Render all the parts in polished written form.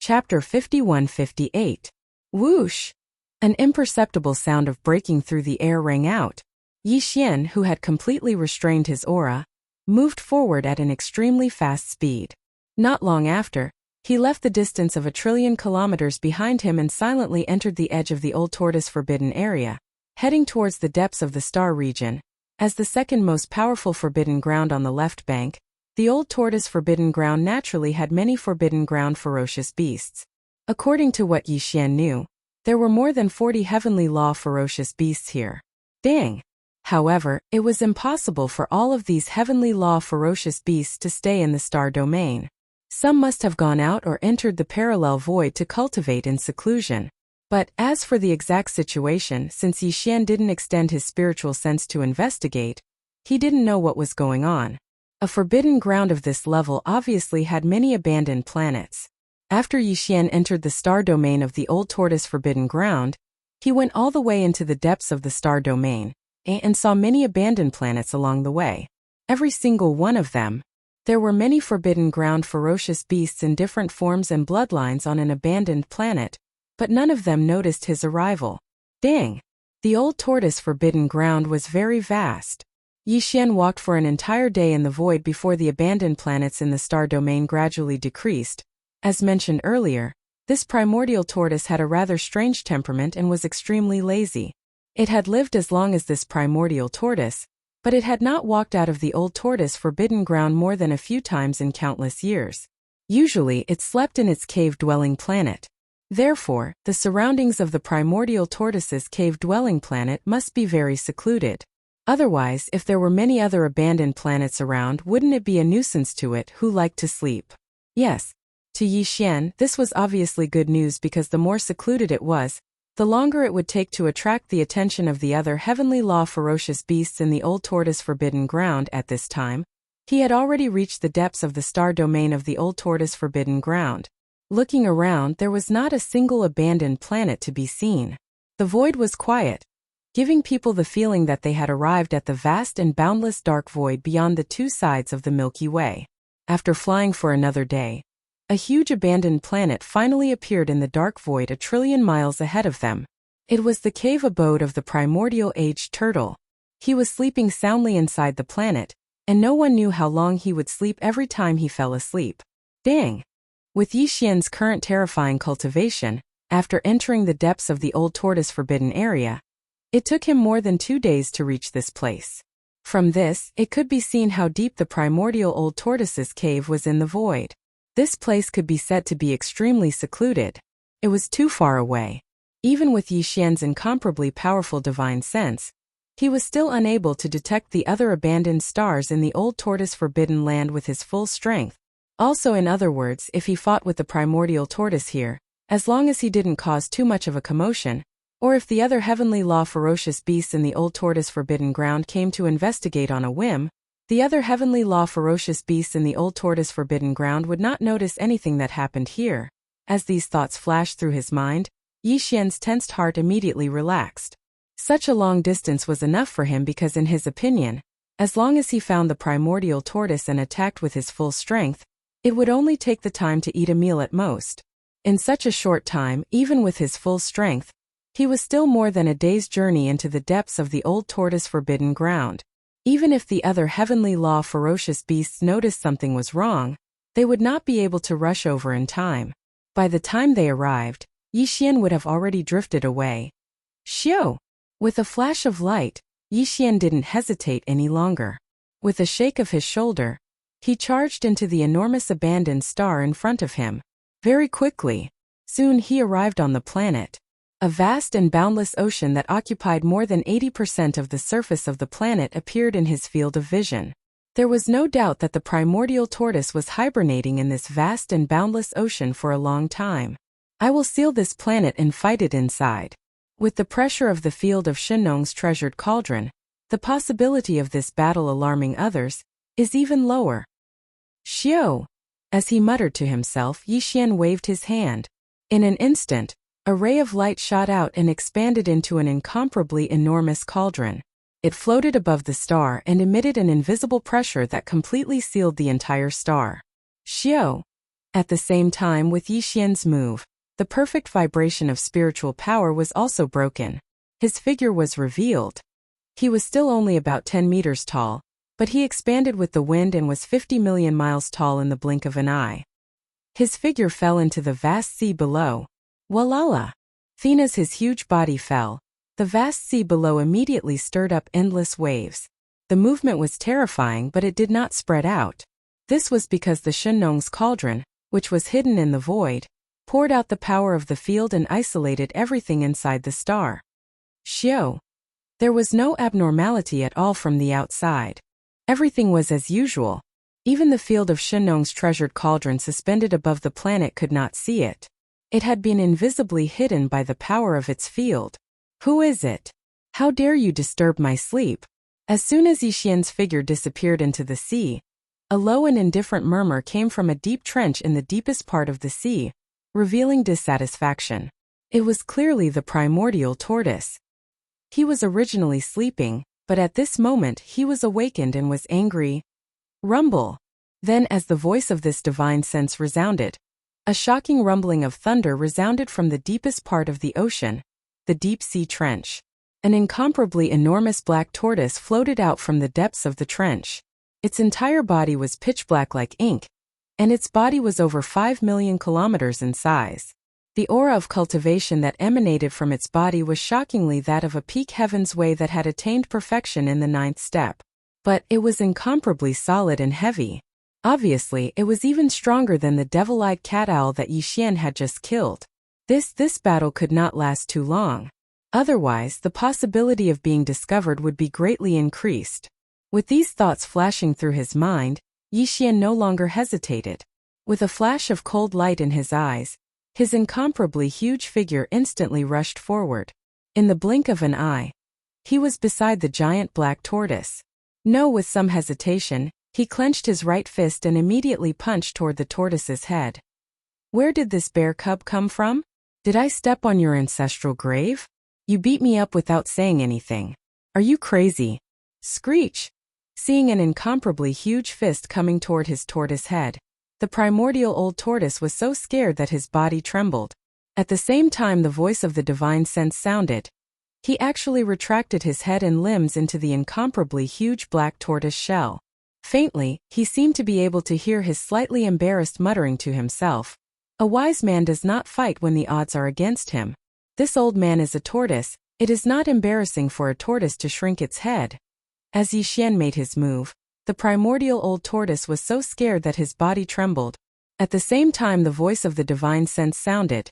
Chapter 51-58. Whoosh! An imperceptible sound of breaking through the air rang out. Yi Xian, who had completely restrained his aura, moved forward at an extremely fast speed. Not long after, he left the distance of 1,000,000,000,000 kilometers behind him and silently entered the edge of the Old Tortoise Forbidden Area, heading towards the depths of the Star region. As the second most powerful forbidden ground on the left bank, the Old Tortoise Forbidden Ground naturally had many forbidden ground ferocious beasts. According to what Yi Xian knew, there were more than 40 heavenly law ferocious beasts here. Dang! However, it was impossible for all of these heavenly law ferocious beasts to stay in the star domain. Some must have gone out or entered the parallel void to cultivate in seclusion. But as for the exact situation, since Yi Xian didn't extend his spiritual sense to investigate, he didn't know what was going on. A forbidden ground of this level obviously had many abandoned planets. After Yi Xian entered the star domain of the Old Tortoise Forbidden Ground, he went all the way into the depths of the star domain, and saw many abandoned planets along the way. Every single one of them. There were many forbidden ground ferocious beasts in different forms and bloodlines on an abandoned planet, but none of them noticed his arrival. Dang! The Old Tortoise Forbidden Ground was very vast. Yi Xian walked for an entire day in the void before the abandoned planets in the star domain gradually decreased. As mentioned earlier, this primordial tortoise had a rather strange temperament and was extremely lazy. It had lived as long as this primordial tortoise, but it had not walked out of the Old Tortoise Forbidden Ground more than a few times in countless years. Usually it slept in its cave-dwelling planet. Therefore, the surroundings of the primordial tortoise's cave-dwelling planet must be very secluded. Otherwise, if there were many other abandoned planets around, wouldn't it be a nuisance to it who liked to sleep? Yes. To Yi Xian, this was obviously good news because the more secluded it was, the longer it would take to attract the attention of the other heavenly law ferocious beasts in the Old Tortoise Forbidden Ground. At this time, he had already reached the depths of the star domain of the Old Tortoise Forbidden Ground. Looking around, there was not a single abandoned planet to be seen. The void was quiet, giving people the feeling that they had arrived at the vast and boundless dark void beyond the two sides of the Milky Way. After flying for another day, a huge abandoned planet finally appeared in the dark void 1,000,000,000,000 miles ahead of them. It was the cave abode of the primordial aged turtle. He was sleeping soundly inside the planet, and no one knew how long he would sleep every time he fell asleep. Dang! With Yi Xian's current terrifying cultivation, after entering the depths of the Old Tortoise Forbidden Area, it took him more than 2 days to reach this place. From this, it could be seen how deep the primordial Old Tortoise's cave was in the void. This place could be said to be extremely secluded. It was too far away. Even with Yi Xian's incomparably powerful divine sense, he was still unable to detect the other abandoned stars in the Old Tortoise Forbidden Land with his full strength. Also, in other words, if he fought with the primordial tortoise here, as long as he didn't cause too much of a commotion, or if the other heavenly law ferocious beasts in the Old Tortoise Forbidden Ground came to investigate on a whim, the other heavenly law ferocious beasts in the Old Tortoise Forbidden Ground would not notice anything that happened here. As these thoughts flashed through his mind, Yi Xian's tensed heart immediately relaxed. Such a long distance was enough for him because in his opinion, as long as he found the primordial tortoise and attacked with his full strength, it would only take the time to eat a meal at most. In such a short time, even with his full strength, he was still more than a day's journey into the depths of the Old Tortoise Forbidden Ground. Even if the other heavenly law ferocious beasts noticed something was wrong, they would not be able to rush over in time. By the time they arrived, Yi Xian would have already drifted away. Xiu! With a flash of light, Yi Xian didn't hesitate any longer. With a shake of his shoulder, he charged into the enormous abandoned star in front of him. Very quickly, soon he arrived on the planet. A vast and boundless ocean that occupied more than 80% of the surface of the planet appeared in his field of vision. There was no doubt that the primordial tortoise was hibernating in this vast and boundless ocean for a long time. I will seal this planet and fight it inside. With the pressure of the field of Shenong's treasured cauldron, the possibility of this battle alarming others is even lower. Xiu! As he muttered to himself, Yi Xian waved his hand. In an instant, a ray of light shot out and expanded into an incomparably enormous cauldron. It floated above the star and emitted an invisible pressure that completely sealed the entire star. Xiu! At the same time with Yixian's move, the perfect vibration of spiritual power was also broken. His figure was revealed. He was still only about 10 meters tall, but he expanded with the wind and was 50 million miles tall in the blink of an eye. His figure fell into the vast sea below. Walala! As his huge body fell, the vast sea below immediately stirred up endless waves. The movement was terrifying, but it did not spread out. This was because the Shenong's cauldron, which was hidden in the void, poured out the power of the field and isolated everything inside the star. Xiao. There was no abnormality at all from the outside. Everything was as usual. Even the field of Shenong's treasured cauldron suspended above the planet could not see it. It had been invisibly hidden by the power of its field. Who is it? How dare you disturb my sleep? As soon as Yixian's figure disappeared into the sea, a low and indifferent murmur came from a deep trench in the deepest part of the sea, revealing dissatisfaction. It was clearly the primordial tortoise. He was originally sleeping, but at this moment he was awakened and was angry. Rumble. Then as the voice of this divine sense resounded, a shocking rumbling of thunder resounded from the deepest part of the ocean, the deep sea trench. An incomparably enormous black tortoise floated out from the depths of the trench. Its entire body was pitch black like ink, and its body was over 5 million kilometers in size. The aura of cultivation that emanated from its body was shockingly that of a peak heaven's way that had attained perfection in the 9th step. But it was incomparably solid and heavy. Obviously, it was even stronger than the devil-eyed cat owl that Yixian had just killed. This battle could not last too long. Otherwise, the possibility of being discovered would be greatly increased. With these thoughts flashing through his mind, Yixian no longer hesitated. With a flash of cold light in his eyes, his incomparably huge figure instantly rushed forward. In the blink of an eye, he was beside the giant black tortoise. With some hesitation, he clenched his right fist and immediately punched toward the tortoise's head. Where did this bear cub come from? Did I step on your ancestral grave? You beat me up without saying anything. Are you crazy? Screech! Seeing an incomparably huge fist coming toward his tortoise head, the primordial old tortoise was so scared that his body trembled. At the same time the voice of the divine sense sounded, he actually retracted his head and limbs into the incomparably huge black tortoise shell. Faintly, he seemed to be able to hear his slightly embarrassed muttering to himself. A wise man does not fight when the odds are against him. This old man is a tortoise. It is not embarrassing for a tortoise to shrink its head. As Yixian made his move, the primordial old tortoise was so scared that his body trembled. At the same time the voice of the divine sense sounded,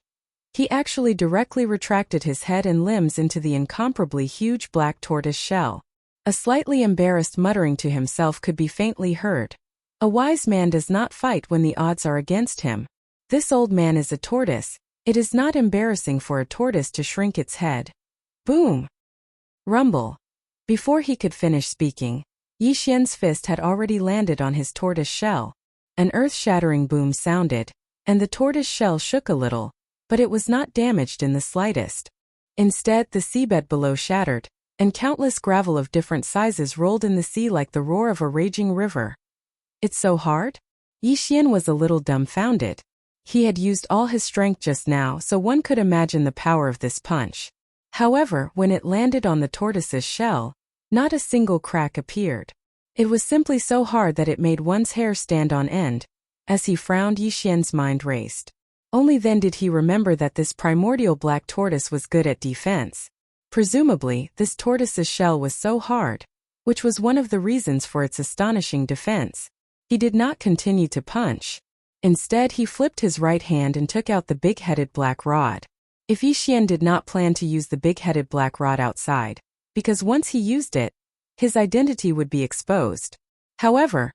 he actually directly retracted his head and limbs into the incomparably huge black tortoise shell. A slightly embarrassed muttering to himself could be faintly heard. A wise man does not fight when the odds are against him. This old man is a tortoise. It is not embarrassing for a tortoise to shrink its head. Boom! Rumble. Before he could finish speaking, Yixian's fist had already landed on his tortoise shell. An earth-shattering boom sounded, and the tortoise shell shook a little, but it was not damaged in the slightest. Instead, the seabed below shattered, and countless gravel of different sizes rolled in the sea like the roar of a raging river. It's so hard? Yixian was a little dumbfounded. He had used all his strength just now, so one could imagine the power of this punch. However, when it landed on the tortoise's shell, not a single crack appeared. It was simply so hard that it made one's hair stand on end. As he frowned, Yixian's mind raced. Only then did he remember that this primordial black tortoise was good at defense. Presumably, this tortoise's shell was so hard, which was one of the reasons for its astonishing defense. He did not continue to punch. Instead, he flipped his right hand and took out the big-headed black rod. If Yixian did not plan to use the big-headed black rod outside, because once he used it, his identity would be exposed. However,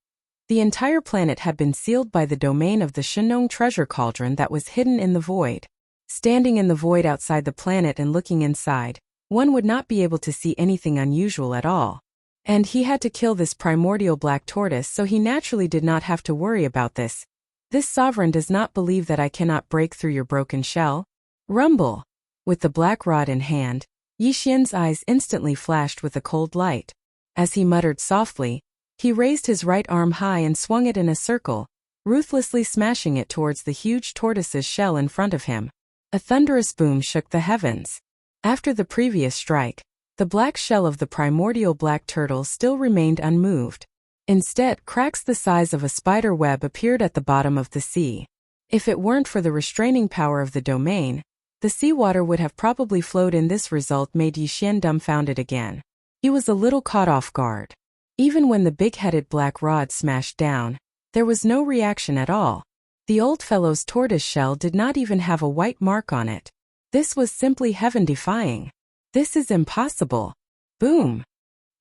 the entire planet had been sealed by the domain of the Shenong treasure cauldron that was hidden in the void. Standing in the void outside the planet and looking inside, one would not be able to see anything unusual at all. And he had to kill this primordial black tortoise, so he naturally did not have to worry about this. This sovereign does not believe that I cannot break through your broken shell. Rumble! With the black rod in hand, Yixian's eyes instantly flashed with a cold light. As he muttered softly, he raised his right arm high and swung it in a circle, ruthlessly smashing it towards the huge tortoise's shell in front of him. A thunderous boom shook the heavens. After the previous strike, the black shell of the primordial black turtle still remained unmoved. Instead, cracks the size of a spider web appeared at the bottom of the sea. If it weren't for the restraining power of the domain, the seawater would have probably flowed in. This result made Yixian dumbfounded again. He was a little caught off guard. Even when the big-headed black rod smashed down, there was no reaction at all. The old fellow's tortoise shell did not even have a white mark on it. This was simply heaven-defying. This is impossible. Boom!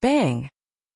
Bang!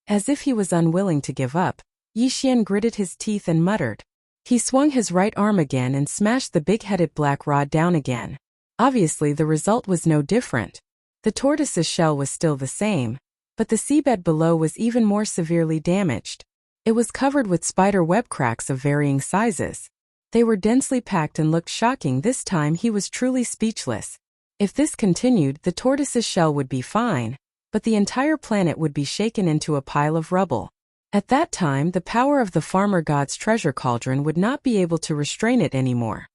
As if he was unwilling to give up, Yixian gritted his teeth and muttered. He swung his right arm again and smashed the big-headed black rod down again. Obviously, the result was no different. The tortoise's shell was still the same, but the seabed below was even more severely damaged. It was covered with spider web cracks of varying sizes. They were densely packed and looked shocking. This time he was truly speechless. If this continued, the tortoise's shell would be fine, but the entire planet would be shaken into a pile of rubble. At that time, the power of the farmer god's treasure cauldron would not be able to restrain it anymore.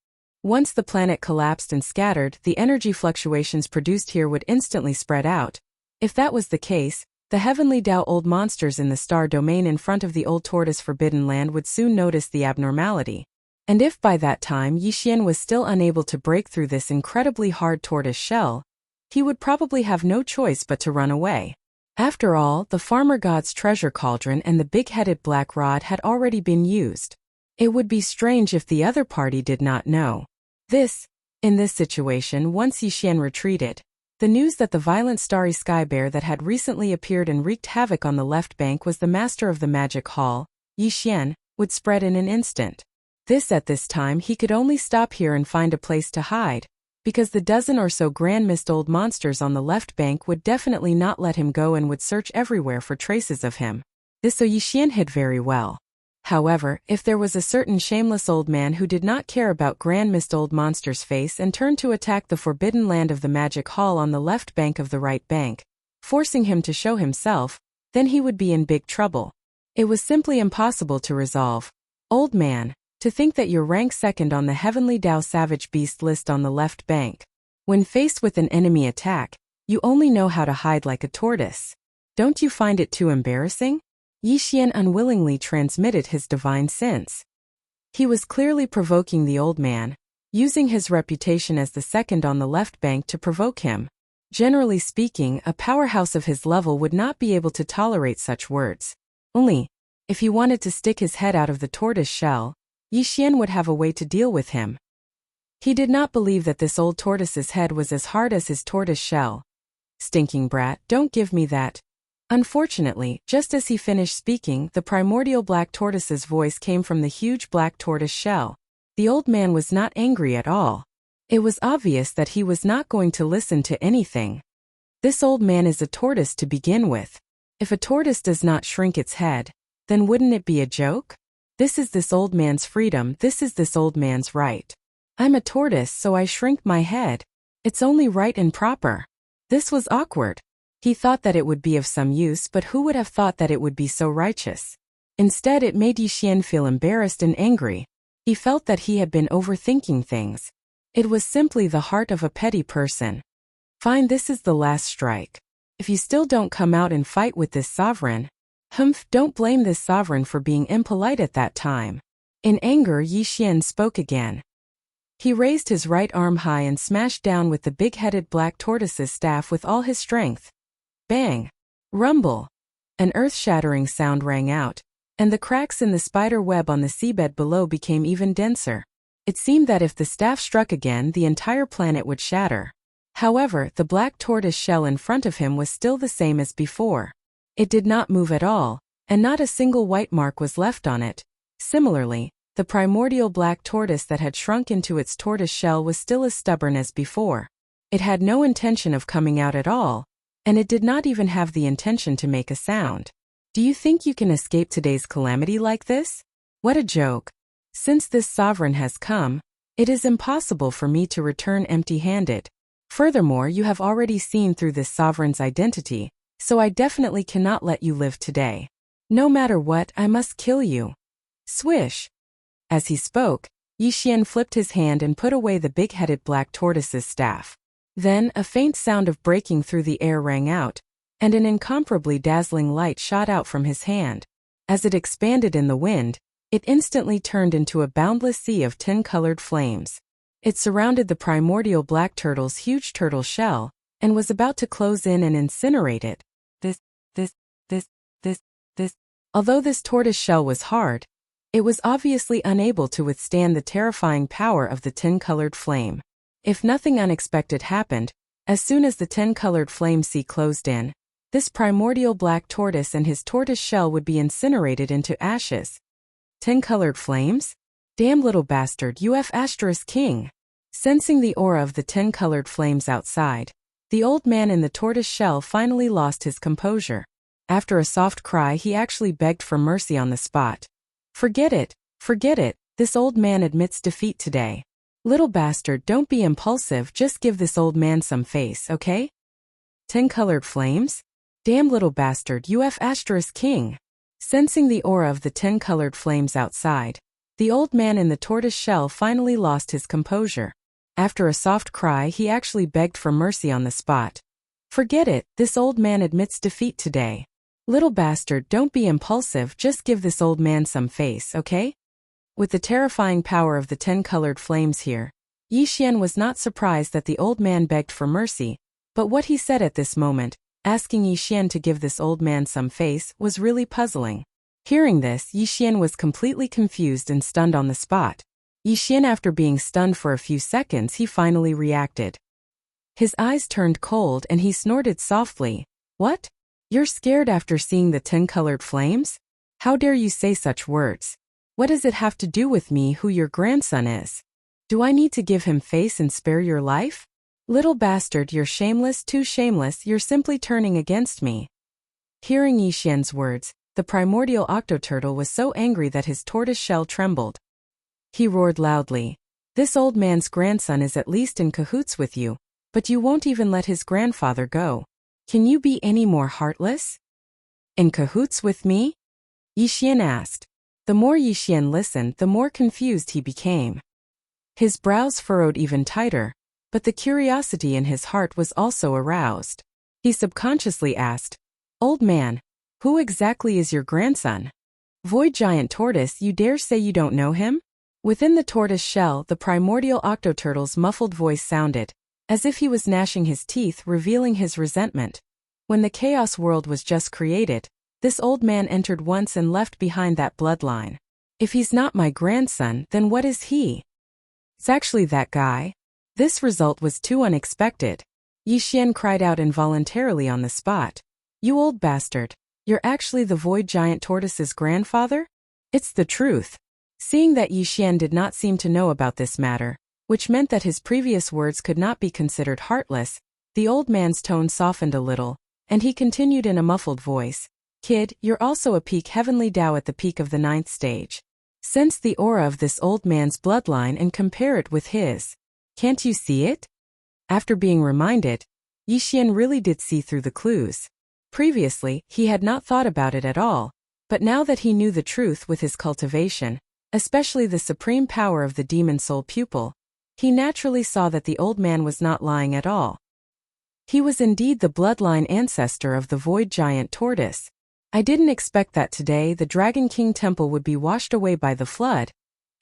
Once the planet collapsed and scattered, the energy fluctuations produced here would instantly spread out. If that was the case, the heavenly Tao old monsters in the star domain in front of the old tortoise forbidden land would soon notice the abnormality. And if by that time Yixian was still unable to break through this incredibly hard tortoise shell, he would probably have no choice but to run away. After all, the farmer god's treasure cauldron and the big-headed black rod had already been used. It would be strange if the other party did not know. In this situation, once Yixian retreated, the news that the violent starry sky bear that had recently appeared and wreaked havoc on the left bank was the master of the magic hall, Yixian, would spread in an instant. At this time he could only stop here and find a place to hide, because the dozen or so grand mist old monsters on the left bank would definitely not let him go and would search everywhere for traces of him. So Yixian hid very well. However, if there was a certain shameless old man who did not care about grand mist old monster's face and turned to attack the forbidden land of the magic hall on the left bank of the right bank, forcing him to show himself, then he would be in big trouble. It was simply impossible to resolve. Old man, to think that you're ranked second on the Heavenly Tao Savage Beast list on the left bank. When faced with an enemy attack, you only know how to hide like a tortoise. Don't you find it too embarrassing? Yixian unwillingly transmitted his divine sense. He was clearly provoking the old man, using his reputation as the second on the left bank to provoke him. Generally speaking, a powerhouse of his level would not be able to tolerate such words. Only, if he wanted to stick his head out of the tortoise shell, Yixian would have a way to deal with him. He did not believe that this old tortoise's head was as hard as his tortoise shell. Stinking brat, don't give me that. Unfortunately, just as he finished speaking, the primordial black tortoise's voice came from the huge black tortoise shell. The old man was not angry at all. It was obvious that he was not going to listen to anything. This old man is a tortoise to begin with. If a tortoise does not shrink its head, then wouldn't it be a joke? This is this old man's freedom, this is this old man's right. I'm a tortoise, so I shrink my head. It's only right and proper. This was awkward. He thought that it would be of some use, but who would have thought that it would be so righteous? Instead, it made Yixian feel embarrassed and angry. He felt that he had been overthinking things. It was simply the heart of a petty person. Fine, this is the last strike. If you still don't come out and fight with this sovereign, don't blame this sovereign for being impolite at that time. In anger, Yixian spoke again. He raised his right arm high and smashed down with the big-headed black tortoise's staff with all his strength. Bang! Rumble! An earth-shattering sound rang out, and the cracks in the spider web on the seabed below became even denser. It seemed that if the staff struck again, the entire planet would shatter. However, the black tortoise shell in front of him was still the same as before. It did not move at all, and not a single white mark was left on it. Similarly, the primordial black tortoise that had shrunk into its tortoise shell was still as stubborn as before. It had no intention of coming out at all, and it did not even have the intention to make a sound. Do you think you can escape today's calamity like this? What a joke. Since this sovereign has come, it is impossible for me to return empty-handed. Furthermore, you have already seen through this sovereign's identity, so I definitely cannot let you live today. No matter what, I must kill you. Swish! As he spoke, Yixian flipped his hand and put away the big-headed black tortoise's staff. Then, a faint sound of breaking through the air rang out, and an incomparably dazzling light shot out from his hand. As it expanded in the wind, it instantly turned into a boundless sea of tin-colored flames. It surrounded the primordial black turtle's huge turtle shell, and was about to close in and incinerate it. Although this tortoise shell was hard, it was obviously unable to withstand the terrifying power of the tin-colored flame. If nothing unexpected happened, as soon as the tin-colored flame sea closed in, this primordial black tortoise and his tortoise shell would be incinerated into ashes. Tin-colored flames? Damn little bastard, king! Sensing the aura of the tin-colored flames outside, the old man in the tortoise shell finally lost his composure. After a soft cry, he actually begged for mercy on the spot. Forget it, this old man admits defeat today. Little bastard, don't be impulsive, just give this old man some face, okay? Tin-colored flames? Damn little bastard, king! Sensing the aura of the tin-colored flames outside, the old man in the tortoise shell finally lost his composure. After a soft cry, he actually begged for mercy on the spot. Forget it, this old man admits defeat today. Little bastard, don't be impulsive, just give this old man some face, okay? With the terrifying power of the tin-colored flames here, Yixian was not surprised that the old man begged for mercy, but what he said at this moment, asking Yixian to give this old man some face, was really puzzling. Hearing this, Yixian was completely confused and stunned on the spot. Yixian, after being stunned for a few seconds, he finally reacted. His eyes turned cold and he snorted softly. What? You're scared after seeing the tin-colored flames? How dare you say such words? What does it have to do with me, who your grandson is? Do I need to give him face and spare your life? Little bastard, you're shameless, too shameless, you're simply turning against me. Hearing Yixian's words, the primordial octoturtle was so angry that his tortoise shell trembled. He roared loudly. This old man's grandson is at least in cahoots with you, but you won't even let his grandfather go. Can you be any more heartless? In cahoots with me? Yixian asked. The more Yixian listened, the more confused he became. His brows furrowed even tighter, but the curiosity in his heart was also aroused. He subconsciously asked, Old man, who exactly is your grandson? Void giant tortoise, you dare say you don't know him? Within the tortoise shell, the primordial octoturtle's muffled voice sounded, as if he was gnashing his teeth, revealing his resentment. When the chaos world was just created, this old man entered once and left behind that bloodline. If he's not my grandson, then what is he? It's actually that guy. This result was too unexpected. Yixian cried out involuntarily on the spot. You old bastard, you're actually the void giant tortoise's grandfather? It's the truth. Seeing that Yixian did not seem to know about this matter, which meant that his previous words could not be considered heartless, the old man's tone softened a little, and he continued in a muffled voice. Kid, you're also a peak heavenly Tao at the peak of the 9th stage. Sense the aura of this old man's bloodline and compare it with his. Can't you see it? After being reminded, Yixian really did see through the clues. Previously, he had not thought about it at all, but now that he knew the truth with his cultivation, especially the supreme power of the demon soul pupil, he naturally saw that the old man was not lying at all. He was indeed the bloodline ancestor of the void giant tortoise. I didn't expect that today the Dragon King Temple would be washed away by the flood,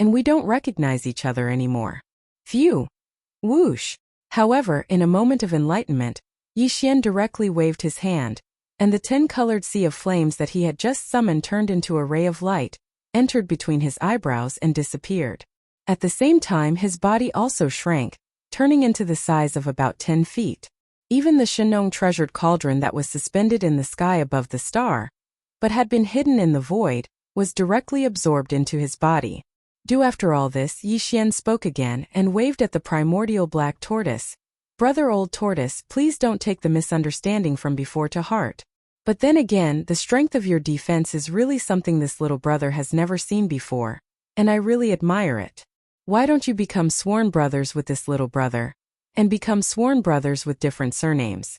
and we don't recognize each other anymore. Phew! Whoosh! However, in a moment of enlightenment, Yixian directly waved his hand, and the tin-colored sea of flames that he had just summoned turned into a ray of light, entered between his eyebrows and disappeared. At the same time, his body also shrank, turning into the size of about 10 feet. Even the Shenong treasured cauldron that was suspended in the sky above the star, but had been hidden in the void, was directly absorbed into his body. After all this, Yixian spoke again and waved at the primordial black tortoise. Brother old tortoise, please don't take the misunderstanding from before to heart. But then again, the strength of your defense is really something this little brother has never seen before, and I really admire it. Why don't you become sworn brothers with this little brother, and become sworn brothers with different surnames?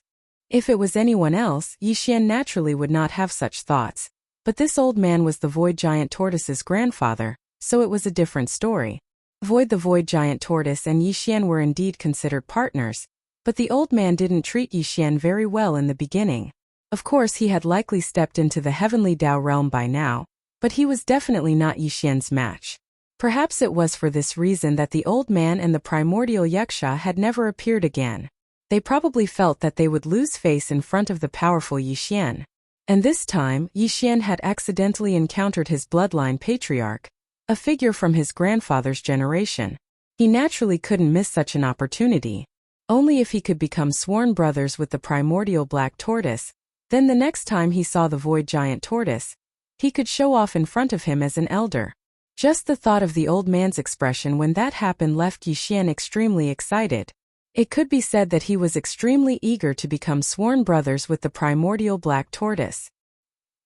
If it was anyone else, Yixian naturally would not have such thoughts, but this old man was the void giant tortoise's grandfather, so it was a different story. Void the Void Giant Tortoise and Yixian were indeed considered partners, but the old man didn't treat Yixian very well in the beginning. Of course he had likely stepped into the heavenly Tao realm by now, but he was definitely not Yixian's match. Perhaps it was for this reason that the old man and the primordial Yaksha had never appeared again. They probably felt that they would lose face in front of the powerful Yixian. And this time, Yixian had accidentally encountered his bloodline patriarch, a figure from his grandfather's generation. He naturally couldn't miss such an opportunity. Only if he could become sworn brothers with the primordial black tortoise, then the next time he saw the Void Giant Tortoise, he could show off in front of him as an elder. Just the thought of the old man's expression when that happened left Yixian extremely excited. It could be said that he was extremely eager to become sworn brothers with the primordial black tortoise.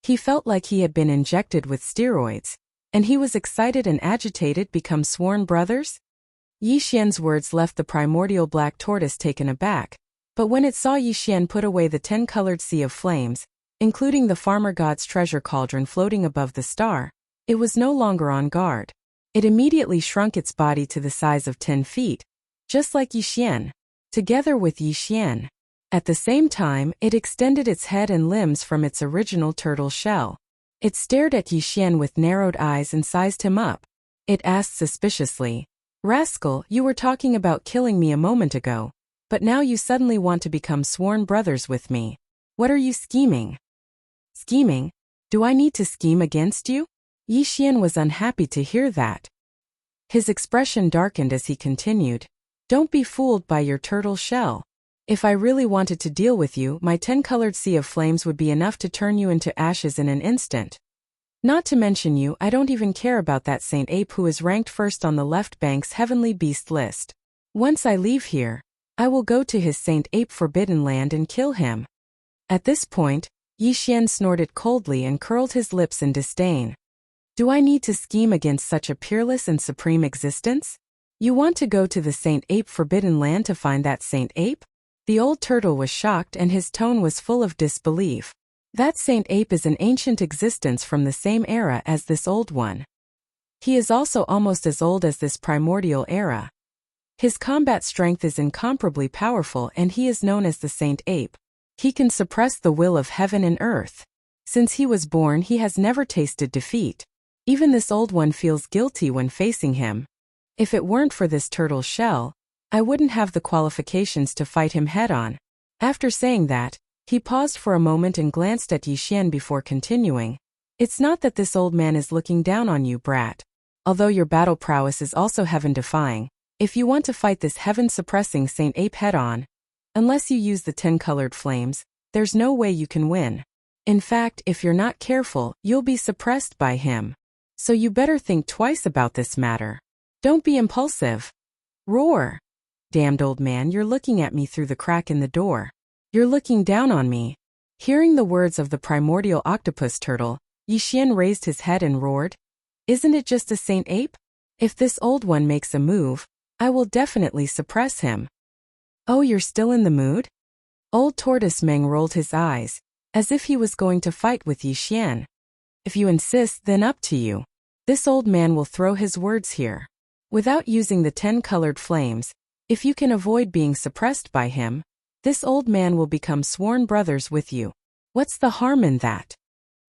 He felt like he had been injected with steroids, and he was excited and agitated become sworn brothers? Yixian's words left the primordial black tortoise taken aback, but when it saw Yixian put away the 10-colored sea of flames, including the farmer god's treasure cauldron floating above the star, it was no longer on guard. It immediately shrunk its body to the size of 10 feet, just like Yixian. Together with Yixian. At the same time, it extended its head and limbs from its original turtle shell. It stared at Yixian with narrowed eyes and sized him up. It asked suspiciously, "Rascal, you were talking about killing me a moment ago, but now you suddenly want to become sworn brothers with me. What are you scheming?" "Scheming? Do I need to scheme against you?" Yixian was unhappy to hear that. His expression darkened as he continued, "Don't be fooled by your turtle shell. If I really wanted to deal with you, my 10-colored sea of flames would be enough to turn you into ashes in an instant. Not to mention you, I don't even care about that Saint Ape who is ranked first on the left bank's heavenly beast list. Once I leave here, I will go to his Saint Ape forbidden land and kill him." At this point, Yixian snorted coldly and curled his lips in disdain. "Do I need to scheme against such a peerless and supreme existence? You want to go to the Saint Ape forbidden land to find that Saint Ape?" The old turtle was shocked and his tone was full of disbelief. That Saint Ape is an ancient existence from the same era as this old one. He is also almost as old as this primordial era. His combat strength is incomparably powerful and he is known as the Saint Ape. He can suppress the will of heaven and earth. Since he was born, he has never tasted defeat. Even this old one feels guilty when facing him. If it weren't for this turtle shell, I wouldn't have the qualifications to fight him head-on. After saying that, he paused for a moment and glanced at Yixian before continuing. "It's not that this old man is looking down on you, brat. Although your battle prowess is also heaven-defying, if you want to fight this heaven-suppressing Saint Ape head-on, unless you use the 10-colored flames, there's no way you can win. In fact, if you're not careful, you'll be suppressed by him. So you better think twice about this matter. Don't be impulsive." Roar. "Damned old man, you're looking at me through the crack in the door. You're looking down on me." Hearing the words of the primordial octopus turtle, Yixian raised his head and roared, "Isn't it just a Saint Ape? If this old one makes a move, I will definitely suppress him." "Oh, you're still in the mood?" Old Tortoise Meng rolled his eyes, as if he was going to fight with Yixian. "If you insist, then up to you. This old man will throw his words here. Without using the 10-colored flames, if you can avoid being suppressed by him, this old man will become sworn brothers with you. What's the harm in that?"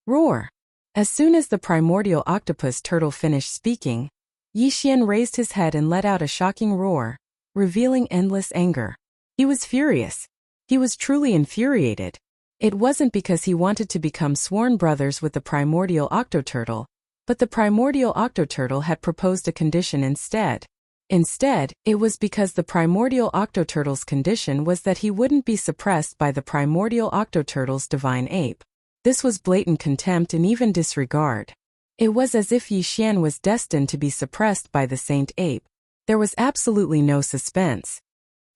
Roar. As soon as the primordial octopus turtle finished speaking, Yixian raised his head and let out a shocking roar, revealing endless anger. He was furious. He was truly infuriated. It wasn't because he wanted to become sworn brothers with the primordial octoturtle, but the primordial octoturtle had proposed a condition instead. Instead, it was because the primordial octoturtle's condition was that he wouldn't be suppressed by the primordial octoturtle's divine ape. This was blatant contempt and even disregard. It was as if Yixian was destined to be suppressed by the Saint Ape. There was absolutely no suspense.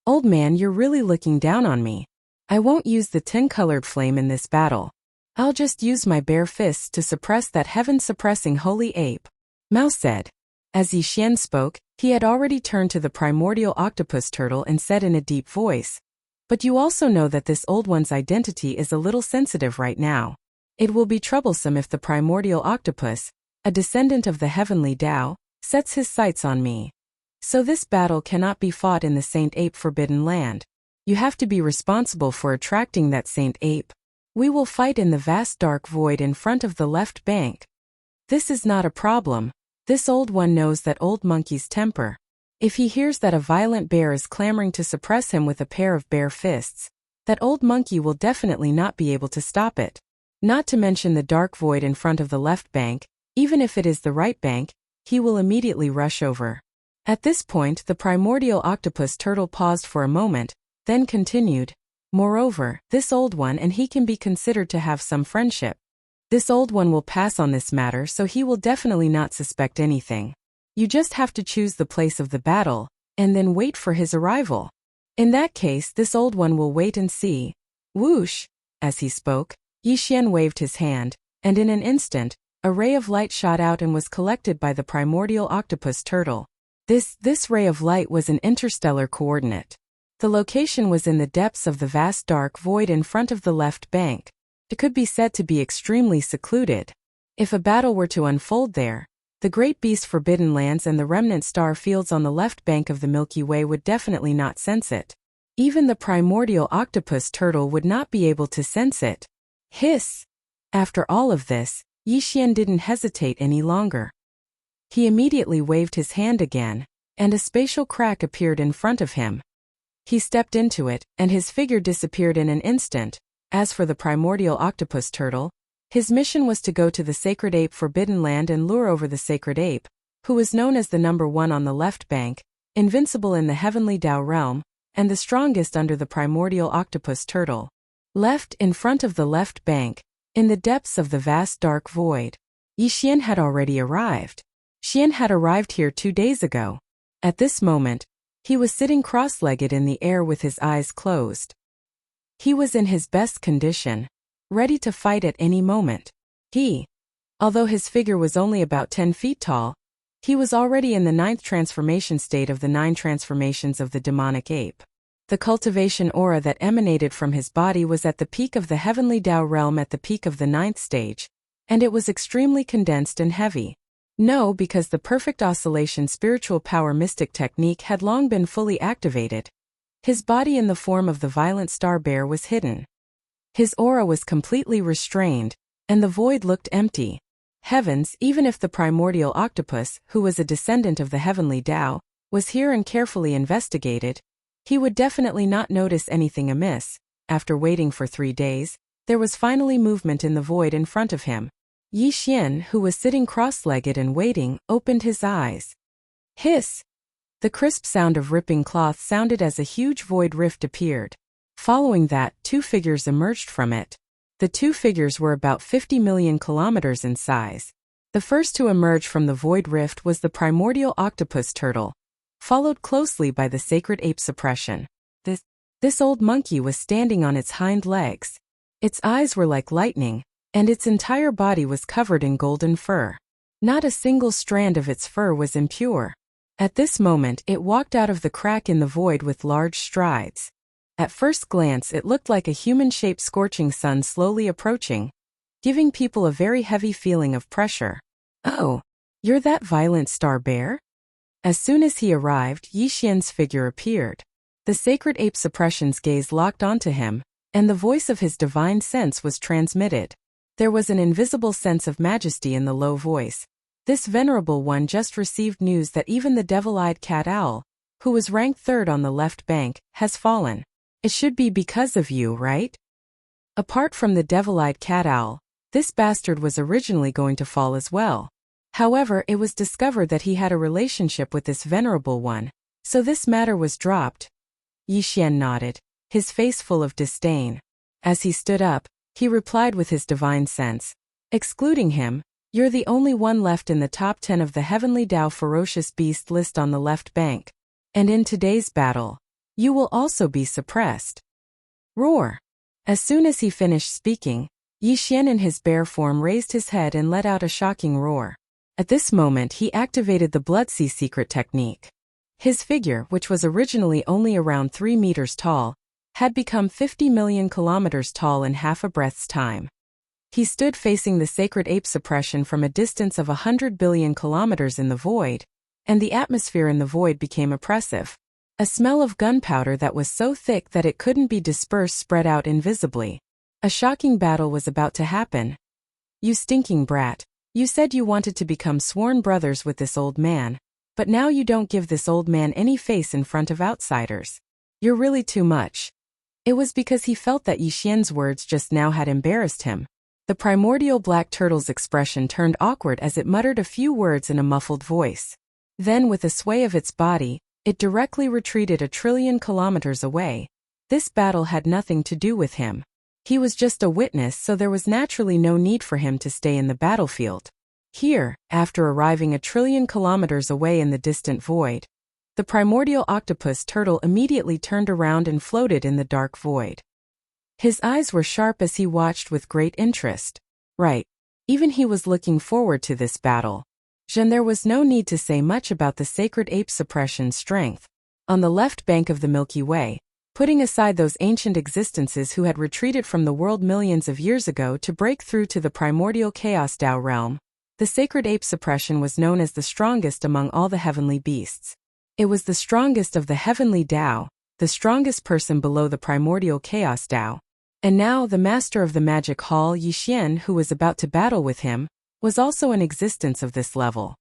"Old man, you're really looking down on me. I won't use the 10-colored flame in this battle. I'll just use my bare fists to suppress that heaven-suppressing holy ape," Mao said. As Yixian spoke, he had already turned to the primordial octopus turtle and said in a deep voice, "But you also know that this old one's identity is a little sensitive right now. It will be troublesome if the primordial octopus, a descendant of the heavenly Tao, sets his sights on me. So this battle cannot be fought in the Saint Ape Forbidden Land. You have to be responsible for attracting that Saint Ape. We will fight in the vast dark void in front of the left bank. This is not a problem. This old one knows that old monkey's temper. If he hears that a violent bear is clamoring to suppress him with a pair of bare fists, that old monkey will definitely not be able to stop it. Not to mention the dark void in front of the left bank, even if it is the right bank, he will immediately rush over. At this point, the primordial octopus turtle paused for a moment, then continued. Moreover, this old one and he can be considered to have some friendship. This old one will pass on this matter, so he will definitely not suspect anything. You just have to choose the place of the battle, and then wait for his arrival. In that case, this old one will wait and see. Whoosh! As he spoke, Yixian waved his hand, and in an instant, a ray of light shot out and was collected by the primordial octopus turtle. This ray of light was an interstellar coordinate. The location was in the depths of the vast dark void in front of the left bank. It could be said to be extremely secluded. If a battle were to unfold there, the Great Beast Forbidden Lands and the remnant star fields on the left bank of the Milky Way would definitely not sense it. Even the primordial octopus turtle would not be able to sense it. Hiss! After all of this, Yixian didn't hesitate any longer. He immediately waved his hand again, and a spatial crack appeared in front of him. He stepped into it, and his figure disappeared in an instant. As for the primordial octopus turtle, his mission was to go to the Sacred Ape Forbidden Land and lure over the Sacred Ape, who was known as the number one on the left bank, invincible in the Heavenly Tao realm, and the strongest under the primordial octopus turtle. Left in front of the left bank, in the depths of the vast dark void, Yixian had already arrived. Xian had arrived here 2 days ago. At this moment, he was sitting cross-legged in the air with his eyes closed. He was in his best condition, ready to fight at any moment. Although his figure was only about 10 feet tall, he was already in the 9th transformation state of the 9 transformations of the demonic ape. The cultivation aura that emanated from his body was at the peak of the Heavenly Tao realm at the peak of the 9th stage, and it was extremely condensed and heavy. No, because the perfect oscillation spiritual power mystic technique had long been fully activated. His body in the form of the violent star bear was hidden. His aura was completely restrained, and the void looked empty. Heavens, even if the primordial octopus, who was a descendant of the Heavenly Tao, was here and carefully investigated, he would definitely not notice anything amiss. After waiting for 3 days, there was finally movement in the void in front of him. Yixian, who was sitting cross-legged and waiting, opened his eyes. Hiss! The crisp sound of ripping cloth sounded as a huge void rift appeared. Following that, 2 figures emerged from it. The 2 figures were about 50 million kilometers in size. The first to emerge from the void rift was the primordial octopus turtle, followed closely by the sacred ape suppression. This old monkey was standing on its hind legs. Its eyes were like lightning, and its entire body was covered in golden fur. Not a single strand of its fur was impure. At this moment it walked out of the crack in the void with large strides. At first glance it looked like a human-shaped scorching sun slowly approaching, giving people a very heavy feeling of pressure. Oh, you're that violent star bear? As soon as he arrived, Yixian's figure appeared. The sacred ape suppression's gaze locked onto him, and the voice of his divine sense was transmitted. There was an invisible sense of majesty in the low voice. This venerable one just received news that even the devil-eyed cat owl, who was ranked 3rd on the left bank, has fallen. It should be because of you, right? Apart from the devil-eyed cat owl, this bastard was originally going to fall as well. However, it was discovered that he had a relationship with this venerable one, so this matter was dropped. Yixian nodded, his face full of disdain. As he stood up, he replied with his divine sense. Excluding him, you're the only one left in the top 10 of the Heavenly Tao ferocious beast list on the left bank. And in today's battle, you will also be suppressed. Roar! As soon as he finished speaking, Yixian in his bear form raised his head and let out a shocking roar. At this moment he activated the Bloodsea secret technique. His figure, which was originally only around 3 meters tall, had become 50 million kilometers tall in half a breath's time. He stood facing the sacred ape suppression from a distance of 100 billion kilometers in the void, and the atmosphere in the void became oppressive. A smell of gunpowder that was so thick that it couldn't be dispersed spread out invisibly. A shocking battle was about to happen. "You stinking brat. You said you wanted to become sworn brothers with this old man, but now you don't give this old man any face in front of outsiders. You're really too much." It was because he felt that Yixian's words just now had embarrassed him. The primordial black turtle's expression turned awkward as it muttered a few words in a muffled voice. Then, with a sway of its body, it directly retreated 1,000,000,000,000 kilometers away. This battle had nothing to do with him. He was just a witness, so there was naturally no need for him to stay in the battlefield. Here, after arriving 1,000,000,000,000 kilometers away in the distant void, the primordial octopus turtle immediately turned around and floated in the dark void. His eyes were sharp as he watched with great interest. Right. Even he was looking forward to this battle. There was no need to say much about the sacred ape suppression strength. On the left bank of the Milky Way, putting aside those ancient existences who had retreated from the world millions of years ago to break through to the primordial chaos Tao realm, the sacred ape suppression was known as the strongest among all the heavenly beasts. It was the strongest of the heavenly Tao, the strongest person below the primordial chaos Tao. And now the master of the magic hall, Yixian, who was about to battle with him, was also in existence of this level.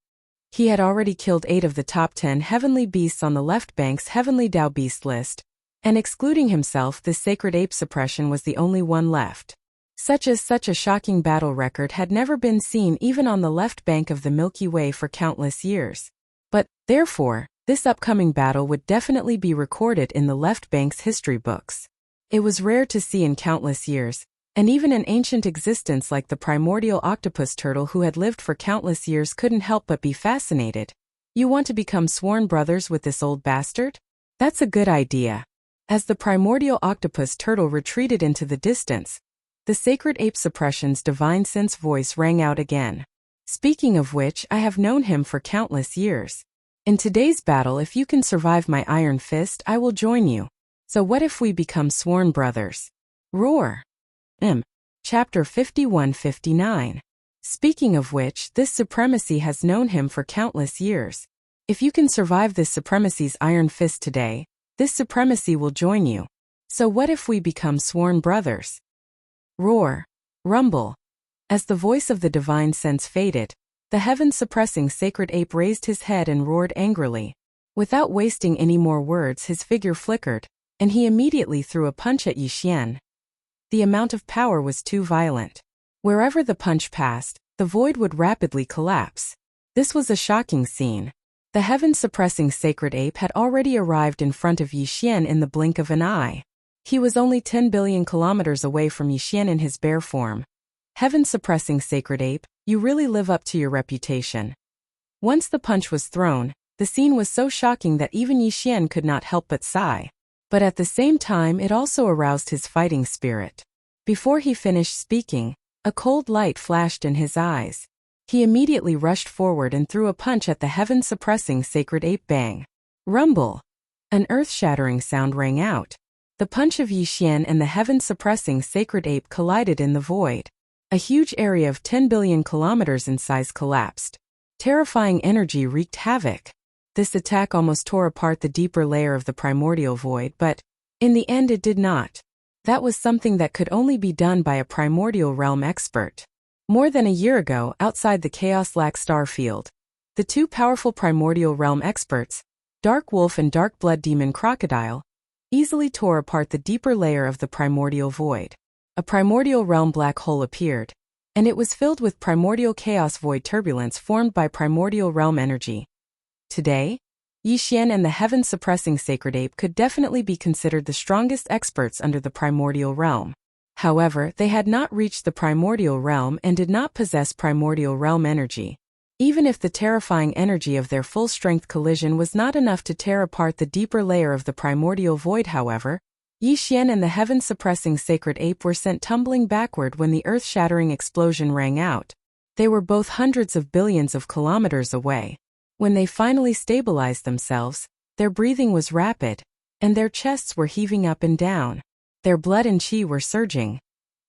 He had already killed 8 of the top 10 heavenly beasts on the left bank's heavenly Tao beast list, and excluding himself, this sacred ape suppression was the only one left. Such a shocking battle record had never been seen even on the left bank of the Milky Way for countless years. But, therefore, this upcoming battle would definitely be recorded in the left bank's history books. It was rare to see in countless years, and even an ancient existence like the primordial octopus turtle who had lived for countless years couldn't help but be fascinated. "You want to become sworn brothers with this old bastard? That's a good idea." As the primordial octopus turtle retreated into the distance, the sacred ape suppression's divine sense voice rang out again. "Speaking of which, I have known him for countless years. In today's battle, if you can survive my iron fist, I will join you. So what if we become sworn brothers?" Roar. Chapter 51-59. Speaking of which, this supremacy has known him for countless years. If you can survive this supremacy's iron fist today, this supremacy will join you. So what if we become sworn brothers? Roar. Rumble. As the voice of the divine sense faded, the heaven-suppressing sacred ape raised his head and roared angrily. Without wasting any more words, his figure flickered, and he immediately threw a punch at Yixian. The amount of power was too violent. Wherever the punch passed, the void would rapidly collapse. This was a shocking scene. The heaven-suppressing sacred ape had already arrived in front of Yixian in the blink of an eye. He was only 10 billion kilometers away from Yixian in his bare form. Heaven-suppressing sacred ape, you really live up to your reputation. Once the punch was thrown, the scene was so shocking that even Yixian could not help but sigh. But at the same time it also aroused his fighting spirit. Before he finished speaking, a cold light flashed in his eyes. He immediately rushed forward and threw a punch at the heaven-suppressing sacred ape. Bang! Rumble! An earth-shattering sound rang out. The punch of Yixian and the heaven-suppressing sacred ape collided in the void. A huge area of 10 billion kilometers in size collapsed. Terrifying energy wreaked havoc. This attack almost tore apart the deeper layer of the primordial void, but, in the end it did not. That was something that could only be done by a primordial realm expert. More than a year ago, outside the Chaos Lac star field, the 2 powerful primordial realm experts, Dark Wolf and Dark Blood Demon Crocodile, easily tore apart the deeper layer of the primordial void. A primordial realm black hole appeared, and it was filled with primordial chaos void turbulence formed by primordial realm energy. Today, Yixian and the heaven-suppressing sacred ape could definitely be considered the strongest experts under the primordial realm. However, they had not reached the primordial realm and did not possess primordial realm energy. Even if the terrifying energy of their full-strength collision was not enough to tear apart the deeper layer of the primordial void, however, Yixian and the heaven-suppressing sacred ape were sent tumbling backward when the earth-shattering explosion rang out. They were both hundreds of billions of kilometers away. When they finally stabilized themselves, their breathing was rapid, and their chests were heaving up and down. Their blood and chi were surging.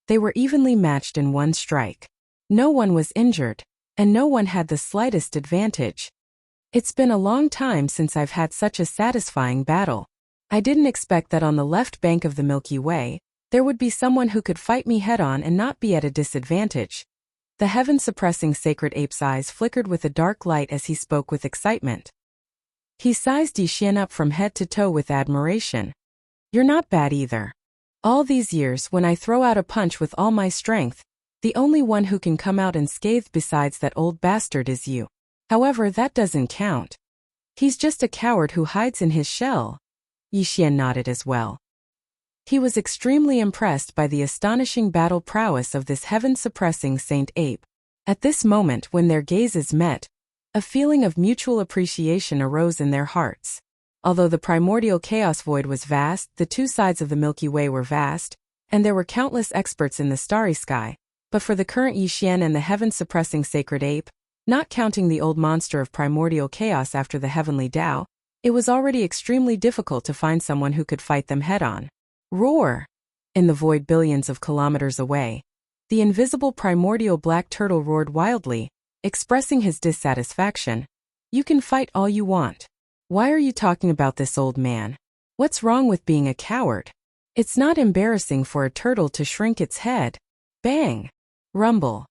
They were evenly matched in one strike. No one was injured, and no one had the slightest advantage. It's been a long time since I've had such a satisfying battle. I didn't expect that on the left bank of the Milky Way, there would be someone who could fight me head-on and not be at a disadvantage. The heaven-suppressing sacred ape's eyes flickered with a dark light as he spoke with excitement. He sized Yixian up from head to toe with admiration. You're not bad either. All these years, when I throw out a punch with all my strength, the only one who can come out unscathed besides that old bastard is you. However, that doesn't count. He's just a coward who hides in his shell. Yixian nodded as well. He was extremely impressed by the astonishing battle prowess of this heaven-suppressing saint ape. At this moment, when their gazes met, a feeling of mutual appreciation arose in their hearts. Although the primordial chaos void was vast, the two sides of the Milky Way were vast, and there were countless experts in the starry sky, but for the current Yixian and the heaven-suppressing sacred ape, not counting the old monster of primordial chaos after the heavenly Tao, it was already extremely difficult to find someone who could fight them head-on. Roar! In the void billions of kilometers away, the invisible primordial black turtle roared wildly, expressing his dissatisfaction. You can fight all you want. Why are you talking about this, old man? What's wrong with being a coward? It's not embarrassing for a turtle to shrink its head. Bang! Rumble.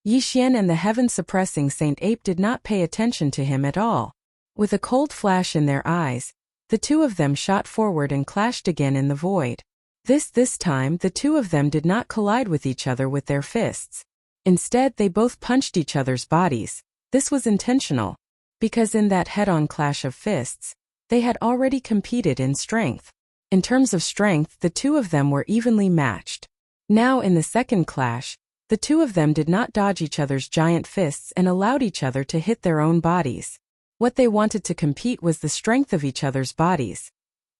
Yixian and the heaven-suppressing saint ape did not pay attention to him at all. With a cold flash in their eyes, the two of them shot forward and clashed again in the void. This time, the two of them did not collide with each other with their fists. Instead, they both punched each other's bodies. This was intentional, because in that head-on clash of fists, they had already competed in strength. In terms of strength, the two of them were evenly matched. Now, in the second clash, the two of them did not dodge each other's giant fists and allowed each other to hit their own bodies. What they wanted to compete was the strength of each other's bodies.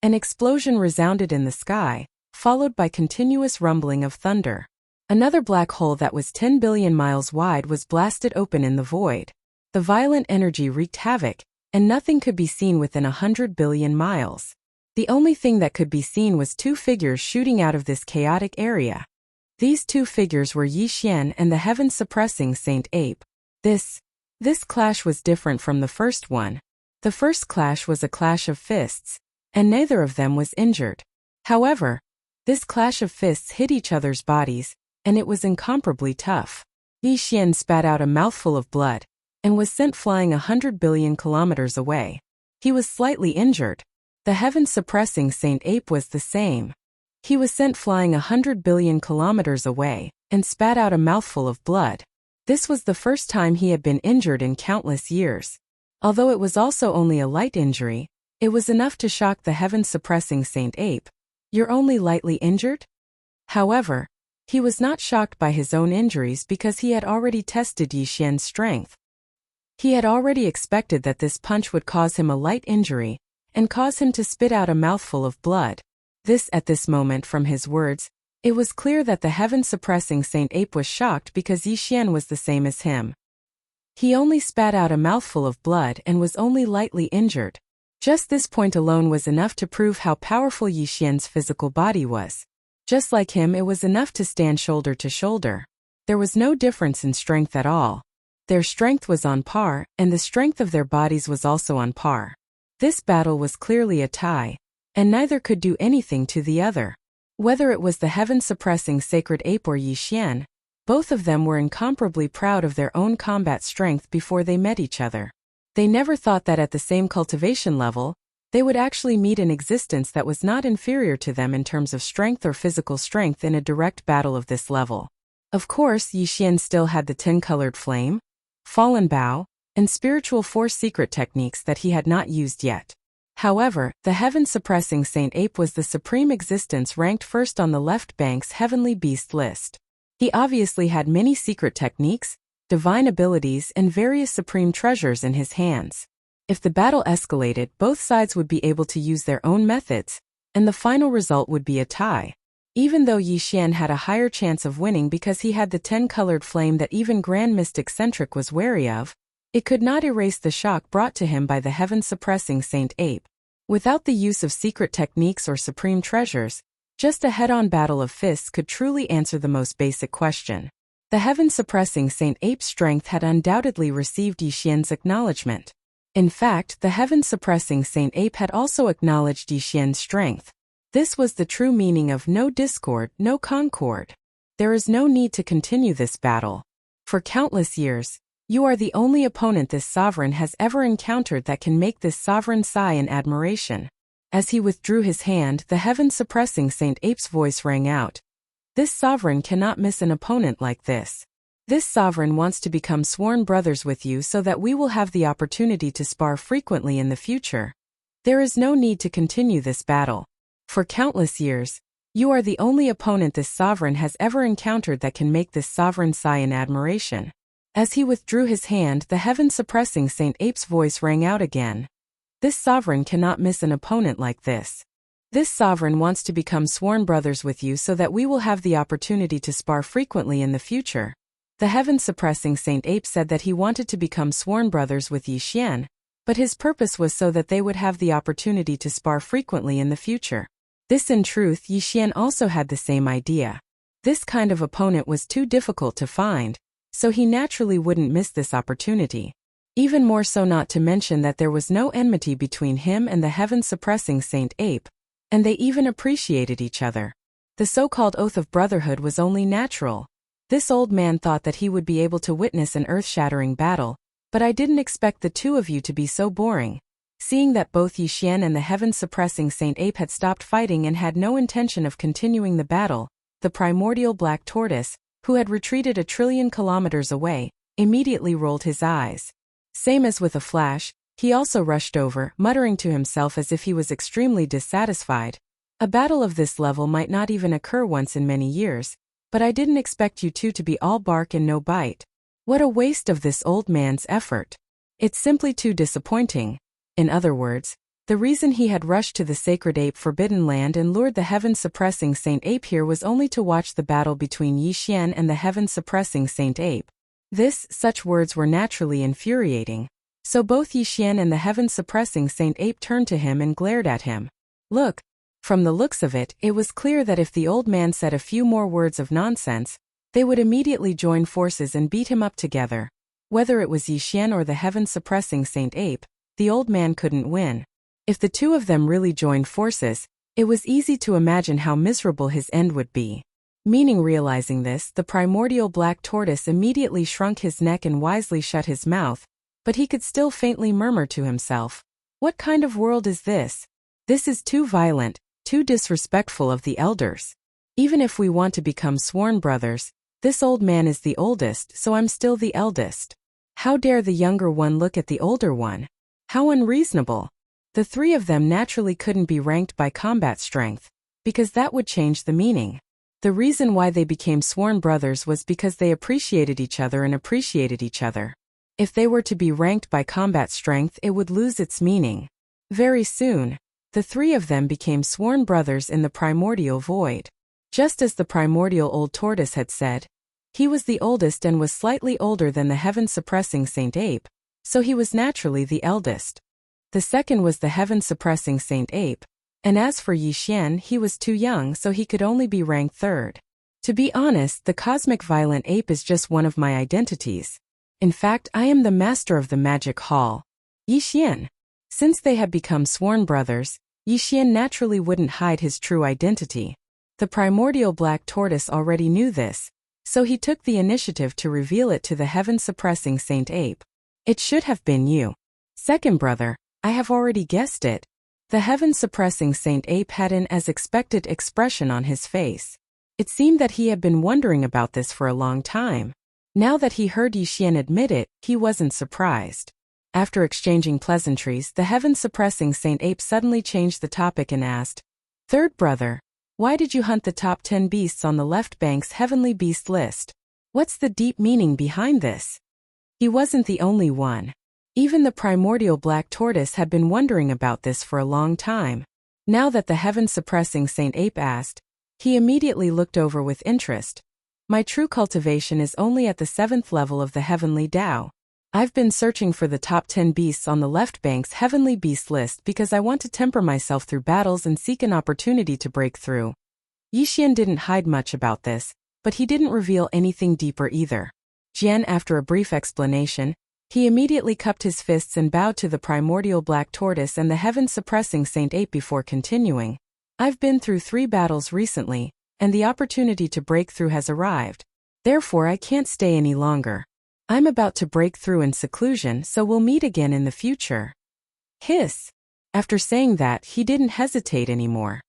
An explosion resounded in the sky, followed by continuous rumbling of thunder. Another black hole that was 10 billion miles wide was blasted open in the void. The violent energy wreaked havoc, and nothing could be seen within 100 billion miles. The only thing that could be seen was two figures shooting out of this chaotic area. These two figures were Yixian and the heaven-suppressing saint ape. This clash was different from the first one. The first clash was a clash of fists, and neither of them was injured. However, this clash of fists hit each other's bodies, and it was incomparably tough. Yixian spat out a mouthful of blood, and was sent flying 100 billion kilometers away. He was slightly injured. The heaven-suppressing saint ape was the same. He was sent flying 100 billion kilometers away, and spat out a mouthful of blood. This was the first time he had been injured in countless years. Although it was also only a light injury, it was enough to shock the heaven-suppressing saint ape. You're only lightly injured? However, he was not shocked by his own injuries because he had already tested Yixian's strength. He had already expected that this punch would cause him a light injury, and cause him to spit out a mouthful of blood. At this moment from his words, it was clear that the heaven-suppressing saint ape was shocked because Yixian was the same as him. He only spat out a mouthful of blood and was only lightly injured. Just this point alone was enough to prove how powerful Yixian's physical body was. Just like him, it was enough to stand shoulder to shoulder. There was no difference in strength at all. Their strength was on par, and the strength of their bodies was also on par. This battle was clearly a tie, and neither could do anything to the other. Whether it was the heaven-suppressing sacred ape or Yixian, both of them were incomparably proud of their own combat strength before they met each other. They never thought that at the same cultivation level, they would actually meet an existence that was not inferior to them in terms of strength or physical strength in a direct battle of this level. Of course, Yixian still had the 10-colored flame, fallen bow, and spiritual force secret techniques that he had not used yet. However, the heaven-suppressing saint ape was the supreme existence ranked first on the left bank's heavenly beast list. He obviously had many secret techniques, divine abilities, and various supreme treasures in his hands. If the battle escalated, both sides would be able to use their own methods, and the final result would be a tie. Even though Yixian had a higher chance of winning because he had the 10-colored flame that even Grand Mystic Centric was wary of, it could not erase the shock brought to him by the heaven-suppressing saint ape. Without the use of secret techniques or supreme treasures, just a head-on battle of fists could truly answer the most basic question. The heaven-suppressing saint ape's strength had undoubtedly received Yixian's acknowledgement. In fact, the heaven-suppressing Saint Ape had also acknowledged Yixian's strength. This was the true meaning of no discord, no concord. There is no need to continue this battle. For countless years, you are the only opponent this sovereign has ever encountered that can make this sovereign sigh in admiration. As he withdrew his hand, the heaven-suppressing Saint Ape's voice rang out. This sovereign cannot miss an opponent like this. This sovereign wants to become sworn brothers with you so that we will have the opportunity to spar frequently in the future. There is no need to continue this battle. For countless years, you are the only opponent this sovereign has ever encountered that can make this sovereign sigh in admiration. As he withdrew his hand, the heaven-suppressing Saint Ape's voice rang out again. This sovereign cannot miss an opponent like this. This sovereign wants to become sworn brothers with you so that we will have the opportunity to spar frequently in the future. The heaven-suppressing Saint Ape said that he wanted to become sworn brothers with Yixian, but his purpose was so that they would have the opportunity to spar frequently in the future. This in truth, Yixian also had the same idea. This kind of opponent was too difficult to find, so he naturally wouldn't miss this opportunity. Even more so, not to mention that there was no enmity between him and the heaven-suppressing Saint Ape, and they even appreciated each other. The so-called oath of brotherhood was only natural. This old man thought that he would be able to witness an earth-shattering battle, but I didn't expect the two of you to be so boring. Seeing that both Yixian and the heaven-suppressing Saint Ape had stopped fighting and had no intention of continuing the battle, the primordial black tortoise, who had retreated 1,000,000,000,000 kilometers away, immediately rolled his eyes. Same as with a flash, he also rushed over, muttering to himself as if he was extremely dissatisfied. A battle of this level might not even occur once in many years, but I didn't expect you two to be all bark and no bite. What a waste of this old man's effort. It's simply too disappointing. In other words, the reason he had rushed to the sacred ape forbidden land and lured the heaven-suppressing Saint Ape here was only to watch the battle between Yixian and the heaven-suppressing Saint Ape. Such words were naturally infuriating. So both Yixian and the heaven-suppressing Saint Ape turned to him and glared at him. Look, from the looks of it, it was clear that if the old man said a few more words of nonsense, they would immediately join forces and beat him up together. Whether it was Yixian or the heaven-suppressing Saint Ape, the old man couldn't win. If the two of them really joined forces, it was easy to imagine how miserable his end would be. Realizing this, the primordial black tortoise immediately shrunk his neck and wisely shut his mouth, but he could still faintly murmur to himself, "What kind of world is this? This is too violent, too disrespectful of the elders. Even if we want to become sworn brothers, this old man is the oldest, so I'm still the eldest. How dare the younger one look at the older one? How unreasonable." The three of them naturally couldn't be ranked by combat strength, because that would change the meaning. The reason why they became sworn brothers was because they appreciated each other and appreciated each other. If they were to be ranked by combat strength, it would lose its meaning. Very soon, the three of them became sworn brothers in the primordial void. Just as the primordial old tortoise had said, he was the oldest and was slightly older than the heaven-suppressing Saint Ape, so he was naturally the eldest. The second was the heaven-suppressing Saint Ape, and as for Yixian, he was too young, so he could only be ranked third. To be honest, the cosmic violent ape is just one of my identities. In fact, I am the master of the magic hall. Yixian. Since they had become sworn brothers, Yixian naturally wouldn't hide his true identity. The primordial black tortoise already knew this, so he took the initiative to reveal it to the heaven-suppressing Saint Ape. "It should have been you. Second brother, I have already guessed it." The heaven-suppressing Saint Ape had an as expected expression on his face. It seemed that he had been wondering about this for a long time. Now that he heard Yixian admit it, he wasn't surprised. After exchanging pleasantries, the heaven-suppressing Saint Ape suddenly changed the topic and asked, "Third brother, why did you hunt the top 10 beasts on the left bank's heavenly beast list? What's the deep meaning behind this?" He wasn't the only one. Even the primordial black tortoise had been wondering about this for a long time. Now that the heaven-suppressing Saint Ape asked, he immediately looked over with interest. "My true cultivation is only at the 7th level of the heavenly Tao. I've been searching for the top 10 beasts on the left bank's heavenly beast list because I want to temper myself through battles and seek an opportunity to break through." Yixian didn't hide much about this, but he didn't reveal anything deeper either. Jian, after a brief explanation, He immediately cupped his fists and bowed to the primordial black tortoise and the heaven-suppressing Saint Ape before continuing. I've been through 3 battles recently, and the opportunity to break through has arrived. Therefore I can't stay any longer. I'm about to break through in seclusion, so we'll meet again in the future. Hiss. After saying that, he didn't hesitate anymore.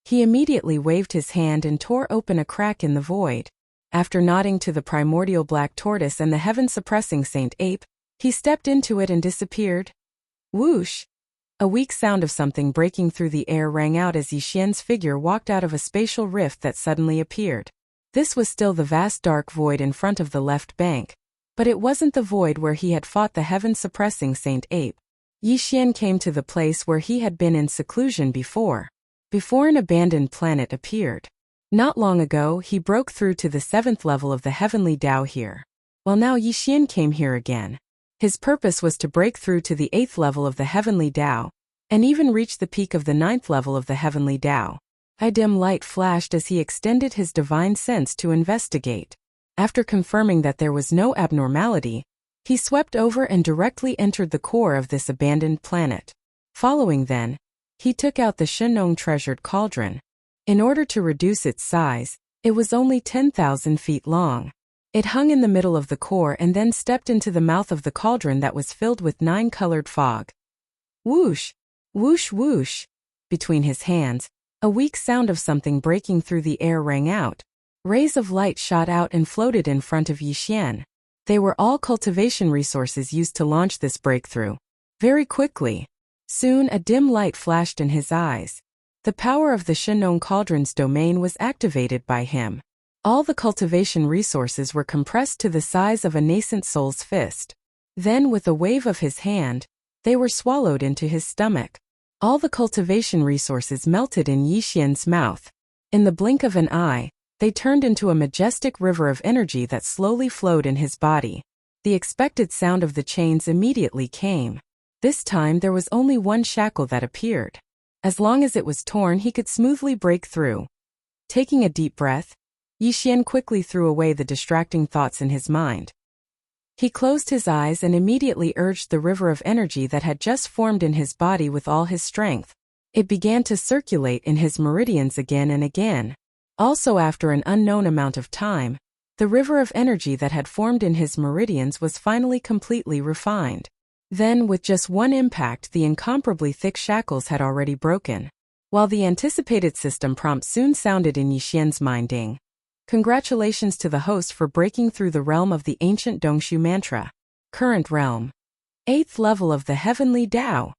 He immediately waved his hand and tore open a crack in the void. After nodding to the primordial black tortoise and the heaven-suppressing Saint Ape, he stepped into it and disappeared. Whoosh! A weak sound of something breaking through the air rang out as Yixian's figure walked out of a spatial rift that suddenly appeared. This was still the vast dark void in front of the left bank, but it wasn't the void where he had fought the heaven-suppressing Saint Ape. Yixian came to the place where he had been in seclusion before an abandoned planet appeared. Not long ago, he broke through to the 7th level of the Heavenly Tao here. Well, now Yixian came here again. His purpose was to break through to the 8th level of the Heavenly Tao, and even reach the peak of the 9th level of the Heavenly Tao. A dim light flashed as he extended his divine sense to investigate. After confirming that there was no abnormality, he swept over and directly entered the core of this abandoned planet. Following then, he took out the Shenong treasured cauldron. In order to reduce its size, it was only 10,000 feet long. It hung in the middle of the core and then stepped into the mouth of the cauldron that was filled with 9-colored fog. Whoosh! Whoosh whoosh! Between his hands, a weak sound of something breaking through the air rang out. Rays of light shot out and floated in front of Yixian. They were all cultivation resources used to launch this breakthrough. Very quickly. Soon a dim light flashed in his eyes. The power of the Shenong Cauldron's domain was activated by him. All the cultivation resources were compressed to the size of a nascent soul's fist. Then, with a wave of his hand, they were swallowed into his stomach. All the cultivation resources melted in Yixian's mouth. In the blink of an eye, they turned into a majestic river of energy that slowly flowed in his body. The expected sound of the chains immediately came. This time there was only one shackle that appeared. As long as it was torn, he could smoothly break through. Taking a deep breath, Yixian quickly threw away the distracting thoughts in his mind. He closed his eyes and immediately urged the river of energy that had just formed in his body with all his strength. It began to circulate in his meridians again and again. Also, after an unknown amount of time, the river of energy that had formed in his meridians was finally completely refined. Then, with just one impact, the incomparably thick shackles had already broken. While the anticipated system prompt soon sounded in Yixian's mind, ding. Congratulations to the host for breaking through the realm of the ancient Dongshu mantra. Current realm. 8th level of the Heavenly Tao.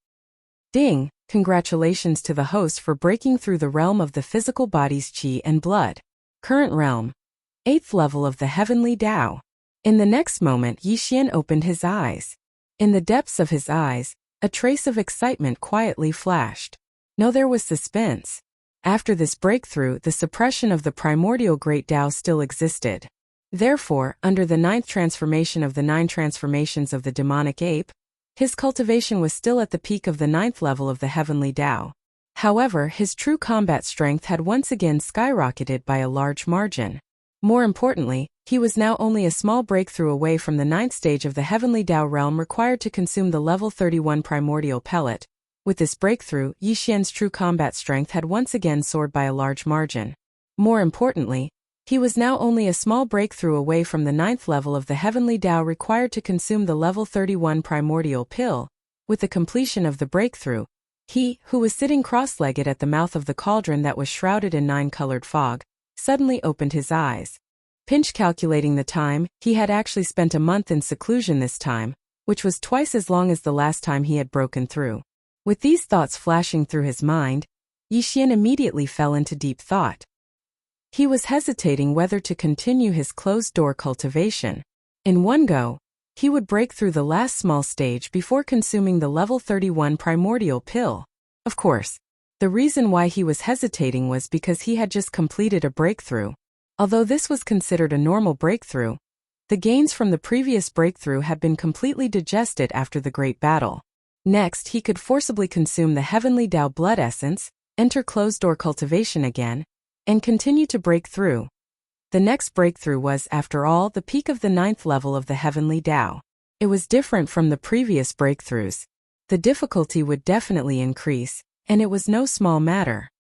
Ding. Congratulations to the host for breaking through the realm of the physical body's qi and blood. Current realm. 8th level of the Heavenly Tao. In the next moment, Yixian opened his eyes. In the depths of his eyes, a trace of excitement quietly flashed. No, there was suspense. After this breakthrough, the suppression of the primordial Great Tao still existed. Therefore, under the 9th transformation of the 9 transformations of the demonic ape, his cultivation was still at the peak of the 9th level of the Heavenly Tao. However, his true combat strength had once again skyrocketed by a large margin. More importantly, he was now only a small breakthrough away from the 9th stage of the Heavenly Tao realm required to consume the level 31 primordial pellet. With this breakthrough, Yixian's true combat strength had once again soared by a large margin. More importantly, he was now only a small breakthrough away from the 9th level of the Heavenly Tao required to consume the level 31 primordial pill. With the completion of the breakthrough, he, who was sitting cross-legged at the mouth of the cauldron that was shrouded in 9-colored fog, suddenly opened his eyes. Pinch calculating the time, he had actually spent a month in seclusion this time, which was twice as long as the last time he had broken through. With these thoughts flashing through his mind, Yixian immediately fell into deep thought. He was hesitating whether to continue his closed-door cultivation. In one go, he would break through the last small stage before consuming the level 31 primordial pill. Of course, the reason why he was hesitating was because he had just completed a breakthrough. Although this was considered a normal breakthrough, the gains from the previous breakthrough had been completely digested after the great battle. Next, he could forcibly consume the Heavenly Tao blood essence, enter closed-door cultivation again, and continue to break through. The next breakthrough was, after all, the peak of the 9th level of the Heavenly Tao. It was different from the previous breakthroughs. The difficulty would definitely increase, and it was no small matter.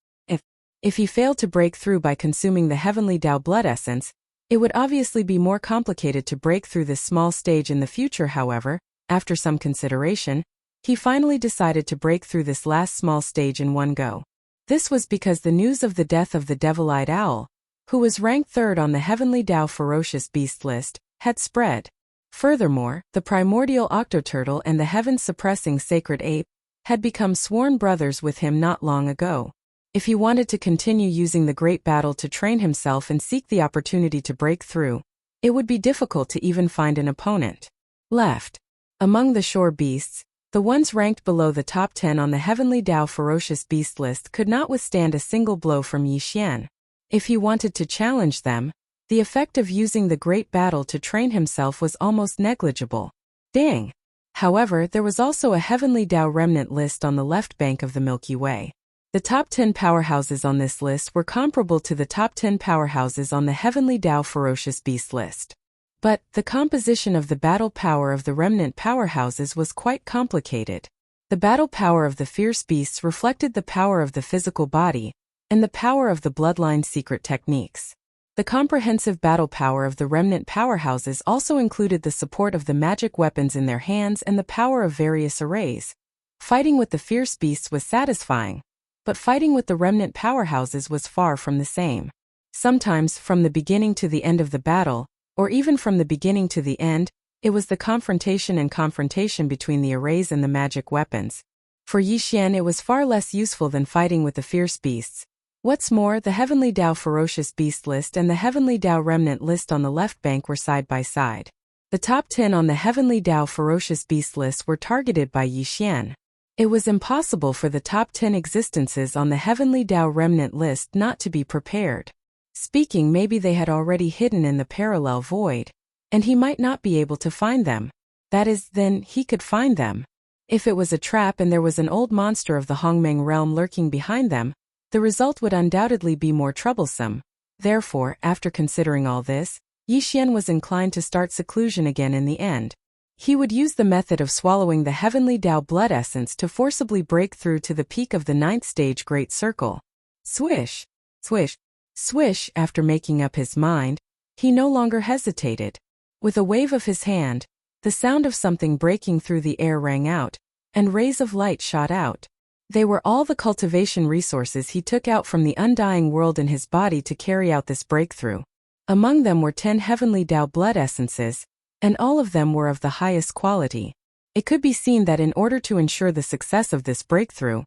If he failed to break through by consuming the heavenly Tao blood essence, it would obviously be more complicated to break through this small stage in the future. However, after some consideration, he finally decided to break through this last small stage in one go. This was because the news of the death of the devil-eyed owl, who was ranked third on the heavenly Tao ferocious beast list, had spread. Furthermore, the primordial octoturtle and the heaven-suppressing sacred ape had become sworn brothers with him not long ago. If he wanted to continue using the great battle to train himself and seek the opportunity to break through, it would be difficult to even find an opponent. Left. Among the shore beasts, the ones ranked below the top 10 on the heavenly Tao ferocious beast list could not withstand a single blow from Yi Xian. If he wanted to challenge them, the effect of using the great battle to train himself was almost negligible. Dang! However, there was also a heavenly Tao remnant list on the left bank of the Milky Way. The top 10 powerhouses on this list were comparable to the top 10 powerhouses on the heavenly Tao ferocious beast list. But the composition of the battle power of the remnant powerhouses was quite complicated. The battle power of the fierce beasts reflected the power of the physical body and the power of the bloodline secret techniques. The comprehensive battle power of the remnant powerhouses also included the support of the magic weapons in their hands and the power of various arrays. Fighting with the fierce beasts was satisfying, but fighting with the remnant powerhouses was far from the same. Sometimes, from the beginning to the end of the battle, or even from the beginning to the end, it was the confrontation between the arrays and the magic weapons. For Yi Xian, it was far less useful than fighting with the fierce beasts. What's more, the heavenly Tao ferocious beast list and the heavenly Tao remnant list on the left bank were side by side. The top 10 on the heavenly Tao ferocious beast list were targeted by Yi Xian. It was impossible for the top 10 existences on the heavenly Tao remnant list not to be prepared. Speaking, maybe they had already hidden in the parallel void, and he might not be able to find them. That is, then he could find them. If it was a trap and there was an old monster of the Hongmeng realm lurking behind them, the result would undoubtedly be more troublesome. Therefore, after considering all this, Yi Xian was inclined to start seclusion again in the end. He would use the method of swallowing the heavenly Tao blood essence to forcibly break through to the peak of the 9th stage Great Circle. Swish! Swish! Swish! After making up his mind, he no longer hesitated. With a wave of his hand, the sound of something breaking through the air rang out, and rays of light shot out. They were all the cultivation resources he took out from the undying world in his body to carry out this breakthrough. Among them were 10 heavenly Tao blood essences, and all of them were of the highest quality. It could be seen that in order to ensure the success of this breakthrough,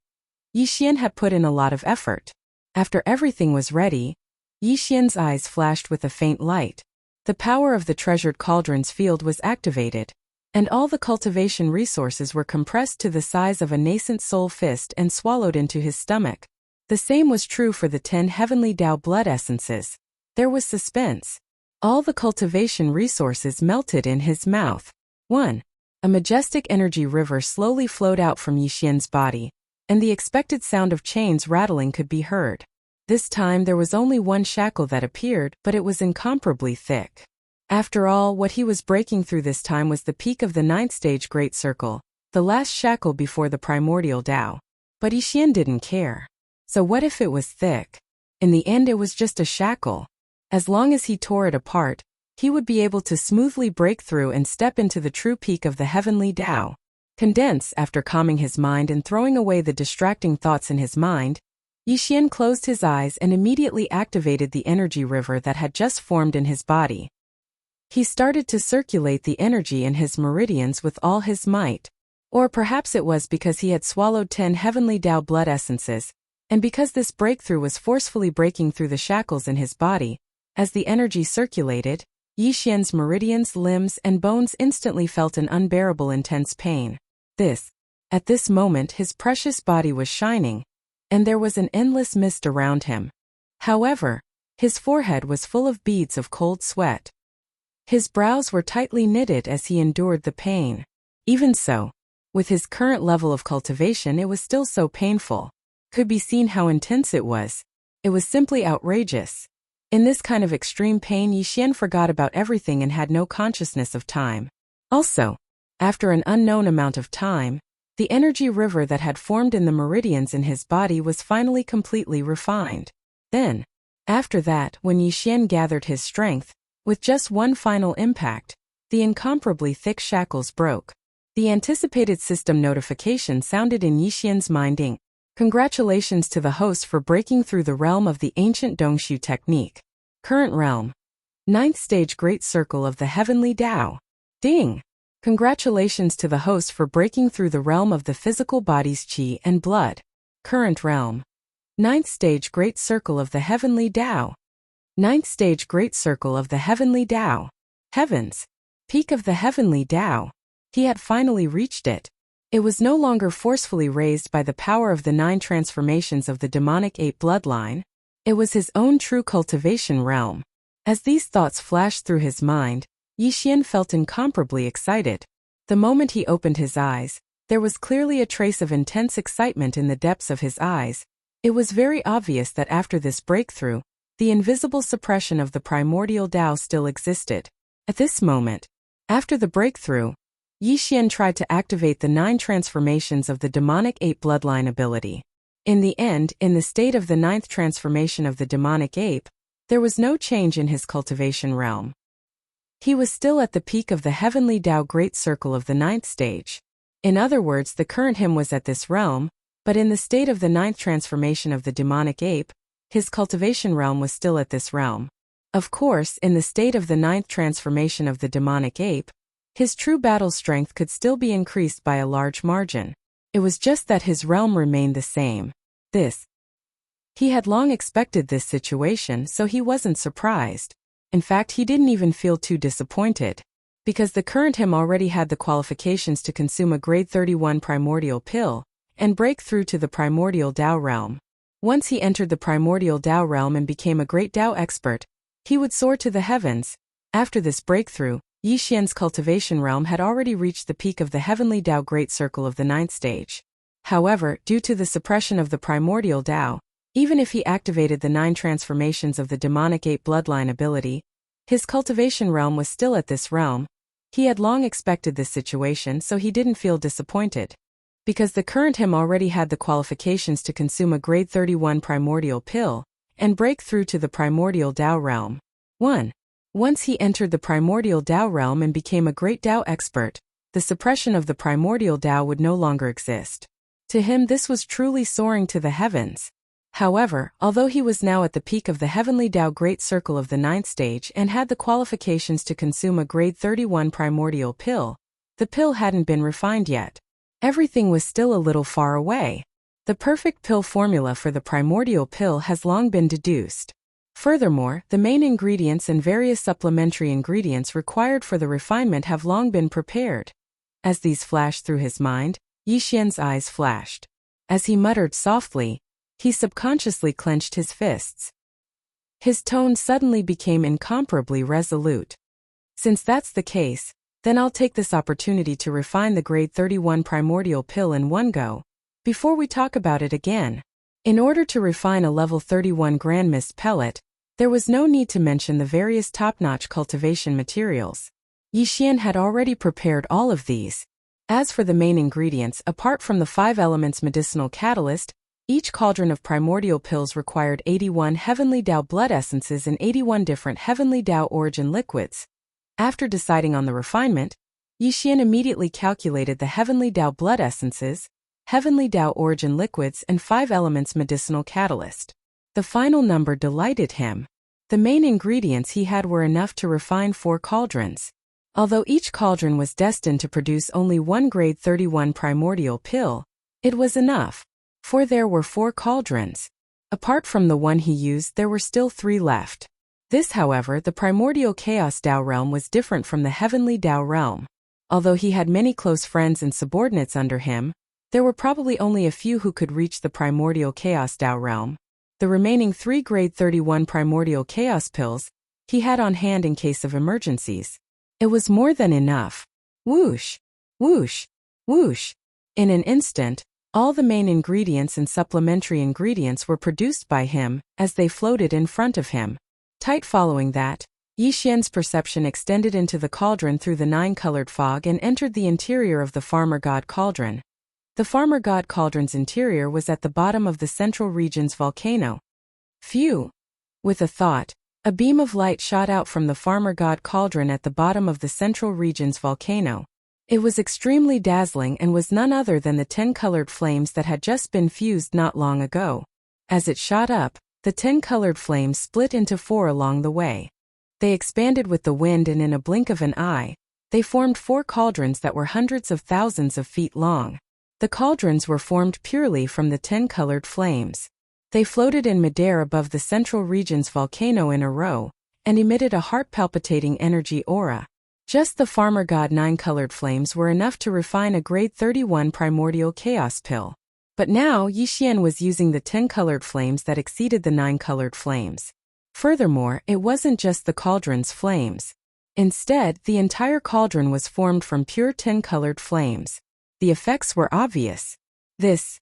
Yi Xian had put in a lot of effort. After everything was ready, Yi Xian's eyes flashed with a faint light. The power of the treasured cauldrons field was activated, and all the cultivation resources were compressed to the size of a nascent soul fist and swallowed into his stomach. The same was true for the 10 heavenly Tao blood essences. There was suspense. All the cultivation resources melted in his mouth. 1. A majestic energy river slowly flowed out from Yi Xian's body, and the expected sound of chains rattling could be heard. This time there was only one shackle that appeared, but it was incomparably thick. After all, what he was breaking through this time was the peak of the 9th stage Great Circle, the last shackle before the primordial Tao. But Yi Xian didn't care. So what if it was thick? In the end, it was just a shackle. As long as he tore it apart, he would be able to smoothly break through and step into the true peak of the heavenly Tao. Condense. After calming his mind and throwing away the distracting thoughts in his mind, Yi Xian closed his eyes and immediately activated the energy river that had just formed in his body. He started to circulate the energy in his meridians with all his might. Or perhaps it was because he had swallowed 10 heavenly Tao blood essences, and because this breakthrough was forcefully breaking through the shackles in his body. As the energy circulated, Yi Xian's meridians, limbs, and bones instantly felt an unbearable intense pain. At this moment his precious body was shining, and there was an endless mist around him. However, his forehead was full of beads of cold sweat. His brows were tightly knitted as he endured the pain. Even so, with his current level of cultivation, it was still so painful. Could be seen how intense it was. It was simply outrageous. In this kind of extreme pain, Yi Xian forgot about everything and had no consciousness of time. Also, After an unknown amount of time, the energy river that had formed in the meridians in his body was finally completely refined. Then, after that, when Yixian gathered his strength, with just one final impact, the incomparably thick shackles broke. The anticipated system notification sounded in Yixian's mind. Congratulations to the host for breaking through the realm of the ancient Dongshu technique. Current realm. 9th stage Great Circle of the Heavenly Tao. Ding! Congratulations to the host for breaking through the realm of the physical body's qi and blood. Current realm. 9th stage Great Circle of the Heavenly Tao. 9th stage Great Circle of the Heavenly Tao. Heavens! Peak of the Heavenly Tao. He had finally reached it. It was no longer forcefully raised by the power of the 9 transformations of the demonic ape bloodline. It was his own true cultivation realm. As these thoughts flashed through his mind, Yixian felt incomparably excited. The moment he opened his eyes, there was clearly a trace of intense excitement in the depths of his eyes. It was very obvious that after this breakthrough, the invisible suppression of the primordial Tao still existed. At this moment, after the breakthrough, Yixian tried to activate the 9 transformations of the demonic ape bloodline ability. In the end, in the state of the 9th transformation of the demonic ape, there was no change in his cultivation realm. He was still at the peak of the Heavenly Tao Great Circle of the 9th stage. In other words, the current him was at this realm, but in the state of the 9th transformation of the demonic ape, his cultivation realm was still at this realm. Of course, in the state of the 9th transformation of the demonic ape, his true battle strength could still be increased by a large margin. It was just that his realm remained the same. He had long expected this situation, so he wasn't surprised. In fact, he didn't even feel too disappointed. Because the current him already had the qualifications to consume a grade 31 primordial pill and break through to the primordial Tao realm. Once he entered the primordial Tao realm and became a great Tao expert, he would soar to the heavens. After this breakthrough, Yixian's cultivation realm had already reached the peak of the Heavenly Tao Great Circle of the 9th stage. However, due to the suppression of the primordial Tao, even if he activated the 9 transformations of the demonic ape bloodline ability, his cultivation realm was still at this realm. He had long expected this situation, so he didn't feel disappointed. Because the current him already had the qualifications to consume a grade 31 primordial pill and break through to the primordial Tao realm. 1. Once he entered the primordial Tao realm and became a great Tao expert, the suppression of the primordial Tao would no longer exist. To him, this was truly soaring to the heavens. However, although he was now at the peak of the Heavenly Tao Great Circle of the 9th stage and had the qualifications to consume a grade 31 primordial pill, the pill hadn't been refined yet. Everything was still a little far away. The perfect pill formula for the primordial pill has long been deduced. Furthermore, the main ingredients and various supplementary ingredients required for the refinement have long been prepared. As these flashed through his mind, Yixian's eyes flashed. As he muttered softly, he subconsciously clenched his fists. His tone suddenly became incomparably resolute. Since that's the case, then I'll take this opportunity to refine the grade 31 primordial pill in one go, before we talk about it again. In order to refine a level 31 Grand Mist pellet, there was no need to mention the various top-notch cultivation materials. Yixian had already prepared all of these. As for the main ingredients, apart from the 5 elements medicinal catalyst, each cauldron of primordial pills required 81 Heavenly Tao blood essences and 81 different Heavenly Tao origin liquids. After deciding on the refinement, Yixian immediately calculated the Heavenly Tao blood essences, Heavenly Tao origin liquids, and 5 elements medicinal catalyst. The final number delighted him. The main ingredients he had were enough to refine 4 cauldrons. Although each cauldron was destined to produce only 1 grade 31 primordial pill, it was enough. For there were 4 cauldrons. Apart from the one he used, there were still 3 left. This, however, the primordial chaos Tao realm was different from the Heavenly Tao realm. Although he had many close friends and subordinates under him, there were probably only a few who could reach the primordial chaos Tao realm. The remaining 3 grade 31 primordial chaos pills he had on hand in case of emergencies. It was more than enough. Whoosh! Whoosh! Whoosh! In an instant, all the main ingredients and supplementary ingredients were produced by him as they floated in front of him. Tight following that, Yixian's perception extended into the cauldron through the 9-colored fog and entered the interior of the farmer god cauldron. The farmer god cauldron's interior was at the bottom of the central region's volcano. Phew! With a thought, a beam of light shot out from the farmer god cauldron at the bottom of the central region's volcano. It was extremely dazzling and was none other than the 10-colored flames that had just been fused not long ago. As it shot up, the 10-colored flames split into 4 along the way. They expanded with the wind, and in a blink of an eye, they formed 4 cauldrons that were hundreds of thousands of feet long. The cauldrons were formed purely from the 10-colored flames. They floated in midair above the central region's volcano in a row, and emitted a heart-palpitating energy aura. Just the farmer god 9-colored flames were enough to refine a grade 31 primordial chaos pill. But now Yixian was using the 10-colored flames that exceeded the 9-colored flames. Furthermore, it wasn't just the cauldron's flames. Instead, the entire cauldron was formed from pure 10-colored flames. The effects were obvious. This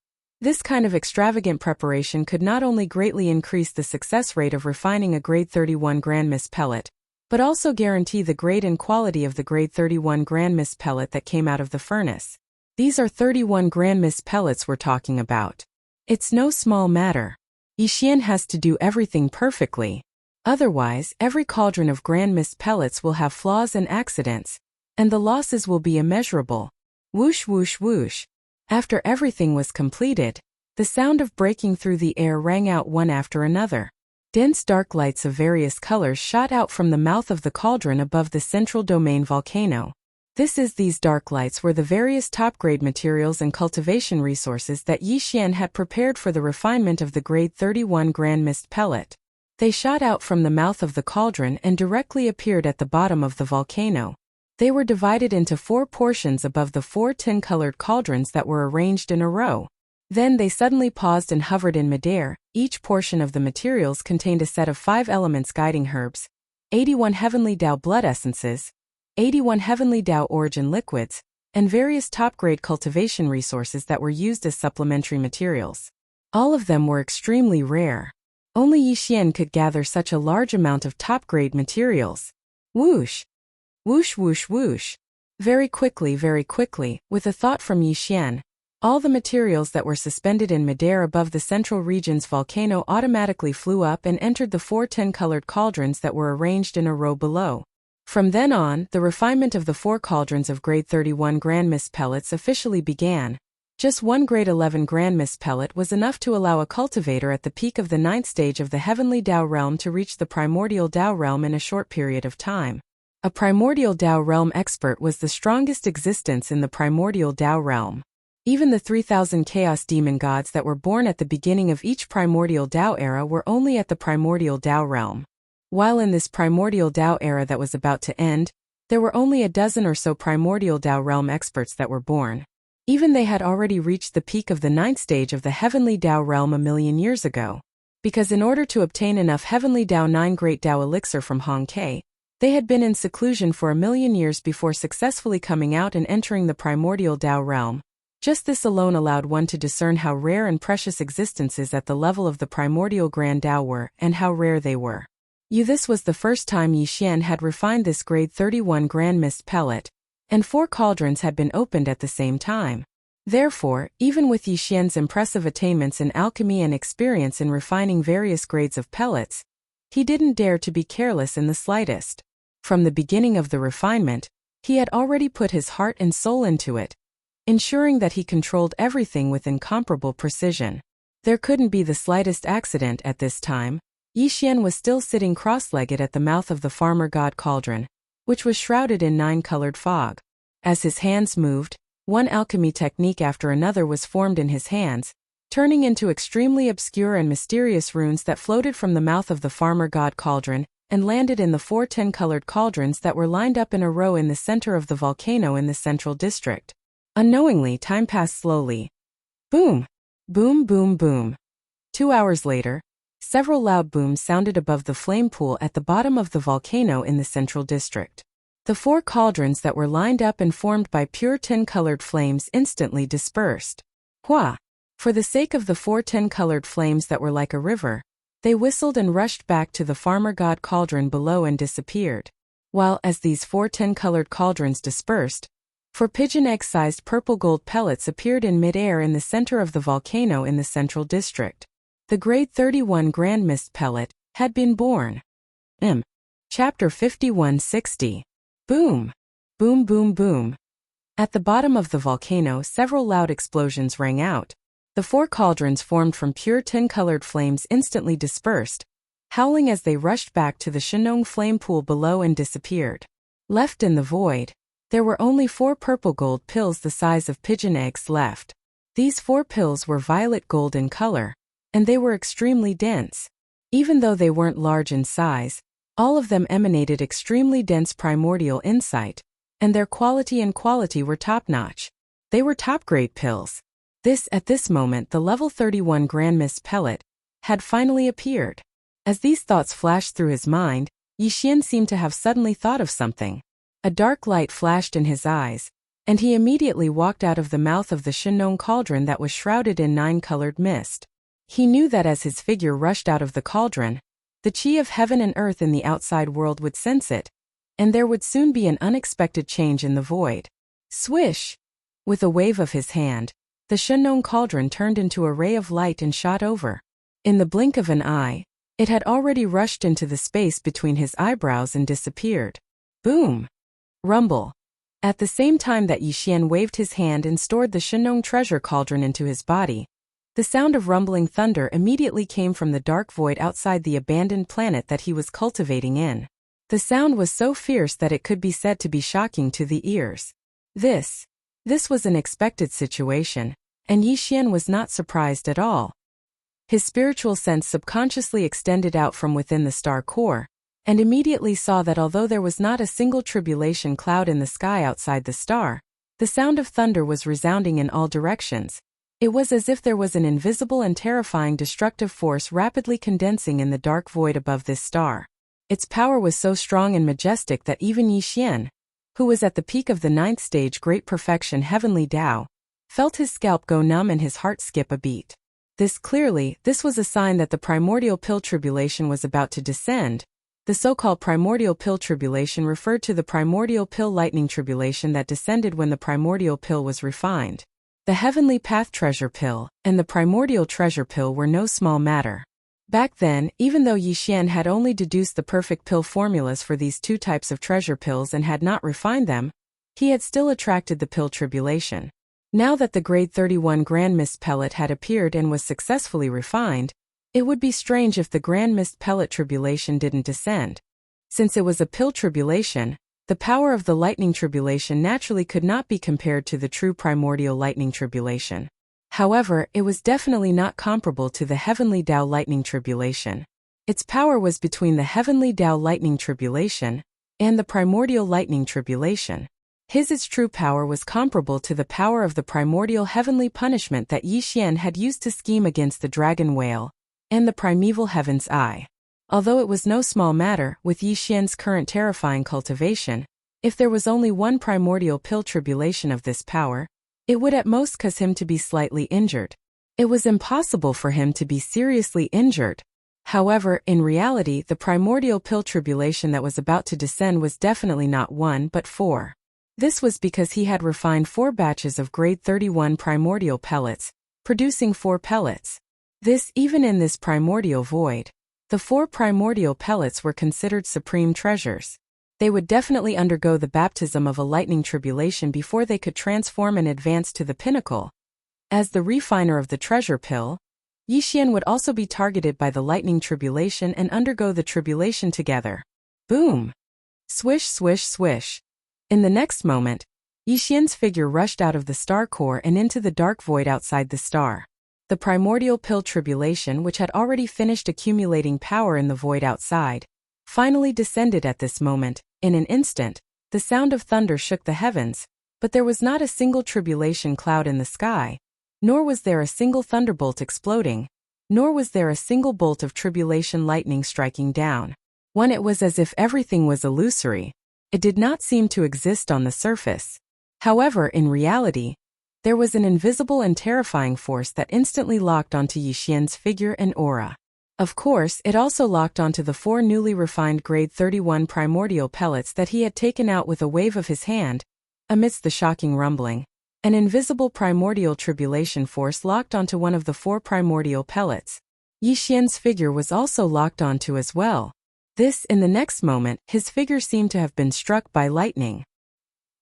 kind of extravagant preparation could not only greatly increase the success rate of refining a grade 31 Grand Mist pellet, but also guarantee the grade and quality of the grade 31 Grand Mist pellet that came out of the furnace. These are 31 Grand Mist pellets we're talking about. It's no small matter. Yixian has to do everything perfectly. Otherwise, every cauldron of Grand Mist pellets will have flaws and accidents, and the losses will be immeasurable. Whoosh whoosh whoosh. After everything was completed, the sound of breaking through the air rang out one after another. Dense dark lights of various colors shot out from the mouth of the cauldron above the central domain volcano. These dark lights were the various top-grade materials and cultivation resources that Yixian had prepared for the refinement of the grade 31 Grand Mist pellet. They shot out from the mouth of the cauldron and directly appeared at the bottom of the volcano. They were divided into 4 portions above the 4 10-colored cauldrons that were arranged in a row. Then they suddenly paused and hovered in midair. Each portion of the materials contained a set of 5 elements guiding herbs, 81 heavenly Dao blood essences, 81 heavenly Dao origin liquids, and various top-grade cultivation resources that were used as supplementary materials. All of them were extremely rare. Only Yixian could gather such a large amount of top-grade materials. Whoosh! Whoosh whoosh whoosh. Very quickly, with a thought from Yixian, all the materials that were suspended in midair above the central region's volcano automatically flew up and entered the 4 10-colored cauldrons that were arranged in a row below. From then on, the refinement of the 4 cauldrons of grade 31 Grand Mist pellets officially began. Just one grade 11 Grand Mist pellet was enough to allow a cultivator at the peak of the 9th stage of the Heavenly Dao realm to reach the Primordial Dao realm in a short period of time. A Primordial Dao realm expert was the strongest existence in the Primordial Dao realm. Even the 3,000 Chaos Demon gods that were born at the beginning of each Primordial Dao era were only at the Primordial Dao realm. While in this Primordial Dao era that was about to end, there were only a dozen or so Primordial Dao realm experts that were born. Even they had already reached the peak of the 9th stage of the Heavenly Dao realm a million years ago. Because in order to obtain enough Heavenly Dao 9 Great Dao elixir from Hong Kei, they had been in seclusion for a million years before successfully coming out and entering the Primordial Dao realm. Just this alone allowed one to discern how rare and precious existences at the level of the Primordial Grand Dao were, and how rare they were. This was the first time Yixian had refined this grade 31 Grand Mist pellet, and 4 cauldrons had been opened at the same time. Therefore, even with Yixian's impressive attainments in alchemy and experience in refining various grades of pellets, he didn't dare to be careless in the slightest. From the beginning of the refinement, he had already put his heart and soul into it, ensuring that he controlled everything with incomparable precision. There couldn't be the slightest accident at this time. Yixian was still sitting cross-legged at the mouth of the farmer god cauldron, which was shrouded in 9-colored fog. As his hands moved, one alchemy technique after another was formed in his hands, turning into extremely obscure and mysterious runes that floated from the mouth of the farmer god cauldron and landed in the 4 10-colored cauldrons that were lined up in a row in the center of the volcano in the central district. Unknowingly, time passed slowly. Boom! Boom boom boom. 2 hours later, several loud booms sounded above the flame pool at the bottom of the volcano in the central district. The 4 cauldrons that were lined up and formed by pure 10-colored flames instantly dispersed. Hua! For the sake of the 4 10-colored flames that were like a river, They whistled and rushed back to the farmer god cauldron below and disappeared. While, as these 4 tin-colored cauldrons dispersed, 4 pigeon egg-sized purple gold pellets appeared in mid-air in the center of the volcano in the central district. The grade 31 Grand Mist pellet had been born. Chapter 5160. Boom! Boom boom boom. At the bottom of the volcano, several loud explosions rang out. The 4 cauldrons formed from pure tin-colored flames instantly dispersed, howling as they rushed back to the Shenong flame pool below and disappeared. Left in the void, there were only 4 purple gold pills the size of pigeon eggs left. These 4 pills were violet gold in color, and they were extremely dense. Even though they weren't large in size, all of them emanated extremely dense primordial insight, and their quality were top-notch. They were top-grade pills. At this moment the level 31 Grand Mist pellet had finally appeared. As these thoughts flashed through his mind, Yixian seemed to have suddenly thought of something. A dark light flashed in his eyes, and he immediately walked out of the mouth of the Shenong cauldron that was shrouded in 9-colored mist. He knew that as his figure rushed out of the cauldron, the qi of heaven and earth in the outside world would sense it, and there would soon be an unexpected change in the void. Swish! With a wave of his hand, the Shenong cauldron turned into a ray of light and shot over. In the blink of an eye, it had already rushed into the space between his eyebrows and disappeared. Boom! Rumble. At the same time that Yixian waved his hand and stored the Shenong treasure cauldron into his body, the sound of rumbling thunder immediately came from the dark void outside the abandoned planet that he was cultivating in. The sound was so fierce that it could be said to be shocking to the ears. This was an expected situation, and Yixian was not surprised at all. His spiritual sense subconsciously extended out from within the star core, and immediately saw that although there was not a single tribulation cloud in the sky outside the star, the sound of thunder was resounding in all directions. It was as if there was an invisible and terrifying destructive force rapidly condensing in the dark void above this star. Its power was so strong and majestic that even Yixian, who was at the peak of the 9th stage Great Perfection Heavenly Tao, felt his scalp go numb and his heart skip a beat. This was a sign that the primordial pill tribulation was about to descend. The so-called primordial pill tribulation referred to the primordial pill lightning tribulation that descended when the primordial pill was refined. The Heavenly Path Treasure Pill and the Primordial Treasure Pill were no small matter. Back then, even though Yixian had only deduced the perfect pill formulas for these 2 types of treasure pills and had not refined them, he had still attracted the pill tribulation. Now that the grade 31 Grand Mist pellet had appeared and was successfully refined, it would be strange if the Grand Mist pellet tribulation didn't descend. Since it was a pill tribulation, the power of the lightning tribulation naturally could not be compared to the true primordial lightning tribulation. However, it was definitely not comparable to the Heavenly Tao lightning tribulation. Its power was between the Heavenly Tao lightning tribulation and the primordial lightning tribulation. Its true power was comparable to the power of the primordial heavenly punishment that Yixian had used to scheme against the dragon whale and the primeval heaven's eye. Although it was no small matter, with Yixian's current terrifying cultivation, if there was only one primordial pill tribulation of this power, it would at most cause him to be slightly injured. It was impossible for him to be seriously injured. However, in reality, the primordial pill tribulation that was about to descend was definitely not 1 but 4. This was because he had refined 4 batches of grade 31 primordial pellets, producing 4 pellets. Even in this primordial void, the 4 primordial pellets were considered supreme treasures. They would definitely undergo the baptism of a lightning tribulation before they could transform and advance to the pinnacle. As the refiner of the treasure pill, Yixian would also be targeted by the lightning tribulation and undergo the tribulation together. Boom! Swish swish swish. In the next moment, Yixian's figure rushed out of the star core and into the dark void outside the star. The primordial pill tribulation, which had already finished accumulating power in the void outside, finally descended at this moment. In an instant, the sound of thunder shook the heavens, but there was not a single tribulation cloud in the sky, nor was there a single thunderbolt exploding, nor was there a single bolt of tribulation lightning striking down. It was as if everything was illusory. It did not seem to exist on the surface. However, in reality, there was an invisible and terrifying force that instantly locked onto Yixian's figure and aura. Of course, it also locked onto the 4 newly refined grade 31 primordial pellets that he had taken out with a wave of his hand. Amidst the shocking rumbling, an invisible primordial tribulation force locked onto one of the 4 primordial pellets. Yi Xian's figure was also locked onto as well. In the next moment, his figure seemed to have been struck by lightning.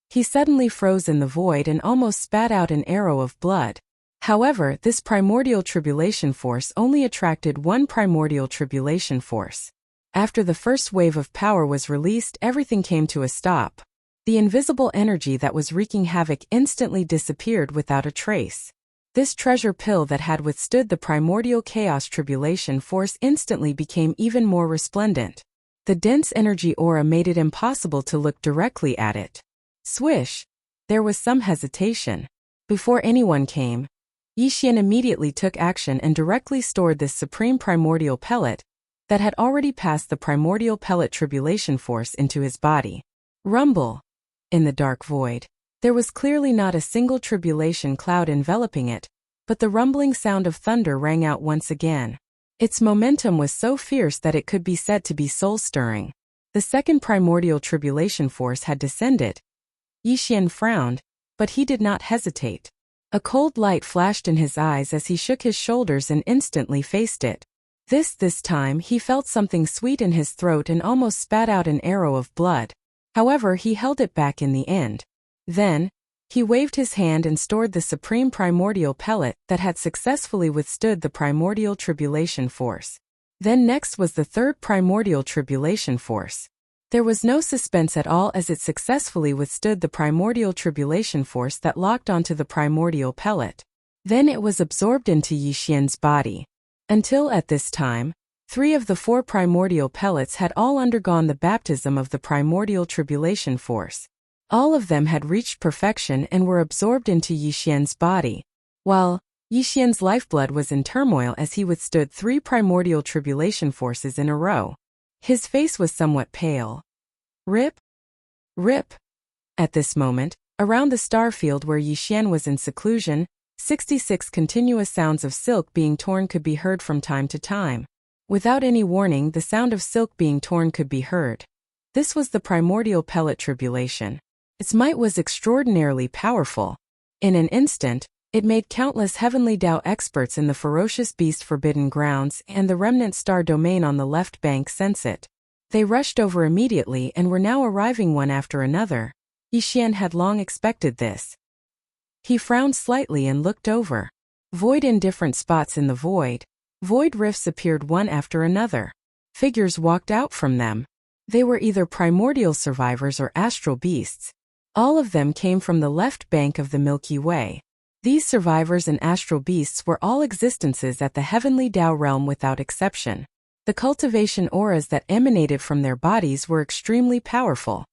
He suddenly froze in the void and almost spat out an arrow of blood. However, this primordial tribulation force only attracted one primordial tribulation force. After the first wave of power was released, everything came to a stop. The invisible energy that was wreaking havoc instantly disappeared without a trace. This treasure pill that had withstood the primordial chaos tribulation force instantly became even more resplendent. The dense energy aura made it impossible to look directly at it. Swish! There was some hesitation. Before anyone came, Yi Xian immediately took action and directly stored this supreme primordial pellet that had already passed the primordial pellet tribulation force into his body. Rumble! In the dark void, there was clearly not a single tribulation cloud enveloping it, but the rumbling sound of thunder rang out once again. Its momentum was so fierce that it could be said to be soul-stirring. The second primordial tribulation force had descended. Yi Xian frowned, but he did not hesitate. A cold light flashed in his eyes as he shook his shoulders and instantly faced it. This time he felt something sweet in his throat and almost spat out an arrow of blood. However, he held it back in the end. Then, he waved his hand and stored the supreme primordial pellet that had successfully withstood the primordial tribulation force. Then next was the third primordial tribulation force. There was no suspense at all as it successfully withstood the primordial tribulation force that locked onto the primordial pellet. Then it was absorbed into Yi Xian's body. Until at this time, 3 of the 4 primordial pellets had all undergone the baptism of the primordial tribulation force. All of them had reached perfection and were absorbed into Yi Xian's body, while Yi Xian's lifeblood was in turmoil as he withstood 3 primordial tribulation forces in a row. His face was somewhat pale. Rip! Rip! At this moment, around the star field where Yi Xian was in seclusion, 66 continuous sounds of silk being torn could be heard from time to time. Without any warning, the sound of silk being torn could be heard. This was the primordial pellet tribulation. Its might was extraordinarily powerful. In an instant, it made countless heavenly Dao experts in the ferocious beast forbidden grounds and the remnant star domain on the left bank sense it. They rushed over immediately and were now arriving one after another. Yi Xian had long expected this. He frowned slightly and looked over. Void in different spots in the void. Void rifts appeared one after another. Figures walked out from them. They were either primordial survivors or astral beasts. All of them came from the left bank of the Milky Way. These survivors and astral beasts were all existences at the heavenly Dao realm without exception. The cultivation auras that emanated from their bodies were extremely powerful.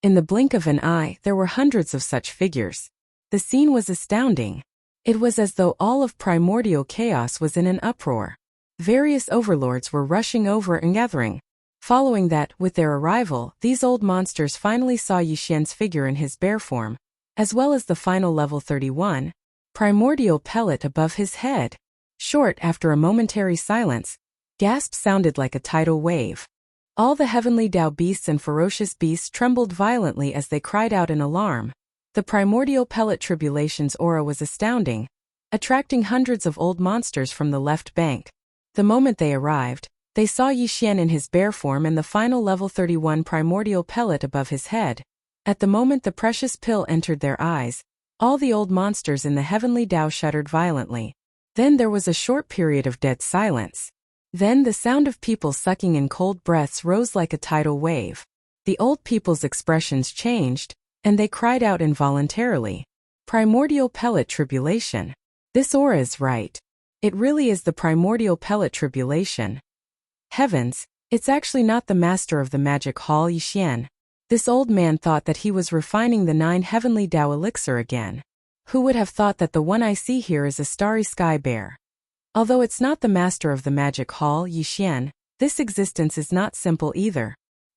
In the blink of an eye, there were hundreds of such figures. The scene was astounding. It was as though all of primordial chaos was in an uproar. Various overlords were rushing over and gathering. Following that, with their arrival, these old monsters finally saw Yi Xian's figure in his bear form, as well as the final level 31, primordial pellet above his head. Short after a momentary silence, gasps sounded like a tidal wave. All the heavenly Dao beasts and ferocious beasts trembled violently as they cried out in alarm. The primordial pellet tribulation's aura was astounding, attracting hundreds of old monsters from the left bank. The moment they arrived, they saw Yi Xian in his bear form and the final level 31 primordial pellet above his head. At the moment the precious pill entered their eyes, all the old monsters in the heavenly Dao shuddered violently. Then there was a short period of dead silence. Then the sound of people sucking in cold breaths rose like a tidal wave. The old people's expressions changed, and they cried out involuntarily. Primordial pellet tribulation. This aura is right. It really is the primordial pellet tribulation. Heavens, it's actually not the master of the magic hall Yi Xian. This old man thought that he was refining the 9 heavenly Dao elixir again. Who would have thought that the one I see here is a starry sky bear? Although it's not the master of the magic hall Yi Xian, this existence is not simple either.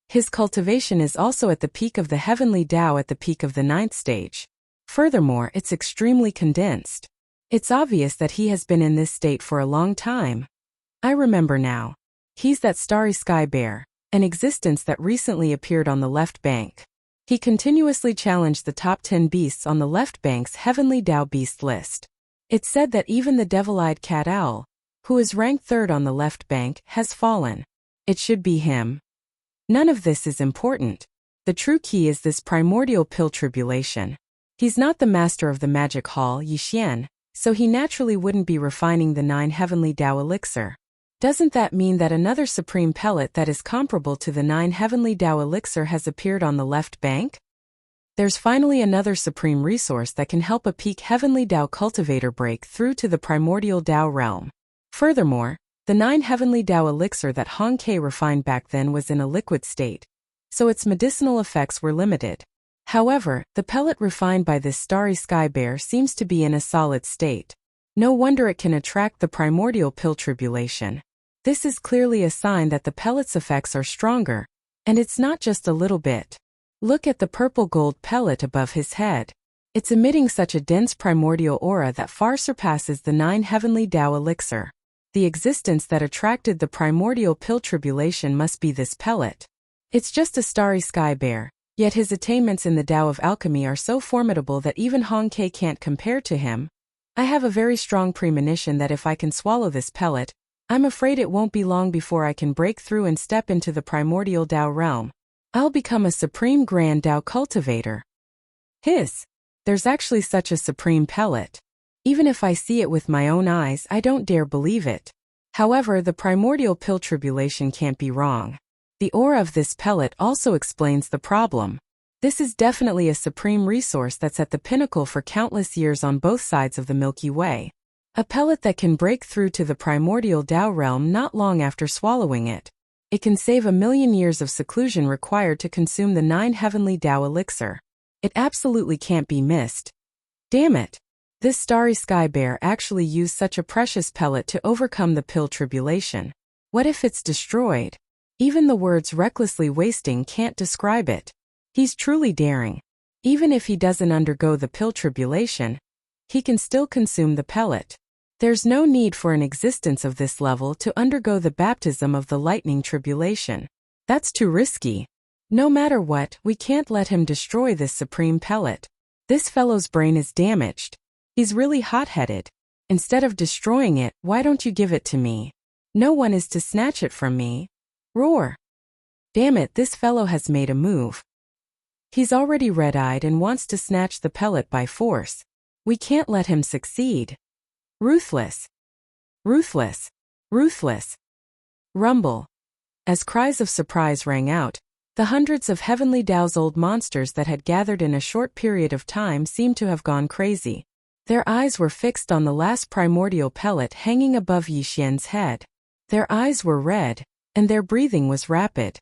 His cultivation is also at the peak of the heavenly Dao at the peak of the 9th stage. Furthermore, it's extremely condensed. It's obvious that he has been in this state for a long time. I remember now. He's that starry sky bear, an existence that recently appeared on the left bank. He continuously challenged the top 10 beasts on the left bank's Heavenly Tao Beast list. It's said that even the devil-eyed cat owl, who is ranked third on the left bank, has fallen. It should be him. None of this is important. The true key is this primordial pill tribulation. He's not the master of the magic hall, Yixian, so he naturally wouldn't be refining the 9 Heavenly Tao elixir. Doesn't that mean that another supreme pellet that is comparable to the 9 Heavenly Tao elixir has appeared on the left bank? There's finally another supreme resource that can help a peak Heavenly Tao cultivator break through to the primordial Tao realm. Furthermore, the 9 Heavenly Tao elixir that Hong Kei refined back then was in a liquid state, so its medicinal effects were limited. However, the pellet refined by this starry sky bear seems to be in a solid state. No wonder it can attract the primordial pill tribulation. This is clearly a sign that the pellet's effects are stronger, and it's not just a little bit. Look at the purple gold pellet above his head. It's emitting such a dense primordial aura that far surpasses the 9 Heavenly Tao elixir. The existence that attracted the primordial pill tribulation must be this pellet. It's just a starry sky bear, yet his attainments in the Tao of alchemy are so formidable that even Hong Kei can't compare to him. I have a very strong premonition that if I can swallow this pellet, I'm afraid it won't be long before I can break through and step into the primordial Tao realm. I'll become a supreme grand Tao cultivator. There's actually such a supreme pellet. Even if I see it with my own eyes, I don't dare believe it. However, the primordial pill tribulation can't be wrong. The aura of this pellet also explains the problem. This is definitely a supreme resource that's at the pinnacle for countless years on both sides of the Milky Way. A pellet that can break through to the primordial Tao realm not long after swallowing it. It can save 1,000,000 years of seclusion required to consume the 9 Heavenly Tao elixir. It absolutely can't be missed. Damn it! This starry sky bear actually used such a precious pellet to overcome the pill tribulation. What if it's destroyed? Even the words recklessly wasting can't describe it. He's truly daring. Even if he doesn't undergo the pill tribulation, he can still consume the pellet. There's no need for an existence of this level to undergo the baptism of the lightning tribulation. That's too risky. No matter what, we can't let him destroy this supreme pellet. This fellow's brain is damaged. He's really hot-headed. Instead of destroying it, why don't you give it to me? No one is to snatch it from me. Roar. Damn it, this fellow has made a move. He's already red-eyed and wants to snatch the pellet by force. We can't let him succeed. Ruthless. Ruthless. Ruthless. Rumble. As cries of surprise rang out, the hundreds of Heavenly Tao's old monsters that had gathered in a short period of time seemed to have gone crazy. Their eyes were fixed on the last primordial pellet hanging above Yixian's head. Their eyes were red, and their breathing was rapid.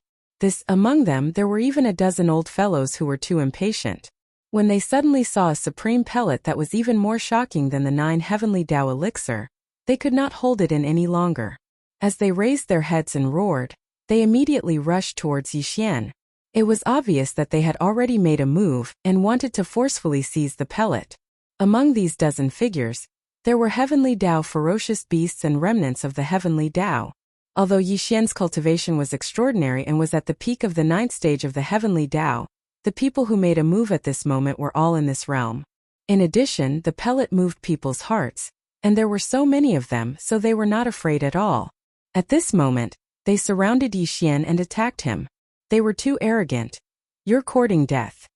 Among them there were even a dozen old fellows who were too impatient. When they suddenly saw a supreme pellet that was even more shocking than the 9 Heavenly Tao elixir, they could not hold it in any longer. As they raised their heads and roared, they immediately rushed towards Yixian. It was obvious that they had already made a move and wanted to forcefully seize the pellet. Among these dozen figures, there were Heavenly Tao ferocious beasts and remnants of the Heavenly Tao. Although Yixian's cultivation was extraordinary and was at the peak of the 9th stage of the Heavenly Tao, the people who made a move at this moment were all in this realm. In addition, the pellet moved people's hearts, and there were so many of them, so they were not afraid at all. At this moment, they surrounded Yixian and attacked him. They were too arrogant. You're courting death.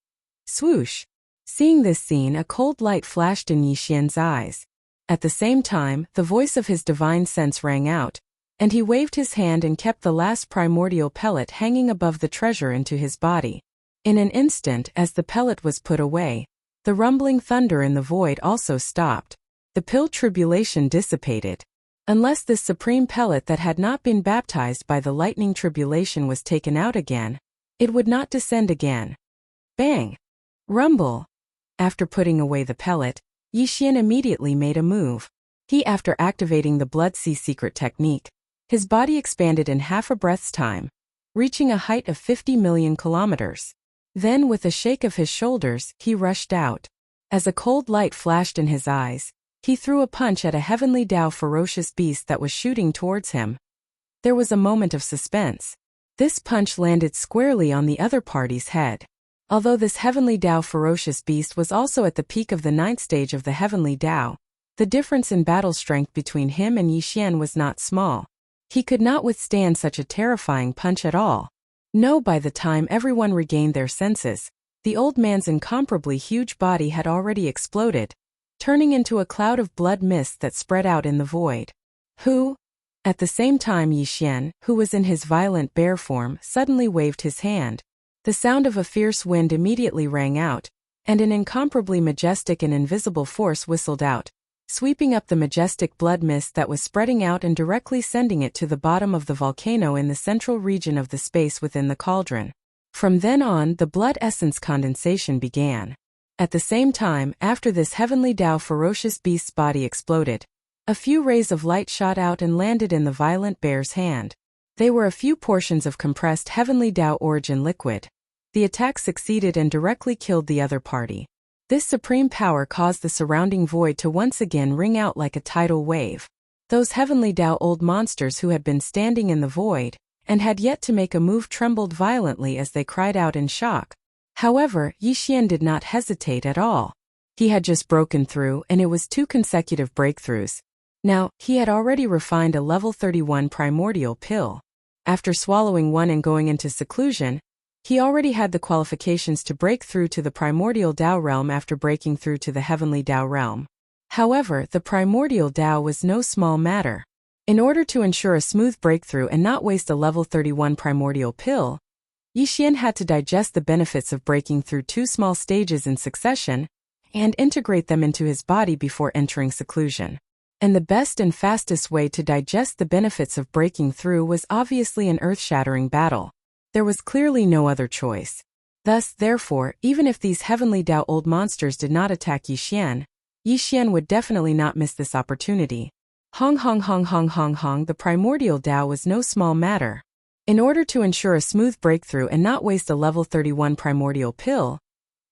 Swoosh. Seeing this scene, a cold light flashed in Yixian's eyes. At the same time, the voice of his divine sense rang out, and he waved his hand and kept the last primordial pellet hanging above the treasure into his body. In an instant, as the pellet was put away, the rumbling thunder in the void also stopped. The pill tribulation dissipated. Unless this supreme pellet that had not been baptized by the lightning tribulation was taken out again, it would not descend again. Bang! Rumble! After putting away the pellet, Yixian immediately made a move. After activating the Blood Sea secret technique, his body expanded in half a breath's time, reaching a height of 50 million kilometers. Then, with a shake of his shoulders, he rushed out. As a cold light flashed in his eyes, He threw a punch at a Heavenly Dao ferocious beast that was shooting towards him. There was a moment of suspense. This punch landed squarely on the other party's head. Although this Heavenly Dao ferocious beast was also at the peak of the 9th stage of the Heavenly Dao, the difference in battle strength between him and Yixian was not small. He could not withstand such a terrifying punch at all. No, by the time everyone regained their senses, the old man's incomparably huge body had already exploded, turning into a cloud of blood mist that spread out in the void. Who? At the same time, Yixian, who was in his violent bear form, suddenly waved his hand. The sound of a fierce wind immediately rang out, and an incomparably majestic and invisible force whistled out, sweeping up the majestic blood mist that was spreading out and directly sending it to the bottom of the volcano in the central region of the space within the cauldron. From then on, the blood essence condensation began. At the same time, after this Heavenly Dao ferocious beast's body exploded, a few rays of light shot out and landed in the violent bear's hand. They were a few portions of compressed Heavenly Dao origin liquid. The attack succeeded and directly killed the other party. This supreme power caused the surrounding void to once again ring out like a tidal wave. Those Heavenly Dao old monsters who had been standing in the void and had yet to make a move trembled violently as they cried out in shock. However, Yixian did not hesitate at all. He had just broken through, and it was 2 consecutive breakthroughs. Now, he had already refined a level 31 primordial pill. After swallowing one and going into seclusion, he already had the qualifications to break through to the primordial Dao realm after breaking through to the Heavenly Dao realm. However, the primordial Dao was no small matter. In order to ensure a smooth breakthrough and not waste a level 31 primordial pill, Yixian had to digest the benefits of breaking through 2 small stages in succession and integrate them into his body before entering seclusion. And the best and fastest way to digest the benefits of breaking through was obviously an earth-shattering battle. There was clearly no other choice. Thus, therefore, even if these Heavenly Dao old monsters did not attack Yixian would definitely not miss this opportunity. Hong hong hong hong hong hong, the primordial Dao was no small matter. In order to ensure a smooth breakthrough and not waste a level 31 primordial pill,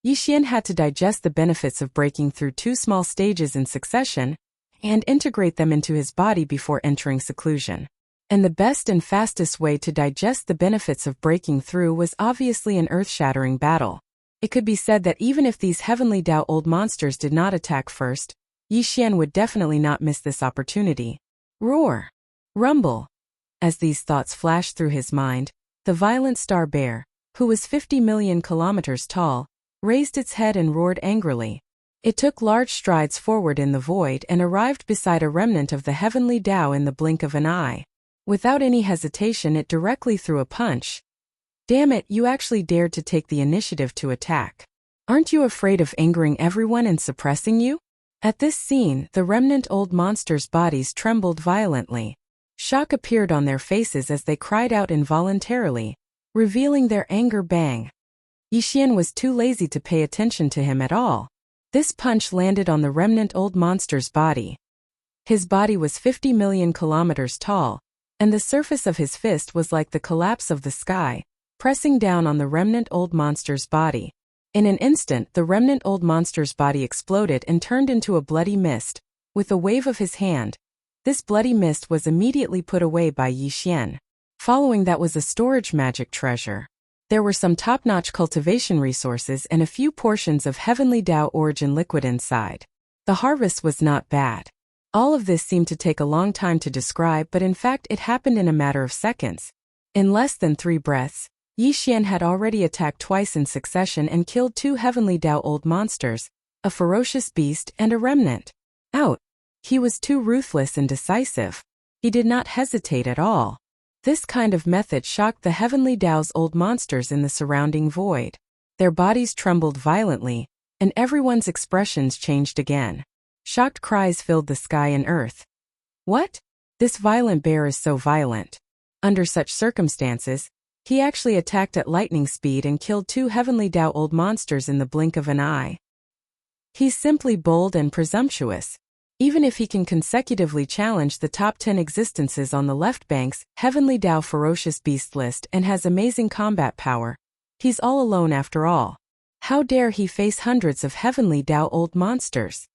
Yixian had to digest the benefits of breaking through 2 small stages in succession and integrate them into his body before entering seclusion. And the best and fastest way to digest the benefits of breaking through was obviously an earth-shattering battle. It could be said that even if these Heavenly Dao old monsters did not attack first, Yixian would definitely not miss this opportunity. Roar! Rumble! As these thoughts flashed through his mind, the violent star bear, who was 50 million kilometers tall, raised its head and roared angrily. It took large strides forward in the void and arrived beside a remnant of the Heavenly Dao in the blink of an eye. Without any hesitation, it directly threw a punch. Damn it, you actually dared to take the initiative to attack. Aren't you afraid of angering everyone and suppressing you? At this scene, the remnant old monsters' bodies trembled violently. Shock appeared on their faces as they cried out involuntarily, revealing their anger. Bang! Yixian was too lazy to pay attention to him at all. This punch landed on the remnant old monster's body. His body was 50 million kilometers tall, and the surface of his fist was like the collapse of the sky, pressing down on the remnant old monster's body. In an instant, the remnant old monster's body exploded and turned into a bloody mist. With a wave of his hand, this bloody mist was immediately put away by Yixian. Following that was a storage magic treasure. There were some top-notch cultivation resources and a few portions of Heavenly Dao origin liquid inside. The harvest was not bad. All of this seemed to take a long time to describe, but in fact it happened in a matter of seconds. In less than 3 breaths, Yixian had already attacked twice in succession and killed 2 Heavenly Dao old monsters, a ferocious beast and a remnant. Out! He was too ruthless and decisive. He did not hesitate at all. This kind of method shocked the Heavenly Dao's old monsters in the surrounding void. Their bodies trembled violently, and everyone's expressions changed again. Shocked cries filled the sky and earth. What? This violent bear is so violent. Under such circumstances, he actually attacked at lightning speed and killed 2 Heavenly Dao old monsters in the blink of an eye. He's simply bold and presumptuous. Even if he can consecutively challenge the top 10 existences on the left bank's Heavenly Dao ferocious beast list and has amazing combat power, he's all alone after all. How dare he face hundreds of Heavenly Dao old monsters?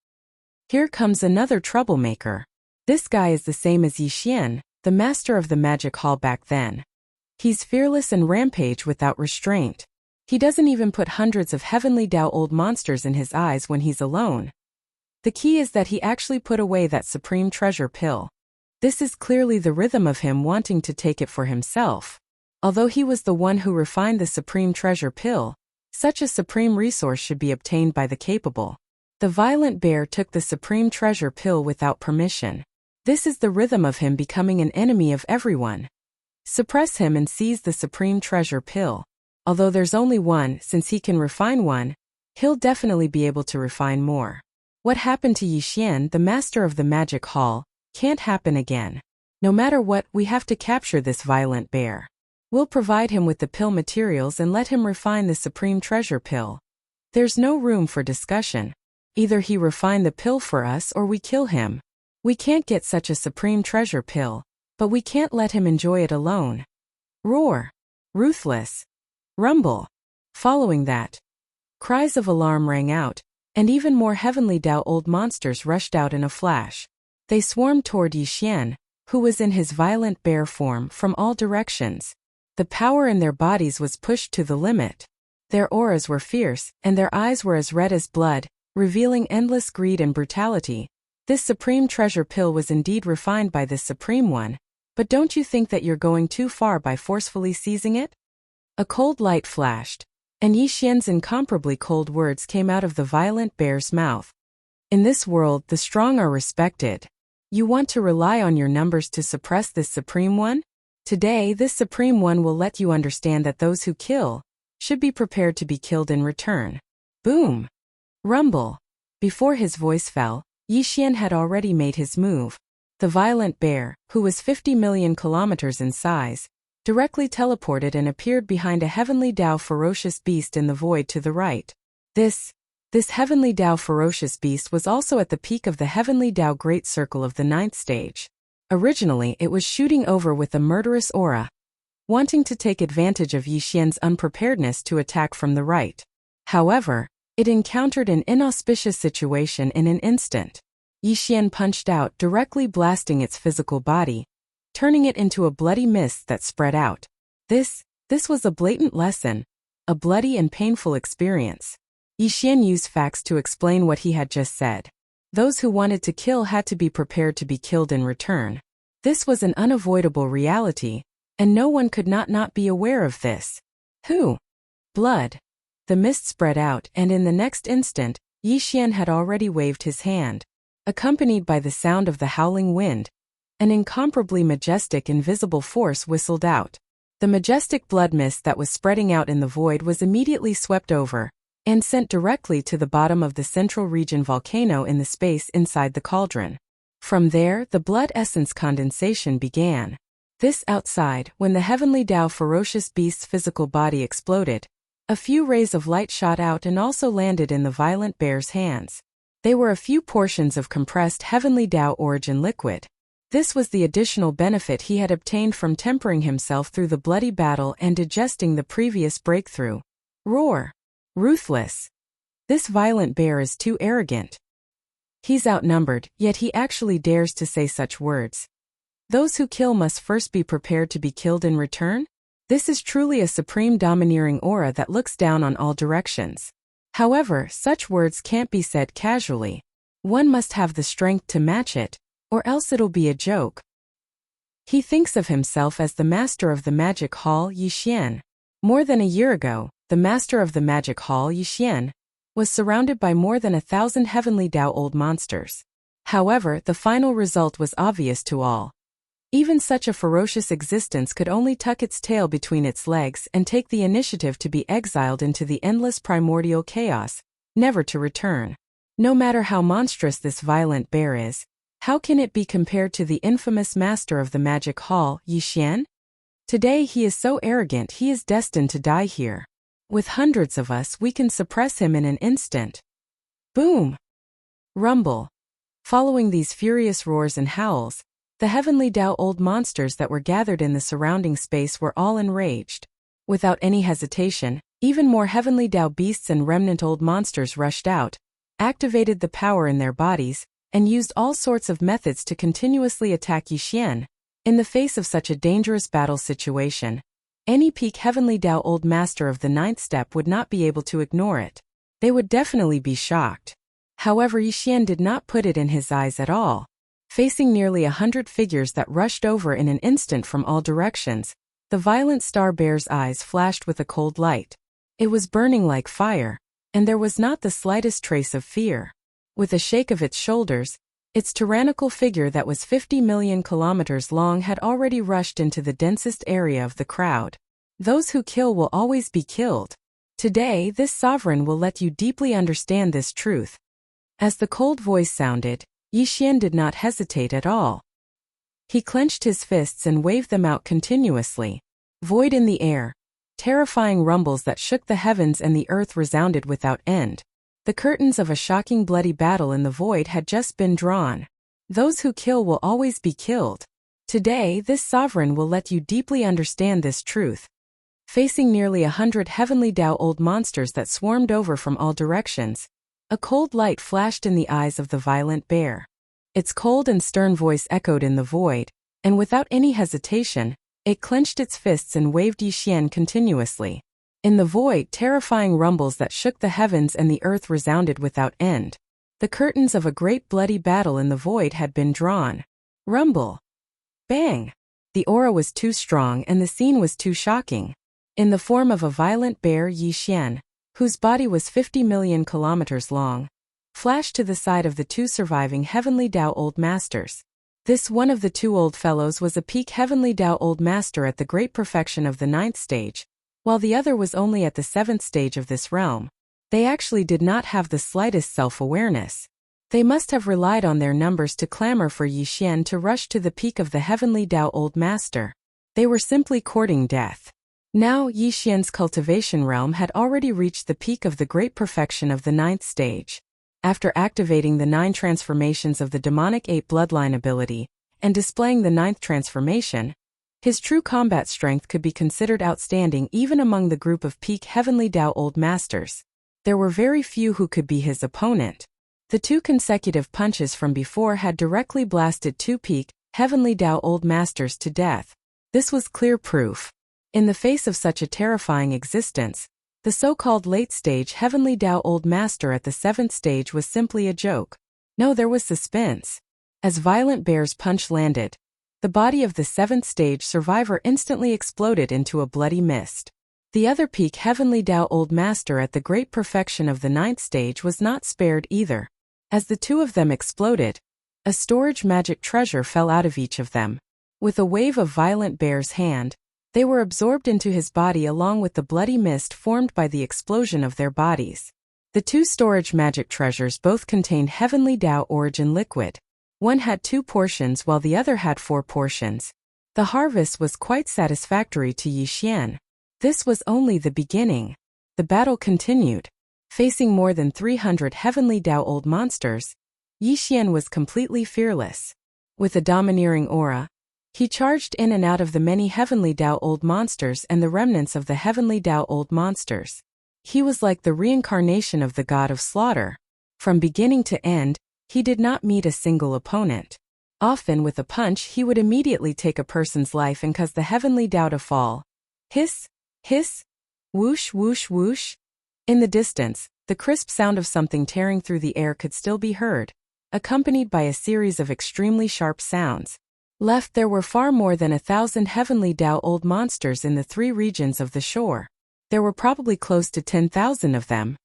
Here comes another troublemaker. This guy is the same as Yixian, the master of the magic hall back then. He's fearless and rampage without restraint. He doesn't even put hundreds of heavenly Dao old monsters in his eyes when he's alone. The key is that he actually put away that supreme treasure pill. This is clearly the rhythm of him wanting to take it for himself. Although he was the one who refined the supreme treasure pill, such a supreme resource should be obtained by the capable. The violent bear took the supreme treasure pill without permission. This is the rhythm of him becoming an enemy of everyone. Suppress him and seize the supreme treasure pill. Although there's only one, since he can refine one, he'll definitely be able to refine more. What happened to Yixian, the master of the magic hall, can't happen again. No matter what, we have to capture this violent bear. We'll provide him with the pill materials and let him refine the supreme treasure pill. There's no room for discussion. Either he refine the pill for us or we kill him. We can't get such a supreme treasure pill, but we can't let him enjoy it alone. Roar. Ruthless. Rumble. Following that, cries of alarm rang out, and even more heavenly Dao old monsters rushed out in a flash. They swarmed toward Yixian, who was in his violent bear form, from all directions. The power in their bodies was pushed to the limit. Their auras were fierce, and their eyes were as red as blood, revealing endless greed and brutality. This supreme treasure pill was indeed refined by this supreme one, but don't you think that you're going too far by forcefully seizing it? A cold light flashed, and Yixian's incomparably cold words came out of the violent bear's mouth. In this world, the strong are respected. You want to rely on your numbers to suppress this supreme one? Today, this supreme one will let you understand that those who kill should be prepared to be killed in return. Boom! Rumble. Before his voice fell, Yixian had already made his move. The violent bear, who was 50 million kilometers in size, directly teleported and appeared behind a heavenly Dao ferocious beast in the void to the right. This heavenly Dao ferocious beast was also at the peak of the heavenly Dao great circle of the 9th stage. Originally, it was shooting over with a murderous aura, wanting to take advantage of Yixian's unpreparedness to attack from the right. However, it encountered an inauspicious situation in an instant. Yixian punched out, directly blasting its physical body, turning it into a bloody mist that spread out. This was a blatant lesson, a bloody and painful experience. Yixian used facts to explain what he had just said. Those who wanted to kill had to be prepared to be killed in return. This was an unavoidable reality, and no one could not be aware of this. Who? Blood. The mist spread out, and in the next instant, Yixian had already waved his hand. Accompanied by the sound of the howling wind, an incomparably majestic invisible force whistled out. The majestic blood mist that was spreading out in the void was immediately swept over, and sent directly to the bottom of the central region volcano in the space inside the cauldron. From there, the blood essence condensation began. This outside, when the heavenly Dao ferocious beast's physical body exploded, a few rays of light shot out and also landed in the violent bear's hands. They were a few portions of compressed heavenly Dao origin liquid. This was the additional benefit he had obtained from tempering himself through the bloody battle and digesting the previous breakthrough. Roar. Ruthless. This violent bear is too arrogant. He's outnumbered, yet he actually dares to say such words. Those who kill must first be prepared to be killed in return? This is truly a supreme domineering aura that looks down on all directions. However, such words can't be said casually. One must have the strength to match it, or else it'll be a joke. He thinks of himself as the master of the magic hall, Yixian. More than a year ago, the master of the magic hall, Yixian, was surrounded by more than 1,000 heavenly Dao old monsters. However, the final result was obvious to all. Even such a ferocious existence could only tuck its tail between its legs and take the initiative to be exiled into the endless primordial chaos, never to return. No matter how monstrous this violent bear is, how can it be compared to the infamous master of the magic hall, Yixian? Today he is so arrogant he is destined to die here. With hundreds of us we can suppress him in an instant. Boom! Rumble. Following these furious roars and howls, the heavenly Dao old monsters that were gathered in the surrounding space were all enraged. Without any hesitation, even more heavenly Dao beasts and remnant old monsters rushed out, activated the power in their bodies, and used all sorts of methods to continuously attack Yixian. In the face of such a dangerous battle situation, any peak Heavenly Tao Old Master of the ninth step would not be able to ignore it. They would definitely be shocked. However, Yixian did not put it in his eyes at all. Facing nearly 100 figures that rushed over in an instant from all directions, the violent star bear's eyes flashed with a cold light. It was burning like fire, and there was not the slightest trace of fear. With a shake of its shoulders, its tyrannical figure that was 50 million kilometers long had already rushed into the densest area of the crowd. Those who kill will always be killed. Today, this sovereign will let you deeply understand this truth. As the cold voice sounded, Yixian did not hesitate at all. He clenched his fists and waved them out continuously. Void in the air. Terrifying rumbles that shook the heavens and the earth resounded without end. The curtains of a shocking bloody battle in the void had just been drawn. Those who kill will always be killed. Today, this sovereign will let you deeply understand this truth. Facing nearly 100 Heavenly Tao Old monsters that swarmed over from all directions, a cold light flashed in the eyes of the violent bear. Its cold and stern voice echoed in the void, and without any hesitation, it clenched its fists and waved Yixian continuously. In the void, terrifying rumbles that shook the heavens and the earth resounded without end. The curtains of a great bloody battle in the void had been drawn. Rumble. Bang. The aura was too strong and the scene was too shocking. In the form of a violent bear, Yixian, whose body was 50 million kilometers long, flashed to the side of the two surviving Heavenly Tao Old Masters. This one of the two old fellows was a peak Heavenly Tao Old Master at the great perfection of the ninth stage, while the other was only at the seventh stage of this realm. They actually did not have the slightest self-awareness. They must have relied on their numbers to clamor for Yixian to rush to the peak of the Heavenly Tao Old Master. They were simply courting death. Now, Yixian's cultivation realm had already reached the peak of the great perfection of the ninth stage. After activating the 9 transformations of the demonic ape bloodline ability, and displaying the 9th transformation, his true combat strength could be considered outstanding even among the group of peak Heavenly Tao Old Masters. There were very few who could be his opponent. The 2 consecutive punches from before had directly blasted 2 peak Heavenly Tao Old Masters to death. This was clear proof. In the face of such a terrifying existence, the so-called late-stage Heavenly Tao Old Master at the 7th stage was simply a joke. No, there was suspense. As Violent Bear's punch landed, the body of the 7th stage survivor instantly exploded into a bloody mist. The other peak Heavenly Tao Old Master at the great perfection of the 9th stage was not spared either. As the 2 of them exploded, a storage magic treasure fell out of each of them. With a wave of Violent Bear's hand, they were absorbed into his body along with the bloody mist formed by the explosion of their bodies. The 2 storage magic treasures both contained Heavenly Tao origin liquid. One had 2 portions while the other had 4 portions. The harvest was quite satisfactory to Yixian. This was only the beginning. The battle continued. Facing more than 300 Heavenly Tao Old monsters, Yixian was completely fearless. With a domineering aura, he charged in and out of the many Heavenly Tao Old monsters and the remnants of the Heavenly Tao Old monsters. He was like the reincarnation of the god of slaughter. From beginning to end, he did not meet a single opponent. Often with a punch he would immediately take a person's life and cause the Heavenly Tao to fall. Hiss, hiss, whoosh whoosh whoosh. In the distance, the crisp sound of something tearing through the air could still be heard, accompanied by a series of extremely sharp sounds. Left there were far more than 1,000 Heavenly Tao Old monsters in the 3 regions of the shore. There were probably close to 10,000 of them.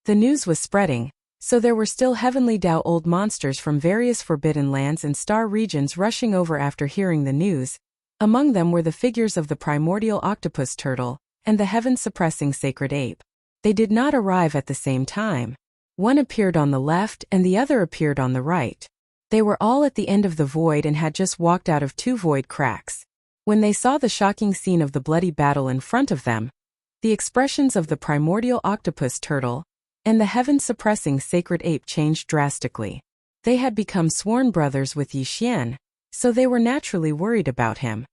The news was spreading, so there were still Heavenly Tao Old monsters from various forbidden lands and star regions rushing over after hearing the news. Among them were the figures of the primordial octopus turtle and the heaven-suppressing sacred ape. They did not arrive at the same time. One appeared on the left and the other appeared on the right. They were all at the end of the void and had just walked out of 2 void cracks. When they saw the shocking scene of the bloody battle in front of them, the expressions of the primordial octopus turtle and the heaven-suppressing sacred ape changed drastically. They had become sworn brothers with Yixian, so they were naturally worried about him.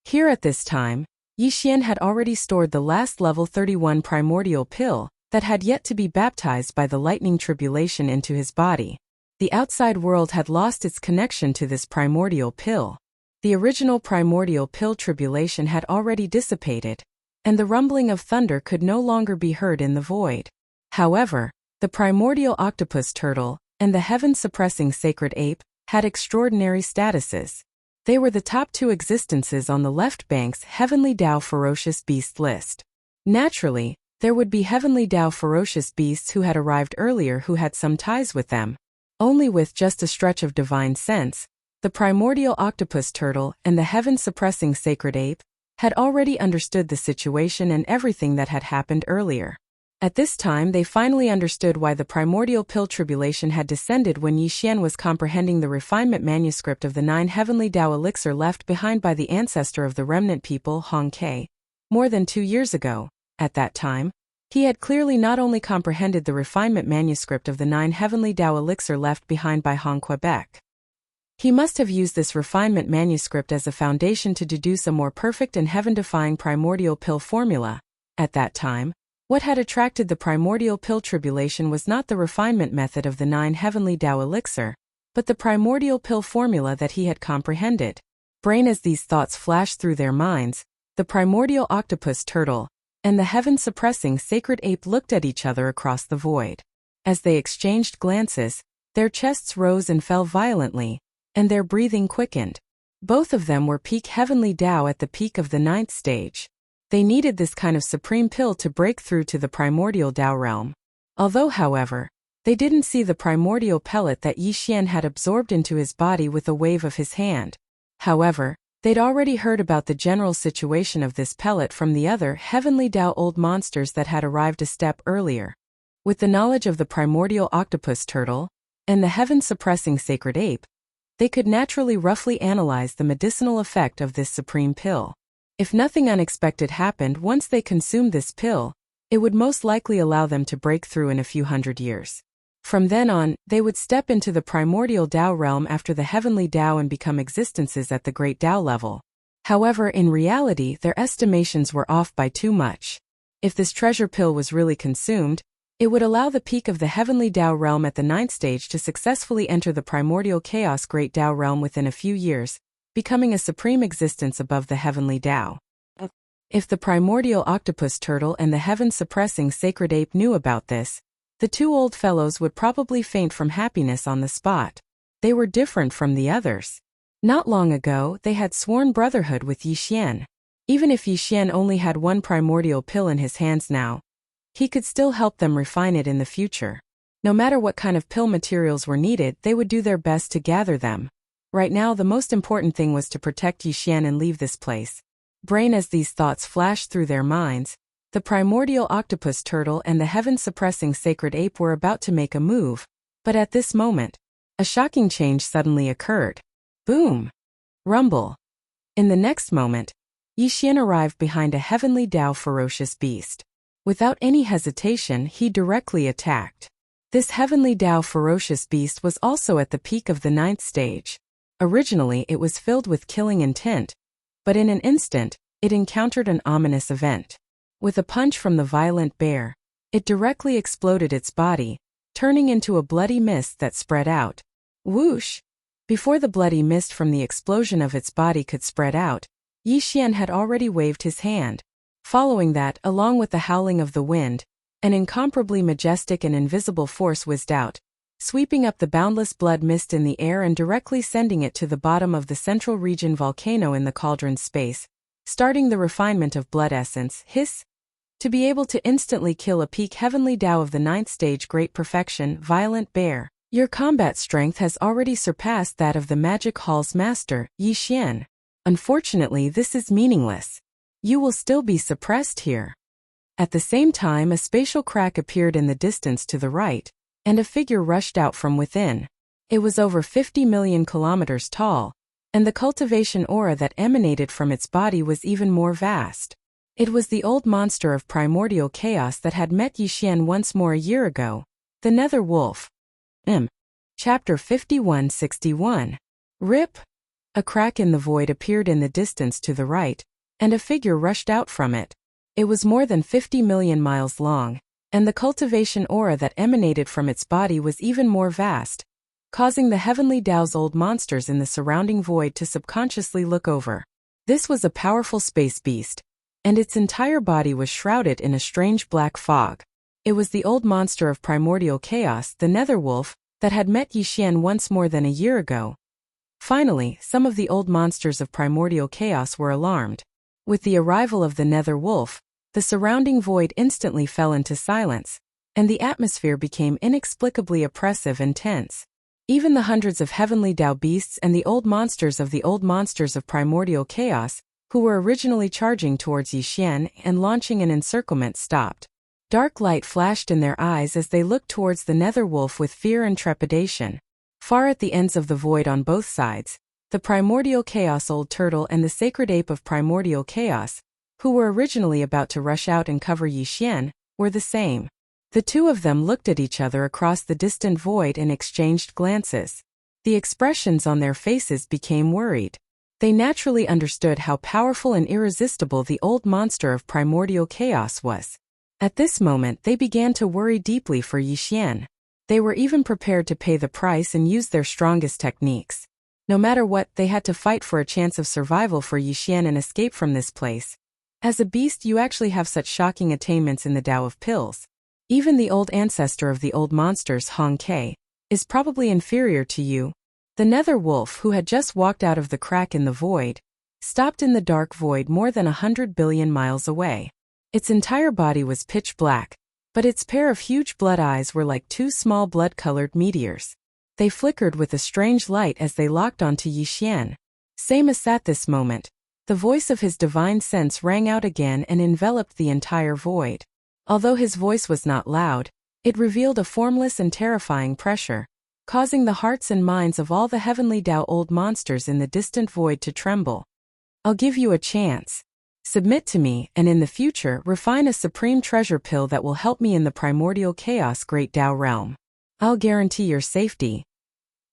Here at this time, Yixian had already stored the last level 31 primordial pill that had yet to be baptized by the lightning tribulation into his body. The outside world had lost its connection to this primordial pill. The original primordial pill tribulation had already dissipated, and the rumbling of thunder could no longer be heard in the void. However, the primordial octopus turtle and the heaven-suppressing sacred ape had extraordinary statuses. They were the top two existences on the left bank's Heavenly Tao ferocious beast list. Naturally, there would be Heavenly Tao ferocious beasts who had arrived earlier who had some ties with them. Only with just a stretch of divine sense, the primordial octopus turtle and the heaven-suppressing sacred ape had already understood the situation and everything that had happened earlier. At this time they finally understood why the primordial pill tribulation had descended when Yi Xian was comprehending the refinement manuscript of the 9 Heavenly Tao elixir left behind by the ancestor of the remnant people Hong Ke. More than 2 years ago, at that time, he had clearly not only comprehended the refinement manuscript of the 9 Heavenly Tao elixir left behind by Hong Quebec. He must have used this refinement manuscript as a foundation to deduce a more perfect and heaven-defying primordial pill formula. At that time, what had attracted the primordial pill tribulation was not the refinement method of the 9 Heavenly Tao elixir, but the primordial pill formula that he had comprehended. Brain as these thoughts flashed through their minds, the primordial octopus turtle and the heaven-suppressing sacred ape looked at each other across the void. As they exchanged glances, their chests rose and fell violently, and their breathing quickened. Both of them were peak Heavenly Tao at the peak of the 9th stage. They needed this kind of supreme pill to break through to the primordial Tao realm. Although, however, they didn't see the primordial pellet that Yi Xian had absorbed into his body with a wave of his hand. However, they'd already heard about the general situation of this pellet from the other Heavenly Tao old monsters that had arrived a step earlier. With the knowledge of the primordial octopus turtle and the heaven-suppressing sacred ape, they could naturally roughly analyze the medicinal effect of this supreme pill. If nothing unexpected happened once they consumed this pill, it would most likely allow them to break through in a few hundred years. From then on, they would step into the primordial Tao realm after the Heavenly Tao and become existences at the Great Tao level. However, in reality, their estimations were off by too much. If this treasure pill was really consumed, it would allow the peak of the Heavenly Tao realm at the 9th stage to successfully enter the primordial chaos Great Tao realm within a few years, becoming a supreme existence above the Heavenly Tao. If the primordial octopus turtle and the heaven-suppressing sacred ape knew about this, the two old fellows would probably faint from happiness on the spot. They were different from the others. Not long ago, they had sworn brotherhood with Yi Xian. Even if Yi Xian only had one primordial pill in his hands now, he could still help them refine it in the future. No matter what kind of pill materials were needed, they would do their best to gather them. Right now, the most important thing was to protect Yi Xian and leave this place. Brain as these thoughts flashed through their minds, the primordial octopus turtle and the heaven-suppressing sacred ape were about to make a move, but at this moment, a shocking change suddenly occurred. Boom! Rumble! In the next moment, Yi Xian arrived behind a Heavenly Tao ferocious beast. Without any hesitation, he directly attacked. This Heavenly Tao ferocious beast was also at the peak of the 9th stage. Originally, it was filled with killing intent, but in an instant, it encountered an ominous event. With a punch from the violent bear, it directly exploded its body, turning into a bloody mist that spread out. Whoosh! Before the bloody mist from the explosion of its body could spread out, Yi Xian had already waved his hand. Following that, along with the howling of the wind, an incomparably majestic and invisible force whizzed out, sweeping up the boundless blood mist in the air and directly sending it to the bottom of the central region volcano in the cauldron's space, starting the refinement of blood essence, hiss. To be able to instantly kill a peak Heavenly Tao of the 9th stage great perfection, violent bear, your combat strength has already surpassed that of the Magic Hall's master, Yi Xian. Unfortunately, this is meaningless. You will still be suppressed here. At the same time, a spatial crack appeared in the distance to the right, and a figure rushed out from within. It was over 50 million kilometers tall, and the cultivation aura that emanated from its body was even more vast. It was the old monster of primordial chaos that had met Yi Xian once more a year ago, the Nether Wolf. Chapter 5161. Rip! A crack in the void appeared in the distance to the right, and a figure rushed out from it. It was more than 50 million miles long, and the cultivation aura that emanated from its body was even more vast. causing the heavenly Tao's old monsters in the surrounding void to subconsciously look over. This was a powerful space beast, and its entire body was shrouded in a strange black fog. It was the old monster of primordial chaos, the Netherwolf, that had met Yixian once more than a year ago. Finally, some of the old monsters of primordial chaos were alarmed. With the arrival of the Nether Wolf, the surrounding void instantly fell into silence, and the atmosphere became inexplicably oppressive and tense. Even the hundreds of heavenly Tao beasts and the old monsters of primordial chaos, who were originally charging towards Yixian and launching an encirclement, stopped. Dark light flashed in their eyes as they looked towards the Nether Wolf with fear and trepidation. Far at the ends of the void on both sides, the primordial chaos old turtle and the sacred ape of primordial chaos, who were originally about to rush out and cover Yixian, were the same. The two of them looked at each other across the distant void and exchanged glances. The expressions on their faces became worried. They naturally understood how powerful and irresistible the old monster of primordial chaos was. At this moment they began to worry deeply for Yixian. They were even prepared to pay the price and use their strongest techniques. No matter what, they had to fight for a chance of survival for Yixian and escape from this place. As a beast, you actually have such shocking attainments in the Tao of Pills. Even the old ancestor of the old monsters, Hong Kei, is probably inferior to you. The Nether Wolf, who had just walked out of the crack in the void, stopped in the dark void more than 100 billion miles away. Its entire body was pitch black, but its pair of huge blood eyes were like two small blood-colored meteors. They flickered with a strange light as they locked onto Yixian. Same as at this moment, the voice of his divine sense rang out again and enveloped the entire void. Although his voice was not loud, it revealed a formless and terrifying pressure, causing the hearts and minds of all the heavenly Tao old monsters in the distant void to tremble. I'll give you a chance. Submit to me, and in the future refine a supreme treasure pill that will help me in the primordial chaos great Tao realm. I'll guarantee your safety.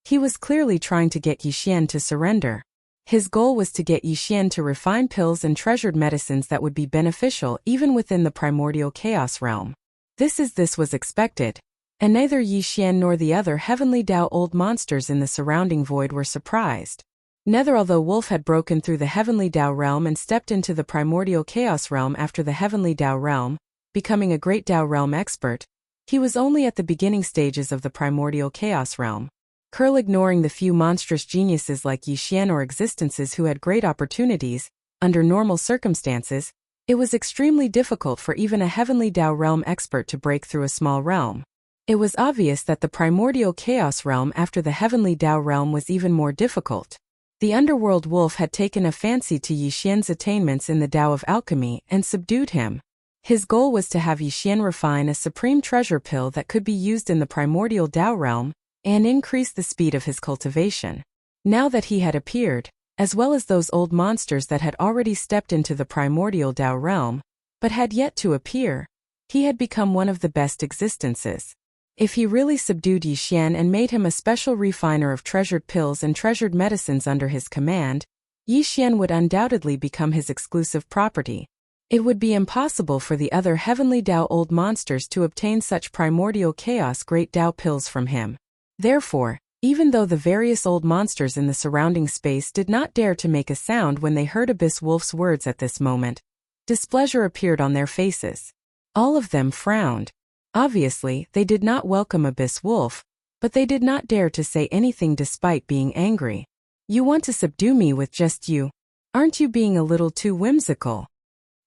He was clearly trying to get Yixian to surrender. His goal was to get Yixian to refine pills and treasured medicines that would be beneficial even within the primordial chaos realm. This was expected, and neither Yixian nor the other heavenly Tao old monsters in the surrounding void were surprised. Although Wolf had broken through the heavenly Tao realm and stepped into the primordial chaos realm after the heavenly Tao realm, becoming a great Tao realm expert, he was only at the beginning stages of the primordial chaos realm. Ignoring the few monstrous geniuses like Yixian or existences who had great opportunities, under normal circumstances, it was extremely difficult for even a heavenly Tao realm expert to break through a small realm. It was obvious that the primordial chaos realm after the heavenly Tao realm was even more difficult. The underworld wolf had taken a fancy to Yixian's attainments in the Tao of alchemy and subdued him. His goal was to have Yixian refine a supreme treasure pill that could be used in the primordial Tao realm and increase the speed of his cultivation. Now that he had appeared, as well as those old monsters that had already stepped into the primordial Tao realm, but had yet to appear, he had become one of the best existences. If he really subdued Yixian and made him a special refiner of treasured pills and treasured medicines under his command, Yixian would undoubtedly become his exclusive property. It would be impossible for the other heavenly Tao old monsters to obtain such primordial chaos great Tao pills from him. Therefore, even though the various old monsters in the surrounding space did not dare to make a sound when they heard Abyss Wolf's words at this moment, displeasure appeared on their faces. All of them frowned. Obviously, they did not welcome Abyss Wolf, but they did not dare to say anything despite being angry. You want to subdue me with just you? Aren't you being a little too whimsical?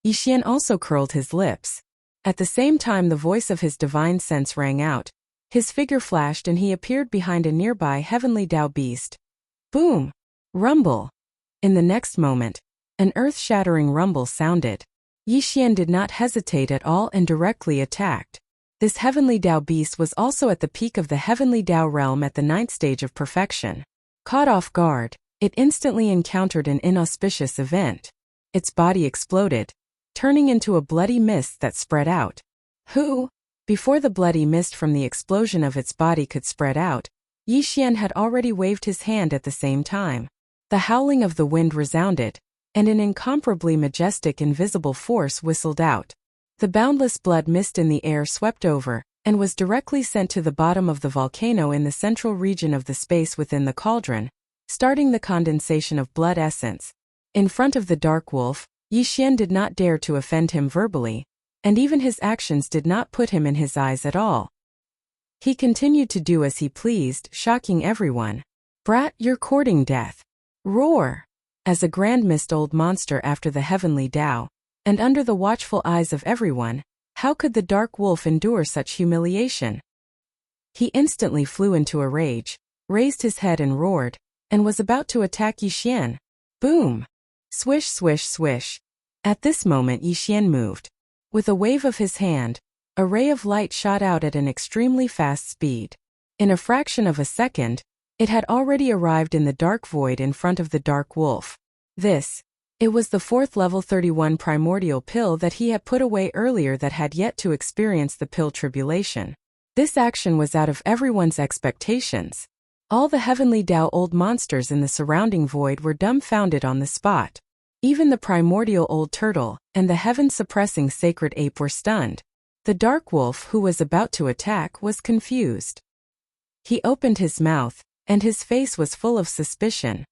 Yixian also curled his lips. At the same time the voice of his divine sense rang out. His figure flashed and he appeared behind a nearby heavenly Tao beast. Boom! Rumble! In the next moment, an earth-shattering rumble sounded. Yixian did not hesitate at all and directly attacked. This heavenly Tao beast was also at the peak of the heavenly Tao realm at the 9th stage of perfection. Caught off guard, it instantly encountered an inauspicious event. Its body exploded, turning into a bloody mist that spread out. Who? Before the bloody mist from the explosion of its body could spread out, Yixian had already waved his hand at the same time. The howling of the wind resounded, and an incomparably majestic invisible force whistled out. The boundless blood mist in the air swept over, and was directly sent to the bottom of the volcano in the central region of the space within the cauldron, starting the condensation of blood essence. In front of the Dark Wolf, Yi Xian did not dare to offend him verbally, and even his actions did not put him in his eyes at all. He continued to do as he pleased, shocking everyone. "Brat, you're courting death. Roar!" As a grand-missed old monster after the heavenly Tao, and under the watchful eyes of everyone, how could the Dark Wolf endure such humiliation? He instantly flew into a rage, raised his head and roared, and was about to attack Yi Xian. Boom! Swish, swish, swish. At this moment Yi Xian moved. With a wave of his hand, a ray of light shot out at an extremely fast speed. In a fraction of a second, it had already arrived in the dark void in front of the Dark Wolf. It was the 4th level 31 primordial pill that he had put away earlier that had yet to experience the pill tribulation. This action was out of everyone's expectations. All the heavenly Tao old monsters in the surrounding void were dumbfounded on the spot. Even the primordial old turtle and the heaven-suppressing sacred ape were stunned. The Dark Wolf, who was about to attack, was confused. He opened his mouth, and his face was full of suspicion.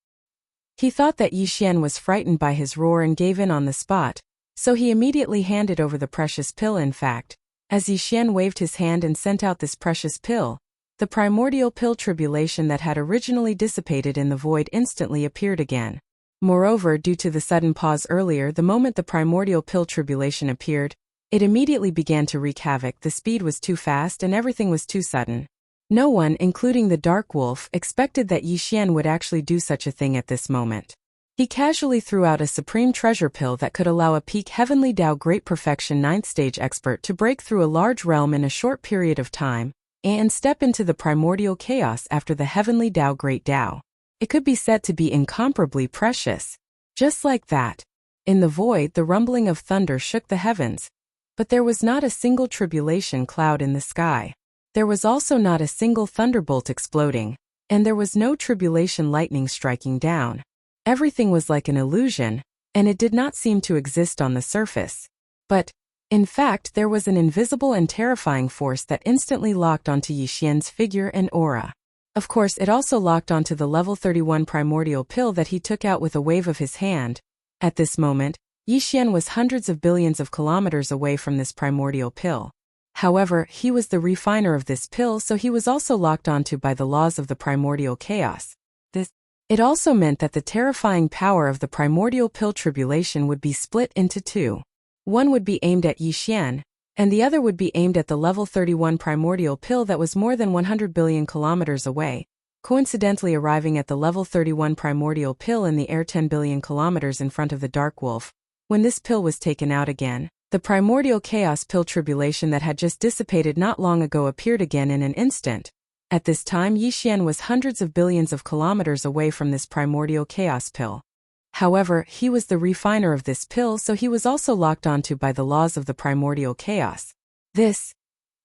He thought that Yi Xian was frightened by his roar and gave in on the spot, so he immediately handed over the precious pill. In fact, as Yi Xian waved his hand and sent out this precious pill, the primordial pill tribulation that had originally dissipated in the void instantly appeared again. Moreover, due to the sudden pause earlier, the moment the primordial pill tribulation appeared, it immediately began to wreak havoc. The speed was too fast and everything was too sudden. No one, including the Dark Wolf, expected that Yi Xian would actually do such a thing at this moment. He casually threw out a supreme treasure pill that could allow a peak heavenly Tao Great Perfection 9th stage expert to break through a large realm in a short period of time, and step into the primordial chaos after the heavenly Tao Great Tao. It could be said to be incomparably precious. Just like that. In the void, the rumbling of thunder shook the heavens. But there was not a single tribulation cloud in the sky. There was also not a single thunderbolt exploding, and there was no tribulation lightning striking down. Everything was like an illusion, and it did not seem to exist on the surface. But, in fact, there was an invisible and terrifying force that instantly locked onto Yi Xian's figure and aura. Of course, it also locked onto the level 31 primordial pill that he took out with a wave of his hand. At this moment, Yi Xian was hundreds of billions of kilometers away from this primordial pill. However, he was the refiner of this pill, so he was also locked onto by the laws of the primordial chaos. It also meant that the terrifying power of the primordial pill tribulation would be split into two. One would be aimed at Yi Xian, and the other would be aimed at the level 31 primordial pill that was more than 100 billion kilometers away, coincidentally arriving at the level 31 primordial pill in the air 10 billion kilometers in front of the Dark Wolf. When this pill was taken out again, the primordial chaos pill tribulation that had just dissipated not long ago appeared again in an instant. At this time, Yi Xian was hundreds of billions of kilometers away from this primordial chaos pill. However, he was the refiner of this pill, so he was also locked onto by the laws of the primordial chaos. This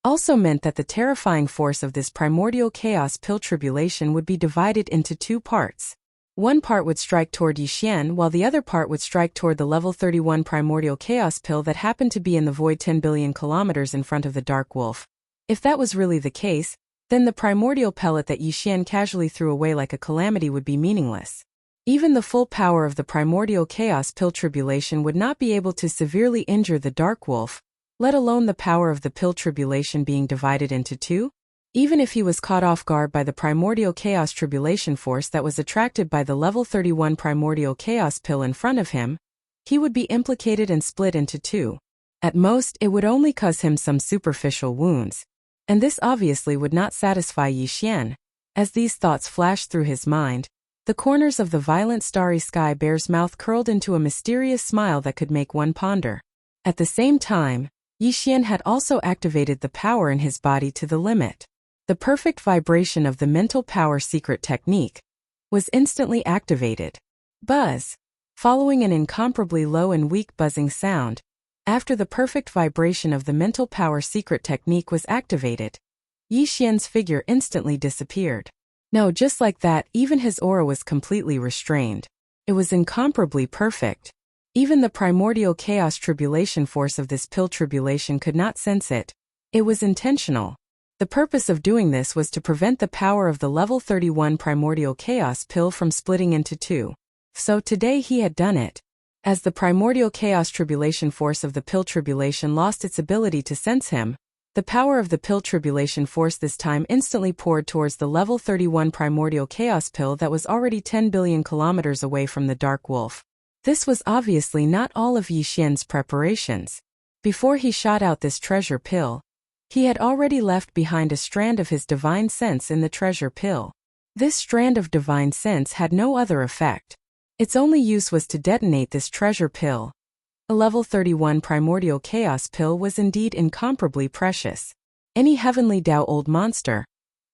also meant that the terrifying force of this primordial chaos pill tribulation would be divided into two parts. One part would strike toward Yi Xian, while the other part would strike toward the level 31 primordial chaos pill that happened to be in the void 10 billion kilometers in front of the Dark Wolf. If that was really the case, then the primordial pellet that Yi Xian casually threw away like a calamity would be meaningless. Even the full power of the primordial chaos pill tribulation would not be able to severely injure the Dark Wolf, let alone the power of the pill tribulation being divided into two. Even if he was caught off guard by the primordial chaos tribulation force that was attracted by the level 31 primordial chaos pill in front of him, he would be implicated and split into two. At most, it would only cause him some superficial wounds. And this obviously would not satisfy Yi Xian. As these thoughts flashed through his mind, the corners of the violent starry sky bear's mouth curled into a mysterious smile that could make one ponder. At the same time, Yi Xian had also activated the power in his body to the limit. The perfect vibration of the mental power secret technique was instantly activated. Buzz. Following an incomparably low and weak buzzing sound, after the perfect vibration of the mental power secret technique was activated, Yi Xian's figure instantly disappeared. No, just like that, even his aura was completely restrained. It was incomparably perfect. Even the primordial chaos tribulation force of this pill tribulation could not sense it. It was intentional. The purpose of doing this was to prevent the power of the level 31 primordial chaos pill from splitting into two. So today he had done it. As the primordial chaos tribulation force of the pill tribulation lost its ability to sense him, the power of the pill tribulation force this time instantly poured towards the level 31 primordial chaos pill that was already 10 billion kilometers away from the dark wolf. This was obviously not all of Yi Xian's preparations. Before he shot out this treasure pill, he had already left behind a strand of his divine sense in the treasure pill. This strand of divine sense had no other effect. Its only use was to detonate this treasure pill. A level 31 primordial chaos pill was indeed incomparably precious. Any heavenly Tao old monster,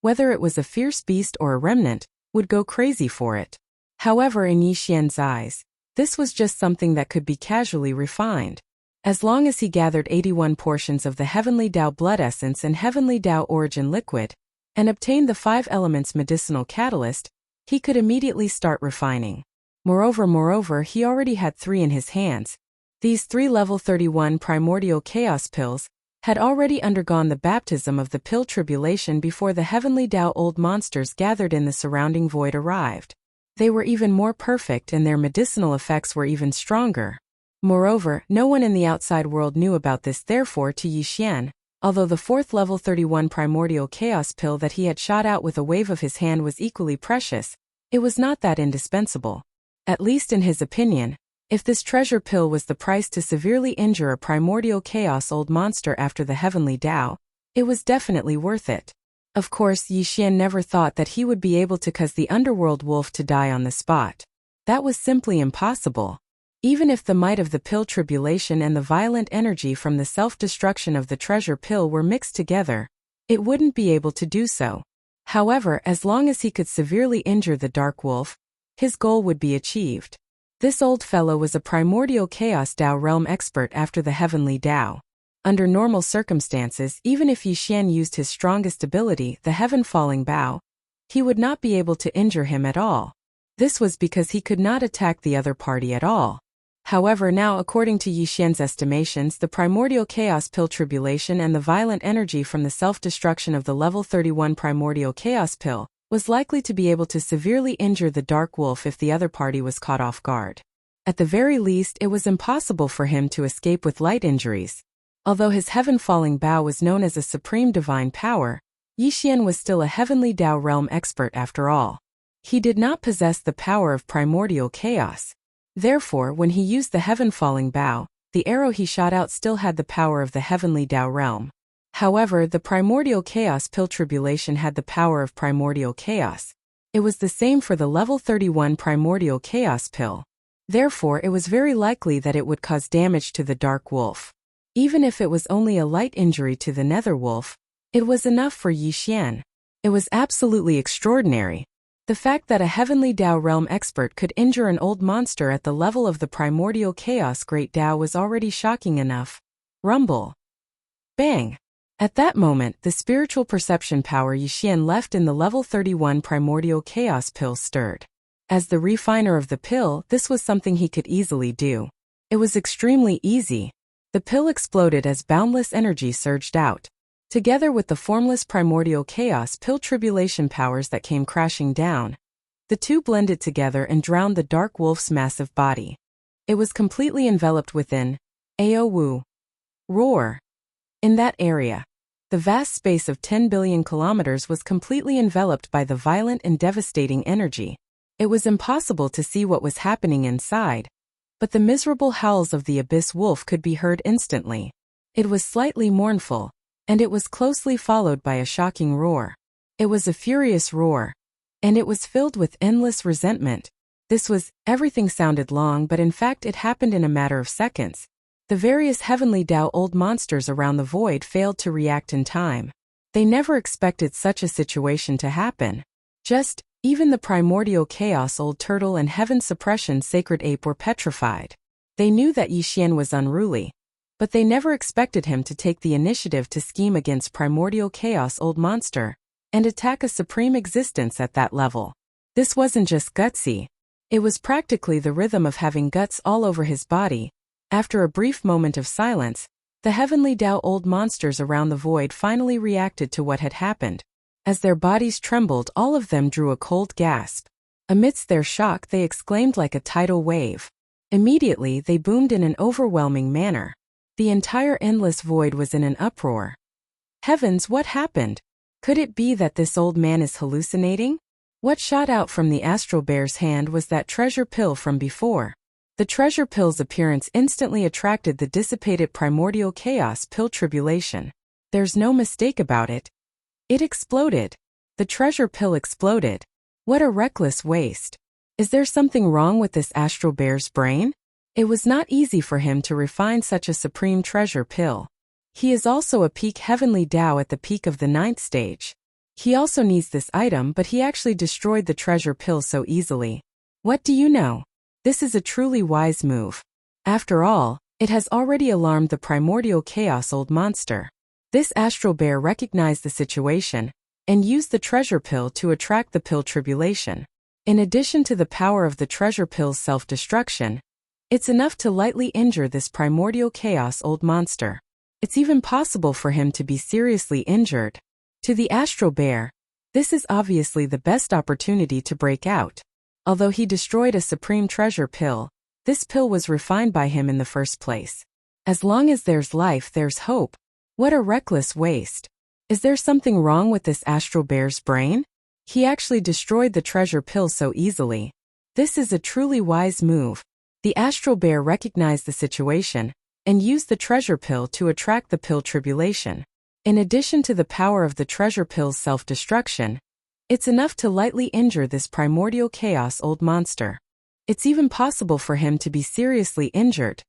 whether it was a fierce beast or a remnant, would go crazy for it. However, in Yi Xian's eyes, this was just something that could be casually refined. As long as he gathered 81 portions of the heavenly Tao blood essence and heavenly Tao origin liquid, and obtained the 5 elements medicinal catalyst, he could immediately start refining. Moreover, he already had 3 in his hands. These 3 level 31 primordial chaos pills had already undergone the baptism of the pill tribulation before the heavenly Tao old monsters gathered in the surrounding void arrived. They were even more perfect and their medicinal effects were even stronger. Moreover, no one in the outside world knew about this. Therefore, to Yi Xian, although the 4th level 31 primordial chaos pill that he had shot out with a wave of his hand was equally precious, it was not that indispensable. At least in his opinion, if this treasure pill was the price to severely injure a primordial chaos old monster after the heavenly Tao, it was definitely worth it. Of course, Yi Xian never thought that he would be able to cause the underworld wolf to die on the spot. That was simply impossible. Even if the might of the pill tribulation and the violent energy from the self-destruction of the treasure pill were mixed together, it wouldn't be able to do so. However, as long as he could severely injure the dark wolf, his goal would be achieved. This old fellow was a primordial chaos Tao realm expert after the heavenly Tao. Under normal circumstances, even if Yi Xian used his strongest ability, the heaven-falling bow, he would not be able to injure him at all. This was because he could not attack the other party at all. However, now according to Yi Xian's estimations, the primordial chaos pill tribulation and the violent energy from the self-destruction of the level 31 primordial chaos pill was likely to be able to severely injure the dark wolf if the other party was caught off guard. At the very least, it was impossible for him to escape with light injuries. Although his heaven-falling bow was known as a supreme divine power, Yi Xian was still a heavenly Tao realm expert after all. He did not possess the power of primordial chaos. Therefore, when he used the heaven-falling bow, the arrow he shot out still had the power of the heavenly Tao realm. However, the primordial chaos pill tribulation had the power of primordial chaos. It was the same for the level 31 primordial chaos pill. Therefore, it was very likely that it would cause damage to the dark wolf. Even if it was only a light injury to the nether wolf, it was enough for Yi Xian. It was absolutely extraordinary. The fact that a heavenly Tao realm expert could injure an old monster at the level of the primordial chaos great Tao was already shocking enough. Rumble. Bang. At that moment, the spiritual perception power Yi Xian left in the level 31 primordial chaos pill stirred. As the refiner of the pill, this was something he could easily do. It was extremely easy. The pill exploded as boundless energy surged out. Together with the formless primordial chaos pill tribulation powers that came crashing down, the two blended together and drowned the dark wolf's massive body. It was completely enveloped within Ao roar. In that area, the vast space of 10 billion kilometers was completely enveloped by the violent and devastating energy. It was impossible to see what was happening inside, but the miserable howls of the abyss wolf could be heard instantly. It was slightly mournful, and it was closely followed by a shocking roar. It was a furious roar, and it was filled with endless resentment. Everything sounded long, but in fact it happened in a matter of seconds. The various heavenly Tao old monsters around the void failed to react in time. They never expected such a situation to happen. Even the primordial chaos old turtle and heaven suppression sacred ape were petrified. They knew that Yi Xian was unruly, but they never expected him to take the initiative to scheme against primordial chaos old monster and attack a supreme existence at that level. This wasn't just gutsy. It was practically the rhythm of having guts all over his body. After a brief moment of silence, The heavenly Tao old monsters around the void finally reacted to what had happened. As their bodies trembled, all of them drew a cold gasp. Amidst their shock, they exclaimed like a tidal wave. Immediately, they boomed in an overwhelming manner. The entire endless void was in an uproar. Heavens, what happened? Could it be that this old man is hallucinating? What shot out from the astral bear's hand was that treasure pill from before. The treasure pill's appearance instantly attracted the dissipated primordial chaos pill tribulation. There's no mistake about it. It exploded. The treasure pill exploded. What a reckless waste. Is there something wrong with this astral bear's brain? It was not easy for him to refine such a supreme treasure pill. He is also a peak heavenly Tao at the peak of the 9th stage. He also needs this item, but he actually destroyed the treasure pill so easily. What do you know? This is a truly wise move. After all, it has already alarmed the primordial chaos old monster. This astral bear recognized the situation and used the treasure pill to attract the pill tribulation. In addition to the power of the treasure pill's self-destruction, it's enough to lightly injure this primordial chaos old monster. It's even possible for him to be seriously injured. To the astral bear, this is obviously the best opportunity to break out. Although he destroyed a supreme treasure pill, this pill was refined by him in the first place. As long as there's life, there's hope. What a reckless waste. Is there something wrong with this astral bear's brain? He actually destroyed the treasure pill so easily. This is a truly wise move. The astral bear recognized the situation and used the treasure pill to attract the pill tribulation. In addition to the power of the treasure pill's self-destruction, it's enough to lightly injure this primordial chaos old monster. It's even possible for him to be seriously injured.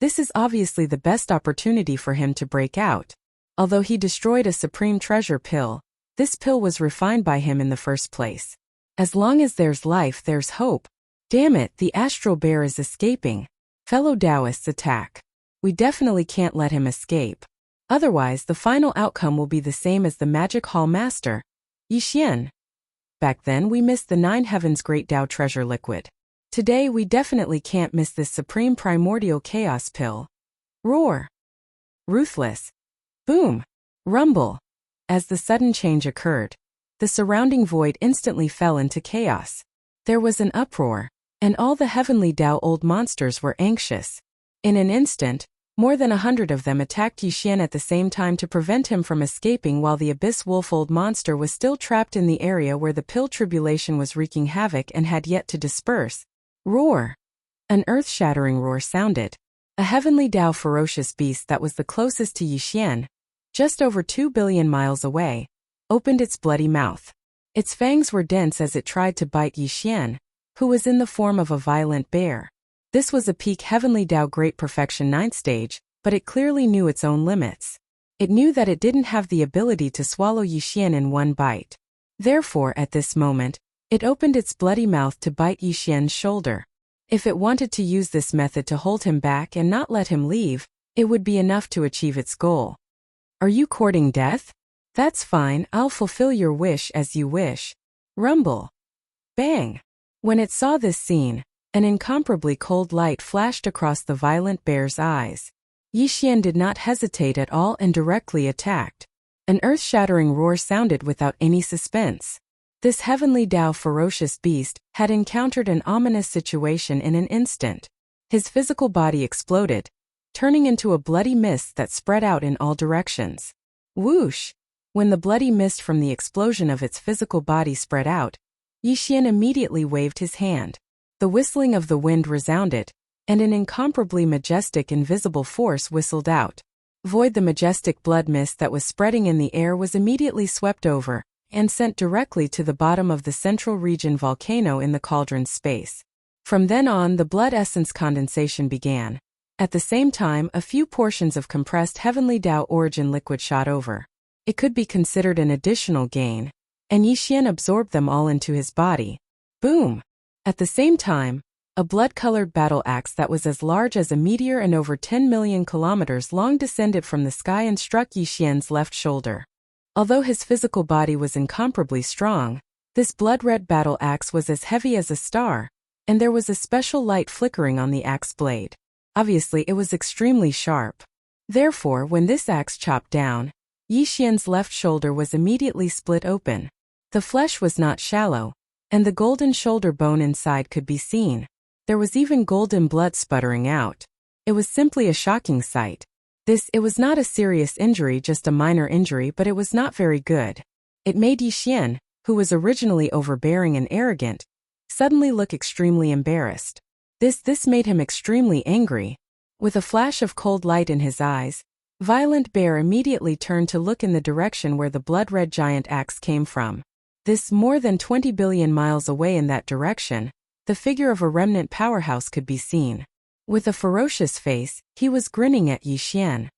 This is obviously the best opportunity for him to break out. Although he destroyed a supreme treasure pill, this pill was refined by him in the first place. As long as there's life, there's hope. Damn it, the astral bear is escaping. Fellow Taoists, attack. We definitely can't let him escape. Otherwise, the final outcome will be the same as the Magic Hall Master, Yixian. Back then, we missed the 9 heavens great Tao treasure liquid. Today, we definitely can't miss this supreme primordial chaos pill. Roar. Ruthless. Boom. Rumble. As the sudden change occurred, the surrounding void instantly fell into chaos. There was an uproar, and all the heavenly Tao old monsters were anxious. In an instant, more than 100 of them attacked Yixian at the same time to prevent him from escaping, while the abyss wolf old monster was still trapped in the area where the pill tribulation was wreaking havoc and had yet to disperse. Roar! An earth-shattering roar sounded. A heavenly Tao ferocious beast that was the closest to Yixian, just over 2 billion miles away, opened its bloody mouth. Its fangs were dense as it tried to bite Yixian, who was in the form of a violent bear. This was a peak heavenly Tao great perfection 9th stage, but it clearly knew its own limits. It knew that it didn't have the ability to swallow Yixian in one bite. Therefore, at this moment, it opened its bloody mouth to bite Yixian's shoulder. If it wanted to use this method to hold him back and not let him leave, it would be enough to achieve its goal. Are you courting death? That's fine, I'll fulfill your wish as you wish. Rumble. Bang. When it saw this scene, an incomparably cold light flashed across the violent bear's eyes. Yixian did not hesitate at all and directly attacked. An earth-shattering roar sounded without any suspense. This heavenly Tao ferocious beast had encountered an ominous situation in an instant. His physical body exploded, turning into a bloody mist that spread out in all directions. Whoosh! When the bloody mist from the explosion of its physical body spread out, Yixian immediately waved his hand. The whistling of the wind resounded, and an incomparably majestic invisible force whistled out. The majestic blood mist that was spreading in the air was immediately swept over, and sent directly to the bottom of the central region volcano in the cauldron's space. From then on, the blood essence condensation began. At the same time, a few portions of compressed heavenly Tao origin liquid shot over. It could be considered an additional gain, and Yixian absorbed them all into his body. Boom! At the same time, a blood-colored battle axe that was as large as a meteor and over 10 million kilometers long descended from the sky and struck Yixian's left shoulder. Although his physical body was incomparably strong, this blood-red battle axe was as heavy as a star, and there was a special light flickering on the axe blade. Obviously, it was extremely sharp. Therefore, when this axe chopped down, Yixian's left shoulder was immediately split open. The flesh was not shallow, and the golden shoulder bone inside could be seen. There was even golden blood sputtering out. It was simply a shocking sight. It was not a serious injury, just a minor injury, but it was not very good. It made Yixian, who was originally overbearing and arrogant, suddenly look extremely embarrassed. This made him extremely angry. With a flash of cold light in his eyes, Violent Bear immediately turned to look in the direction where the blood-red giant axe came from. More than 20 billion miles away in that direction, the figure of a remnant powerhouse could be seen. With a ferocious face, he was grinning at Yixian.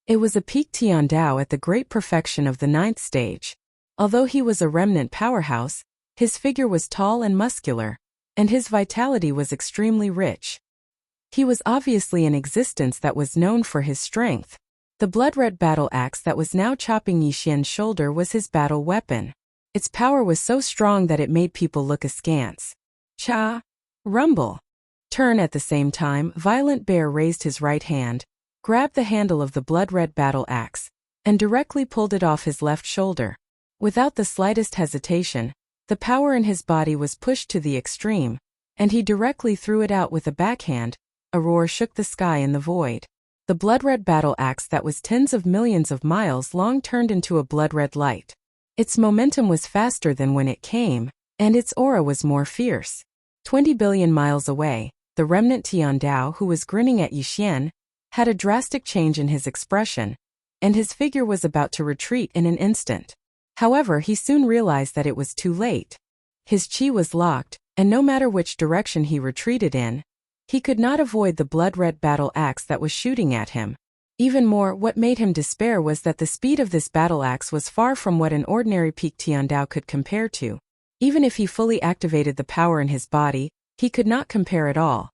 It was a peak Tiandao at the great perfection of the 9th stage. Although he was a remnant powerhouse, his figure was tall and muscular, and his vitality was extremely rich. He was obviously an existence that was known for his strength. The blood-red battle axe that was now chopping Yixian's shoulder was his battle weapon. Its power was so strong that it made people look askance. Cha! Rumble! Turn. At the same time, Violent Bear raised his right hand, grabbed the handle of the blood-red battle axe, and directly pulled it off his left shoulder. Without the slightest hesitation, the power in his body was pushed to the extreme, and he directly threw it out with a backhand. A roar shook the sky in the void. The blood-red battle axe that was tens of millions of miles long turned into a blood-red light. Its momentum was faster than when it came, and its aura was more fierce. 20 billion miles away, the remnant Tiandao, who was grinning at Yixian, had a drastic change in his expression, and his figure was about to retreat in an instant. However, he soon realized that it was too late. His chi was locked, and no matter which direction he retreated in, he could not avoid the blood-red battle axe that was shooting at him. Even more, what made him despair was that the speed of this battle axe was far from what an ordinary peak Tiandao could compare to. Even if he fully activated the power in his body, he could not compare at all.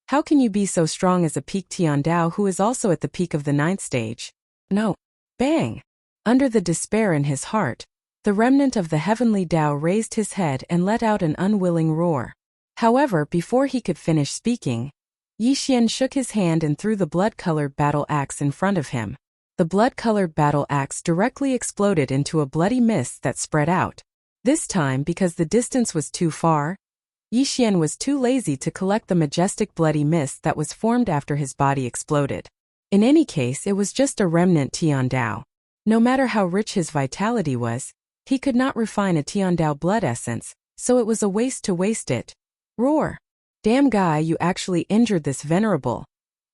How can you be so strong as a peak Tiandao who is also at the peak of the 9th stage? No. Bang! Under the despair in his heart, the remnant of the heavenly Tao raised his head and let out an unwilling roar. However, before he could finish speaking, Yixian shook his hand and threw the blood-colored battle axe in front of him. The blood-colored battle axe directly exploded into a bloody mist that spread out. This time, because the distance was too far, Yixian was too lazy to collect the majestic bloody mist that was formed after his body exploded. In any case, it was just a remnant Tiandao. No matter how rich his vitality was, he could not refine a Tiandao blood essence, so it was a waste to waste it. Roar! Damn guy, you actually injured this venerable.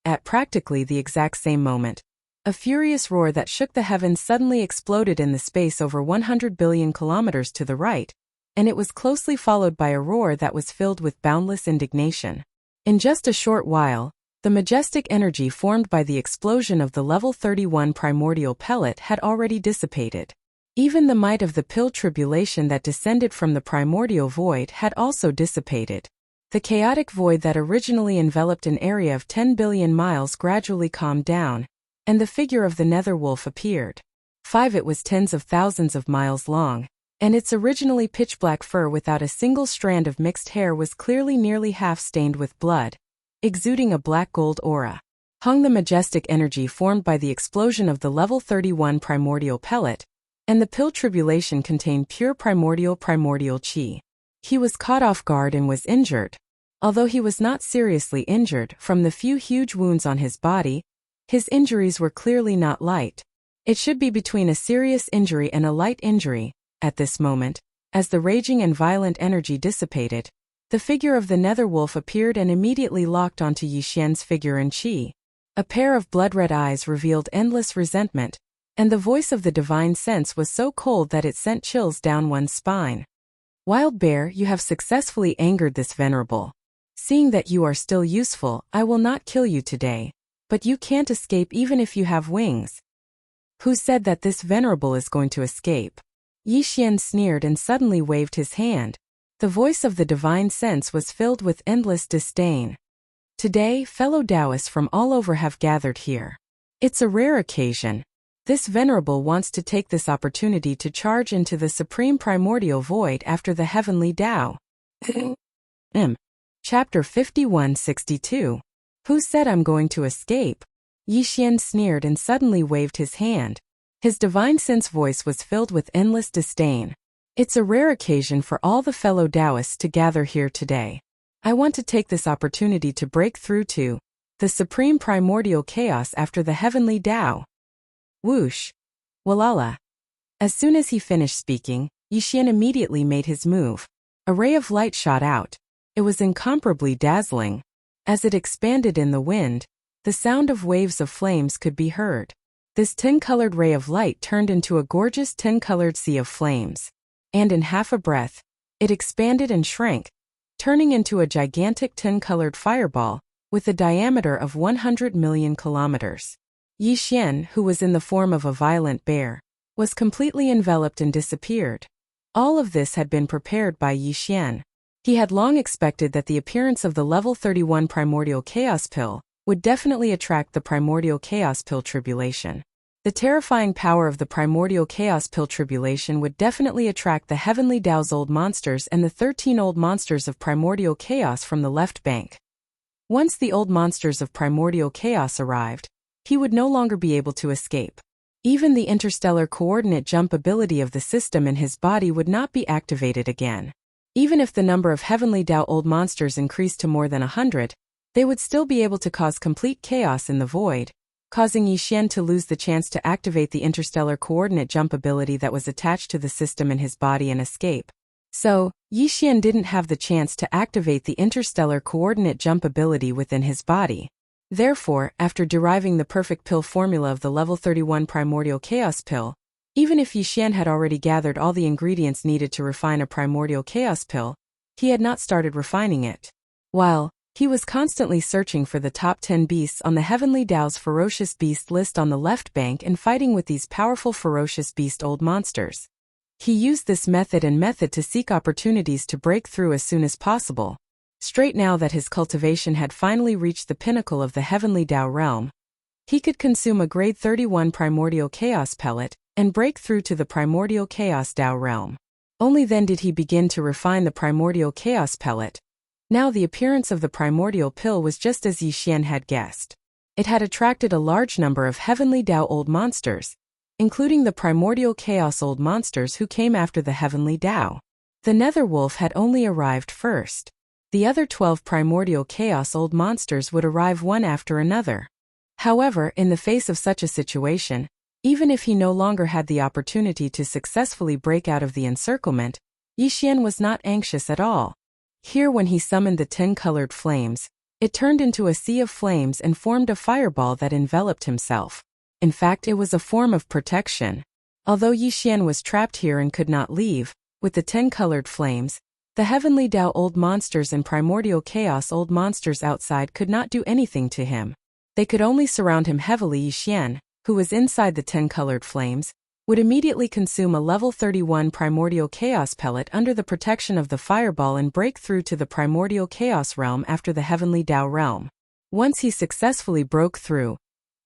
At practically the exact same moment, a furious roar that shook the heavens suddenly exploded in the space over 100 billion kilometers to the right, and it was closely followed by a roar that was filled with boundless indignation. In just a short while, the majestic energy formed by the explosion of the level 31 primordial pellet had already dissipated. Even the might of the pill tribulation that descended from the primordial void had also dissipated. The chaotic void that originally enveloped an area of 10 billion miles gradually calmed down, and the figure of the Netherwolf appeared. It was tens of thousands of miles long, and its originally pitch-black fur without a single strand of mixed hair was clearly nearly half stained with blood, exuding a black-gold aura. Hung the majestic energy formed by the explosion of the level 31 primordial pellet, and the pill tribulation contained pure primordial chi. He was caught off guard and was injured. Although he was not seriously injured from the few huge wounds on his body, his injuries were clearly not light. It should be between a serious injury and a light injury. At this moment, as the raging and violent energy dissipated, the figure of the Netherwolf appeared and immediately locked onto Yixian's figure and chi. A pair of blood-red eyes revealed endless resentment, and the voice of the divine sense was so cold that it sent chills down one's spine. Wild Bear, you have successfully angered this venerable. Seeing that you are still useful, I will not kill you today. But you can't escape even if you have wings. Who said that this venerable is going to escape? Yixian sneered and suddenly waved his hand. The voice of the divine sense was filled with endless disdain. Today, fellow Taoists from all over have gathered here. It's a rare occasion. This venerable wants to take this opportunity to charge into the supreme primordial void after the heavenly Tao. Chapter 5162. Who said I'm going to escape? Yixian sneered and suddenly waved his hand. His divine sense voice was filled with endless disdain. It's a rare occasion for all the fellow Taoists to gather here today. I want to take this opportunity to break through to the supreme primordial chaos after the heavenly Tao. Whoosh! Walala! As soon as he finished speaking, Yixian immediately made his move. A ray of light shot out. It was incomparably dazzling. As it expanded in the wind, the sound of waves of flames could be heard. This tin-colored ray of light turned into a gorgeous tin-colored sea of flames. And in half a breath, it expanded and shrank, turning into a gigantic tin-colored fireball with a diameter of 100 million kilometers. Yixian, who was in the form of a violent bear, was completely enveloped and disappeared. All of this had been prepared by Yixian. He had long expected that the appearance of the level 31 primordial chaos pill would definitely attract the primordial chaos pill tribulation. The terrifying power of the primordial chaos pill tribulation would definitely attract the heavenly Tao's old monsters and the 13 old monsters of primordial chaos from the left bank. Once the old monsters of primordial chaos arrived, he would no longer be able to escape. Even the interstellar coordinate jump ability of the system in his body would not be activated again. Even if the number of heavenly Tao old monsters increased to more than 100, they would still be able to cause complete chaos in the void, causing Yixian to lose the chance to activate the interstellar coordinate jump ability that was attached to the system in his body and escape. So, Yixian didn't have the chance to activate the interstellar coordinate jump ability within his body. Therefore, after deriving the perfect pill formula of the level 31 primordial chaos pill, even if Yixian had already gathered all the ingredients needed to refine a primordial chaos pill, he had not started refining it. While he was constantly searching for the top 10 beasts on the heavenly Tao's ferocious beast list on the left bank and fighting with these powerful ferocious beast old monsters. He used this method to seek opportunities to break through as soon as possible. Straight now that his cultivation had finally reached the pinnacle of the heavenly Tao realm, he could consume a grade 31 primordial chaos pellet and break through to the primordial chaos Tao realm. Only then did he begin to refine the primordial chaos pellet. Now the appearance of the primordial pill was just as Yixian had guessed. It had attracted a large number of heavenly Tao old monsters, including the primordial chaos old monsters who came after the heavenly Tao. The nether wolf had only arrived first. The other 12 primordial chaos old monsters would arrive one after another. However, in the face of such a situation, even if he no longer had the opportunity to successfully break out of the encirclement, Yixian was not anxious at all. Here when he summoned the 10-colored flames, it turned into a sea of flames and formed a fireball that enveloped himself. In fact, it was a form of protection. Although Yixian was trapped here and could not leave, with the 10-colored flames, the heavenly Tao old monsters and primordial chaos old monsters outside could not do anything to him. They could only surround him heavily. Yixian, who was inside the 10-colored flames, would immediately consume a level 31 primordial chaos pellet under the protection of the fireball and break through to the primordial chaos realm after the heavenly Tao realm. Once he successfully broke through,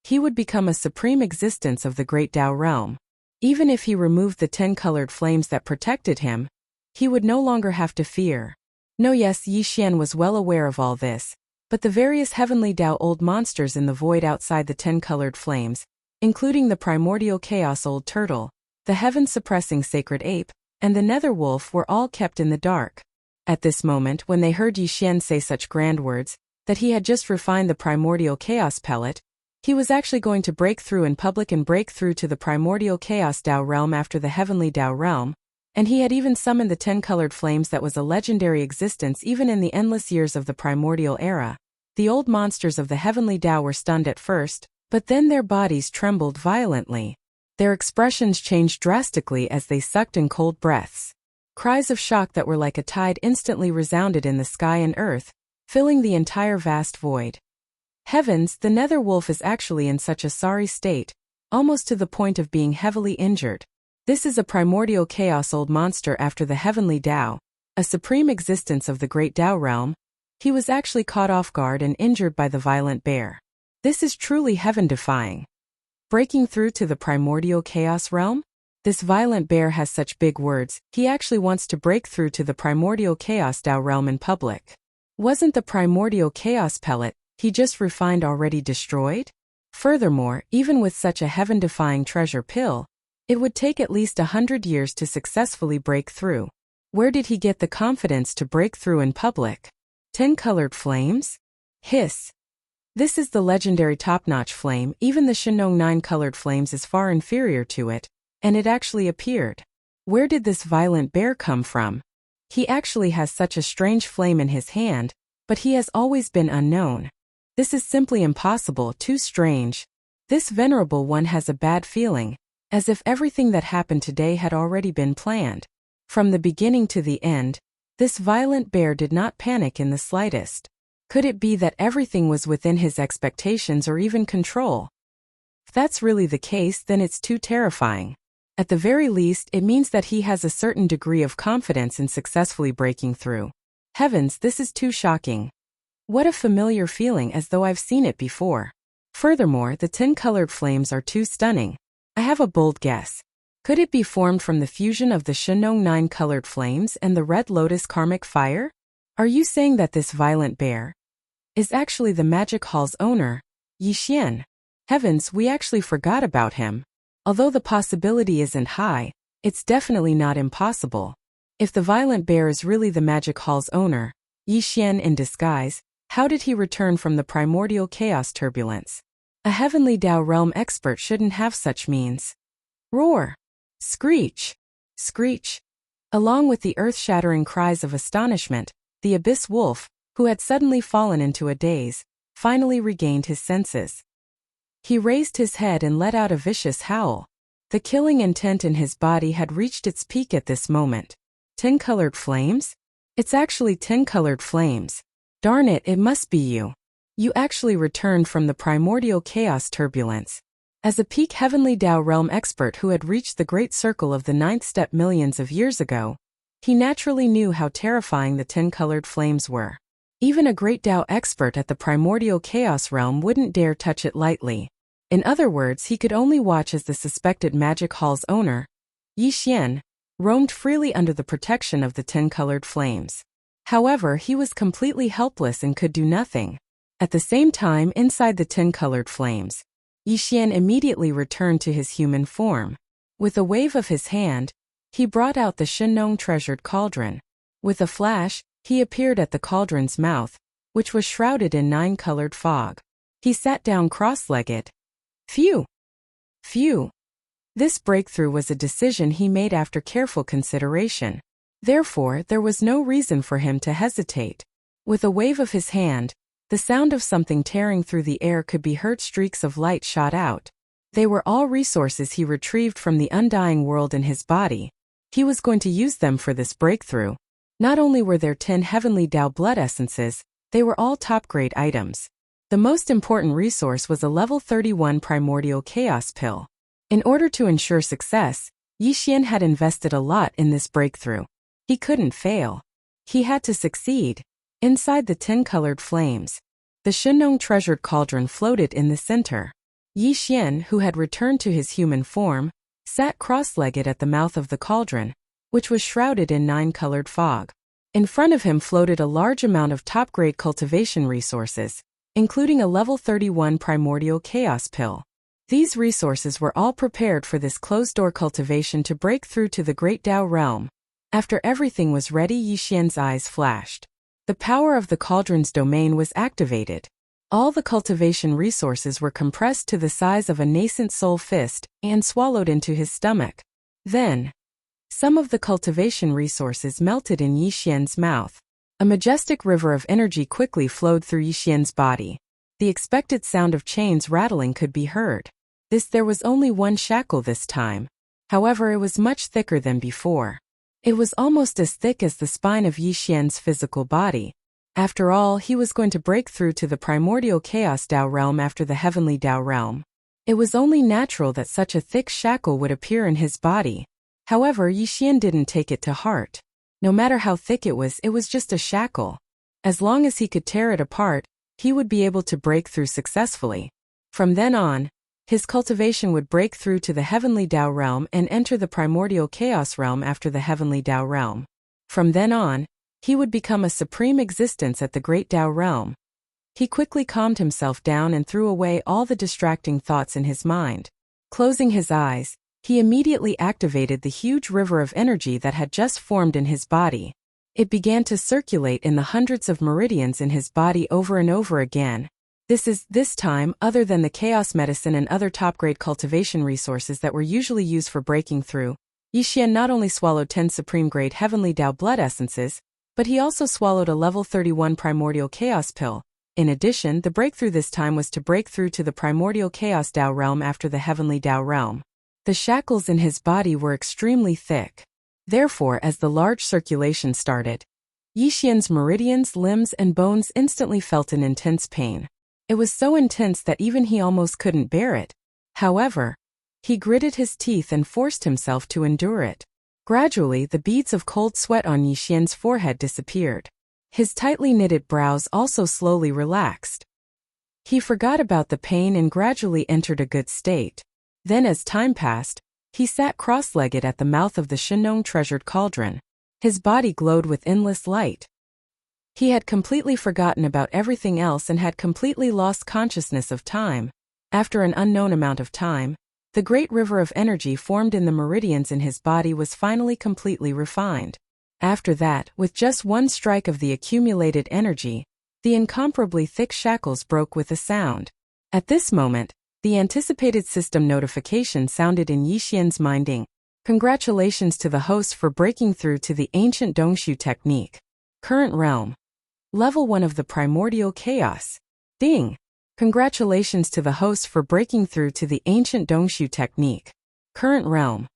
he would become a supreme existence of the great Tao realm. Even if he removed the 10-colored flames that protected him, he would no longer have to fear. No, yes, Yixian was well aware of all this, but the various heavenly Tao old monsters in the void outside the 10-colored flames, including the primordial chaos old turtle, the heaven-suppressing sacred ape, and the nether wolf were all kept in the dark. At this moment, when they heard Yixian say such grand words, that he had just refined the primordial chaos pellet, he was actually going to break through in public and break through to the primordial chaos Tao realm after the heavenly Tao realm, and he had even summoned the 10-colored flames that was a legendary existence even in the endless years of the primordial era. The old monsters of the heavenly Tao were stunned at first, but then their bodies trembled violently. Their expressions changed drastically as they sucked in cold breaths. Cries of shock that were like a tide instantly resounded in the sky and earth, filling the entire vast void. Heavens, the nether wolf is actually in such a sorry state, almost to the point of being heavily injured. This is a primordial chaos old monster after the heavenly Tao, a supreme existence of the great Tao realm. He was actually caught off guard and injured by the violent bear. This is truly heaven-defying. Breaking through to the primordial chaos realm? This violent bear has such big words, he actually wants to break through to the primordial chaos Tao realm in public. Wasn't the primordial chaos pellet he just refined already destroyed? Furthermore, even with such a heaven-defying treasure pill, it would take at least 100 years to successfully break through. Where did he get the confidence to break through in public? 10 colored flames? Hiss. This is the legendary top-notch flame. Even the Shenong 9 colored flames is far inferior to it, and it actually appeared. Where did this violent bear come from? He actually has such a strange flame in his hand, but he has always been unknown. This is simply impossible, too strange. This venerable one has a bad feeling, as if everything that happened today had already been planned. From the beginning to the end, this violent bear did not panic in the slightest. Could it be that everything was within his expectations or even control? If that's really the case, then it's too terrifying. At the very least, it means that he has a certain degree of confidence in successfully breaking through. Heavens, this is too shocking. What a familiar feeling, as though I've seen it before. Furthermore, the 10 colored flames are too stunning. I have a bold guess. Could it be formed from the fusion of the Shenong 9 colored flames and the Red Lotus karmic fire? Are you saying that this violent bear is actually the magic hall's owner, Yixian? Heavens, we actually forgot about him. Although the possibility isn't high, it's definitely not impossible. If the violent bear is really the magic hall's owner, Yixian in disguise, how did he return from the primordial chaos turbulence? A heavenly Dao realm expert shouldn't have such means. Roar! Screech! Screech! Along with the earth-shattering cries of astonishment, the abyss wolf, who had suddenly fallen into a daze, finally regained his senses. He raised his head and let out a vicious howl. The killing intent in his body had reached its peak at this moment. 10 colored flames? It's actually 10 colored flames. Darn it, it must be you. You actually returned from the primordial chaos turbulence. As a peak heavenly Dao realm expert who had reached the great circle of the 9th step millions of years ago, he naturally knew how terrifying the 10 colored flames were. Even a great Dao expert at the primordial chaos realm wouldn't dare touch it lightly. In other words, he could only watch as the suspected magic hall's owner, Yixian, roamed freely under the protection of the 10 colored flames. However, he was completely helpless and could do nothing. At the same time, inside the 10 colored flames, Yixian immediately returned to his human form. With a wave of his hand, he brought out the Shenong treasured cauldron. With a flash, he appeared at the cauldron's mouth, which was shrouded in 9 colored fog. He sat down cross-legged. Phew! Phew! This breakthrough was a decision he made after careful consideration. Therefore, there was no reason for him to hesitate. With a wave of his hand, the sound of something tearing through the air could be heard. Streaks of light shot out. They were all resources he retrieved from the undying world in his body. He was going to use them for this breakthrough. Not only were there 10 heavenly Dao blood essences, they were all top-grade items. The most important resource was a level 31 primordial chaos pill. In order to ensure success, Yixian had invested a lot in this breakthrough. He couldn't fail. He had to succeed. Inside the 10 colored flames, the Shenong treasured cauldron floated in the center. Yixian, who had returned to his human form, sat cross-legged at the mouth of the cauldron, which was shrouded in 9 colored fog. In front of him floated a large amount of top-grade cultivation resources, including a level 31 primordial chaos pill. These resources were all prepared for this closed-door cultivation to break through to the great Dao realm. After everything was ready, Yixian's eyes flashed. The power of the cauldron's domain was activated. All the cultivation resources were compressed to the size of a nascent soul fist and swallowed into his stomach. Then, some of the cultivation resources melted in Yixian's mouth. A majestic river of energy quickly flowed through Yixian's body. The expected sound of chains rattling could be heard. There was only one shackle this time. However, it was much thicker than before. It was almost as thick as the spine of Yixian's physical body. After all, he was going to break through to the primordial chaos Dao realm after the heavenly Dao realm. It was only natural that such a thick shackle would appear in his body. However, Yixian didn't take it to heart. No matter how thick it was just a shackle. As long as he could tear it apart, he would be able to break through successfully. From then on, his cultivation would break through to the heavenly Dao realm and enter the primordial chaos realm after the heavenly Dao realm. From then on, he would become a supreme existence at the great Dao realm. He quickly calmed himself down and threw away all the distracting thoughts in his mind. Closing his eyes, he immediately activated the huge river of energy that had just formed in his body. It began to circulate in the hundreds of meridians in his body over and over again. This time, other than the chaos medicine and other top-grade cultivation resources that were usually used for breaking through, Yixian not only swallowed 10 supreme-grade heavenly Dao blood essences, but he also swallowed a level 31 primordial chaos pill. In addition, the breakthrough this time was to break through to the primordial chaos Dao realm after the heavenly Dao realm. The shackles in his body were extremely thick. Therefore, as the large circulation started, Yixian's meridians, limbs, and bones instantly felt an intense pain. It was so intense that even he almost couldn't bear it. However, he gritted his teeth and forced himself to endure it. Gradually, the beads of cold sweat on Yixian's forehead disappeared. His tightly knitted brows also slowly relaxed. He forgot about the pain and gradually entered a good state. Then as time passed, he sat cross-legged at the mouth of the Shinong treasured cauldron. His body glowed with endless light. He had completely forgotten about everything else and had completely lost consciousness of time. After an unknown amount of time, the great river of energy formed in the meridians in his body was finally completely refined. After that, with just one strike of the accumulated energy, the incomparably thick shackles broke with a sound. At this moment, the anticipated system notification sounded in Yixian's mind. Ding. Congratulations to the host for breaking through to the ancient Dongshu technique. Current realm. Level 1 of the primordial chaos. Ding. Congratulations to the host for breaking through to the ancient Dongshu technique. Current realm.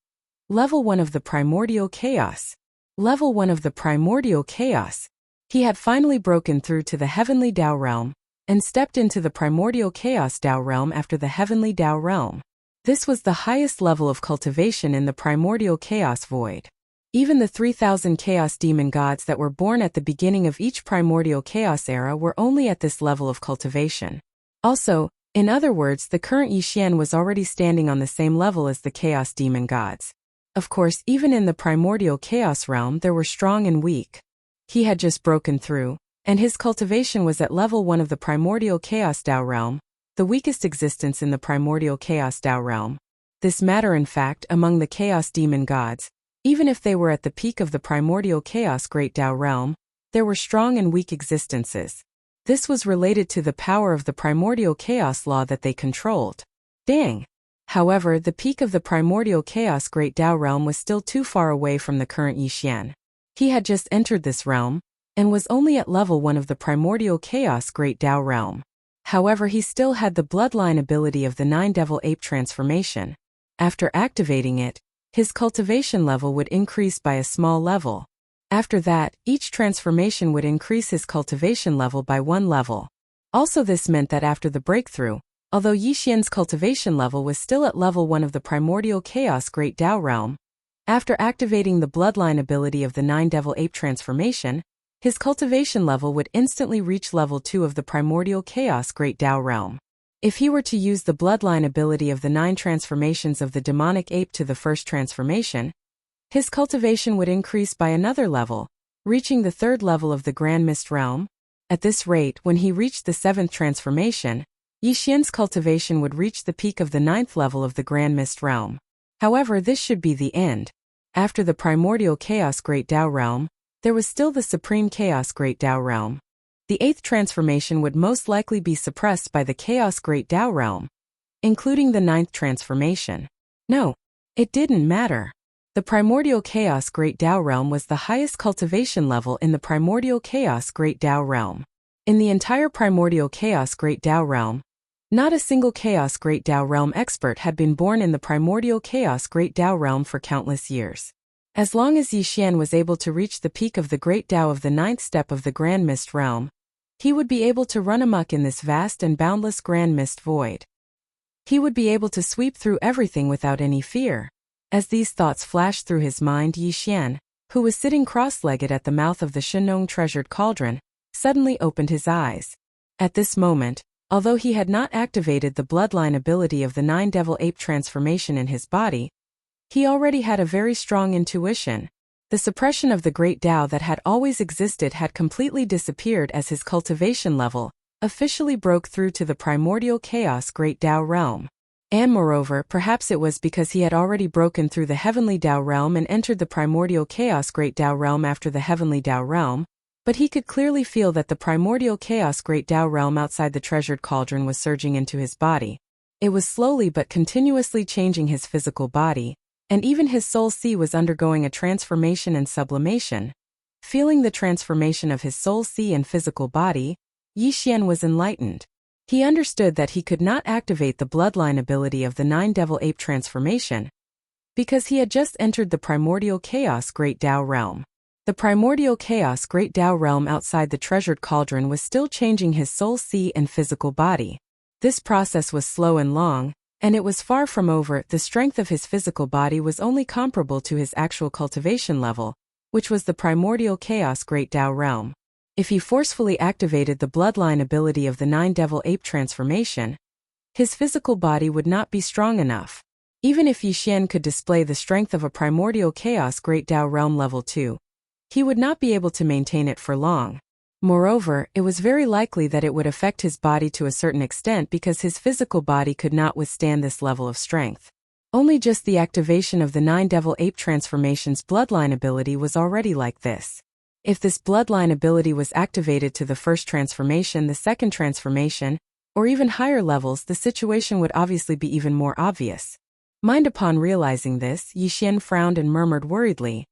Level 1 of the primordial chaos. Level 1 of the primordial chaos. He had finally broken through to the heavenly Dao realm and stepped into the primordial chaos Dao realm after the heavenly Dao realm. This was the highest level of cultivation in the primordial chaos void. Even the 3,000 chaos demon gods that were born at the beginning of each primordial chaos era were only at this level of cultivation. Also, in other words, the current Yixian was already standing on the same level as the chaos demon gods. Of course, even in the primordial chaos realm there were strong and weak. He had just broken through, and his cultivation was at level 1 of the primordial chaos Dao realm, the weakest existence in the primordial chaos Dao realm. This matter, in fact, among the chaos demon gods, even if they were at the peak of the primordial chaos great Dao realm, there were strong and weak existences. This was related to the power of the primordial chaos law that they controlled. Dang! However, the peak of the primordial chaos great Dao realm was still too far away from the current Yixian. He had just entered this realm, and was only at level 1 of the primordial chaos great Dao realm. However, he still had the bloodline ability of the 9 devil ape transformation. After activating it, his cultivation level would increase by a small level. After that, each transformation would increase his cultivation level by 1 level. Also, this meant that after the breakthrough, although Yixian's cultivation level was still at level 1 of the primordial chaos great Dao realm, after activating the bloodline ability of the 9 devil ape transformation, his cultivation level would instantly reach level 2 of the primordial chaos great Dao realm. If he were to use the bloodline ability of the 9 transformations of the demonic ape to the first transformation, his cultivation would increase by another level, reaching the 3rd level of the Grand Mist realm. At this rate, when he reached the 7th transformation, Yixian's cultivation would reach the peak of the 9th level of the Grand Mist realm. However, this should be the end. After the primordial chaos great Dao realm, there was still the supreme chaos great Dao realm. The 8th transformation would most likely be suppressed by the chaos great Dao realm, including the 9th transformation. No, it didn't matter. The primordial chaos great Dao realm was the highest cultivation level in the primordial chaos great Dao realm. In the entire primordial chaos great Dao realm, not a single chaos great Dao realm expert had been born in the primordial chaos great Dao realm for countless years. As long as Yixian was able to reach the peak of the great Dao of the 9th step of the Grand Mist realm, he would be able to run amok in this vast and boundless Grand Mist void. He would be able to sweep through everything without any fear. As these thoughts flashed through his mind, Yixian, who was sitting cross-legged at the mouth of the Shinong treasured cauldron, suddenly opened his eyes. At this moment, although he had not activated the bloodline ability of the 9 devil ape transformation in his body, he already had a very strong intuition. The suppression of the great Dao that had always existed had completely disappeared as his cultivation level, officially broke through to the primordial chaos Great Tao realm. And moreover, perhaps it was because he had already broken through the heavenly Tao realm and entered the primordial chaos Great Tao realm after the heavenly Tao realm, but he could clearly feel that the primordial chaos Great Tao realm outside the treasured cauldron was surging into his body. It was slowly but continuously changing his physical body, and even his soul sea was undergoing a transformation and sublimation. Feeling the transformation of his soul sea and physical body, Yi Xian was enlightened. He understood that he could not activate the bloodline ability of the Nine Devil Ape transformation, because he had just entered the primordial chaos Great Tao realm. The primordial chaos Great Tao realm outside the treasured cauldron was still changing his soul sea and physical body. This process was slow and long, and it was far from over. The strength of his physical body was only comparable to his actual cultivation level, which was the primordial chaos Great Tao realm. If he forcefully activated the bloodline ability of the Nine Devil Ape transformation, his physical body would not be strong enough. Even if Yi Xian could display the strength of a primordial chaos Great Tao realm level 2, he would not be able to maintain it for long. Moreover, it was very likely that it would affect his body to a certain extent because his physical body could not withstand this level of strength. Only just the activation of the Nine Devil Ape transformation's bloodline ability was already like this. If this bloodline ability was activated to the first transformation, the second transformation, or even higher levels, the situation would obviously be even more obvious. Upon realizing this, Yi Xian frowned and murmured worriedly,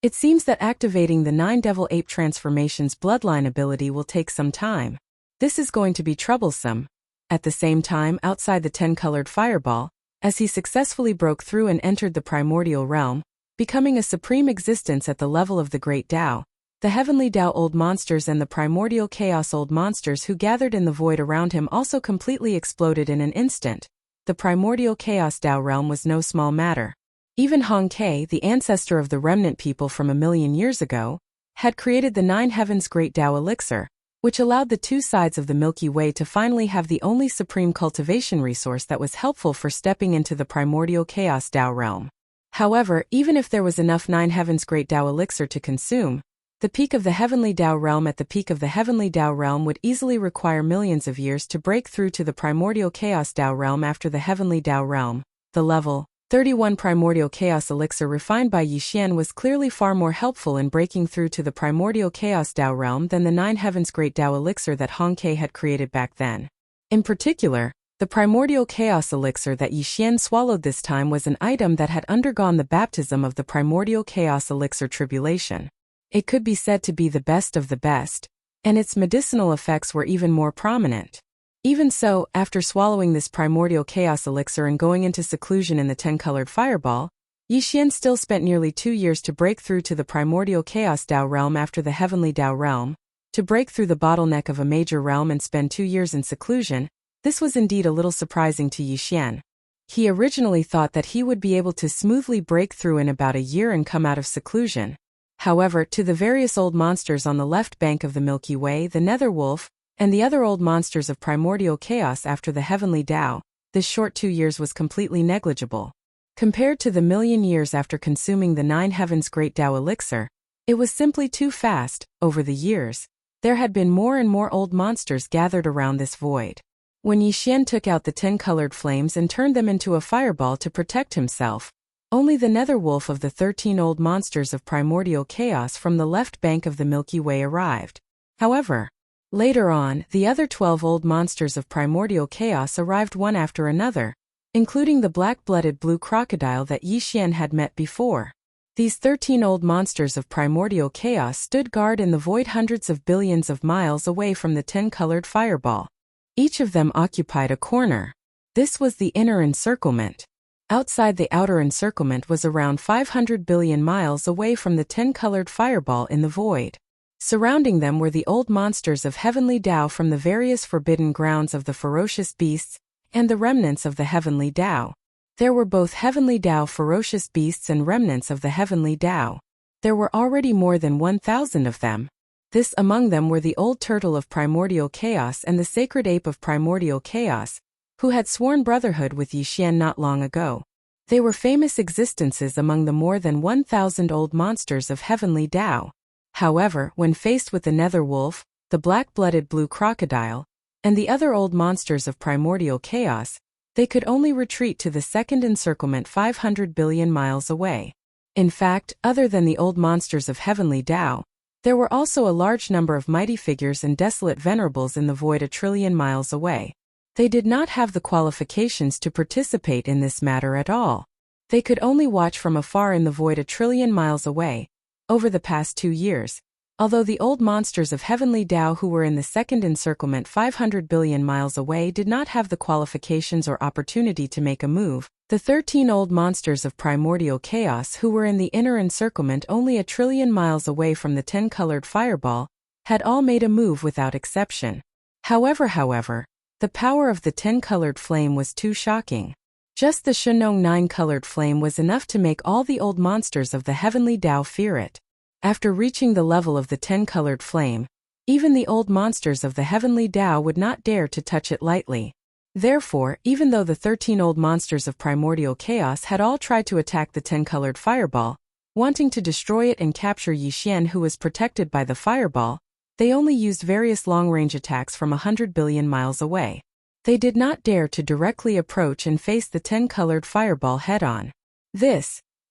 "It seems that activating the Nine Devil Ape transformation's bloodline ability will take some time. This is going to be troublesome." At the same time, outside the 10-colored fireball, as he successfully broke through and entered the primordial realm, becoming a supreme existence at the level of the Great Tao, the heavenly Tao old monsters and the primordial chaos old monsters who gathered in the void around him also completely exploded in an instant. The primordial chaos Tao realm was no small matter. Even Hong Ke, the ancestor of the remnant people from 1,000,000 years ago, had created the Nine Heavens Great Tao elixir, which allowed the two sides of the Milky Way to finally have the only supreme cultivation resource that was helpful for stepping into the primordial chaos Tao realm. However, even if there was enough Nine Heavens Great Tao elixir to consume, the peak of the heavenly Tao realm at the peak of the heavenly Tao realm would easily require millions of years to break through to the primordial chaos Tao realm after the heavenly Tao realm. The level 31 primordial chaos elixir refined by Yi Xian was clearly far more helpful in breaking through to the primordial chaos Tao realm than the Nine Heavens Great Tao elixir that Hong Ke had created back then. In particular, the primordial chaos elixir that Yi Xian swallowed this time was an item that had undergone the baptism of the primordial chaos elixir tribulation. It could be said to be the best of the best, and its medicinal effects were even more prominent. Even so, after swallowing this primordial chaos elixir and going into seclusion in the 10-colored fireball, Yi Xian still spent nearly 2 years to break through to the primordial chaos Tao realm after the heavenly Tao realm. To break through the bottleneck of a major realm and spend 2 years in seclusion, this was indeed a little surprising to Yi Xian. He originally thought that he would be able to smoothly break through in about a year and come out of seclusion. However, to the various old monsters on the left bank of the Milky Way, the Nether Wolf, and the other old monsters of primordial chaos after the heavenly Tao, this short 2 years was completely negligible. Compared to the 1,000,000 years after consuming the Nine Heavens Great Tao elixir, it was simply too fast. Over the years, there had been more and more old monsters gathered around this void. When Yi Xian took out the 10-colored flames and turned them into a fireball to protect himself, only the Nether Wolf of the 13 old monsters of primordial chaos from the left bank of the Milky Way arrived. However, later on, the other 12 old monsters of primordial chaos arrived one after another, including the black-blooded blue crocodile that Yi Xian had met before. These 13 old monsters of primordial chaos stood guard in the void hundreds of billions of miles away from the 10-colored fireball. Each of them occupied a corner. This was the inner encirclement. Outside the outer encirclement was around 500 billion miles away from the 10-colored fireball in the void. Surrounding them were the old monsters of heavenly Tao from the various forbidden grounds of the ferocious beasts, and the remnants of the heavenly Tao. There were both heavenly Tao ferocious beasts and remnants of the heavenly Tao. There were already more than 1,000 of them. This among them were the old turtle of primordial chaos and the sacred ape of primordial chaos, who had sworn brotherhood with Yi Xian not long ago. They were famous existences among the more than 1,000 old monsters of heavenly Tao. However, when faced with the Nether Wolf, the black-blooded blue crocodile, and the other old monsters of primordial chaos, they could only retreat to the second encirclement 500 billion miles away. In fact, other than the old monsters of heavenly Tao, there were also a large number of mighty figures and desolate venerables in the void a trillion miles away. They did not have the qualifications to participate in this matter at all. They could only watch from afar in the void a trillion miles away. Over the past 2 years, although the old monsters of heavenly Tao who were in the second encirclement 500 billion miles away did not have the qualifications or opportunity to make a move, the 13 old monsters of primordial chaos who were in the inner encirclement only a trillion miles away from the 10-colored fireball, had all made a move without exception. However, the power of the 10-colored flame was too shocking. Just the Shenong 9-colored flame was enough to make all the old monsters of the heavenly Tao fear it. After reaching the level of the 10-colored flame, even the old monsters of the heavenly Tao would not dare to touch it lightly. Therefore, even though the 13 old monsters of primordial chaos had all tried to attack the 10-colored fireball, wanting to destroy it and capture Yixian who was protected by the fireball, they only used various long-range attacks from 100 billion miles away. They did not dare to directly approach and face the 10-colored fireball head-on.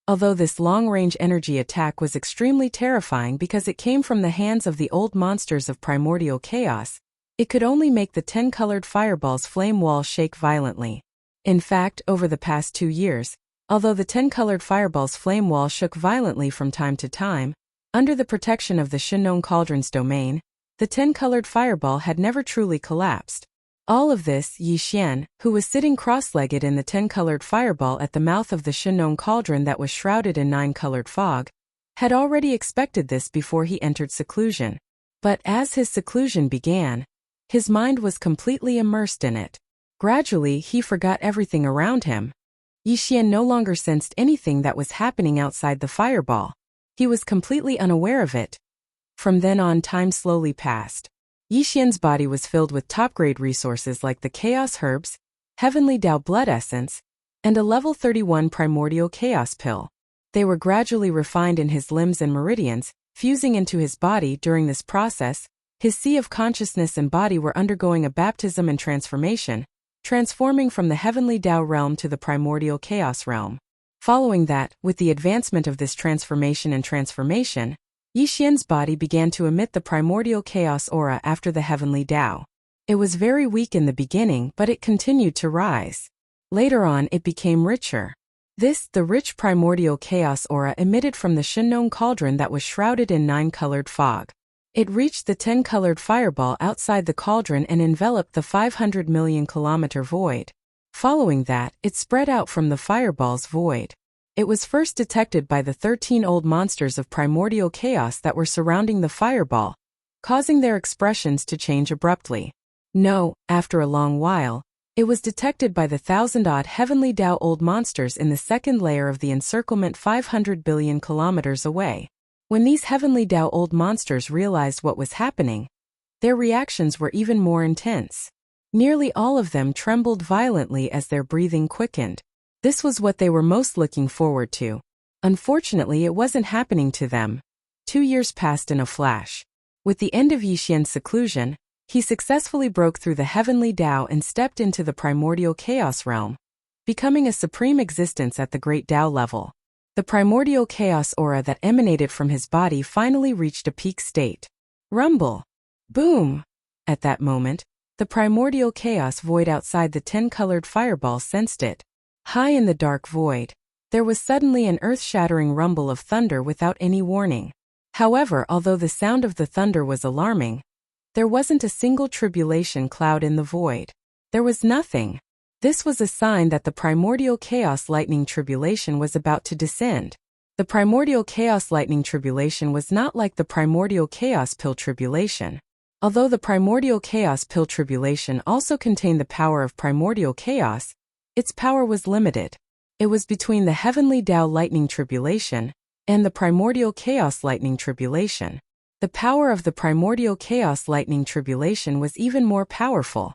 Although this long-range energy attack was extremely terrifying because it came from the hands of the old monsters of primordial chaos, it could only make the 10-colored fireball's flame wall shake violently. In fact, over the past 2 years, although the 10-colored fireball's flame wall shook violently from time to time, under the protection of the Shenong Cauldron's domain, the 10-colored fireball had never truly collapsed. All of this, Yixian, who was sitting cross-legged in the 10-colored fireball at the mouth of the Shenong Cauldron that was shrouded in 9-colored fog, had already expected this before he entered seclusion. But as his seclusion began, his mind was completely immersed in it. Gradually, he forgot everything around him. Yixian no longer sensed anything that was happening outside the fireball. He was completely unaware of it. From then on, time slowly passed. Yixian's body was filled with top-grade resources like the Chaos Herbs, Heavenly Tao Blood Essence, and a level 31 Primordial Chaos Pill. They were gradually refined in his limbs and meridians, fusing into his body. During this process, his sea of consciousness and body were undergoing a baptism and transformation, transforming from the Heavenly Tao realm to the Primordial Chaos realm. Following that, with the advancement of this transformation, Yixian's body began to emit the primordial chaos aura after the heavenly Tao. It was very weak in the beginning, but it continued to rise. Later on, it became richer. The rich primordial chaos aura emitted from the Shenong Cauldron that was shrouded in 9-colored fog. It reached the 10-colored fireball outside the cauldron and enveloped the 500 million kilometer void. Following that, it spread out from the fireball's void. It was first detected by the 13 old monsters of primordial chaos that were surrounding the fireball, causing their expressions to change abruptly. After a long while, it was detected by the 1,000-odd heavenly Tao old monsters in the second layer of the encirclement 500 billion kilometers away. When these heavenly Tao old monsters realized what was happening, their reactions were even more intense. Nearly all of them trembled violently as their breathing quickened. This was what they were most looking forward to. Unfortunately, it wasn't happening to them. 2 years passed in a flash. With the end of Yixian's seclusion, he successfully broke through the heavenly Tao and stepped into the primordial chaos realm, becoming a supreme existence at the great Tao level. The primordial chaos aura that emanated from his body finally reached a peak state. Rumble! Boom! At that moment, the primordial chaos void outside the 10-colored fireball sensed it. High in the dark void, there was suddenly an earth-shattering rumble of thunder without any warning. However, although the sound of the thunder was alarming, there wasn't a single tribulation cloud in the void. There was nothing. This was a sign that the primordial chaos lightning tribulation was about to descend. The primordial chaos lightning tribulation was not like the primordial chaos pill tribulation. Although the primordial chaos pill tribulation also contained the power of primordial chaos, its power was limited. It was between the heavenly Tao lightning tribulation and the primordial chaos lightning tribulation. The power of the primordial chaos lightning tribulation was even more powerful.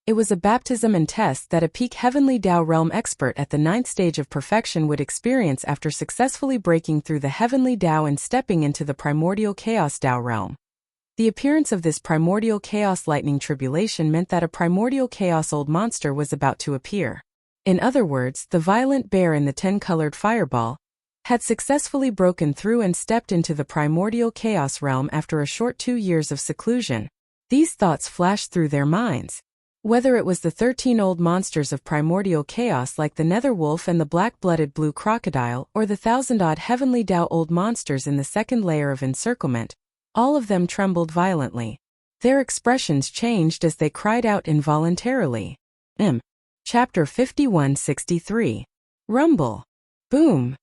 It was a baptism and test that a peak heavenly Tao realm expert at the 9th stage of perfection would experience after successfully breaking through the heavenly Tao and stepping into the primordial chaos Tao realm. The appearance of this primordial chaos lightning tribulation meant that a primordial chaos old monster was about to appear. In other words, the violent bear in the 10-colored fireball had successfully broken through and stepped into the primordial chaos realm after a short 2 years of seclusion. These thoughts flashed through their minds. Whether it was the 13 old monsters of primordial chaos like the nether wolf and the black-blooded blue crocodile, or the 1,000-odd heavenly Tao old monsters in the second layer of encirclement, all of them trembled violently. Their expressions changed as they cried out involuntarily. Chapter 5163. Rumble. Boom.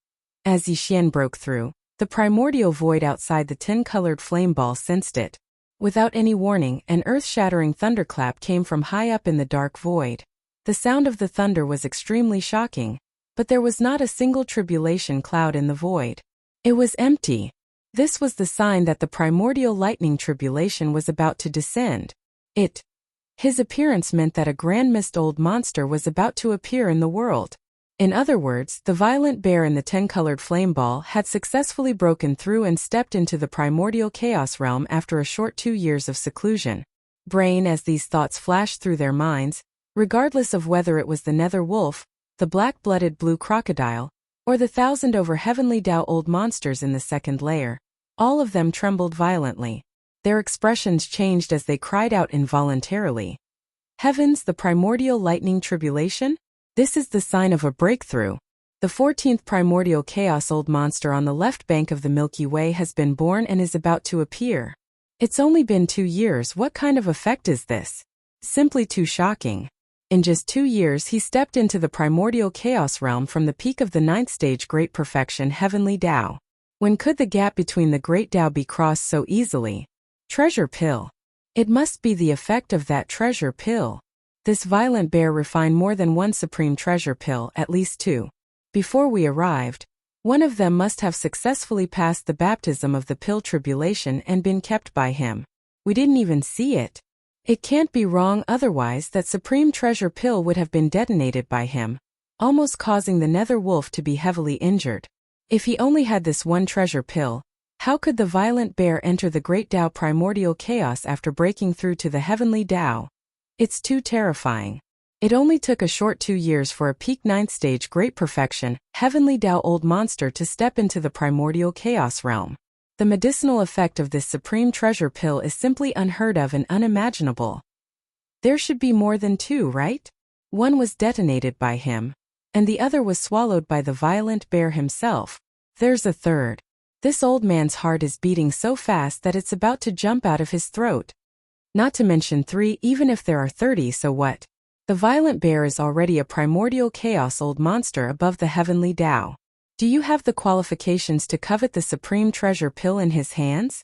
As Yixian broke through, the primordial void outside the 10-colored flame ball sensed it. Without any warning, an earth-shattering thunderclap came from high up in the dark void. The sound of the thunder was extremely shocking, but there was not a single tribulation cloud in the void. It was empty. This was the sign that the primordial lightning tribulation was about to descend. His appearance meant that a grand mist old monster was about to appear in the world. In other words, the violent bear in the 10-colored flame ball had successfully broken through and stepped into the primordial chaos realm after a short 2 years of seclusion. Brain, as these thoughts flashed through their minds, regardless of whether it was the nether wolf, the black-blooded blue crocodile, or the 1,000 over heavenly Tao old monsters in the second layer, all of them trembled violently. Their expressions changed as they cried out involuntarily. Heavens, the primordial lightning tribulation? This is the sign of a breakthrough. The 14th primordial chaos old monster on the left bank of the Milky Way has been born and is about to appear. It's only been 2 years. What kind of effect is this? Simply too shocking. In just 2 years he stepped into the primordial chaos realm from the peak of the 9th stage Great Perfection Heavenly Tao. When could the gap between the Great Tao be crossed so easily? Treasure pill. It must be the effect of that treasure pill. This violent bear refined more than one supreme treasure pill, at least 2. Before we arrived, one of them must have successfully passed the baptism of the pill tribulation and been kept by him. We didn't even see it. It can't be wrong otherwise. That supreme treasure pill would have been detonated by him, almost causing the nether wolf to be heavily injured. If he only had this one treasure pill, how could the violent bear enter the Great Tao primordial chaos after breaking through to the heavenly Tao? It's too terrifying. It only took a short 2 years for a peak 9th stage Great Perfection Heavenly Tao old monster to step into the primordial chaos realm. The medicinal effect of this supreme treasure pill is simply unheard of and unimaginable. There should be more than 2, right? One was detonated by him, and the other was swallowed by the violent bear himself. There's a third. This old man's heart is beating so fast that it's about to jump out of his throat. Not to mention 3, even if there are 30, so what? The violent bear is already a primordial chaos old monster above the heavenly Tao. Do you have the qualifications to covet the supreme treasure pill in his hands?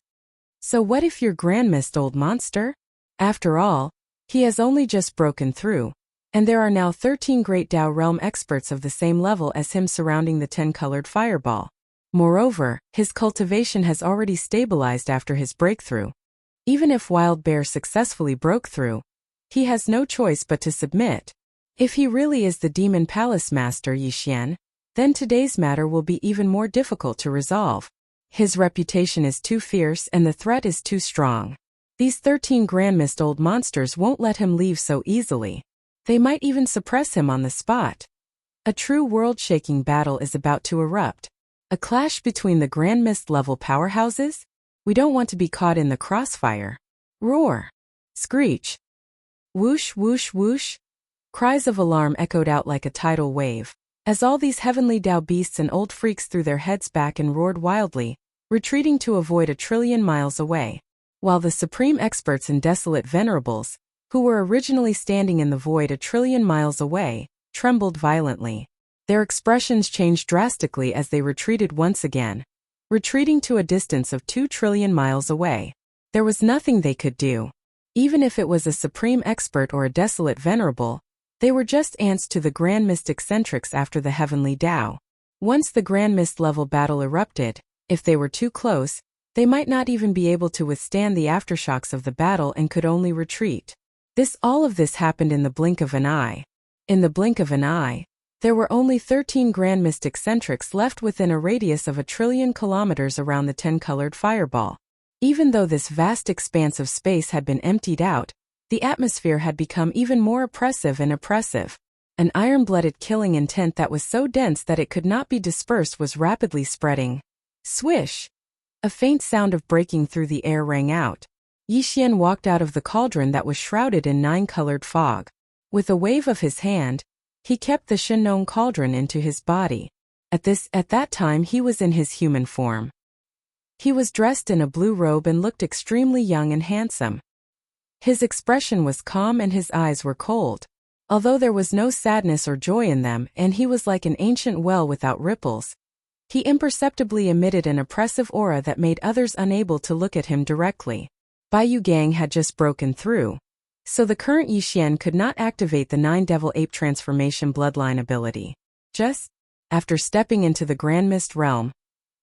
So what if you're Grand Mist old monster? After all, he has only just broken through, and there are now 13 Great Tao realm experts of the same level as him surrounding the 10-colored fireball. Moreover, his cultivation has already stabilized after his breakthrough. Even if Wild Bear successfully broke through, he has no choice but to submit. If he really is the Demon Palace Master Yixian, then today's matter will be even more difficult to resolve. His reputation is too fierce and the threat is too strong. These 13 Grand Mist old monsters won't let him leave so easily. They might even suppress him on the spot. A true world-shaking battle is about to erupt. A clash between the Grand Mist level powerhouses? We don't want to be caught in the crossfire. Roar. Screech. Whoosh, whoosh, whoosh. Cries of alarm echoed out like a tidal wave, as all these heavenly Tao beasts and old freaks threw their heads back and roared wildly, retreating to avoid 1 trillion miles away. While the supreme experts and desolate venerables, who were originally standing in the void 1 trillion miles away, trembled violently. Their expressions changed drastically as they retreated once again, retreating to a distance of 2 trillion miles away. There was nothing they could do. Even if it was a supreme expert or a desolate venerable, they were just ants to the Grand Mist eccentrics after the heavenly Tao. Once the Grand Mist level battle erupted, if they were too close, they might not even be able to withstand the aftershocks of the battle and could only retreat. All of this happened in the blink of an eye. In the blink of an eye, there were only 13 Grand Mist eccentrics left within a radius of 1 trillion kilometers around the 10-colored fireball. Even though this vast expanse of space had been emptied out, the atmosphere had become even more oppressive and oppressive. An iron-blooded killing intent that was so dense that it could not be dispersed was rapidly spreading. Swish! A faint sound of breaking through the air rang out. Yixian walked out of the cauldron that was shrouded in 9-colored fog. With a wave of his hand, he kept the Shinong cauldron into his body. At that time he was in his human form. He was dressed in a blue robe and looked extremely young and handsome. His expression was calm and his eyes were cold. Although there was no sadness or joy in them and he was like an ancient well without ripples, he imperceptibly emitted an oppressive aura that made others unable to look at him directly. Bai Yu Gang had just broken through, so the current Yixian could not activate the 9 Devil Ape Transformation bloodline ability. Just after stepping into the Grand Mist realm,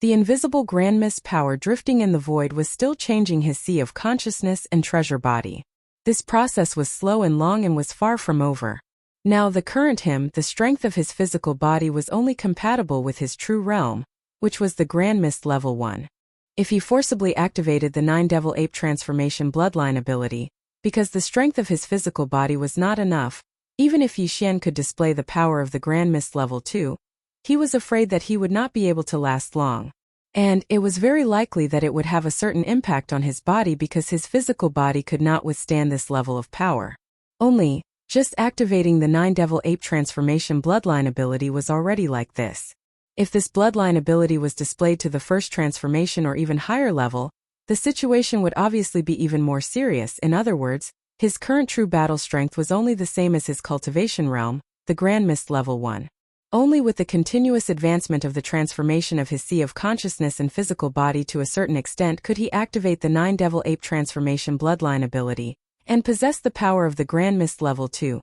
the invisible Grand Mist power drifting in the void was still changing his sea of consciousness and treasure body. This process was slow and long and was far from over. Now the current him, the strength of his physical body was only compatible with his true realm, which was the Grand Mist level 1. If he forcibly activated the 9 Devil Ape Transformation bloodline ability, because the strength of his physical body was not enough, even if Yixian could display the power of the Grand Mist level 2, he was afraid that he would not be able to last long. And it was very likely that it would have a certain impact on his body because his physical body could not withstand this level of power. Only, just activating the 9 Devil Ape Transformation bloodline ability was already like this. If this bloodline ability was displayed to the first transformation or even higher level, the situation would obviously be even more serious. In other words, his current true battle strength was only the same as his cultivation realm, the Grand Mist level 1. Only with the continuous advancement of the transformation of his sea of consciousness and physical body to a certain extent could he activate the 9 Devil Ape Transformation bloodline ability, and possess the power of the Grand Mist level 2.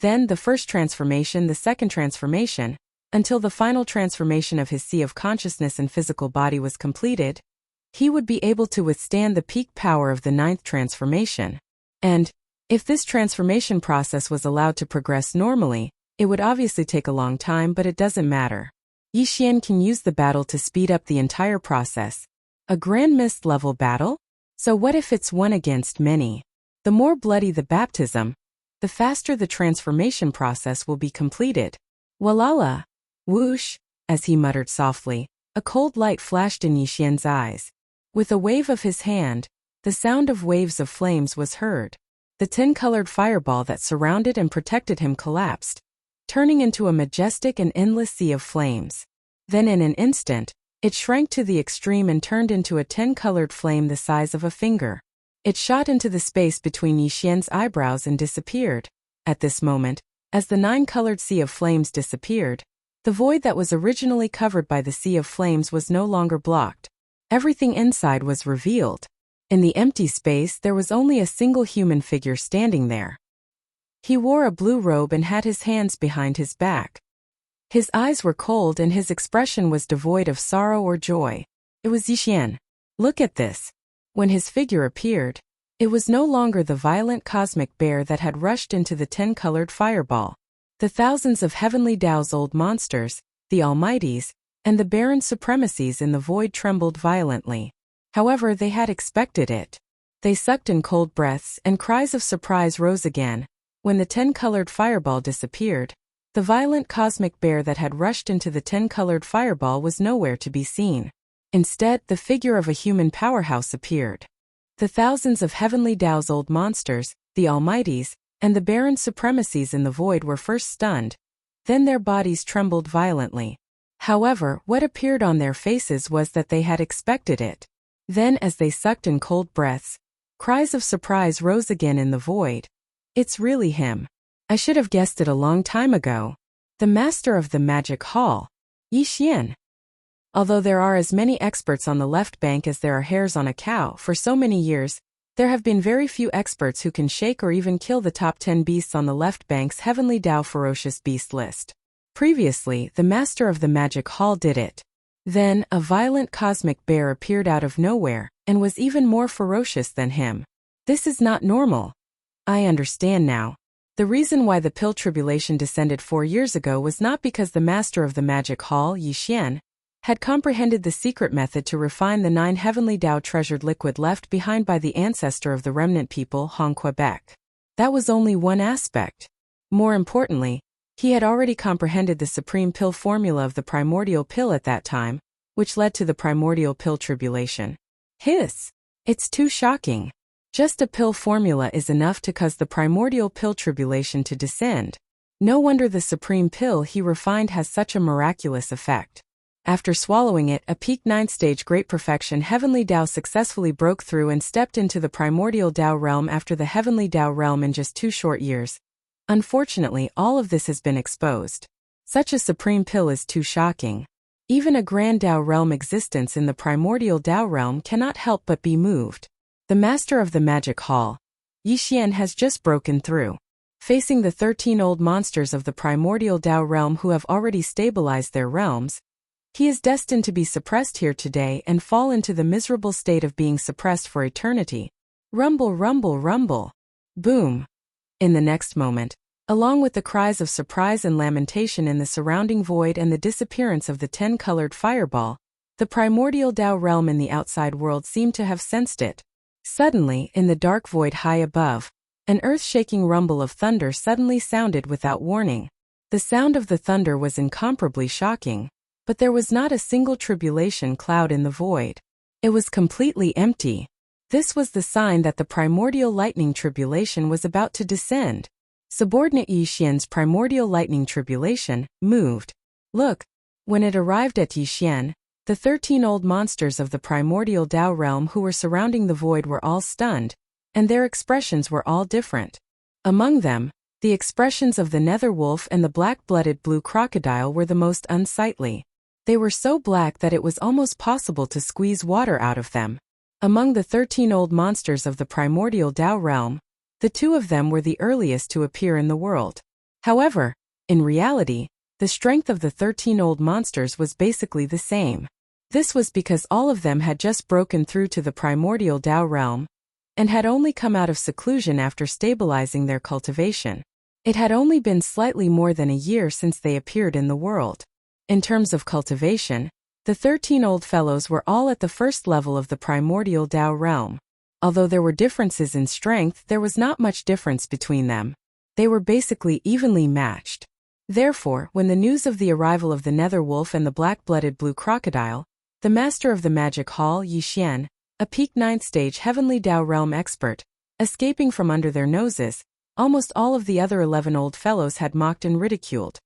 Then the first transformation, the second transformation, until the final transformation of his sea of consciousness and physical body was completed, he would be able to withstand the peak power of the 9th transformation. And, if this transformation process was allowed to progress normally, it would obviously take a long time, but it doesn't matter. Yixian can use the battle to speed up the entire process. A Grand Mist level battle? So what if it's one against many? The more bloody the baptism, the faster the transformation process will be completed. Walala! Whoosh! As he muttered softly, a cold light flashed in Yixian's eyes. With a wave of his hand, the sound of waves of flames was heard. The 10-colored fireball that surrounded and protected him collapsed, turning into a majestic and endless sea of flames. Then in an instant, it shrank to the extreme and turned into a 10-colored flame the size of a finger. It shot into the space between Yixian's eyebrows and disappeared. At this moment, as the 9-colored sea of flames disappeared, the void that was originally covered by the sea of flames was no longer blocked. Everything inside was revealed. In the empty space there was only a single human figure standing there. He wore a blue robe and had his hands behind his back. His eyes were cold and his expression was devoid of sorrow or joy. It was Yixian. Look at this. When his figure appeared, it was no longer the violent cosmic bear that had rushed into the 10-colored fireball. The thousands of heavenly Tao's old monsters, the Almighties, and the barren supremacies in the void trembled violently. However, they had expected it. They sucked in cold breaths and cries of surprise rose again. When the 10-colored fireball disappeared, the violent cosmic bear that had rushed into the 10-colored fireball was nowhere to be seen. Instead, the figure of a human powerhouse appeared. The thousands of heavenly Tao's old monsters, the Almighties, and the barren supremacies in the void were first stunned, then their bodies trembled violently. However, what appeared on their faces was that they had expected it. Then as they sucked in cold breaths, cries of surprise rose again in the void. It's really him. I should have guessed it a long time ago. The master of the magic hall, Yixian. Although there are as many experts on the left bank as there are hairs on a cow, for so many years, there have been very few experts who can shake or even kill the top 10 beasts on the left bank's Heavenly Tao Ferocious Beast list. Previously, the master of the magic hall did it. Then, a violent cosmic bear appeared out of nowhere, and was even more ferocious than him. This is not normal. I understand now. The reason why the pill tribulation descended 4 years ago was not because the master of the magic hall, Yixian, had comprehended the secret method to refine the 9 heavenly Tao treasured liquid left behind by the ancestor of the remnant people, Han Quebec. That was only one aspect. More importantly, he had already comprehended the supreme pill formula of the primordial pill at that time, which led to the primordial pill tribulation. Hiss! It's too shocking. Just a pill formula is enough to cause the primordial pill tribulation to descend. No wonder the supreme pill he refined has such a miraculous effect. After swallowing it, a peak 9th stage great perfection heavenly Tao successfully broke through and stepped into the primordial Tao realm after the heavenly Tao realm in just 2 short years. Unfortunately, all of this has been exposed. Such a supreme pill is too shocking. Even a grand Tao realm existence in the primordial Tao realm cannot help but be moved. The master of the magic hall, Yixian, has just broken through. Facing the 13 old monsters of the primordial Tao realm who have already stabilized their realms, he is destined to be suppressed here today and fall into the miserable state of being suppressed for eternity. Rumble, rumble, rumble. Boom. In the next moment, along with the cries of surprise and lamentation in the surrounding void and the disappearance of the 10-colored fireball, the primordial Tao realm in the outside world seemed to have sensed it. Suddenly, in the dark void high above, an earth-shaking rumble of thunder suddenly sounded without warning. The sound of the thunder was incomparably shocking, but there was not a single tribulation cloud in the void. It was completely empty. This was the sign that the primordial lightning tribulation was about to descend. Subordinate Yixian's primordial lightning tribulation moved. Look, when it arrived at Yixian, the 13 old monsters of the primordial Tao realm who were surrounding the void were all stunned, and their expressions were all different. Among them, the expressions of the nether wolf and the black-blooded blue crocodile were the most unsightly. They were so black that it was almost possible to squeeze water out of them. Among the 13 old monsters of the primordial Tao realm, the 2 of them were the earliest to appear in the world. However, in reality, the strength of the 13 old monsters was basically the same. This was because all of them had just broken through to the primordial Tao realm, and had only come out of seclusion after stabilizing their cultivation. It had only been slightly more than a year since they appeared in the world. In terms of cultivation, the 13 old fellows were all at the first level of the primordial Tao realm. Although there were differences in strength, there was not much difference between them. They were basically evenly matched. Therefore, when the news of the arrival of the nether wolf and the black-blooded blue crocodile, the master of the magic hall, Yixian, a peak 9th stage heavenly Tao realm expert, escaping from under their noses, almost all of the other 11 old fellows had mocked and ridiculed.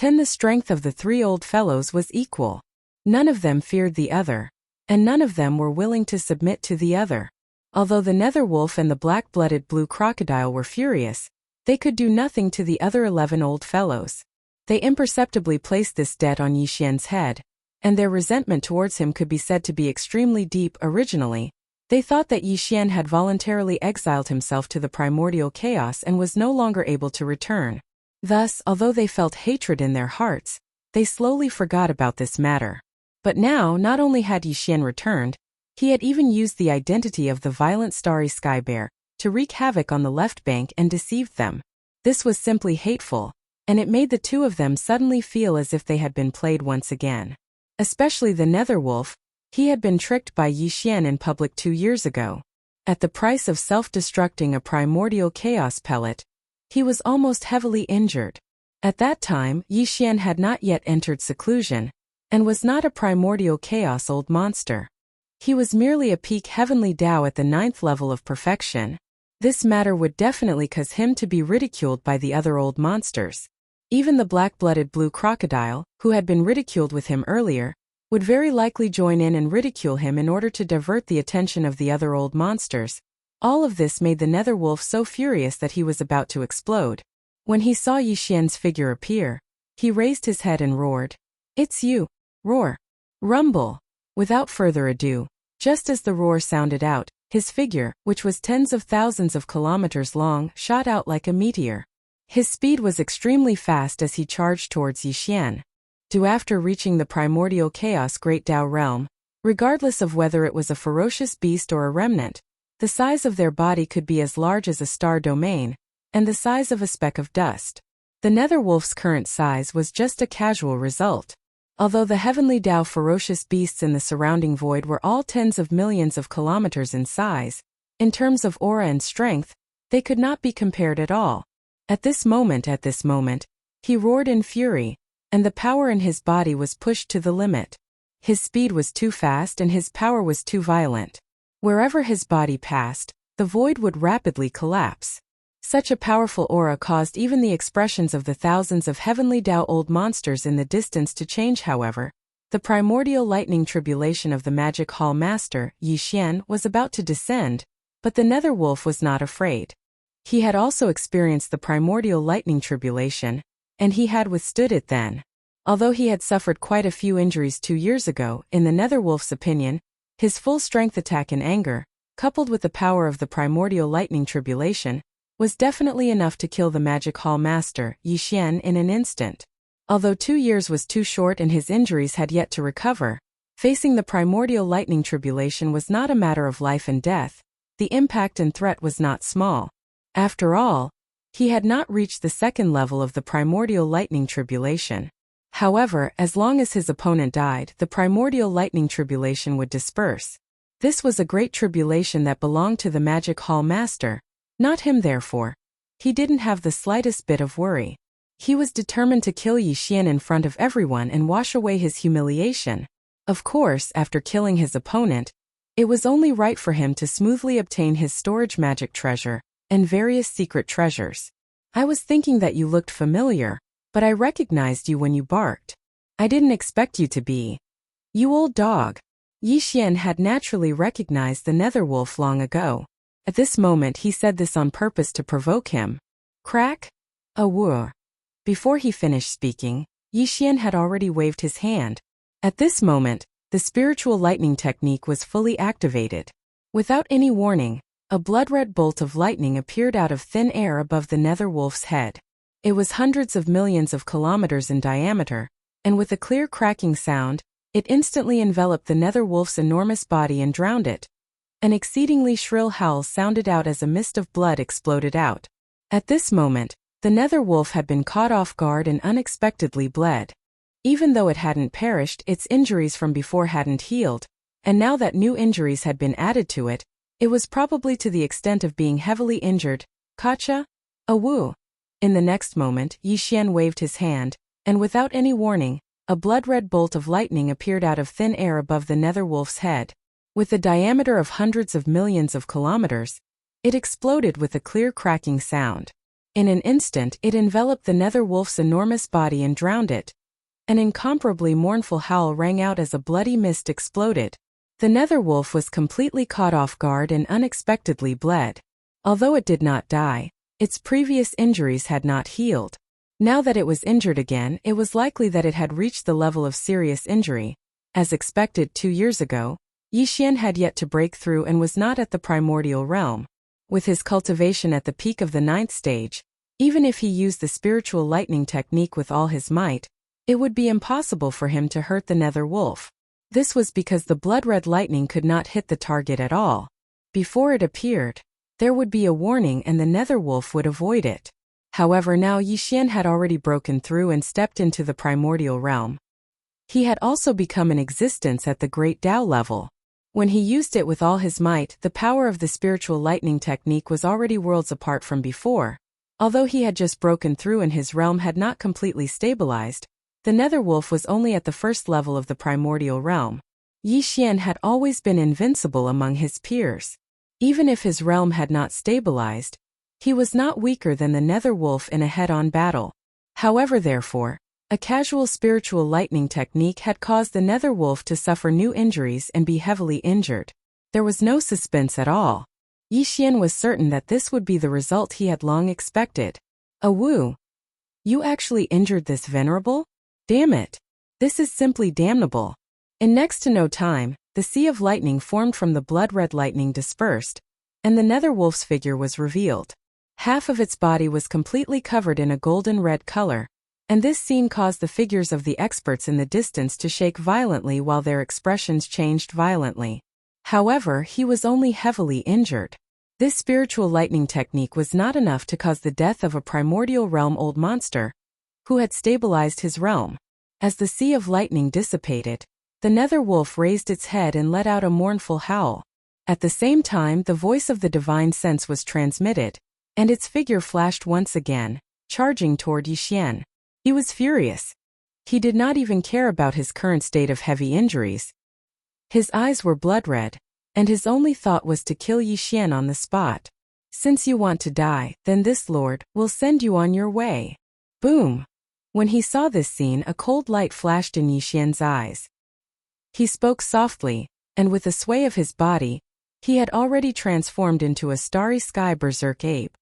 The strength of the 3 old fellows was equal. None of them feared the other, and none of them were willing to submit to the other. Although the nether wolf and the black-blooded blue crocodile were furious, they could do nothing to the other 11 old fellows. They imperceptibly placed this debt on Yixian's head, and their resentment towards him could be said to be extremely deep. Originally, they thought that Yixian had voluntarily exiled himself to the primordial chaos and was no longer able to return. Thus, although they felt hatred in their hearts, they slowly forgot about this matter. But now, not only had Yixian returned, he had even used the identity of the violent starry sky bear to wreak havoc on the left bank and deceived them. This was simply hateful, and it made the 2 of them suddenly feel as if they had been played once again. Especially the nether wolf, he had been tricked by Yixian in public 2 years ago. At the price of self-destructing a primordial chaos pellet, he was almost heavily injured. At that time, Yixian had not yet entered seclusion, and was not a primordial chaos old monster. He was merely a peak heavenly Tao at the 9th level of perfection. This matter would definitely cause him to be ridiculed by the other old monsters. Even the black-blooded blue crocodile, who had been ridiculed with him earlier, would very likely join in and ridicule him in order to divert the attention of the other old monsters. All of this made the nether wolf so furious that he was about to explode. When he saw Yixian's figure appear, he raised his head and roared, "It's you!" Roar. Rumble. Without further ado, just as the roar sounded out, his figure, which was tens of thousands of kilometers long, shot out like a meteor. His speed was extremely fast as he charged towards Yixian. After reaching the primordial chaos Great Tao realm, regardless of whether it was a ferocious beast or a remnant, the size of their body could be as large as a star domain, and the size of a speck of dust. The nether wolf's current size was just a casual result. Although the heavenly Tao ferocious beasts in the surrounding void were all tens of millions of kilometers in size, in terms of aura and strength, they could not be compared at all. At this moment, he roared in fury, and the power in his body was pushed to the limit. His speed was too fast and his power was too violent. Wherever his body passed, the void would rapidly collapse. Such a powerful aura caused even the expressions of the thousands of heavenly Tao old monsters in the distance to change. However, the primordial lightning tribulation of the Magic Hall Master, Yi Xian, was about to descend, but the Nether Wolf was not afraid. He had also experienced the primordial lightning tribulation, and he had withstood it then. Although he had suffered quite a few injuries 2 years ago, in the Netherwolf's opinion, his full-strength attack in anger, coupled with the power of the primordial lightning tribulation, was definitely enough to kill the Magic Hall Master, Yi Xian, in an instant. Although 2 years was too short and his injuries had yet to recover, facing the primordial lightning tribulation was not a matter of life and death. The impact and threat was not small. After all, he had not reached the second level of the primordial lightning tribulation. However, as long as his opponent died, the primordial lightning tribulation would disperse. This was a great tribulation that belonged to the Magic Hall Master, not him therefore. He didn't have the slightest bit of worry. He was determined to kill Yi Xian in front of everyone and wash away his humiliation. Of course, after killing his opponent, it was only right for him to smoothly obtain his storage magic treasure and various secret treasures. I was thinking that you looked familiar, but I recognized you when you barked. I didn't expect you to be. You old dog. Yi Xian had naturally recognized the Netherwolf long ago. At this moment he said this on purpose to provoke him. Crack? A whir. Before he finished speaking, Yi Xian had already waved his hand. At this moment, the spiritual lightning technique was fully activated. Without any warning, a blood-red bolt of lightning appeared out of thin air above the Netherwolf's head. It was hundreds of millions of kilometers in diameter, and with a clear cracking sound, it instantly enveloped the Netherwolf's enormous body and drowned it. An exceedingly shrill howl sounded out as a mist of blood exploded out. At this moment, the Netherwolf had been caught off guard and unexpectedly bled. Even though it hadn't perished, its injuries from before hadn't healed, and now that new injuries had been added to it, it was probably to the extent of being heavily injured. Kacha? A woo. In the next moment, Yi Xian waved his hand, and without any warning, a blood-red bolt of lightning appeared out of thin air above the Netherwolf's head. With a diameter of hundreds of millions of kilometers, it exploded with a clear cracking sound. In an instant, it enveloped the Netherwolf's enormous body and drowned it. An incomparably mournful howl rang out as a bloody mist exploded. The Netherwolf was completely caught off guard and unexpectedly bled. Although it did not die, its previous injuries had not healed. Now that it was injured again, it was likely that it had reached the level of serious injury. As expected 2 years ago, Yi Xian had yet to break through and was not at the primordial realm. With his cultivation at the peak of the 9th stage, even if he used the spiritual lightning technique with all his might, it would be impossible for him to hurt the Netherwolf. This was because the blood-red lightning could not hit the target at all. Before it appeared, there would be a warning and the Netherwolf would avoid it. However, now Yi Xian had already broken through and stepped into the primordial realm. He had also become an existence at the Great Tao level. When he used it with all his might, the power of the spiritual lightning technique was already worlds apart from before. Although he had just broken through and his realm had not completely stabilized, the Netherwolf was only at the first level of the primordial realm. Yi Xian had always been invincible among his peers. Even if his realm had not stabilized, he was not weaker than the Netherwolf in a head-on battle. However, therefore, a casual spiritual lightning technique had caused the Netherwolf to suffer new injuries and be heavily injured. There was no suspense at all. Yi Xian was certain that this would be the result he had long expected. A woo. You actually injured this venerable? Damn it. This is simply damnable. In next to no time, the sea of lightning formed from the blood-red lightning dispersed, and the Netherwolf's figure was revealed. Half of its body was completely covered in a golden-red color, and this scene caused the figures of the experts in the distance to shake violently while their expressions changed violently. However, he was only heavily injured. This spiritual lightning technique was not enough to cause the death of a primordial realm old monster, who had stabilized his realm. As the sea of lightning dissipated, the nether wolf raised its head and let out a mournful howl. At the same time, the voice of the divine sense was transmitted, and its figure flashed once again, charging toward Yixian. He was furious. He did not even care about his current state of heavy injuries. His eyes were blood-red, and his only thought was to kill Yixian on the spot. Since you want to die, then this lord will send you on your way. Boom! When he saw this scene, a cold light flashed in Yixian's eyes. He spoke softly, and with a sway of his body, he had already transformed into a starry sky berserk ape.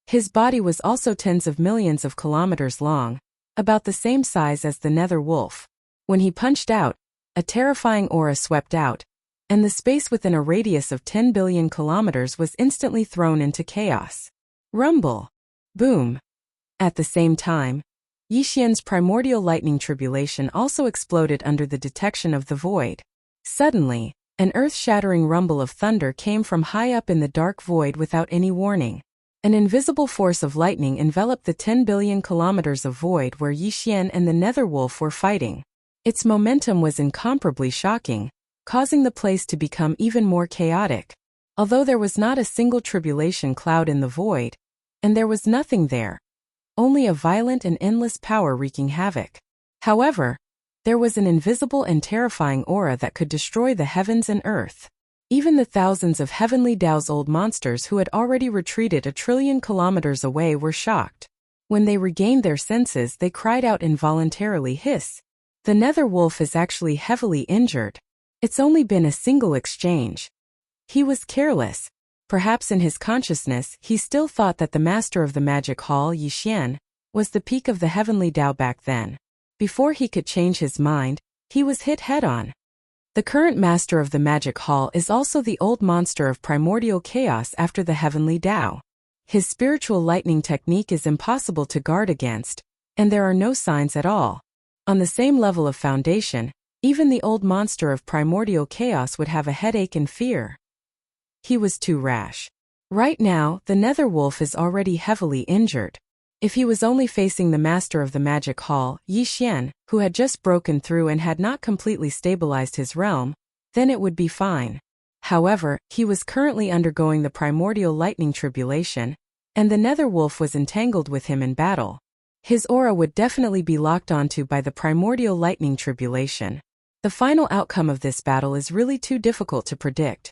His body was also tens of millions of kilometers long, about the same size as the nether wolf. When he punched out, a terrifying aura swept out, and the space within a radius of 10 billion kilometers was instantly thrown into chaos. Rumble. Boom. At the same time, Yixian's primordial lightning tribulation also exploded under the detection of the void. Suddenly, an earth-shattering rumble of thunder came from high up in the dark void without any warning. An invisible force of lightning enveloped the 10 billion kilometers of void where Yixian and the nether wolf were fighting. Its momentum was incomparably shocking, causing the place to become even more chaotic. Although there was not a single tribulation cloud in the void, and there was nothing there, only a violent and endless power wreaking havoc. However, there was an invisible and terrifying aura that could destroy the heavens and earth. Even the thousands of Heavenly Dao's old monsters who had already retreated 1 trillion kilometers away were shocked. When they regained their senses, they cried out involuntarily, "Hiss! The nether wolf is actually heavily injured. It's only been a single exchange." He was careless. Perhaps in his consciousness, he still thought that the master of the magic hall, Yixian, was the peak of the Heavenly Dao back then. Before he could change his mind, he was hit head-on. The current master of the magic hall is also the old monster of primordial chaos after the Heavenly Dao. His spiritual lightning technique is impossible to guard against, and there are no signs at all. On the same level of foundation, even the old monster of primordial chaos would have a headache and fear. He was too rash. Right now, the nether wolf is already heavily injured. If he was only facing the master of the magic hall, Yixian, who had just broken through and had not completely stabilized his realm, then it would be fine. However, he was currently undergoing the primordial lightning tribulation, and the nether wolf was entangled with him in battle. His aura would definitely be locked onto by the primordial lightning tribulation. The final outcome of this battle is really too difficult to predict.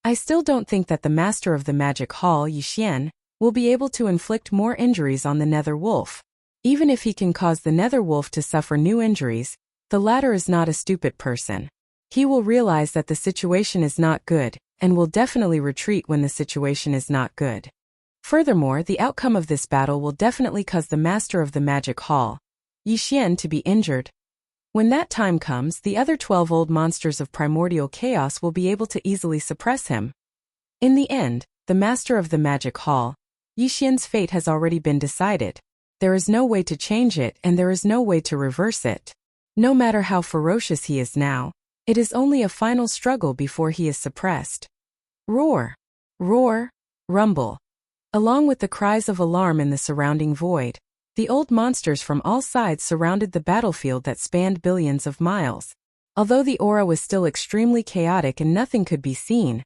I still don't think that the master of the magic hall, Yixian, will be able to inflict more injuries on the nether wolf. Even if he can cause the nether wolf to suffer new injuries, the latter is not a stupid person. He will realize that the situation is not good, and will definitely retreat when the situation is not good. Furthermore, the outcome of this battle will definitely cause the master of the magic hall, Yixian, to be injured. When that time comes, the other 12 old monsters of primordial chaos will be able to easily suppress him. In the end, the master of the magic hall, Yixian's fate has already been decided. There is no way to change it, and there is no way to reverse it. No matter how ferocious he is now, it is only a final struggle before he is suppressed. Roar! Roar! Rumble! Along with the cries of alarm in the surrounding void, the old monsters from all sides surrounded the battlefield that spanned billions of miles. Although the aura was still extremely chaotic and nothing could be seen,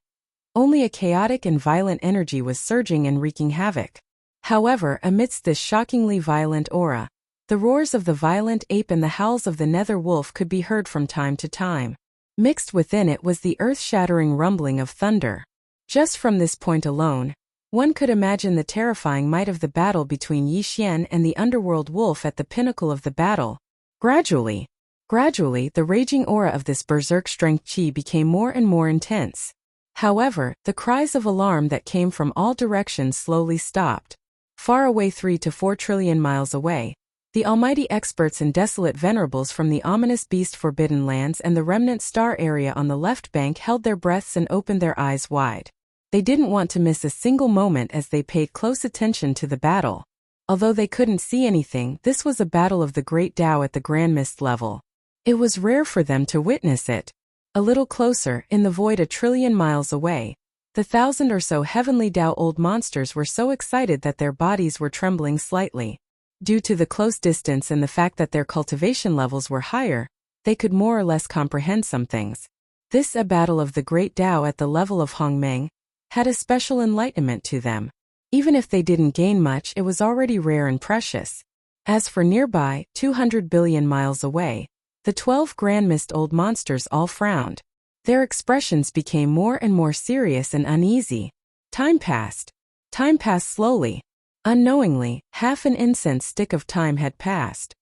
only a chaotic and violent energy was surging and wreaking havoc. However, amidst this shockingly violent aura, the roars of the violent ape and the howls of the nether wolf could be heard from time to time. Mixed within it was the earth-shattering rumbling of thunder. Just from this point alone, one could imagine the terrifying might of the battle between Yixian and the underworld wolf at the pinnacle of the battle. Gradually, the raging aura of this berserk strength chi became more and more intense. However, the cries of alarm that came from all directions slowly stopped. Far away 3 to 4 trillion miles away, the almighty experts and desolate venerables from the ominous beast Forbidden Lands and the remnant star area on the left bank held their breaths and opened their eyes wide. They didn't want to miss a single moment as they paid close attention to the battle. Although they couldn't see anything, this was a battle of the Great Tao at the Grand Mist level. It was rare for them to witness it. A little closer, in the void 1 trillion miles away, the 1,000 or so Heavenly Dao old monsters were so excited that their bodies were trembling slightly. Due to the close distance and the fact that their cultivation levels were higher, they could more or less comprehend some things. This a battle of the great Tao at the level of Hongmeng had a special enlightenment to them. Even if they didn't gain much, it was already rare and precious. As for nearby, 200 billion miles away, the 12 grandmist old monsters all frowned. Their expressions became more and more serious and uneasy. Time passed. Time passed slowly. Unknowingly, half an incense stick of time had passed.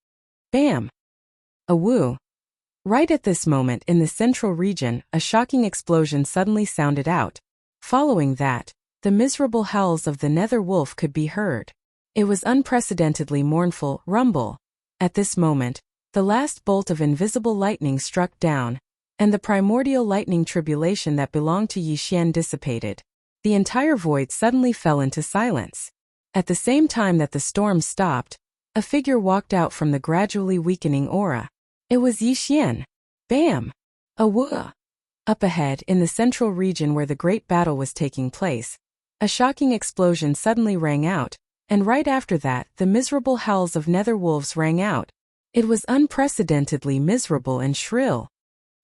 Bam! A woo! Right at this moment in the central region, a shocking explosion suddenly sounded out. Following that, the miserable howls of the nether wolf could be heard. It was unprecedentedly mournful rumble. At this moment, the last bolt of invisible lightning struck down, and the primordial lightning tribulation that belonged to Yixian dissipated. The entire void suddenly fell into silence. At the same time that the storm stopped, a figure walked out from the gradually weakening aura. It was Yixian. Bam! A woo! Up ahead, in the central region where the great battle was taking place, a shocking explosion suddenly rang out, and right after that, the miserable howls of nether wolves rang out. It was unprecedentedly miserable and shrill.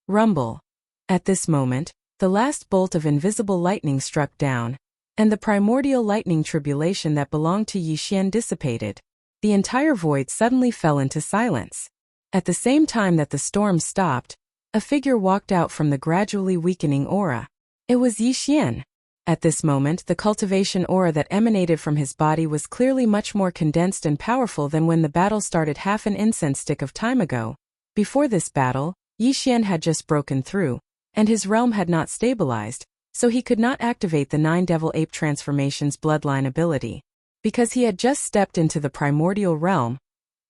Rumble. At this moment, the last bolt of invisible lightning struck down, and the primordial lightning tribulation that belonged to Yixian dissipated. The entire void suddenly fell into silence. At the same time that the storm stopped, a figure walked out from the gradually weakening aura. It was Yixian. At this moment, the cultivation aura that emanated from his body was clearly much more condensed and powerful than when the battle started half an incense stick of time ago. Before this battle, Yixian had just broken through, and his realm had not stabilized, so he could not activate the 9 Devil Ape Transformation's bloodline ability. Because he had just stepped into the primordial realm,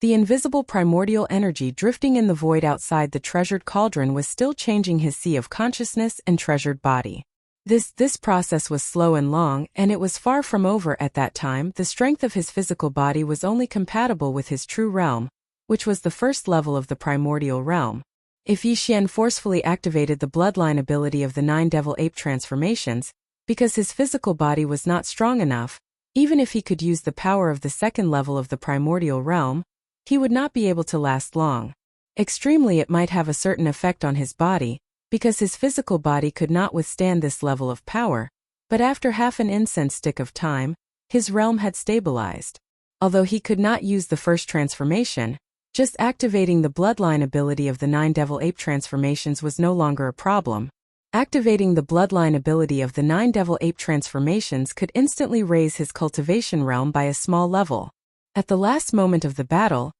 the invisible primordial energy drifting in the void outside the treasured cauldron was still changing his sea of consciousness and treasured body. This process was slow and long, and it was far from over at that time. The strength of his physical body was only compatible with his true realm, which was the first level of the primordial realm. If Yixian forcefully activated the bloodline ability of the 9 Devil Ape Transformations, because his physical body was not strong enough, even if he could use the power of the second level of the primordial realm, he would not be able to last long. Extremely, it might have a certain effect on his body, because his physical body could not withstand this level of power, but after half an incense stick of time, his realm had stabilized. Although he could not use the first transformation, just activating the bloodline ability of the 9 Devil Ape Transformations was no longer a problem. Activating the bloodline ability of the 9 Devil Ape Transformations could instantly raise his cultivation realm by a small level. At the last moment of the battle,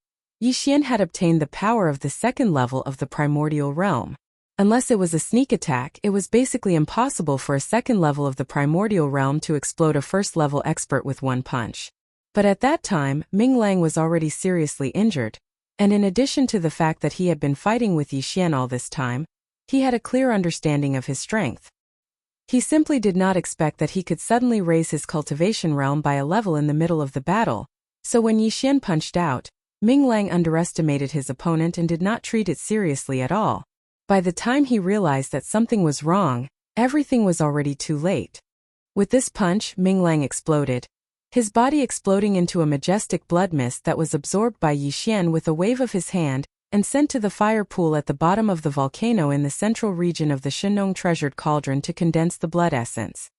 Yixian had obtained the power of the second level of the primordial realm. Unless it was a sneak attack, it was basically impossible for a second level of the primordial realm to explode a first level expert with one punch. But at that time, Ming Lang was already seriously injured, and in addition to the fact that he had been fighting with Yixian all this time, he had a clear understanding of his strength. He simply did not expect that he could suddenly raise his cultivation realm by a level in the middle of the battle, so when Yixian punched out, Ming Lang underestimated his opponent and did not treat it seriously at all. By the time he realized that something was wrong, everything was already too late. With this punch, Ming Lang exploded, his body exploding into a majestic blood mist that was absorbed by Yixian with a wave of his hand and sent to the fire pool at the bottom of the volcano in the central region of the Shenong treasured cauldron to condense the blood essence.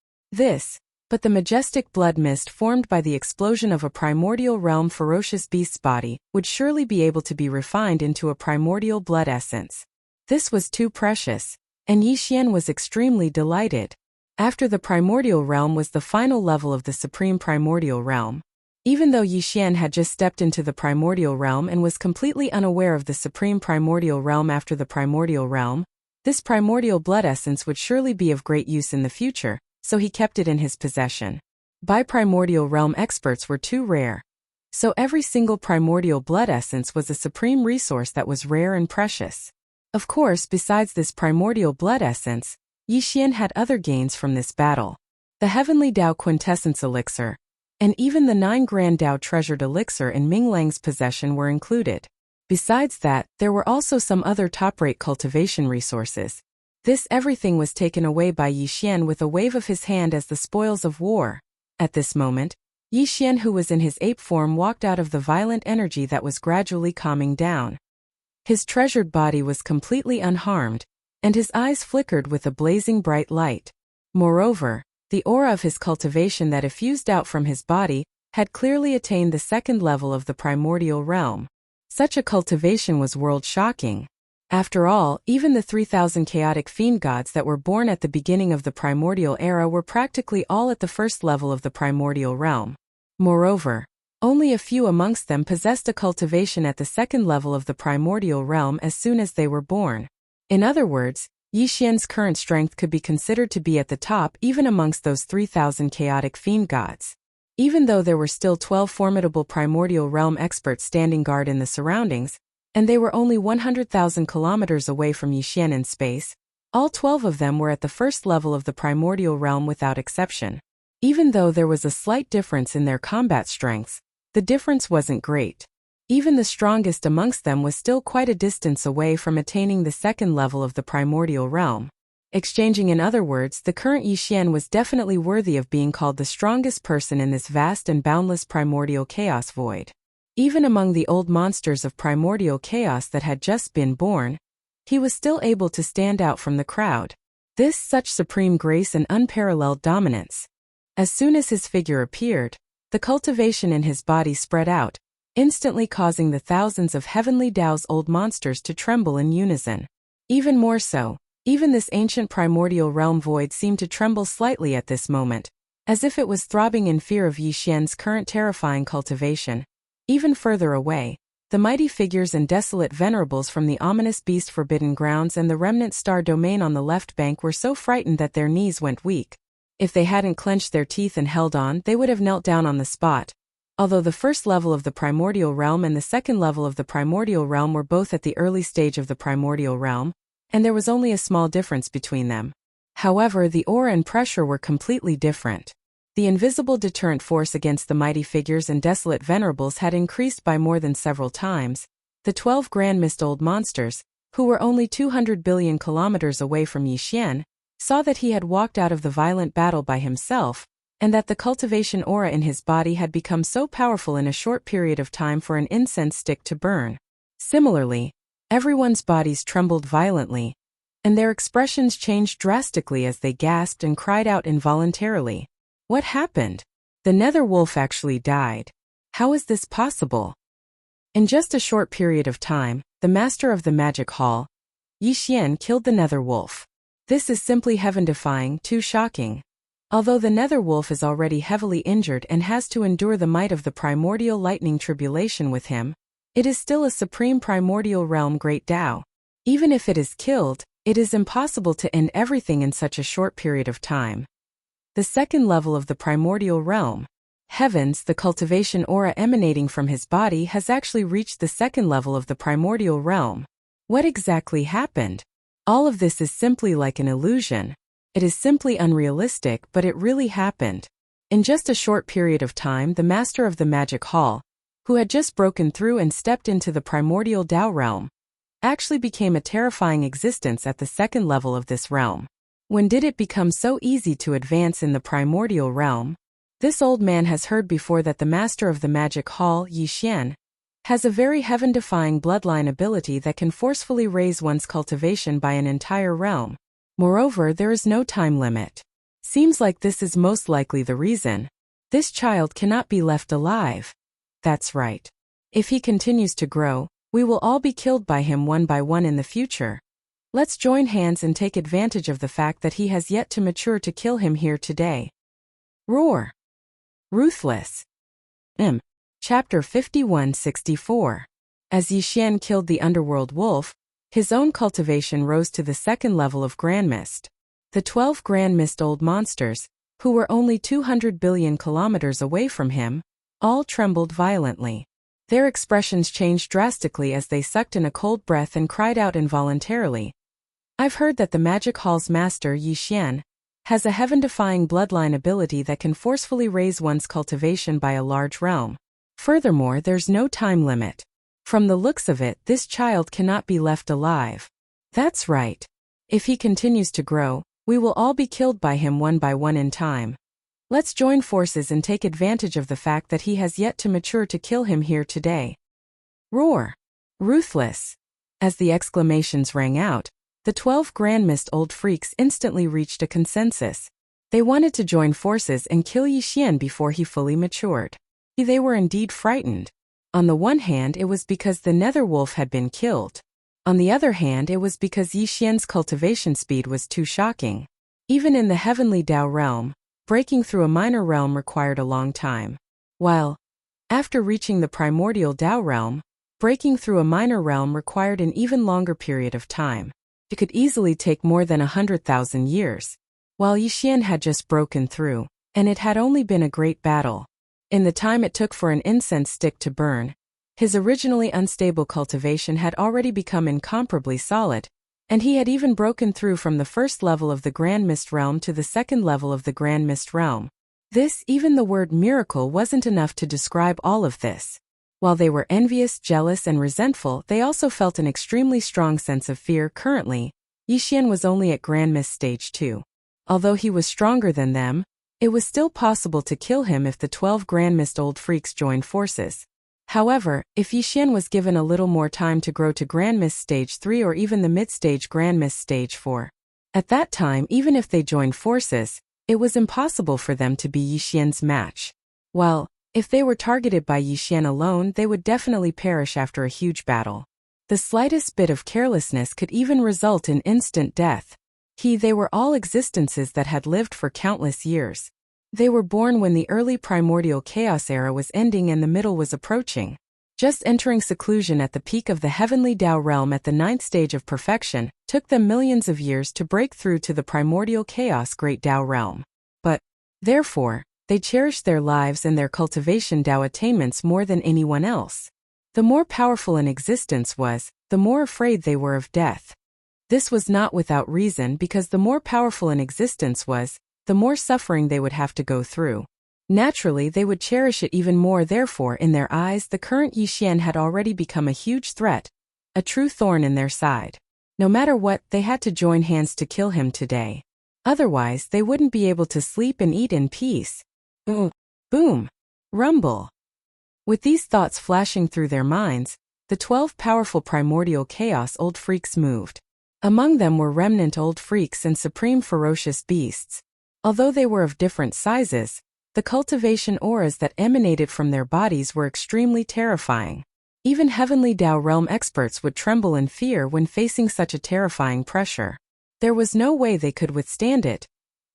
But the majestic blood mist formed by the explosion of a primordial realm ferocious beast's body would surely be able to be refined into a primordial blood essence. This was too precious, and Yixian was extremely delighted. After the primordial realm was the final level of the supreme primordial realm. Even though Yixian had just stepped into the primordial realm and was completely unaware of the supreme primordial realm after the primordial realm, this primordial blood essence would surely be of great use in the future, so he kept it in his possession. Bi-primordial realm experts were too rare, so every single primordial blood essence was a supreme resource that was rare and precious. Of course, besides this primordial blood essence, Yixian had other gains from this battle. The Heavenly Tao Quintessence Elixir, and even the 9 Grand Tao Treasured Elixir in Ming Lang's possession were included. Besides that, there were also some other top-rate cultivation resources. This everything was taken away by Yixian with a wave of his hand as the spoils of war. At this moment, Yixian, who was in his ape form, walked out of the violent energy that was gradually calming down. His treasured body was completely unharmed, and his eyes flickered with a blazing bright light. Moreover, the aura of his cultivation that effused out from his body had clearly attained the second level of the primordial realm. Such a cultivation was world-shocking. After all, even the 3,000 chaotic fiend gods that were born at the beginning of the primordial era were practically all at the first level of the primordial realm. Moreover, only a few amongst them possessed a cultivation at the second level of the primordial realm as soon as they were born. In other words, Yixian's current strength could be considered to be at the top even amongst those 3,000 chaotic fiend gods. Even though there were still 12 formidable primordial realm experts standing guard in the surroundings, and they were only 100,000 kilometers away from Yixian in space, all 12 of them were at the first level of the primordial realm without exception. Even though there was a slight difference in their combat strengths, the difference wasn't great. Even the strongest amongst them was still quite a distance away from attaining the second level of the primordial realm. Exchanging in other words, the current Yixian was definitely worthy of being called the strongest person in this vast and boundless primordial chaos void. Even among the old monsters of primordial chaos that had just been born, he was still able to stand out from the crowd. This such supreme grace and unparalleled dominance. As soon as his figure appeared, the cultivation in his body spread out, instantly causing the thousands of heavenly Tao's old monsters to tremble in unison. Even more so, even this ancient primordial realm void seemed to tremble slightly at this moment, as if it was throbbing in fear of Yixian's current terrifying cultivation. Even further away, the mighty figures and desolate venerables from the ominous beast Forbidden Grounds and the remnant star domain on the left bank were so frightened that their knees went weak. If they hadn't clenched their teeth and held on, they would have knelt down on the spot. Although the first level of the primordial realm and the second level of the primordial realm were both at the early stage of the primordial realm, and there was only a small difference between them. However, the aura and pressure were completely different. The invisible deterrent force against the mighty figures and desolate venerables had increased by more than several times. The 12 grand mist old monsters, who were only 200 billion kilometers away from Yixian, saw that he had walked out of the violent battle by himself, and that the cultivation aura in his body had become so powerful in a short period of time for an incense stick to burn. Similarly, everyone's bodies trembled violently, and their expressions changed drastically as they gasped and cried out involuntarily. What happened? The nether wolf actually died. How is this possible? In just a short period of time, the master of the magic hall, Yixian, killed the nether wolf. This is simply heaven-defying, too shocking. Although the nether wolf is already heavily injured and has to endure the might of the primordial lightning tribulation with him, it is still a supreme primordial realm great Tao. Even if it is killed, it is impossible to end everything in such a short period of time. The second level of the primordial realm. Heavens, the cultivation aura emanating from his body has actually reached the second level of the primordial realm. What exactly happened? All of this is simply like an illusion. It is simply unrealistic, but it really happened. In just a short period of time, the master of the magic hall, who had just broken through and stepped into the primordial Tao realm, actually became a terrifying existence at the second level of this realm. When did it become so easy to advance in the primordial realm? This old man has heard before that the master of the magic hall, Yixian, has a very heaven-defying bloodline ability that can forcefully raise one's cultivation by an entire realm. Moreover, there is no time limit. Seems like this is most likely the reason. This child cannot be left alive. That's right. If he continues to grow, we will all be killed by him one by one in the future. Let's join hands and take advantage of the fact that he has yet to mature to kill him here today. Roar. Ruthless. Chapter 51-64. As Yixian killed the underworld wolf, his own cultivation rose to the second level of Grand Mist. The 12 Grand Mist old monsters, who were only 200 billion kilometers away from him, all trembled violently. Their expressions changed drastically as they sucked in a cold breath and cried out involuntarily. I've heard that the magic hall's master, Yixian, has a heaven-defying bloodline ability that can forcefully raise one's cultivation by a large realm. Furthermore, there's no time limit. From the looks of it, this child cannot be left alive. That's right. If he continues to grow, we will all be killed by him one by one in time. Let's join forces and take advantage of the fact that he has yet to mature to kill him here today. Roar! Ruthless! As the exclamations rang out, the 12 Grand Mist Old Freaks instantly reached a consensus. They wanted to join forces and kill Yixian before he fully matured. They were indeed frightened. On the one hand, it was because the Nether Wolf had been killed. On the other hand, it was because Yixian's cultivation speed was too shocking. Even in the Heavenly Dao realm, breaking through a minor realm required a long time. While, after reaching the primordial Dao realm, breaking through a minor realm required an even longer period of time. It could easily take more than 100,000 years. While Yixian had just broken through, and it had only been a great battle. In the time it took for an incense stick to burn, his originally unstable cultivation had already become incomparably solid, and he had even broken through from the first level of the Grand Mist realm to the second level of the Grand Mist realm. Even the word miracle wasn't enough to describe all of this. While they were envious, jealous, and resentful, they also felt an extremely strong sense of fear. Currently, Yixian was only at Grand Mist Stage 2. Although he was stronger than them, it was still possible to kill him if the 12 Grand Mist Old Freaks joined forces. However, if Yixian was given a little more time to grow to Grand Mist Stage 3 or even the mid-stage Grand Mist Stage 4, at that time, even if they joined forces, it was impossible for them to be Yixian's match. While, if they were targeted by Yixian alone, they would definitely perish after a huge battle. The slightest bit of carelessness could even result in instant death. They were all existences that had lived for countless years. They were born when the early primordial chaos era was ending and the middle was approaching. Just entering seclusion at the peak of the Heavenly Dao realm at the 9th stage of perfection took them millions of years to break through to the primordial chaos Great Dao realm. But, therefore, they cherished their lives and their cultivation Dao attainments more than anyone else. The more powerful an existence was, the more afraid they were of death. This was not without reason, because the more powerful an existence was, the more suffering they would have to go through. Naturally, they would cherish it even more. Therefore, in their eyes, the current Yixian had already become a huge threat, a true thorn in their side. No matter what, they had to join hands to kill him today. Otherwise, they wouldn't be able to sleep and eat in peace. Boom! Rumble! With these thoughts flashing through their minds, the 12 powerful primordial chaos Old Freaks moved. Among them were remnant Old Freaks and supreme ferocious beasts. Although they were of different sizes, the cultivation auras that emanated from their bodies were extremely terrifying. Even Heavenly Dao realm experts would tremble in fear when facing such a terrifying pressure. There was no way they could withstand it.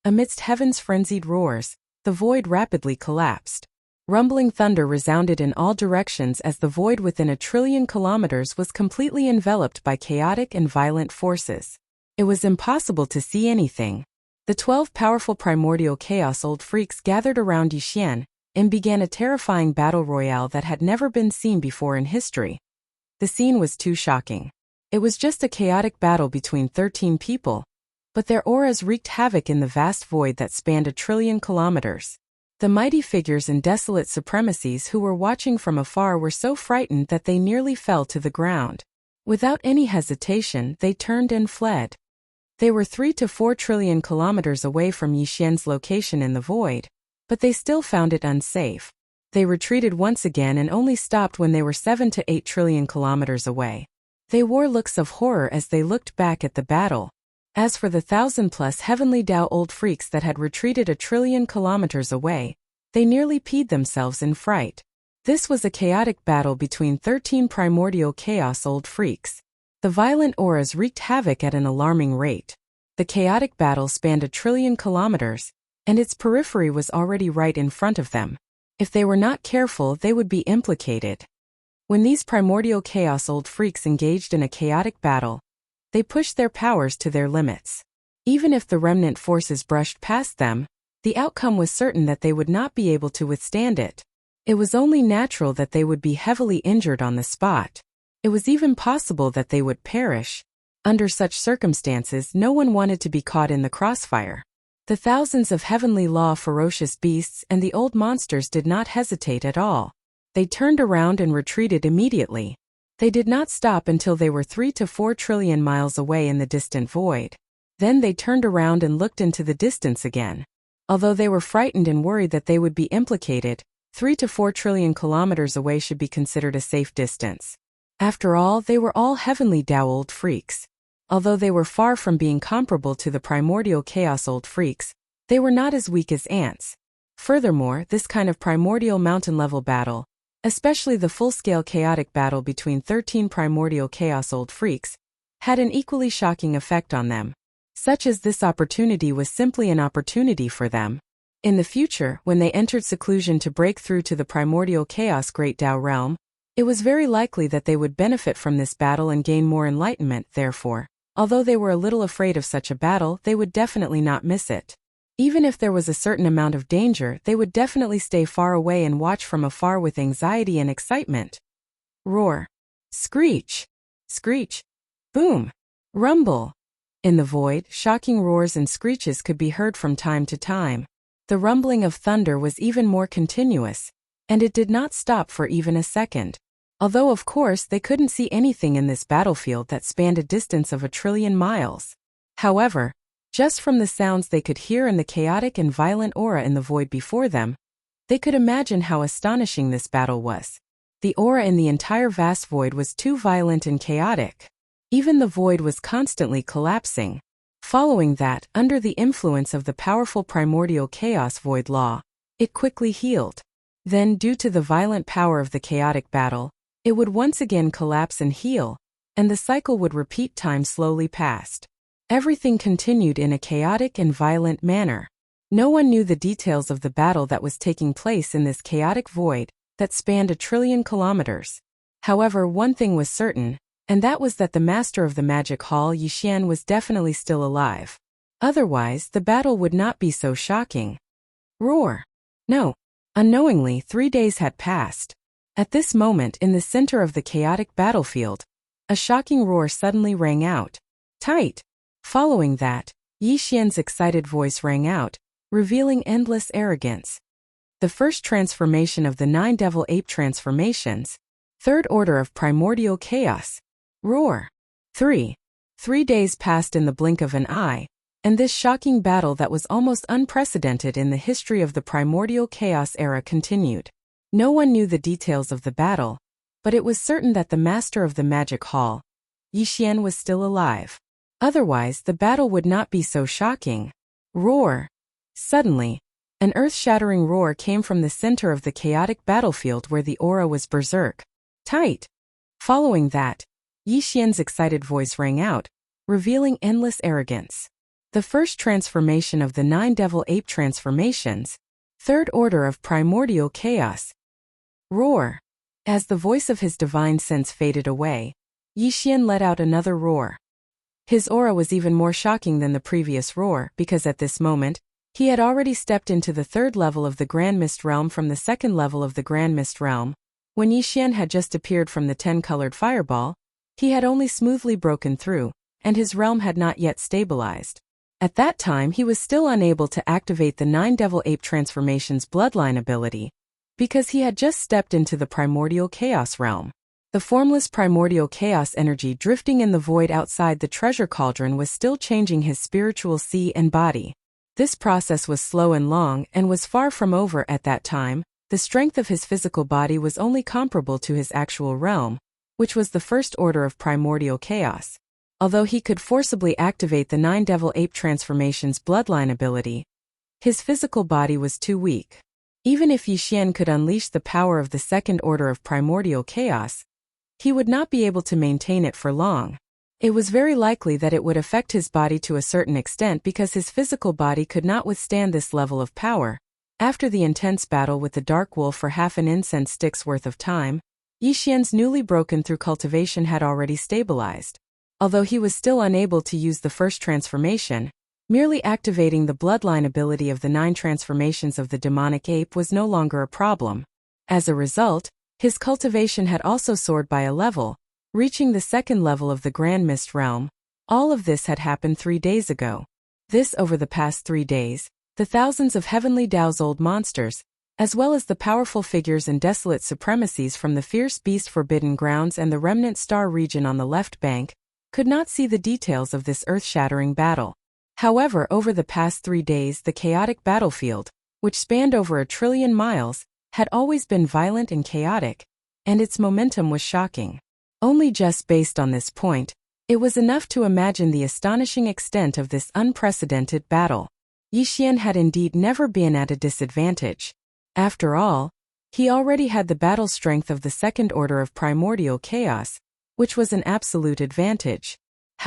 Amidst heaven's frenzied roars, the void rapidly collapsed. Rumbling thunder resounded in all directions as the void within 1 trillion kilometers was completely enveloped by chaotic and violent forces. It was impossible to see anything. The 12 powerful primordial chaos Old Freaks gathered around Yixian and began a terrifying battle royale that had never been seen before in history. The scene was too shocking. It was just a chaotic battle between 13 people, but their auras wreaked havoc in the vast void that spanned 1 trillion kilometers. The mighty figures and desolate supremacies who were watching from afar were so frightened that they nearly fell to the ground. Without any hesitation, they turned and fled. They were 3 to 4 trillion kilometers away from Yixian's location in the void, but they still found it unsafe. They retreated once again and only stopped when they were 7 to 8 trillion kilometers away. They wore looks of horror as they looked back at the battle. As for the 1,000+ Heavenly Dao Old Freaks that had retreated 1 trillion kilometers away, they nearly peed themselves in fright. This was a chaotic battle between 13 primordial chaos Old Freaks. The violent auras wreaked havoc at an alarming rate. The chaotic battle spanned 1 trillion kilometers, and its periphery was already right in front of them. If they were not careful, they would be implicated. When these primordial chaos Old Freaks engaged in a chaotic battle, they pushed their powers to their limits. Even if the remnant forces brushed past them, the outcome was certain that they would not be able to withstand it. It was only natural that they would be heavily injured on the spot. It was even possible that they would perish. Under such circumstances, no one wanted to be caught in the crossfire. The thousands of heavenly law ferocious beasts and the old monsters did not hesitate at all. They turned around and retreated immediately. They did not stop until they were 3 to 4 trillion miles away in the distant void. Then they turned around and looked into the distance again. Although they were frightened and worried that they would be implicated, 3 to 4 trillion kilometers away should be considered a safe distance. After all, they were all heavenly Tao old freaks. Although they were far from being comparable to the primordial chaos old freaks, they were not as weak as ants. Furthermore, this kind of primordial mountain-level battle, especially the full-scale chaotic battle between 13 primordial chaos old freaks, had an equally shocking effect on them. Such as this opportunity was simply an opportunity for them. In the future, when they entered seclusion to break through to the primordial chaos Great Tao realm, it was very likely that they would benefit from this battle and gain more enlightenment. Therefore, although they were a little afraid of such a battle, they would definitely not miss it. Even if there was a certain amount of danger, they would definitely stay far away and watch from afar with anxiety and excitement. Roar. Screech. Screech. Boom. Rumble. In the void, shocking roars and screeches could be heard from time to time. The rumbling of thunder was even more continuous, and it did not stop for even a second. Although of course they couldn't see anything in this battlefield that spanned a distance of 1 trillion miles. However, just from the sounds they could hear and the chaotic and violent aura in the void before them, they could imagine how astonishing this battle was. The aura in the entire vast void was too violent and chaotic. Even the void was constantly collapsing. Following that, under the influence of the powerful primordial chaos void law, it quickly healed. Then, due to the violent power of the chaotic battle, it would once again collapse and heal, and the cycle would repeat. Time slowly passed. Everything continued in a chaotic and violent manner. No one knew the details of the battle that was taking place in this chaotic void that spanned 1 trillion kilometers. However, one thing was certain, and that was that the master of the magic hall Yixian was definitely still alive. Otherwise, the battle would not be so shocking. Roar. No. Unknowingly, 3 days had passed. At this moment, in the center of the chaotic battlefield, a shocking roar suddenly rang out. Tight. Following that, Yixian's excited voice rang out, revealing endless arrogance. The first transformation of the 9 devil ape transformations. Third order of primordial chaos. Roar. 3 days passed in the blink of an eye, and this shocking battle that was almost unprecedented in the history of the primordial chaos era continued. No one knew the details of the battle, but it was certain that the master of the magic hall, Yixian, was still alive. Otherwise, the battle would not be so shocking. Roar. Suddenly, an earth-shattering roar came from the center of the chaotic battlefield where the aura was berserk. Tight. Following that, Yixian's excited voice rang out, revealing endless arrogance. The first transformation of the 9 devil ape transformations. Third order of primordial chaos. Roar. As the voice of his divine sense faded away, Yixian let out another roar. His aura was even more shocking than the previous roar because at this moment, he had already stepped into the 3rd level of the Grand Mist realm from the 2nd level of the Grand Mist realm. When Yixian had just appeared from the 10-colored fireball, he had only smoothly broken through, and his realm had not yet stabilized. At that time he was still unable to activate the 9 devil ape transformations bloodline ability, because he had just stepped into the primordial chaos realm. The formless primordial chaos energy drifting in the void outside the treasure cauldron was still changing his spiritual sea and body. This process was slow and long and was far from over at that time. The strength of his physical body was only comparable to his actual realm, which was the 1st order of primordial chaos. Although he could forcibly activate the 9 devil ape transformations bloodline ability, his physical body was too weak. Even if Yixian could unleash the power of the 2nd order of primordial chaos, he would not be able to maintain it for long. It was very likely that it would affect his body to a certain extent because his physical body could not withstand this level of power. After the intense battle with the Dark Wolf for half an incense stick's worth of time, Yixian's newly broken through cultivation had already stabilized. Although he was still unable to use the first transformation, merely activating the bloodline ability of the 9 transformations of the demonic ape was no longer a problem. As a result, his cultivation had also soared by a level, reaching the 2nd level of the Grand Mist realm. All of this had happened 3 days ago. This over the past 3 days, the thousands of heavenly Tao's old monsters, as well as the powerful figures and desolate supremacies from the fierce beast forbidden grounds and the remnant star region on the left bank, could not see the details of this earth-shattering battle. However, over the past 3 days, the chaotic battlefield, which spanned over 1 trillion miles, had always been violent and chaotic, and its momentum was shocking. Only just based on this point, it was enough to imagine the astonishing extent of this unprecedented battle. Yixian had indeed never been at a disadvantage. After all, he already had the battle strength of the second order of primordial chaos, which was an absolute advantage.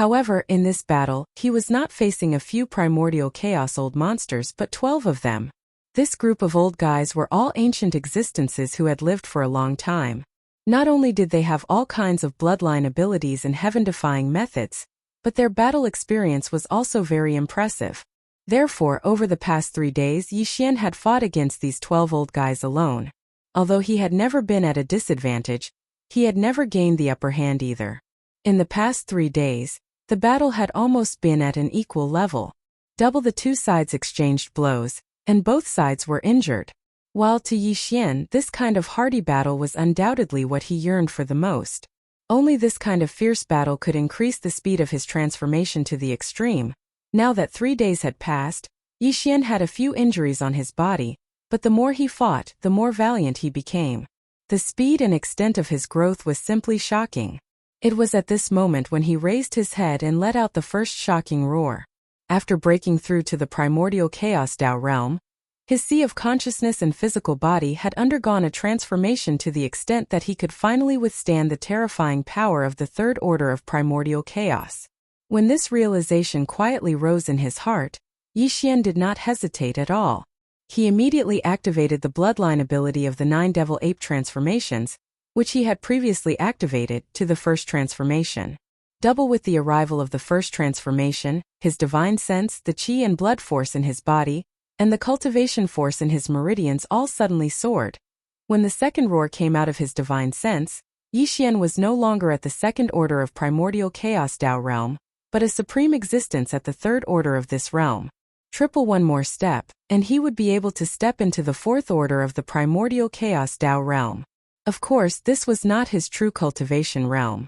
However, in this battle, he was not facing a few primordial chaos old monsters but 12 of them. This group of old guys were all ancient existences who had lived for a long time. Not only did they have all kinds of bloodline abilities and heaven-defying methods, but their battle experience was also very impressive. Therefore, over the past 3 days, Yixian had fought against these 12 old guys alone. Although he had never been at a disadvantage, he had never gained the upper hand either. In the past 3 days, the battle had almost been at an equal level. Double the two sides exchanged blows, and both sides were injured. While to Yixian, this kind of hardy battle was undoubtedly what he yearned for the most. Only this kind of fierce battle could increase the speed of his transformation to the extreme. Now that 3 days had passed, Yixian had a few injuries on his body, but the more he fought, the more valiant he became. The speed and extent of his growth was simply shocking. It was at this moment when he raised his head and let out the first shocking roar. After breaking through to the primordial chaos Tao realm, his sea of consciousness and physical body had undergone a transformation to the extent that he could finally withstand the terrifying power of the third order of primordial chaos. When this realization quietly rose in his heart, Yixian did not hesitate at all. He immediately activated the bloodline ability of the 9 devil ape transformations, which he had previously activated, to the first transformation. Double with the arrival of the first transformation, his divine sense, the qi and blood force in his body, and the cultivation force in his meridians all suddenly soared. When the second roar came out of his divine sense, Yixian was no longer at the second order of primordial chaos Tao realm, but a supreme existence at the third order of this realm. Triple one more step, and he would be able to step into the fourth order of the primordial chaos Tao realm. Of course, this was not his true cultivation realm.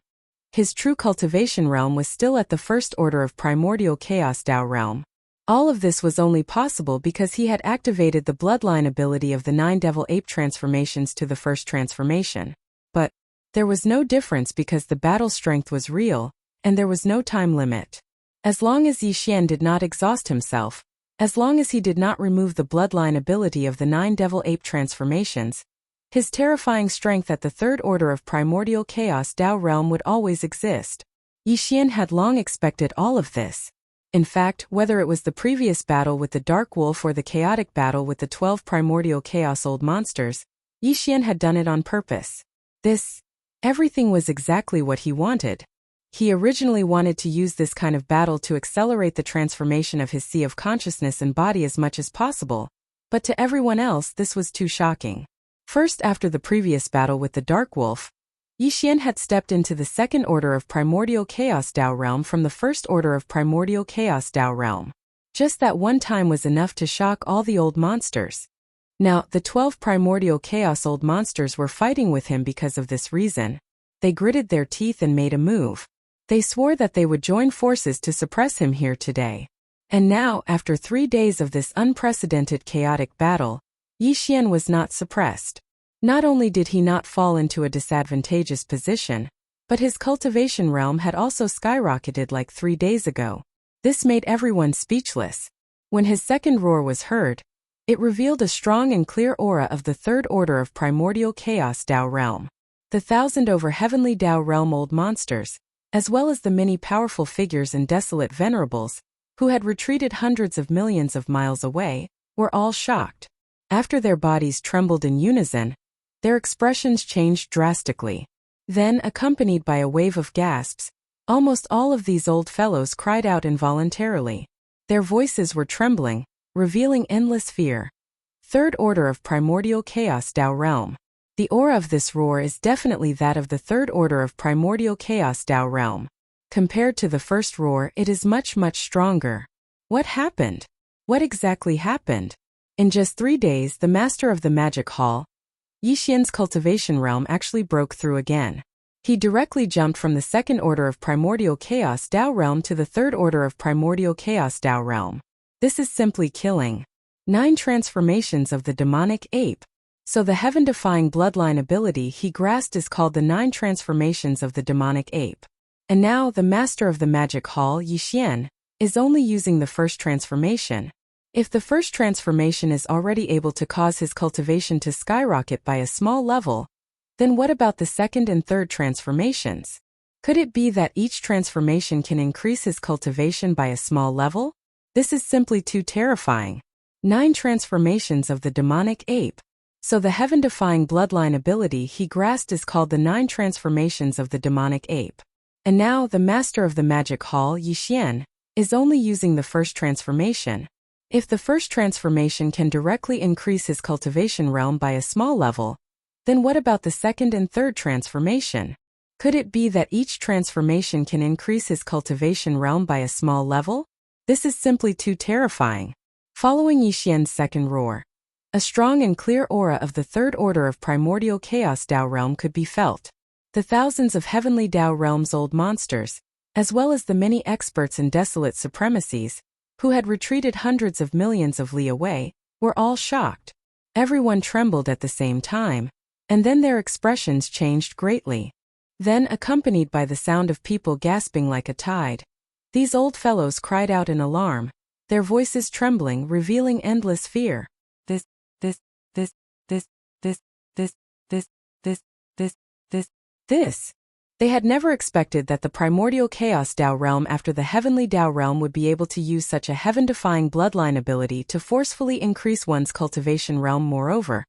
His true cultivation realm was still at the first order of primordial chaos Tao realm. All of this was only possible because he had activated the bloodline ability of the 9 devil ape transformations to the first transformation. But there was no difference because the battle strength was real, and there was no time limit. As long as Yixian did not exhaust himself, as long as he did not remove the bloodline ability of the 9 devil ape transformations, his terrifying strength at the third order of primordial chaos Tao realm would always exist. Yixian had long expected all of this. In fact, whether it was the previous battle with the Dark Wolf or the chaotic battle with the 12 primordial chaos old monsters, Yixian had done it on purpose. Everything was exactly what he wanted. He originally wanted to use this kind of battle to accelerate the transformation of his sea of consciousness and body as much as possible, but to everyone else this was too shocking. First, after the previous battle with the Dark Wolf, Yixian had stepped into the second order of primordial chaos Tao realm from the first order of primordial chaos Tao realm. Just that one time was enough to shock all the old monsters. Now, the 12 primordial chaos old monsters were fighting with him because of this reason. They gritted their teeth and made a move. They swore that they would join forces to suppress him here today. And now, after 3 days of this unprecedented chaotic battle, Yixian was not suppressed. Not only did he not fall into a disadvantageous position, but his cultivation realm had also skyrocketed like 3 days ago. This made everyone speechless. When his second roar was heard, it revealed a strong and clear aura of the third order of primordial chaos Tao realm. The 1,000 over heavenly Tao realm old monsters, as well as the many powerful figures and desolate venerables, who had retreated hundreds of millions of miles away, were all shocked. After their bodies trembled in unison, their expressions changed drastically. Then, accompanied by a wave of gasps, almost all of these old fellows cried out involuntarily. Their voices were trembling, revealing endless fear. Third order of primordial chaos Tao realm. The aura of this roar is definitely that of the third order of primordial chaos Tao realm. Compared to the first roar, it is much, much stronger. What happened? What exactly happened? In just 3 days, the master of the magic hall, Yixian's cultivation realm actually broke through again. He directly jumped from the second order of primordial chaos Tao realm to the third order of primordial chaos Tao realm. This is simply killing. 9 transformations of the demonic ape. So the heaven-defying bloodline ability he grasped is called the 9 transformations of the demonic ape. And now the master of the magic hall, Yixian, is only using the first transformation. If the first transformation is already able to cause his cultivation to skyrocket by a small level, then what about the second and third transformations? Could it be that each transformation can increase his cultivation by a small level? This is simply too terrifying. 9 transformations of the demonic ape. So the heaven-defying bloodline ability he grasped is called the 9 transformations of the demonic ape. And now the master of the magic hall, Yixian, is only using the first transformation. If the first transformation can directly increase his cultivation realm by a small level, then what about the second and third transformation? Could it be that each transformation can increase his cultivation realm by a small level? This is simply too terrifying. Following Yixian's second roar, a strong and clear aura of the third order of primordial chaos Tao realm could be felt. The thousands of heavenly Tao realm's old monsters, as well as the many experts in desolate supremacies, who had retreated hundreds of millions of li away, were all shocked. Everyone trembled at the same time, and then their expressions changed greatly. Then, accompanied by the sound of people gasping like a tide, these old fellows cried out in alarm, their voices trembling, revealing endless fear. This. They had never expected that the primordial chaos Tao realm after the heavenly Tao realm would be able to use such a heaven-defying bloodline ability to forcefully increase one's cultivation realm. Moreover,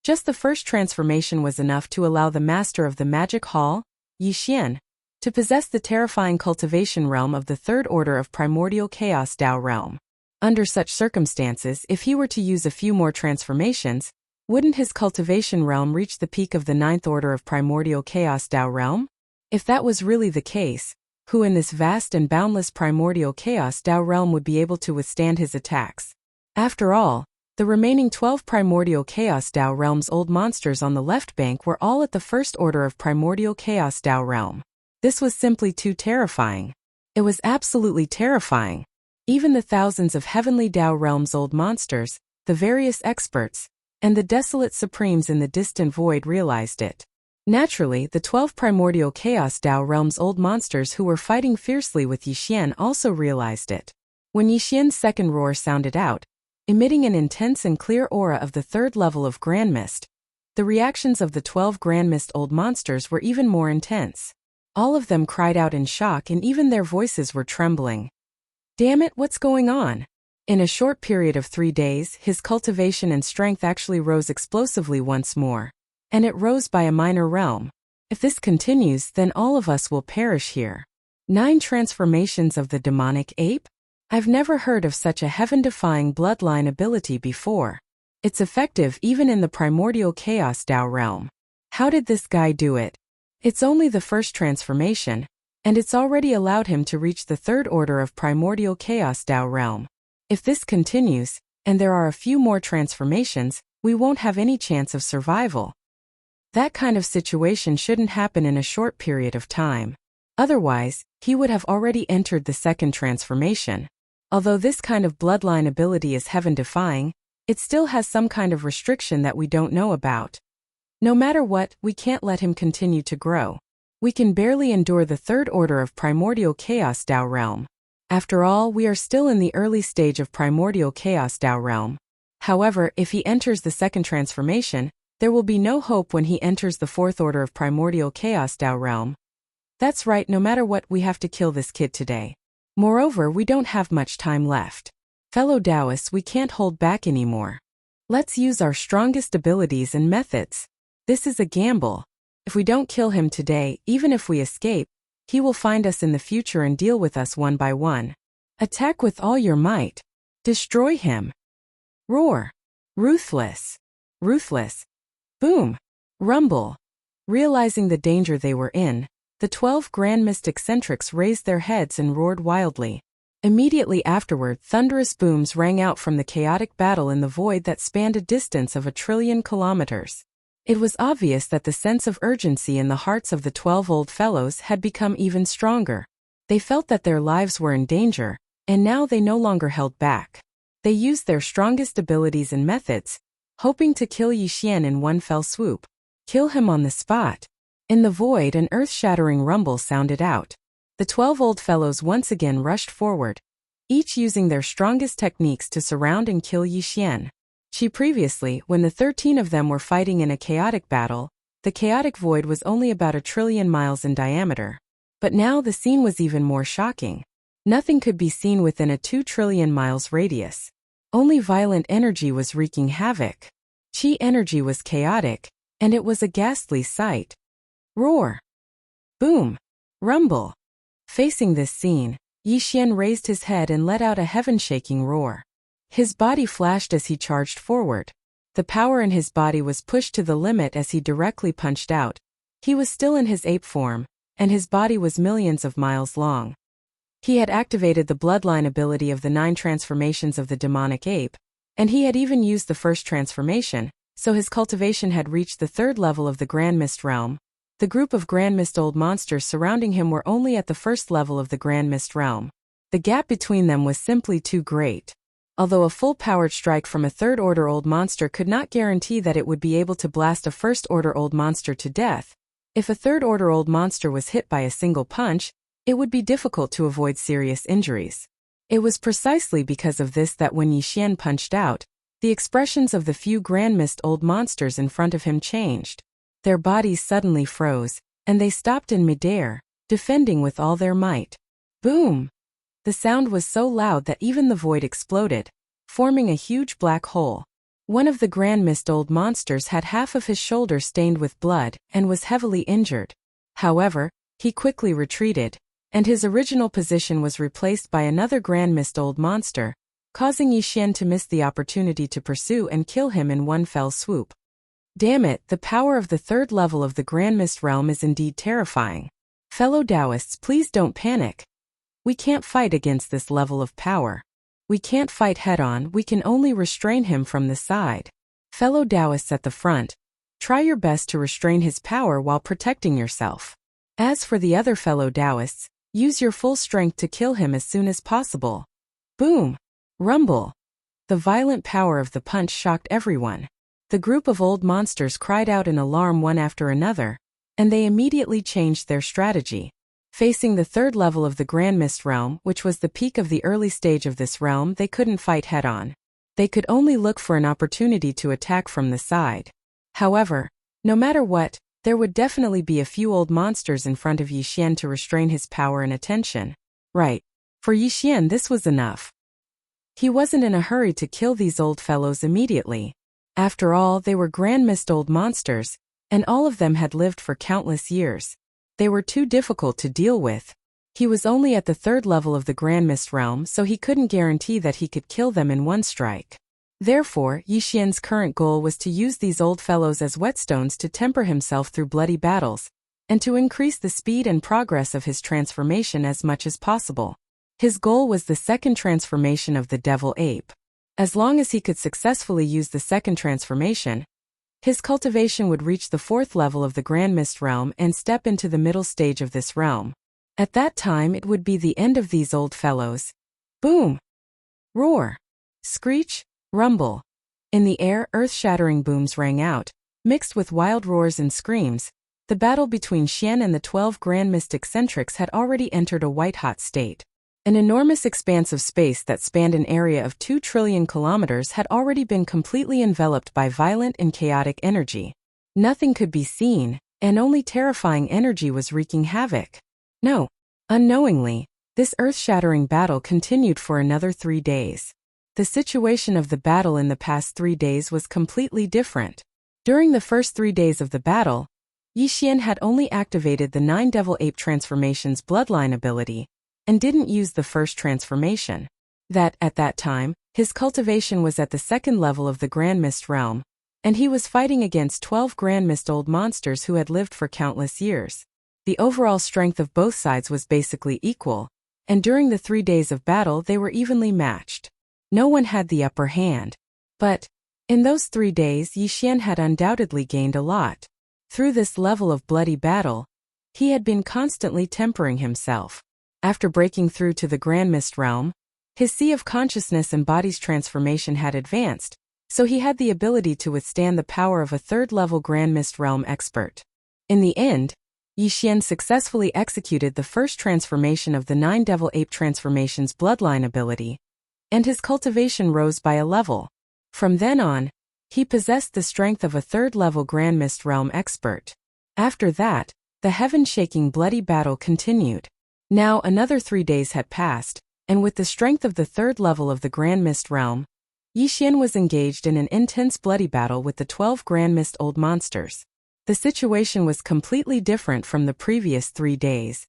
just the first transformation was enough to allow the master of the magic hall, Yixian, to possess the terrifying cultivation realm of the third order of primordial chaos Tao realm. Under such circumstances, if he were to use a few more transformations, wouldn't his cultivation realm reach the peak of the 9th order of primordial chaos Tao realm? If that was really the case, who in this vast and boundless primordial chaos Tao realm would be able to withstand his attacks? After all, the remaining 12 primordial chaos Tao realm's old monsters on the left bank were all at the first order of primordial chaos Tao realm. This was simply too terrifying. It was absolutely terrifying. Even the thousands of heavenly Tao realm's old monsters, the various experts, and the desolate supremes in the distant void realized it. Naturally, the 12 primordial chaos Tao realm's old monsters who were fighting fiercely with Yixian also realized it. When Yixian's second roar sounded out, emitting an intense and clear aura of the third level of Grand Mist, the reactions of the 12 Grand Mist old monsters were even more intense. All of them cried out in shock and even their voices were trembling. Damn it, what's going on? In a short period of 3 days, his cultivation and strength actually rose explosively once more. And it rose by a minor realm. If this continues, then all of us will perish here. 9 transformations of the demonic ape? I've never heard of such a heaven-defying bloodline ability before. It's effective even in the primordial chaos Tao realm. How did this guy do it? It's only the first transformation, and it's already allowed him to reach the third order of primordial chaos Tao realm. If this continues, and there are a few more transformations, we won't have any chance of survival. That kind of situation shouldn't happen in a short period of time. Otherwise, he would have already entered the second transformation. Although this kind of bloodline ability is heaven-defying, it still has some kind of restriction that we don't know about. No matter what, we can't let him continue to grow. We can barely endure the third order of primordial chaos Tao realm. After all, we are still in the early stage of primordial chaos Tao realm. However, if he enters the second transformation, there will be no hope when he enters the fourth order of primordial chaos Tao realm. That's right, no matter what, we have to kill this kid today. Moreover, we don't have much time left. Fellow Taoists, we can't hold back anymore. Let's use our strongest abilities and methods. This is a gamble. If we don't kill him today, even if we escape, he will find us in the future and deal with us one by one. Attack with all your might. Destroy him. Roar. Ruthless. Ruthless. Boom. Rumble. Realizing the danger they were in, the 12 Grand Mist eccentrics raised their heads and roared wildly. Immediately afterward, thunderous booms rang out from the chaotic battle in the void that spanned a distance of 1 trillion kilometers. It was obvious that the sense of urgency in the hearts of the 12 old fellows had become even stronger. They felt that their lives were in danger, and now they no longer held back. They used their strongest abilities and methods, hoping to kill Yixian in one fell swoop. Kill him on the spot. In the void, an earth-shattering rumble sounded out. The 12 old fellows once again rushed forward, each using their strongest techniques to surround and kill Yixian. Previously, when the 13 of them were fighting in a chaotic battle, the chaotic void was only about 1 trillion miles in diameter. But now the scene was even more shocking. Nothing could be seen within a 2 trillion miles radius. Only violent energy was wreaking havoc. Qi energy was chaotic, and it was a ghastly sight. Roar! Boom! Rumble! Facing this scene, Yixian raised his head and let out a heaven-shaking roar. His body flashed as he charged forward. The power in his body was pushed to the limit as he directly punched out. He was still in his ape form, and his body was millions of miles long. He had activated the bloodline ability of the 9 transformations of the demonic ape, and he had even used the first transformation, so his cultivation had reached the 3rd level of the Grand Mist realm. The group of Grand Mist old monsters surrounding him were only at the 1st level of the Grand Mist realm. The gap between them was simply too great. Although a full-powered strike from a 3rd-order old monster could not guarantee that it would be able to blast a 1st-order old monster to death, if a 3rd-order old monster was hit by a single punch, it would be difficult to avoid serious injuries. It was precisely because of this that when Yixian punched out, the expressions of the few Grand Mist old monsters in front of him changed. Their bodies suddenly froze, and they stopped in midair, defending with all their might. Boom! The sound was so loud that even the void exploded, forming a huge black hole. One of the Grand Mist old monsters had half of his shoulder stained with blood and was heavily injured. However, he quickly retreated, and his original position was replaced by another Grand Mist old monster, causing Yixian to miss the opportunity to pursue and kill him in one fell swoop. Damn it, the power of the 3rd level of the Grand Mist realm is indeed terrifying. Fellow Taoists, please don't panic. We can't fight against this level of power. We can't fight head-on, we can only restrain him from the side. Fellow Taoists at the front, try your best to restrain his power while protecting yourself. As for the other fellow Taoists, use your full strength to kill him as soon as possible. Boom! Rumble! The violent power of the punch shocked everyone. The group of old monsters cried out in alarm one after another, and they immediately changed their strategy. Facing the 3rd level of the Grand Mist realm, which was the peak of the early stage of this realm, they couldn't fight head-on. They could only look for an opportunity to attack from the side. However, no matter what, there would definitely be a few old monsters in front of Yixian to restrain his power and attention. Right. For Yixian this was enough. He wasn't in a hurry to kill these old fellows immediately. After all, they were Grand Mist old monsters, and all of them had lived for countless years. They were too difficult to deal with. He was only at the 3rd level of the Grand Mist realm, so he couldn't guarantee that he could kill them in one strike. Therefore, Yixian's current goal was to use these old fellows as whetstones to temper himself through bloody battles, and to increase the speed and progress of his transformation as much as possible. His goal was the 2nd transformation of the Devil Ape. As long as he could successfully use the 2nd transformation, his cultivation would reach the 4th level of the Grand Mist realm and step into the middle stage of this realm. At that time it would be the end of these old fellows. Boom! Roar! Screech! Rumble! In the air, earth-shattering booms rang out, mixed with wild roars and screams. The battle between Xian and the 12 Grand Mist eccentrics had already entered a white-hot state. An enormous expanse of space that spanned an area of 2 trillion kilometers had already been completely enveloped by violent and chaotic energy. Nothing could be seen, and only terrifying energy was wreaking havoc. No. Unknowingly, this earth-shattering battle continued for another 3 days. The situation of the battle in the past 3 days was completely different. During the first 3 days of the battle, Yixian had only activated the 9 Devil Ape transformations bloodline ability, and didn't use the first transformation. At that time, his cultivation was at the 2nd level of the Grand Mist realm, and he was fighting against 12 Grand Mist old monsters who had lived for countless years. The overall strength of both sides was basically equal, and during the 3 days of battle they were evenly matched. No one had the upper hand. But In those 3 days, Yixian had undoubtedly gained a lot. Through this level of bloody battle, he had been constantly tempering himself. After breaking through to the Grand Mist realm, his sea of consciousness and body's transformation had advanced, so he had the ability to withstand the power of a third-level Grand Mist realm expert. In the end, Yixian successfully executed the first transformation of the 9 Devil Ape Transformations bloodline ability, and his cultivation rose by a level. From then on, he possessed the strength of a third-level Grand Mist realm expert. After that, the heaven-shaking bloody battle continued. Now another 3 days had passed, and with the strength of the third level of the Grand Mist realm, Yixian was engaged in an intense bloody battle with the 12 Grand Mist Old Monsters. The situation was completely different from the previous 3 days.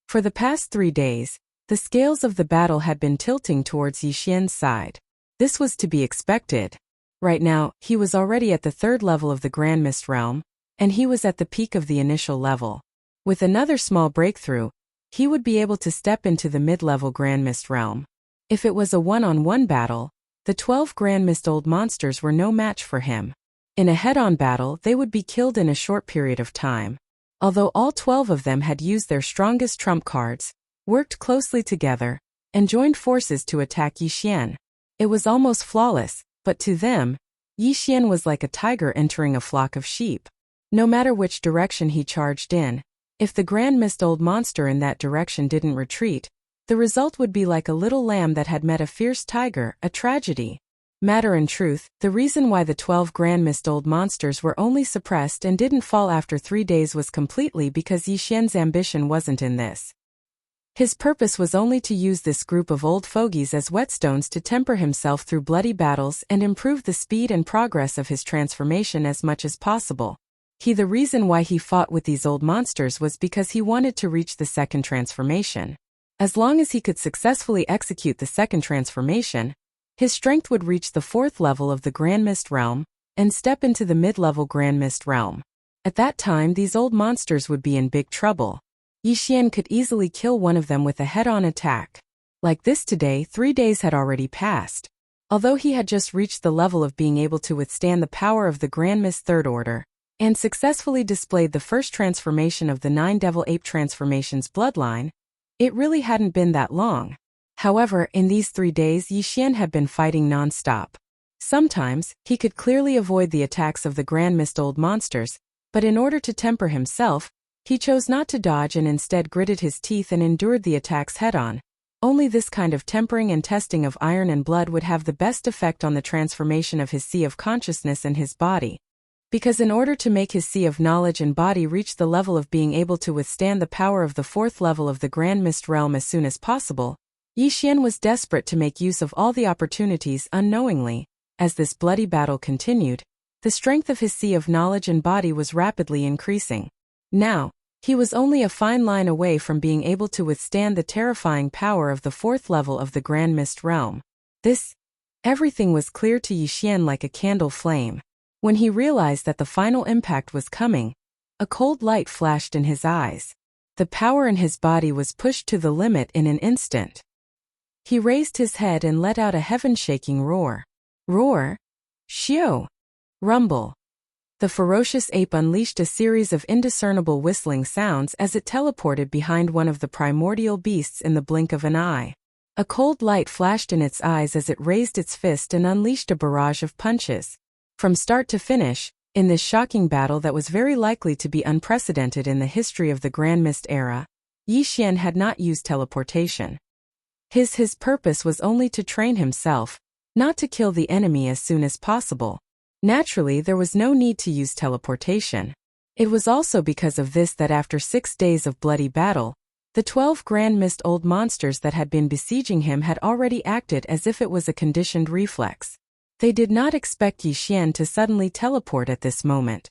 For the past 3 days, the scales of the battle had been tilting towards Yixian's side. This was to be expected. Right now, he was already at the third level of the Grand Mist realm, and he was at the peak of the initial level. With another small breakthrough, he would be able to step into the mid-level Grand Mist realm. If it was a one-on-one battle, the 12 Grand Mist Old Monsters were no match for him. In a head-on battle, they would be killed in a short period of time. Although all 12 of them had used their strongest trump cards, worked closely together, and joined forces to attack Yixian. It was almost flawless, but to them, Yixian was like a tiger entering a flock of sheep. No matter which direction he charged in, if the Grand Mist Old Monster in that direction didn't retreat, the result would be like a little lamb that had met a fierce tiger, a tragedy. Matter in truth, the reason why the 12 Grand Mist Old Monsters were only suppressed and didn't fall after 3 days was completely because Yixian's ambition wasn't in this. His purpose was only to use this group of old fogies as whetstones to temper himself through bloody battles and improve the speed and progress of his transformation as much as possible. The reason why he fought with these old monsters was because he wanted to reach the second transformation. As long as he could successfully execute the second transformation, his strength would reach the 4th level of the Grand Mist realm and step into the mid-level Grand Mist realm. At that time, these old monsters would be in big trouble. Yixian could easily kill one of them with a head-on attack. Like this today, 3 days had already passed. Although he had just reached the level of being able to withstand the power of the Grand Mist Third Order, and successfully displayed the first transformation of the 9 Devil Ape Transformations bloodline, it really hadn't been that long. However, in these 3 days Yixian had been fighting non-stop. Sometimes, he could clearly avoid the attacks of the Grand Mist Old Monsters, but in order to temper himself, he chose not to dodge and instead gritted his teeth and endured the attacks head-on. Only this kind of tempering and testing of iron and blood would have the best effect on the transformation of his sea of consciousness and his body. Because in order to make his sea of knowledge and body reach the level of being able to withstand the power of the 4th level of the Grand Mist realm as soon as possible, Yixian was desperate to make use of all the opportunities unknowingly. As this bloody battle continued, the strength of his sea of knowledge and body was rapidly increasing. Now, he was only a fine line away from being able to withstand the terrifying power of the 4th level of the Grand Mist realm. Everything was clear to Yixian like a candle flame. When he realized that the final impact was coming, a cold light flashed in his eyes. The power in his body was pushed to the limit in an instant. He raised his head and let out a heaven-shaking roar. Roar? Shio! Rumble. The ferocious ape unleashed a series of indiscernible whistling sounds as it teleported behind one of the primordial beasts in the blink of an eye. A cold light flashed in its eyes as it raised its fist and unleashed a barrage of punches. From start to finish, in this shocking battle that was very likely to be unprecedented in the history of the Grand Mist era, Yixian had not used teleportation. His purpose was only to train himself, not to kill the enemy as soon as possible. Naturally, there was no need to use teleportation. It was also because of this that after 6 days of bloody battle, the 12 Grand Mist Old Monsters that had been besieging him had already acted as if it was a conditioned reflex. They did not expect Yixian to suddenly teleport at this moment.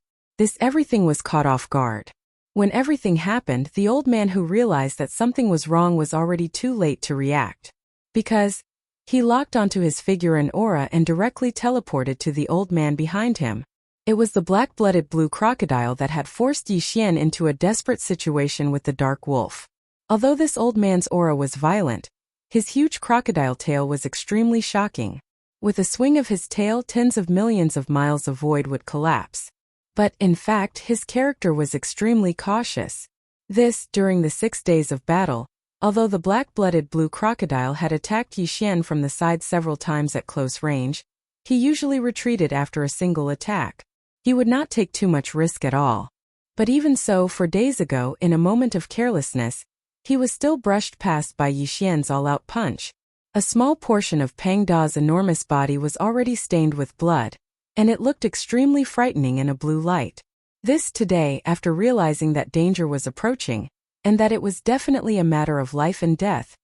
Everything was caught off guard. When everything happened, the old man who realized that something was wrong was already too late to react. Because he locked onto his figure and aura and directly teleported to the old man behind him. It was the black-blooded blue crocodile that had forced Yixian into a desperate situation with the dark wolf. Although this old man's aura was violent, his huge crocodile tail was extremely shocking. With a swing of his tail, tens of millions of miles of void would collapse. But, in fact, his character was extremely cautious. This, during the 6 days of battle, although the black-blooded blue crocodile had attacked Yixian from the side several times at close range, he usually retreated after a single attack. He would not take too much risk at all. But even so, 4 days ago, in a moment of carelessness, he was still brushed past by Yixian's all-out punch. A small portion of Pang Da's enormous body was already stained with blood, and it looked extremely frightening in a blue light. This today, after realizing that danger was approaching, and that it was definitely a matter of life and death,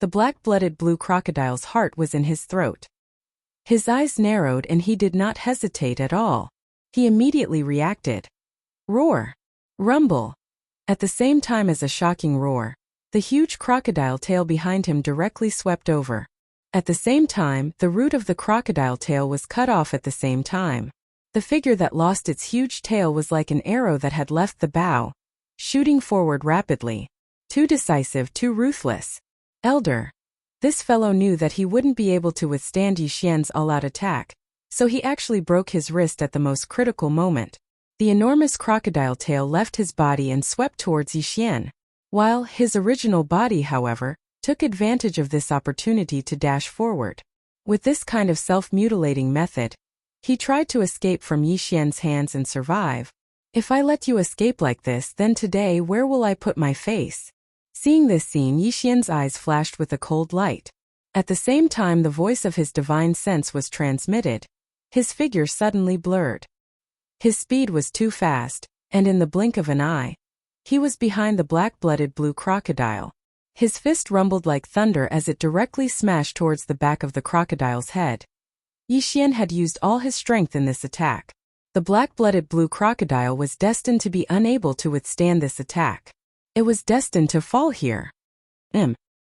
the black-blooded blue crocodile's heart was in his throat. His eyes narrowed and he did not hesitate at all. He immediately reacted. Roar! Rumble! At the same time as a shocking roar, the huge crocodile tail behind him directly swept over. At the same time, the root of the crocodile tail was cut off at the same time. The figure that lost its huge tail was like an arrow that had left the bow, shooting forward rapidly. Too decisive, too ruthless. Elder. This fellow knew that he wouldn't be able to withstand Yixian's all-out attack, so he actually broke his wrist at the most critical moment. The enormous crocodile tail left his body and swept towards Yixian, while his original body, however, took advantage of this opportunity to dash forward. With this kind of self-mutilating method, he tried to escape from Yixian's hands and survive. If I let you escape like this, then today where will I put my face? Seeing this scene, Yixian's eyes flashed with a cold light. At the same time the voice of his divine sense was transmitted. His figure suddenly blurred. His speed was too fast, and in the blink of an eye, he was behind the black-blooded blue crocodile. His fist rumbled like thunder as it directly smashed towards the back of the crocodile's head. Yixian had used all his strength in this attack. The black-blooded blue crocodile was destined to be unable to withstand this attack. It was destined to fall here.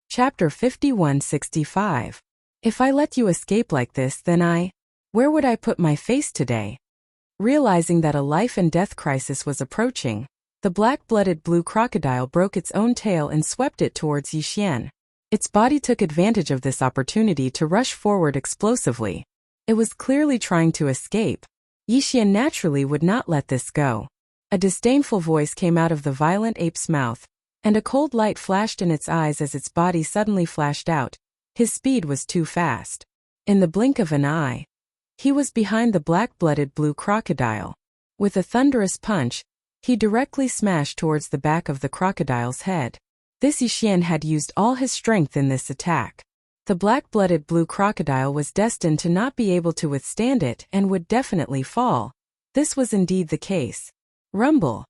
Chapter 5165. If I let you escape like this, then where would I put my face today? Realizing that a life and death crisis was approaching, the black-blooded blue crocodile broke its own tail and swept it towards Yixian. Its body took advantage of this opportunity to rush forward explosively. It was clearly trying to escape. Yixian naturally would not let this go. A disdainful voice came out of the violent ape's mouth, and a cold light flashed in its eyes as its body suddenly flashed out. His speed was too fast. In the blink of an eye, he was behind the black-blooded blue crocodile. With a thunderous punch, he directly smashed towards the back of the crocodile's head. This Yixian had used all his strength in this attack. The black-blooded blue crocodile was destined to not be able to withstand it and would definitely fall. This was indeed the case. Rumble.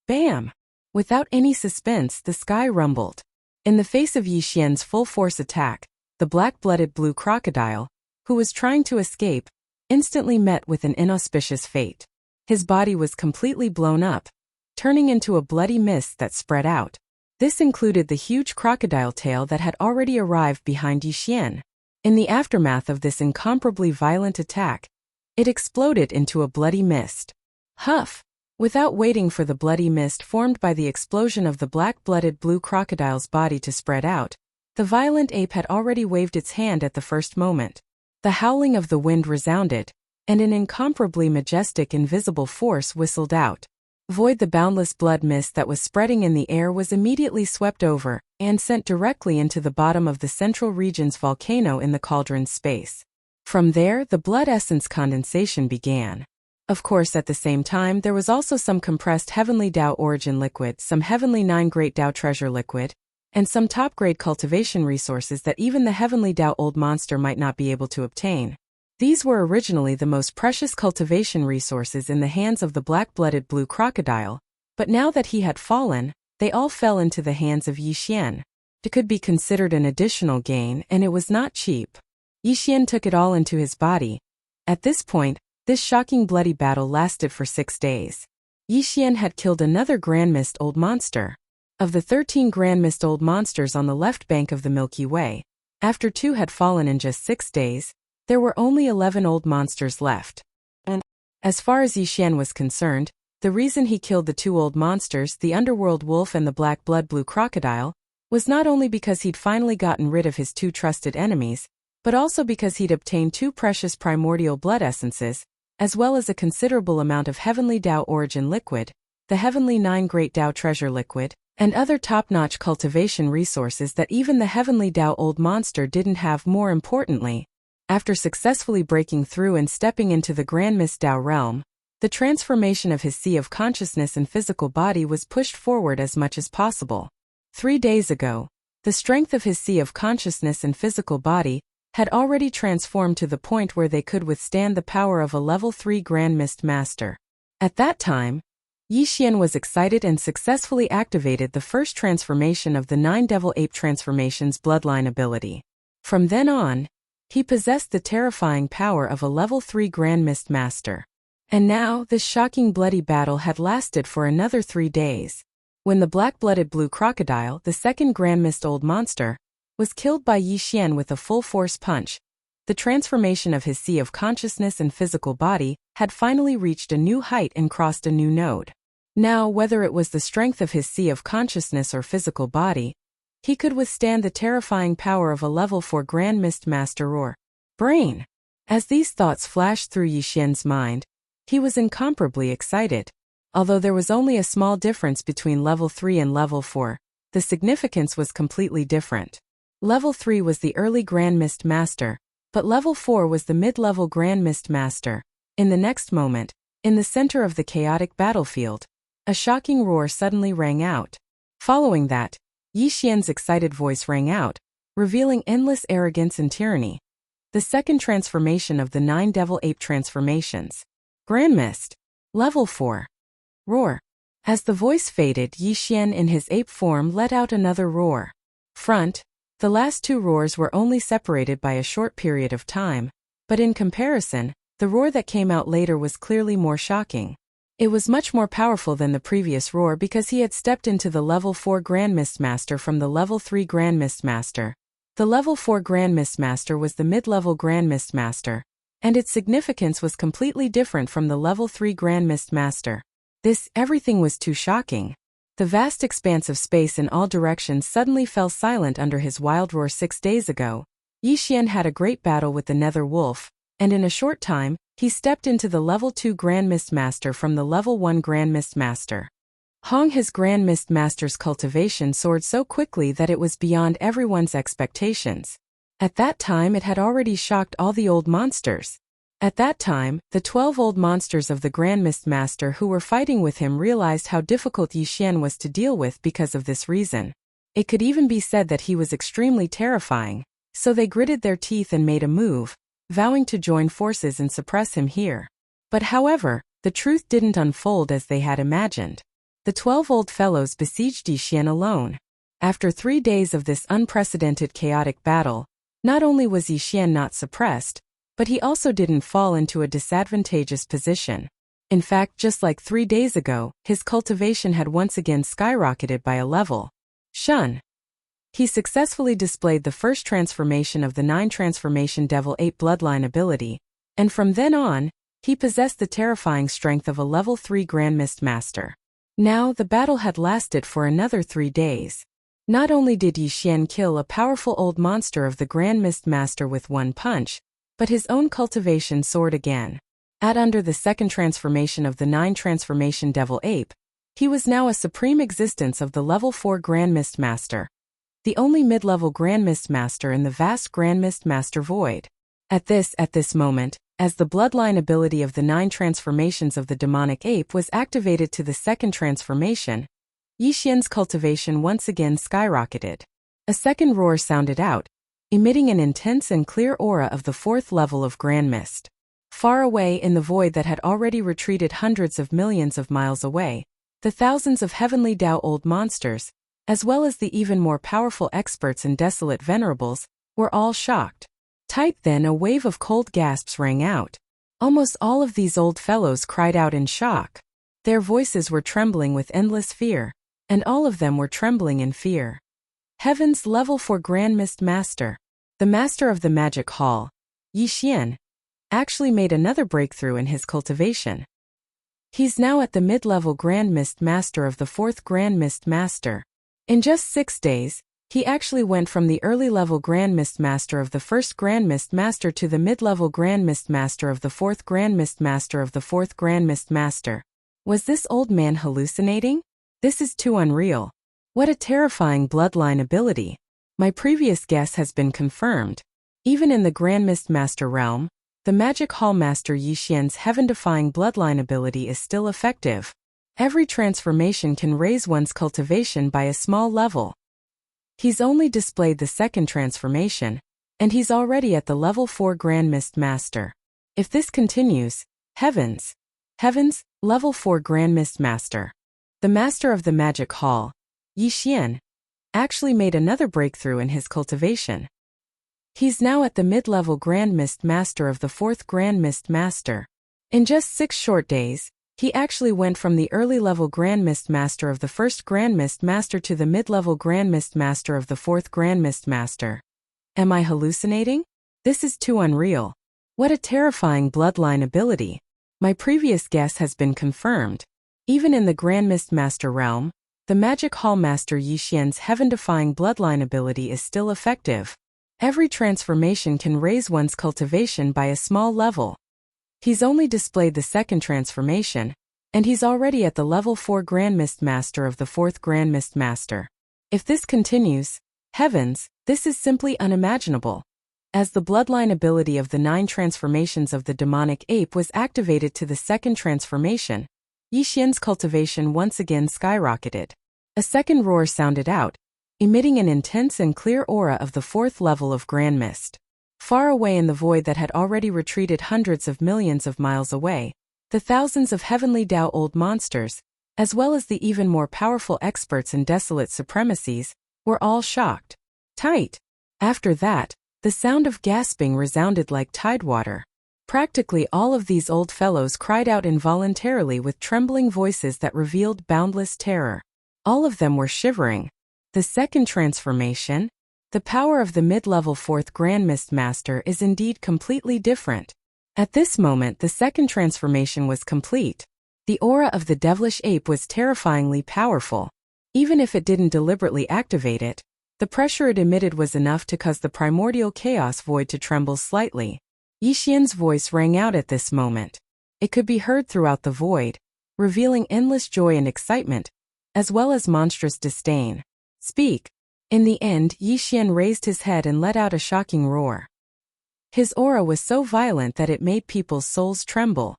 Bam! Without any suspense, the sky rumbled. In the face of Yixian's full-force attack, the black-blooded blue crocodile, who was trying to escape, instantly met with an inauspicious fate. His body was completely blown up, turning into a bloody mist that spread out. This included the huge crocodile tail that had already arrived behind Yixian. In the aftermath of this incomparably violent attack, it exploded into a bloody mist. Huff! Without waiting for the bloody mist formed by the explosion of the black-blooded blue crocodile's body to spread out, the violent ape had already waved its hand at the first moment. The howling of the wind resounded, and an incomparably majestic invisible force whistled out. Void, the boundless blood mist that was spreading in the air, was immediately swept over and sent directly into the bottom of the central region's volcano in the cauldron's space. From there, the blood essence condensation began. Of course, at the same time, there was also some compressed Heavenly Dao origin liquid, some Heavenly 9 Great Dao treasure liquid, and some top-grade cultivation resources that even the Heavenly Dao Old Monster might not be able to obtain. These were originally the most precious cultivation resources in the hands of the black-blooded blue crocodile, but now that he had fallen, they all fell into the hands of Yixian. It could be considered an additional gain, and it was not cheap. Yixian took it all into his body. At this point, this shocking bloody battle lasted for 6 days. Yixian had killed another Grand Mist Old Monster. Of the 13 Grand Mist Old Monsters on the left bank of the Milky Way, after 2 had fallen in just 6 days, there were only 11 old monsters left. And, as far as Yixian was concerned, the reason he killed the 2 old monsters, the underworld wolf and the black blood blue crocodile, was not only because he'd finally gotten rid of his 2 trusted enemies, but also because he'd obtained 2 precious primordial blood essences, as well as a considerable amount of Heavenly Tao origin liquid, the Heavenly 9 Great Tao treasure liquid, and other top-notch cultivation resources that even the Heavenly Tao old monster didn't have. More importantly, after successfully breaking through and stepping into the Grand Mist Tao realm, the transformation of his sea of consciousness and physical body was pushed forward as much as possible. 3 days ago, the strength of his sea of consciousness and physical body had already transformed to the point where they could withstand the power of a level 3 Grand Mist Master. At that time, Yixian was excited and successfully activated the first transformation of the 9 Devil Ape Transformations bloodline ability. From then on, he possessed the terrifying power of a level 3 Grand Mist Master. And now, this shocking bloody battle had lasted for another 3 days. When the black-blooded blue crocodile, the second Grand Mist old monster, was killed by Yixian with a full-force punch, the transformation of his sea of consciousness and physical body had finally reached a new height and crossed a new node. Now, whether it was the strength of his sea of consciousness or physical body, he could withstand the terrifying power of a level 4 Grand Mist Master or brain. As these thoughts flashed through Yixian's mind, he was incomparably excited. Although there was only a small difference between level 3 and level 4, the significance was completely different. Level 3 was the early Grand Mist Master, but level 4 was the mid-level Grand Mist Master. In the next moment, in the center of the chaotic battlefield, a shocking roar suddenly rang out. Following that, Yixian's excited voice rang out, revealing endless arrogance and tyranny. The second transformation of the 9 Devil Ape Transformations. Grand Mist. Level 4. Roar. As the voice faded, Yixian in his ape form let out another roar. The last 2 roars were only separated by a short period of time, but in comparison, the roar that came out later was clearly more shocking. It was much more powerful than the previous roar because he had stepped into the level 4 Grand Mist Master from the level 3 Grand Mist Master. The level 4 Grand Mist Master was the mid-level Grand Mist Master, and its significance was completely different from the level 3 Grand Mist Master. Everything was too shocking. The vast expanse of space in all directions suddenly fell silent under his wild roar. 6 days ago, Yixian had a great battle with the Nether Wolf, and in a short time, he stepped into the level 2 Grand Mist Master from the level 1 Grand Mist Master. His Grand Mist Master's cultivation soared so quickly that it was beyond everyone's expectations. At that time it had already shocked all the old monsters. At that time, the 12 old monsters of the Grand Mist Master who were fighting with him realized how difficult Yixian was to deal with because of this reason. It could even be said that he was extremely terrifying, so they gritted their teeth and made a move, vowing to join forces and suppress him here. But however, the truth didn't unfold as they had imagined. The 12 old fellows besieged Yixian alone. After 3 days of this unprecedented chaotic battle, not only was Yixian not suppressed, but he also didn't fall into a disadvantageous position. In fact, just like 3 days ago, his cultivation had once again skyrocketed by a level. He successfully displayed the first transformation of the 9 Transformation Devil Ape bloodline ability, and from then on, he possessed the terrifying strength of a level 3 Grand Mist Master. Now, the battle had lasted for another 3 days. Not only did Yixian kill a powerful old monster of the Grand Mist Master with one punch, but his own cultivation soared again. Under the second transformation of the 9 Transformation Devil Ape, he was now a supreme existence of the level 4 Grand Mist Master, the only mid-level Grand Mist Master in the vast Grand Mist Master void. At this moment, as the bloodline ability of the 9 transformations of the demonic ape was activated to the second transformation, Yixian's cultivation once again skyrocketed. A second roar sounded out, emitting an intense and clear aura of the 4th level of Grand Mist. Far away in the void that had already retreated hundreds of millions of miles away, the thousands of Heavenly Tao old monsters, as well as the even more powerful experts and desolate venerables, were all shocked. Then a wave of cold gasps rang out. Almost all of these old fellows cried out in shock. Their voices were trembling with endless fear, and all of them were trembling in fear. Heaven's level 4 Grand Mist Master, the master of the magic hall, Yixian, actually made another breakthrough in his cultivation. He's now at the mid-level Grand Mist Master of the 4th Grand Mist Master. In just 6 days, He actually went from the early-level Grand Mist Master of the first Grand Mist Master to the mid-level Grand Mist Master of the fourth Grand Mist Master of the fourth Grand Mist Master. Was this old man hallucinating? This is too unreal. What a terrifying bloodline ability. My previous guess has been confirmed. Even in the Grand Mist Master realm, the Magic Hall Master Yixian's heaven-defying bloodline ability is still effective. Every transformation can raise one's cultivation by a small level. He's only displayed the second transformation, and he's already at the level 4 Grand Mist Master. If this continues, heavens, level 4 Grand Mist Master. The Master of the Magic Hall, Yixian, actually made another breakthrough in his cultivation. He's now at the mid-level Grand Mist Master of the fourth Grand Mist Master. In just 6 short days, he actually went from the early-level Grand Mist Master of the first Grand Mist Master to the mid-level Grand Mist Master of the fourth Grand Mist Master. Am I hallucinating? This is too unreal. What a terrifying bloodline ability. My previous guess has been confirmed. Even in the Grand Mist Master realm, the Magic Hall Master Yixian's heaven-defying bloodline ability is still effective. Every transformation can raise one's cultivation by a small level. He's only displayed the second transformation, and he's already at the level 4 Grand Mist Master of the fourth Grand Mist Master. If this continues, heavens, this is simply unimaginable. As the bloodline ability of the 9 transformations of the demonic ape was activated to the second transformation, Yixian's cultivation once again skyrocketed. A second roar sounded out, emitting an intense and clear aura of the 4th level of Grand Mist. Far away in the void that had already retreated hundreds of millions of miles away, the thousands of heavenly Dao old monsters, as well as the even more powerful experts in desolate supremacies, were all shocked. Tight. After that, the sound of gasping resounded like tidewater. Practically all of these old fellows cried out involuntarily with trembling voices that revealed boundless terror. All of them were shivering. The second transformation? The power of the mid-level 4th Grand Mist Master is indeed completely different. At this moment the second transformation was complete. The aura of the devilish ape was terrifyingly powerful. Even if it didn't deliberately activate it, the pressure it emitted was enough to cause the primordial chaos void to tremble slightly. Yixian's voice rang out at this moment. It could be heard throughout the void, revealing endless joy and excitement, as well as monstrous disdain. Speak. In the end, Yixian raised his head and let out a shocking roar. His aura was so violent that it made people's souls tremble.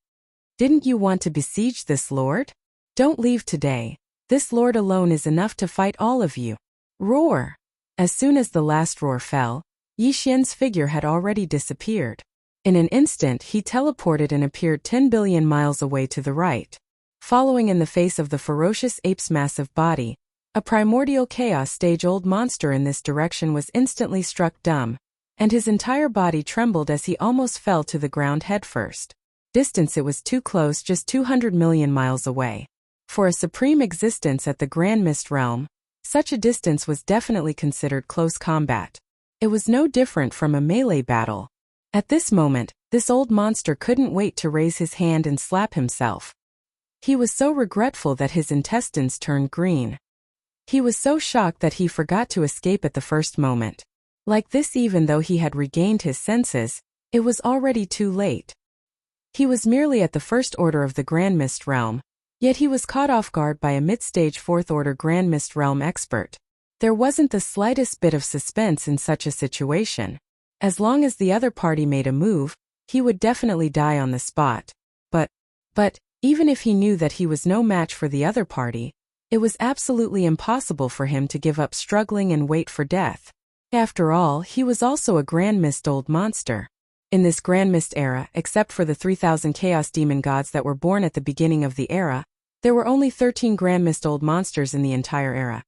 Didn't you want to besiege this lord? Don't leave today. This lord alone is enough to fight all of you. Roar! As soon as the last roar fell, Yixian's figure had already disappeared. In an instant he teleported and appeared 10 billion miles away to the right. Following in the face of the ferocious ape's massive body, a primordial chaos stage-old monster in this direction was instantly struck dumb, and his entire body trembled as he almost fell to the ground headfirst. Distance: it was too close, just 200 million miles away. For a supreme existence at the Grand Mist realm, such a distance was definitely considered close combat. It was no different from a melee battle. At this moment, this old monster couldn't wait to raise his hand and slap himself. He was so regretful that his intestines turned green. He was so shocked that he forgot to escape at the first moment. Like this, even though he had regained his senses, it was already too late. He was merely at the first order of the Grand Mist realm, yet he was caught off guard by a mid-stage 4th order Grand Mist realm expert. There wasn't the slightest bit of suspense in such a situation. As long as the other party made a move, he would definitely die on the spot. But, even if he knew that he was no match for the other party, it was absolutely impossible for him to give up struggling and wait for death. After all, he was also a Grand Mist old monster. In this Grand Mist era, except for the 3,000 Chaos Demon gods that were born at the beginning of the era, there were only 13 Grand Mist old monsters in the entire era.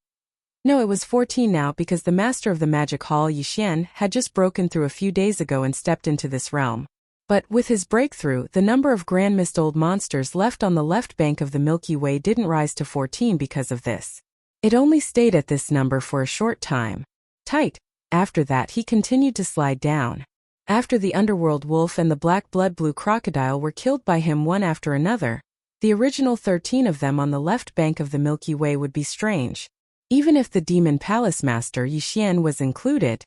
No, it was 14 now, because the Master of the Magic Hall Yixian had just broken through a few days ago and stepped into this realm. But with his breakthrough, the number of Grand Mist old monsters left on the left bank of the Milky Way didn't rise to 14 because of this. It only stayed at this number for a short time. Tight. After that he continued to slide down. After the underworld wolf and the black blood blue crocodile were killed by him one after another, the original 13 of them on the left bank of the Milky Way would be strange. Even if the demon palace master Yixian was included,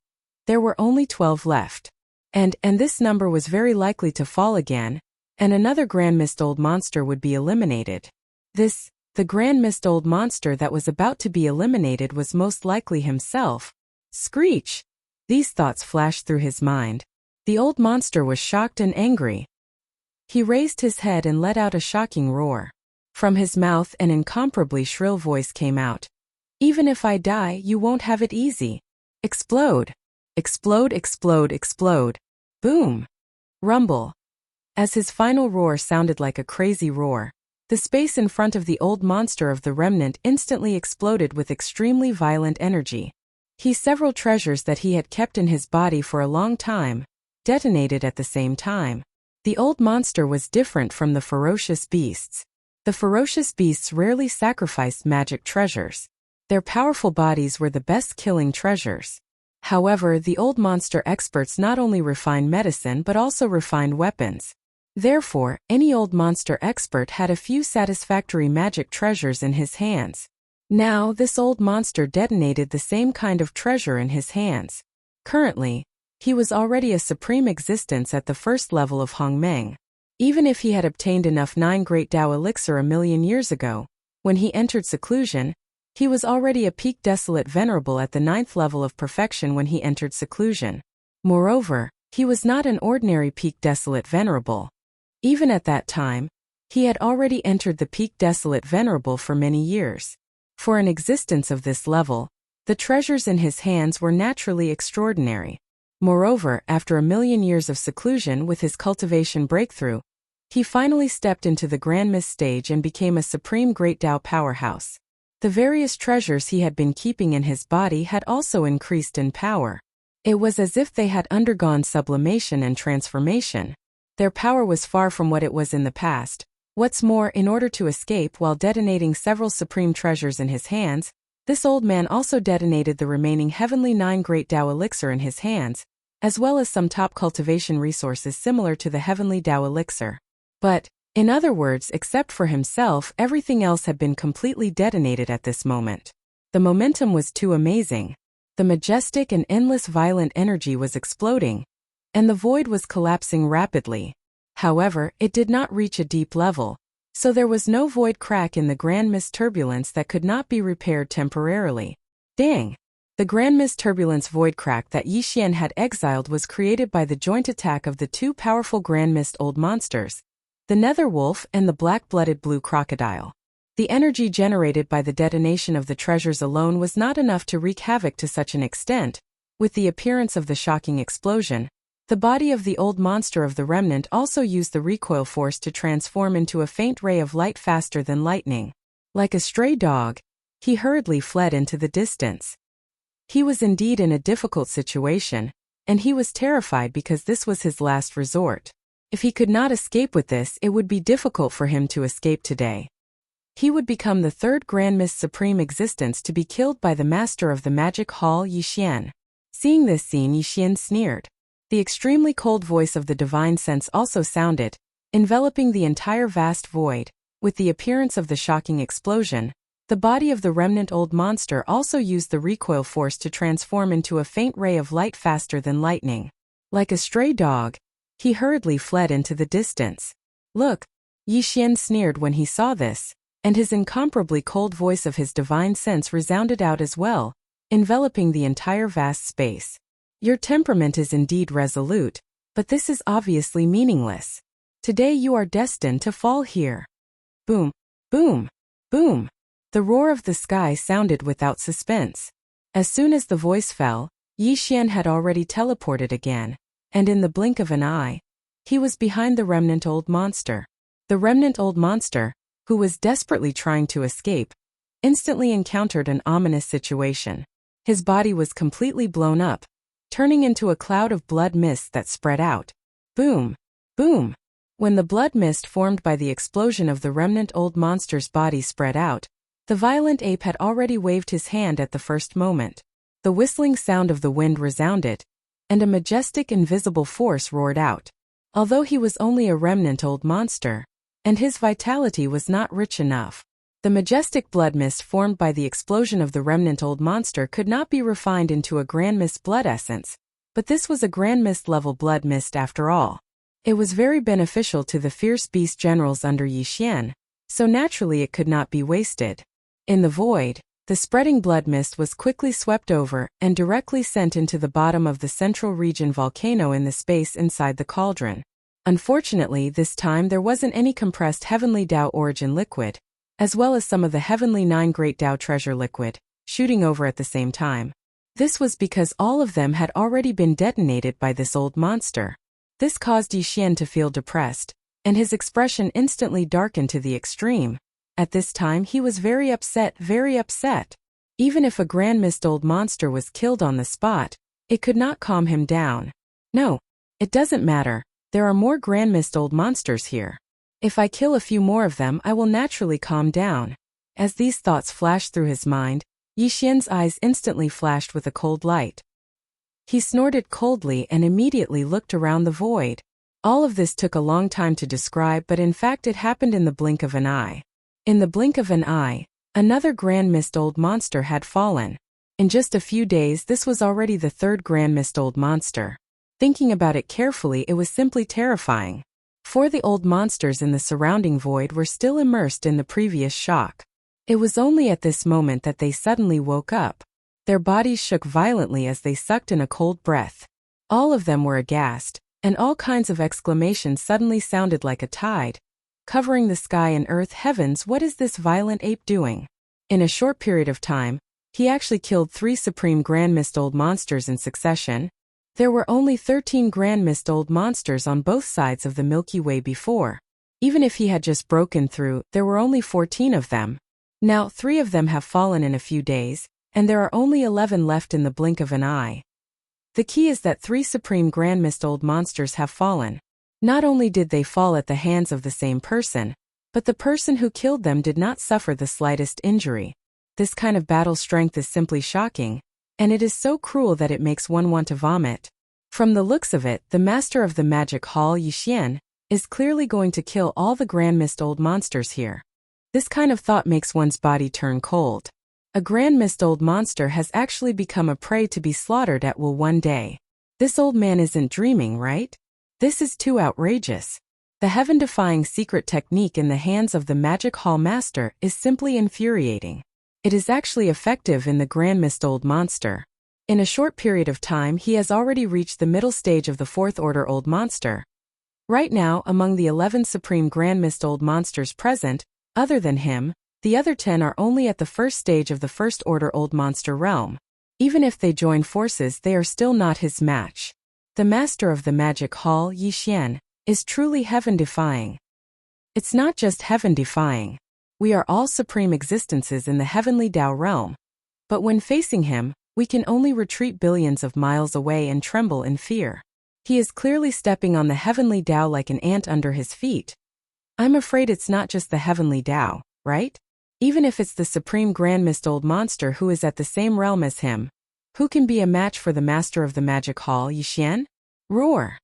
there were only 12 left. And this number was very likely to fall again, and another Grand Mist Old Monster would be eliminated. The Grand Mist Old Monster that was about to be eliminated was most likely himself. Screech! These thoughts flashed through his mind. The old monster was shocked and angry. He raised his head and let out a shocking roar. From his mouth an incomparably shrill voice came out. Even if I die, you won't have it easy. Explode! Explode, explode, explode. Boom! Rumble. As his final roar sounded like a crazy roar, the space in front of the old monster of the remnant instantly exploded with extremely violent energy. Several treasures that he had kept in his body for a long time detonated at the same time. The old monster was different from the ferocious beasts. The ferocious beasts rarely sacrificed magic treasures. Their powerful bodies were the best killing treasures. However, the old monster experts not only refined medicine but also refined weapons. Therefore, any old monster expert had a few satisfactory magic treasures in his hands. Now, this old monster detonated the same kind of treasure in his hands. Currently, he was already a supreme existence at the first level of Hongmeng. Even if he had obtained enough 9 Great Tao Elixir a million years ago, when he entered seclusion, he was already a peak desolate venerable at the 9th level of perfection when he entered seclusion. Moreover, he was not an ordinary peak desolate venerable. Even at that time, he had already entered the peak desolate venerable for many years. For an existence of this level, the treasures in his hands were naturally extraordinary. Moreover, after a million years of seclusion with his cultivation breakthrough, he finally stepped into the Grand Mist stage and became a supreme Great Tao powerhouse. The various treasures he had been keeping in his body had also increased in power. It was as if they had undergone sublimation and transformation. Their power was far from what it was in the past. What's more, in order to escape while detonating several supreme treasures in his hands, this old man also detonated the remaining heavenly 9 Great Tao Elixir in his hands, as well as some top cultivation resources similar to the heavenly Tao Elixir. But, in other words, except for himself, everything else had been completely detonated at this moment. The momentum was too amazing. The majestic and endless violent energy was exploding, and the void was collapsing rapidly. However, it did not reach a deep level, so there was no void crack in the Grand Mist turbulence that could not be repaired temporarily. Dang! The Grand Mist turbulence void crack that Yixian had exiled was created by the joint attack of the 2 powerful Grand Mist old monsters, the Nether Wolf and the black-blooded blue crocodile. The energy generated by the detonation of the treasures alone was not enough to wreak havoc to such an extent. With the appearance of the shocking explosion, the body of the old monster of the remnant also used the recoil force to transform into a faint ray of light faster than lightning. Like a stray dog, he hurriedly fled into the distance. He was indeed in a difficult situation, and he was terrified because this was his last resort. If he could not escape with this, it would be difficult for him to escape today. He would become the 3rd Grand Mist Supreme existence to be killed by the master of the magic hall, Yixian. Seeing this scene, Yixian sneered. The extremely cold voice of the divine sense also sounded, enveloping the entire vast void. With the appearance of the shocking explosion, the body of the remnant old monster also used the recoil force to transform into a faint ray of light faster than lightning. Like a stray dog, he hurriedly fled into the distance. Look! Yixian sneered when he saw this, and his incomparably cold voice of his divine sense resounded out as well, enveloping the entire vast space. Your temperament is indeed resolute, but this is obviously meaningless. Today you are destined to fall here. Boom, boom, boom. The roar of the sky sounded without suspense. As soon as the voice fell, Yixian had already teleported again, and in the blink of an eye, he was behind the remnant old monster. The remnant old monster, who was desperately trying to escape, instantly encountered an ominous situation. His body was completely blown up, turning into a cloud of blood mist that spread out. Boom! Boom! When the blood mist formed by the explosion of the remnant old monster's body spread out, the violent ape had already waved his hand at the first moment. The whistling sound of the wind resounded, and a majestic invisible force roared out. Although he was only a remnant old monster, and his vitality was not rich enough, The majestic blood mist formed by the explosion of the remnant old monster could not be refined into a grand mist blood essence, but this was a grand mist level blood mist after all. It was very beneficial to the fierce beast generals under Yi Xian, so naturally it could not be wasted. In the void, the spreading blood mist was quickly swept over and directly sent into the bottom of the central region volcano in the space inside the cauldron. Unfortunately, this time there wasn't any compressed Heavenly Tao origin liquid, as well as some of the Heavenly Nine Great Tao treasure liquid, shooting over at the same time. This was because all of them had already been detonated by this old monster. This caused Yi Xian to feel depressed, and his expression instantly darkened to the extreme. At this time he was very upset. Even if a grand mist old monster was killed on the spot, it could not calm him down. No, it doesn't matter, there are more grand mist old monsters here. If I kill a few more of them I will naturally calm down. As these thoughts flashed through his mind, Yi Xian's eyes instantly flashed with a cold light. He snorted coldly and immediately looked around the void. All of this took a long time to describe, but in fact it happened in the blink of an eye. In the blink of an eye, another grand mist old monster had fallen. In just a few days this was already the third grand mist old monster. Thinking about it carefully, it was simply terrifying. 4 the old monsters in the surrounding void were still immersed in the previous shock. It was only at this moment that they suddenly woke up. Their bodies shook violently as they sucked in a cold breath. All of them were aghast, and all kinds of exclamations suddenly sounded like a tide, covering the sky and earth. Heavens, what is this violent ape doing? In a short period of time, he actually killed 3 supreme grand mist old monsters in succession. There were only 13 grand mist old monsters on both sides of the Milky Way before. Even if he had just broken through, there were only 14 of them. Now 3 of them have fallen in a few days, and there are only 11 left in the blink of an eye. The key is that 3 supreme grand mist old monsters have fallen. Not only did they fall at the hands of the same person, but the person who killed them did not suffer the slightest injury. This kind of battle strength is simply shocking, and it is so cruel that it makes one want to vomit. From the looks of it, the master of the magic hall, Yi Xian, is clearly going to kill all the grand mist old monsters here. This kind of thought makes one's body turn cold. A grand mist old monster has actually become a prey to be slaughtered at will one day. This old man isn't dreaming, right? This is too outrageous. The heaven-defying secret technique in the hands of the magic hall master is simply infuriating. It is actually effective in the grand mist old monster. In a short period of time he has already reached the middle stage of the 4th order old monster. Right now, among the 11 supreme grand mist old monsters present, other than him, the other 10 are only at the first stage of the 1st order old monster realm. Even if they join forces, they are still not his match. The master of the magic hall, Yi Xian, is truly heaven-defying. It's not just heaven-defying. We are all supreme existences in the heavenly Tao realm. But when facing him, we can only retreat billions of miles away and tremble in fear. He is clearly stepping on the heavenly Tao like an ant under his feet. I'm afraid it's not just the heavenly Tao, right? Even if it's the supreme grand mist old monster who is at the same realm as him, who can be a match for the master of the magic hall, Yi Xian? Roar!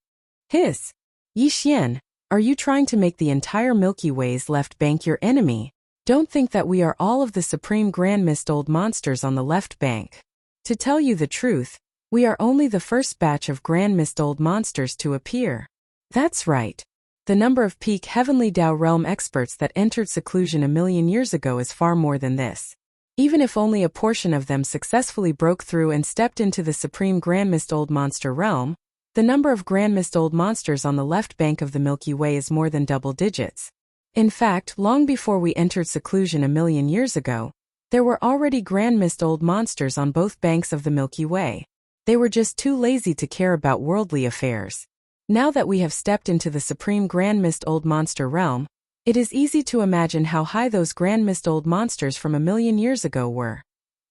Hiss! Yi Xian, are you trying to make the entire Milky Way's left bank your enemy? Don't think that we are all of the supreme grand mist old monsters on the left bank. To tell you the truth, we are only the first batch of grand mist old monsters to appear. That's right. The number of peak heavenly Tao realm experts that entered seclusion a million years ago is far more than this. Even if only a portion of them successfully broke through and stepped into the supreme grand mist old monster realm, the number of grand mist old monsters on the left bank of the Milky Way is more than double digits. In fact, long before we entered seclusion a million years ago, there were already grand mist old monsters on both banks of the Milky Way. They were just too lazy to care about worldly affairs. Now that we have stepped into the supreme grand mist old monster realm, it is easy to imagine how high those grand mist old monsters from a million years ago were.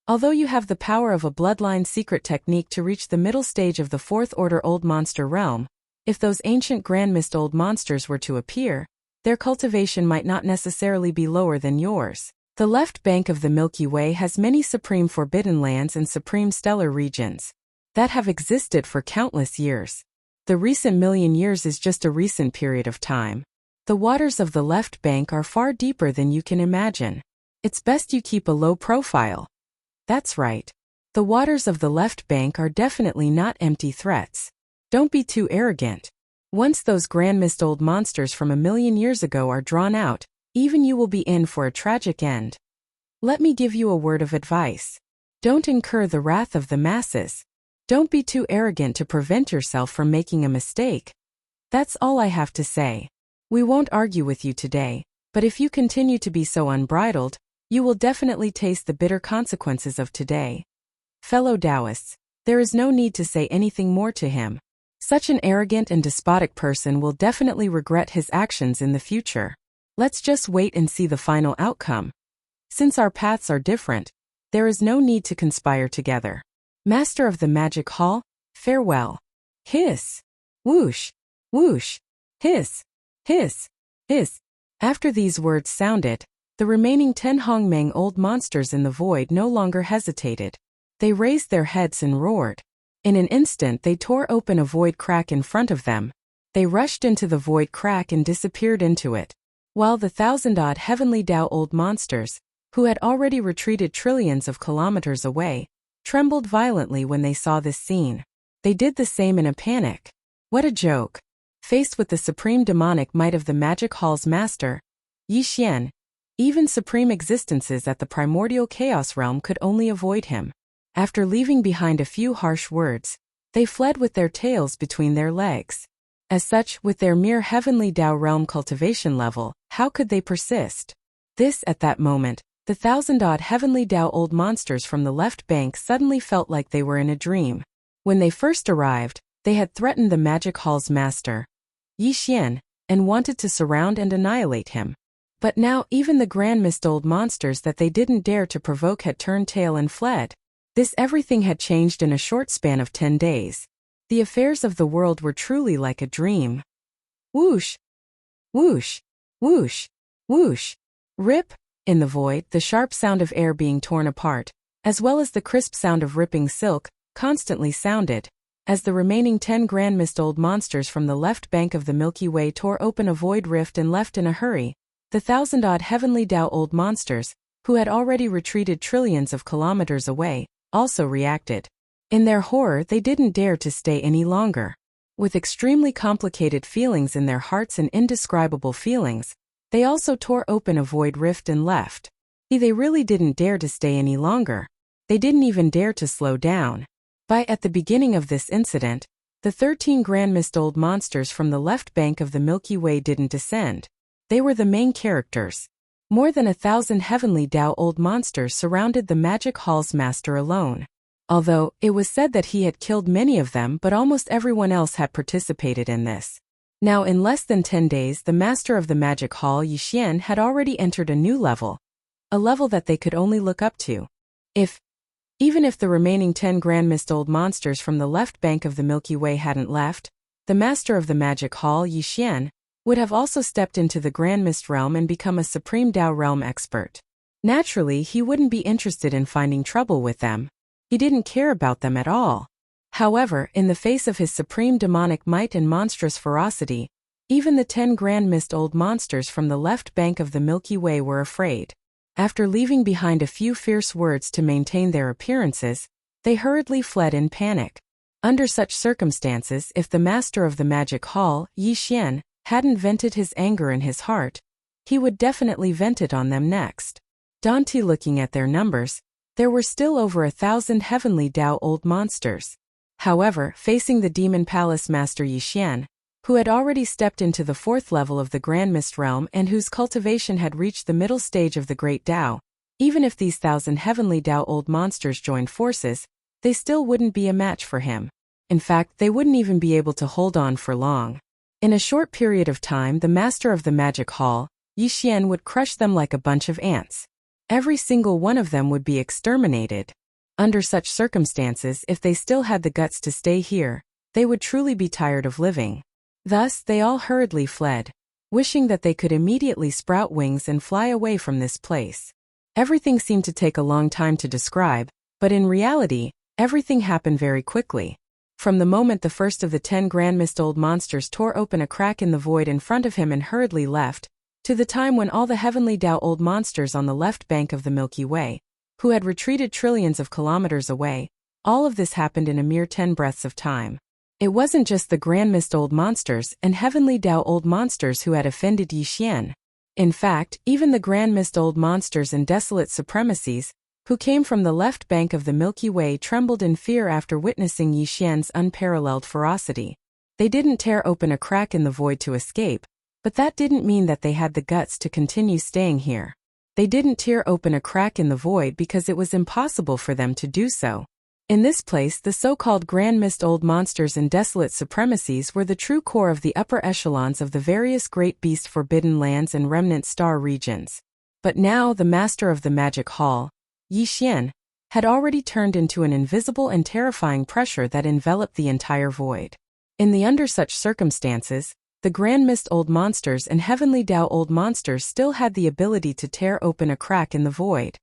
Although you have the power of a bloodline secret technique to reach the middle stage of the 4th order old monster realm, if those ancient grand mist old monsters were to appear, their cultivation might not necessarily be lower than yours. The left bank of the Milky Way has many supreme forbidden lands and supreme stellar regions that have existed for countless years. The recent million years is just a recent period of time. The waters of the left bank are far deeper than you can imagine. It's best you keep a low profile. That's right. The waters of the left bank are definitely not empty threats. Don't be too arrogant. Once those grand-mist old monsters from 1,000,000 years ago are drawn out, even you will be in for a tragic end. Let me give you a word of advice. Don't incur the wrath of the masses. Don't be too arrogant to prevent yourself from making a mistake. That's all I have to say. We won't argue with you today, but if you continue to be so unbridled, you will definitely taste the bitter consequences of today. Fellow Taoists, there is no need to say anything more to him. Such an arrogant and despotic person will definitely regret his actions in the future. Let's just wait and see the final outcome. Since our paths are different, there is no need to conspire together. Master of the Magic Hall, farewell. Hiss. Whoosh. Whoosh. Hiss. Hiss. Hiss. After these words sounded, the remaining 10 Hongmeng old monsters in the void no longer hesitated. They raised their heads and roared. In an instant they tore open a void crack in front of them. They rushed into the void crack and disappeared into it. While the 1,000-odd heavenly Tao old monsters, who had already retreated trillions of kilometers away, trembled violently when they saw this scene. They did the same in a panic. What a joke. Faced with the supreme demonic might of the Magic Hall's master, Yi Xian, even supreme existences at the primordial chaos realm could only avoid him. After leaving behind a few harsh words, they fled with their tails between their legs. As such, with their mere heavenly Tao realm cultivation level, how could they persist? At that moment, the 1,000-odd heavenly Tao old monsters from the left bank suddenly felt like they were in a dream. When they first arrived, they had threatened the Magic Hall's master, Yi Xian, and wanted to surround and annihilate him. But now even the grand-mist old monsters that they didn't dare to provoke had turned tail and fled. Everything had changed in a short span of 10 days. The affairs of the world were truly like a dream. Whoosh! Whoosh! Whoosh! Whoosh! Rip! In the void, the sharp sound of air being torn apart, as well as the crisp sound of ripping silk, constantly sounded, as the remaining 10 grand-mist old monsters from the left bank of the Milky Way tore open a void rift and left in a hurry. The 1,000-odd heavenly Tao old monsters, who had already retreated trillions of kilometers away, also reacted. In their horror, they didn't dare to stay any longer. With extremely complicated feelings in their hearts and indescribable feelings, they also tore open a void rift and left. They really didn't dare to stay any longer. They didn't even dare to slow down. At the beginning of this incident, the 13 grand-mist old monsters from the left bank of the Milky Way didn't descend. They were the main characters. More than 1,000 heavenly Tao old monsters surrounded the Magic Hall's master alone. Although, it was said that he had killed many of them, but almost everyone else had participated in this. Now in less than 10 days the master of the Magic Hall, Yi Xian, had already entered a new level. A level that they could only look up to. Even if the remaining 10 grand-mist old monsters from the left bank of the Milky Way hadn't left, the master of the Magic Hall, Yi Xian, would have also stepped into the Grand Mist realm and become a supreme Tao realm expert. Naturally, he wouldn't be interested in finding trouble with them. He didn't care about them at all. However, in the face of his supreme demonic might and monstrous ferocity, even the 10 Grand Mist old monsters from the left bank of the Milky Way were afraid. After leaving behind a few fierce words to maintain their appearances, they hurriedly fled in panic. Under such circumstances, if the master of the Magic Hall, Yi Xian, hadn't vented his anger in his heart, he would definitely vent it on them next. Daunty looking at their numbers, there were still over 1,000 heavenly Tao old monsters. However, facing the Demon Palace Master Yi Xian, who had already stepped into the 4th level of the Grand Mist realm and whose cultivation had reached the middle stage of the Great Tao, even if these 1,000 heavenly Tao old monsters joined forces, they still wouldn't be a match for him. In fact, they wouldn't even be able to hold on for long. In a short period of time, the master of the Magic Hall, Yi Xian, would crush them like a bunch of ants. Every single one of them would be exterminated. Under such circumstances, if they still had the guts to stay here, they would truly be tired of living. Thus, they all hurriedly fled, wishing that they could immediately sprout wings and fly away from this place. Everything seemed to take a long time to describe, but in reality, everything happened very quickly. From the moment the first of the 10 Grand Mist old monsters tore open a crack in the void in front of him and hurriedly left, to the time when all the heavenly Tao old monsters on the left bank of the Milky Way, who had retreated trillions of kilometers away, all of this happened in a mere 10 breaths of time. It wasn't just the Grand Mist old monsters and heavenly Tao old monsters who had offended Yi Xian. In fact, even the Grand Mist old monsters and desolate supremacies, who came from the left bank of the Milky Way, trembled in fear after witnessing Yi Xian's unparalleled ferocity. They didn't tear open a crack in the void to escape, but that didn't mean that they had the guts to continue staying here. They didn't tear open a crack in the void because it was impossible for them to do so. In this place, the so-called Grand Mist old monsters and desolate supremacies were the true core of the upper echelons of the various great beast forbidden lands and remnant star regions. But now the master of the magic hall, Yi Xian, had already turned into an invisible and terrifying pressure that enveloped the entire void. Under such circumstances, the Grand Mist old monsters and heavenly Tao old monsters still had the ability to tear open a crack in the void.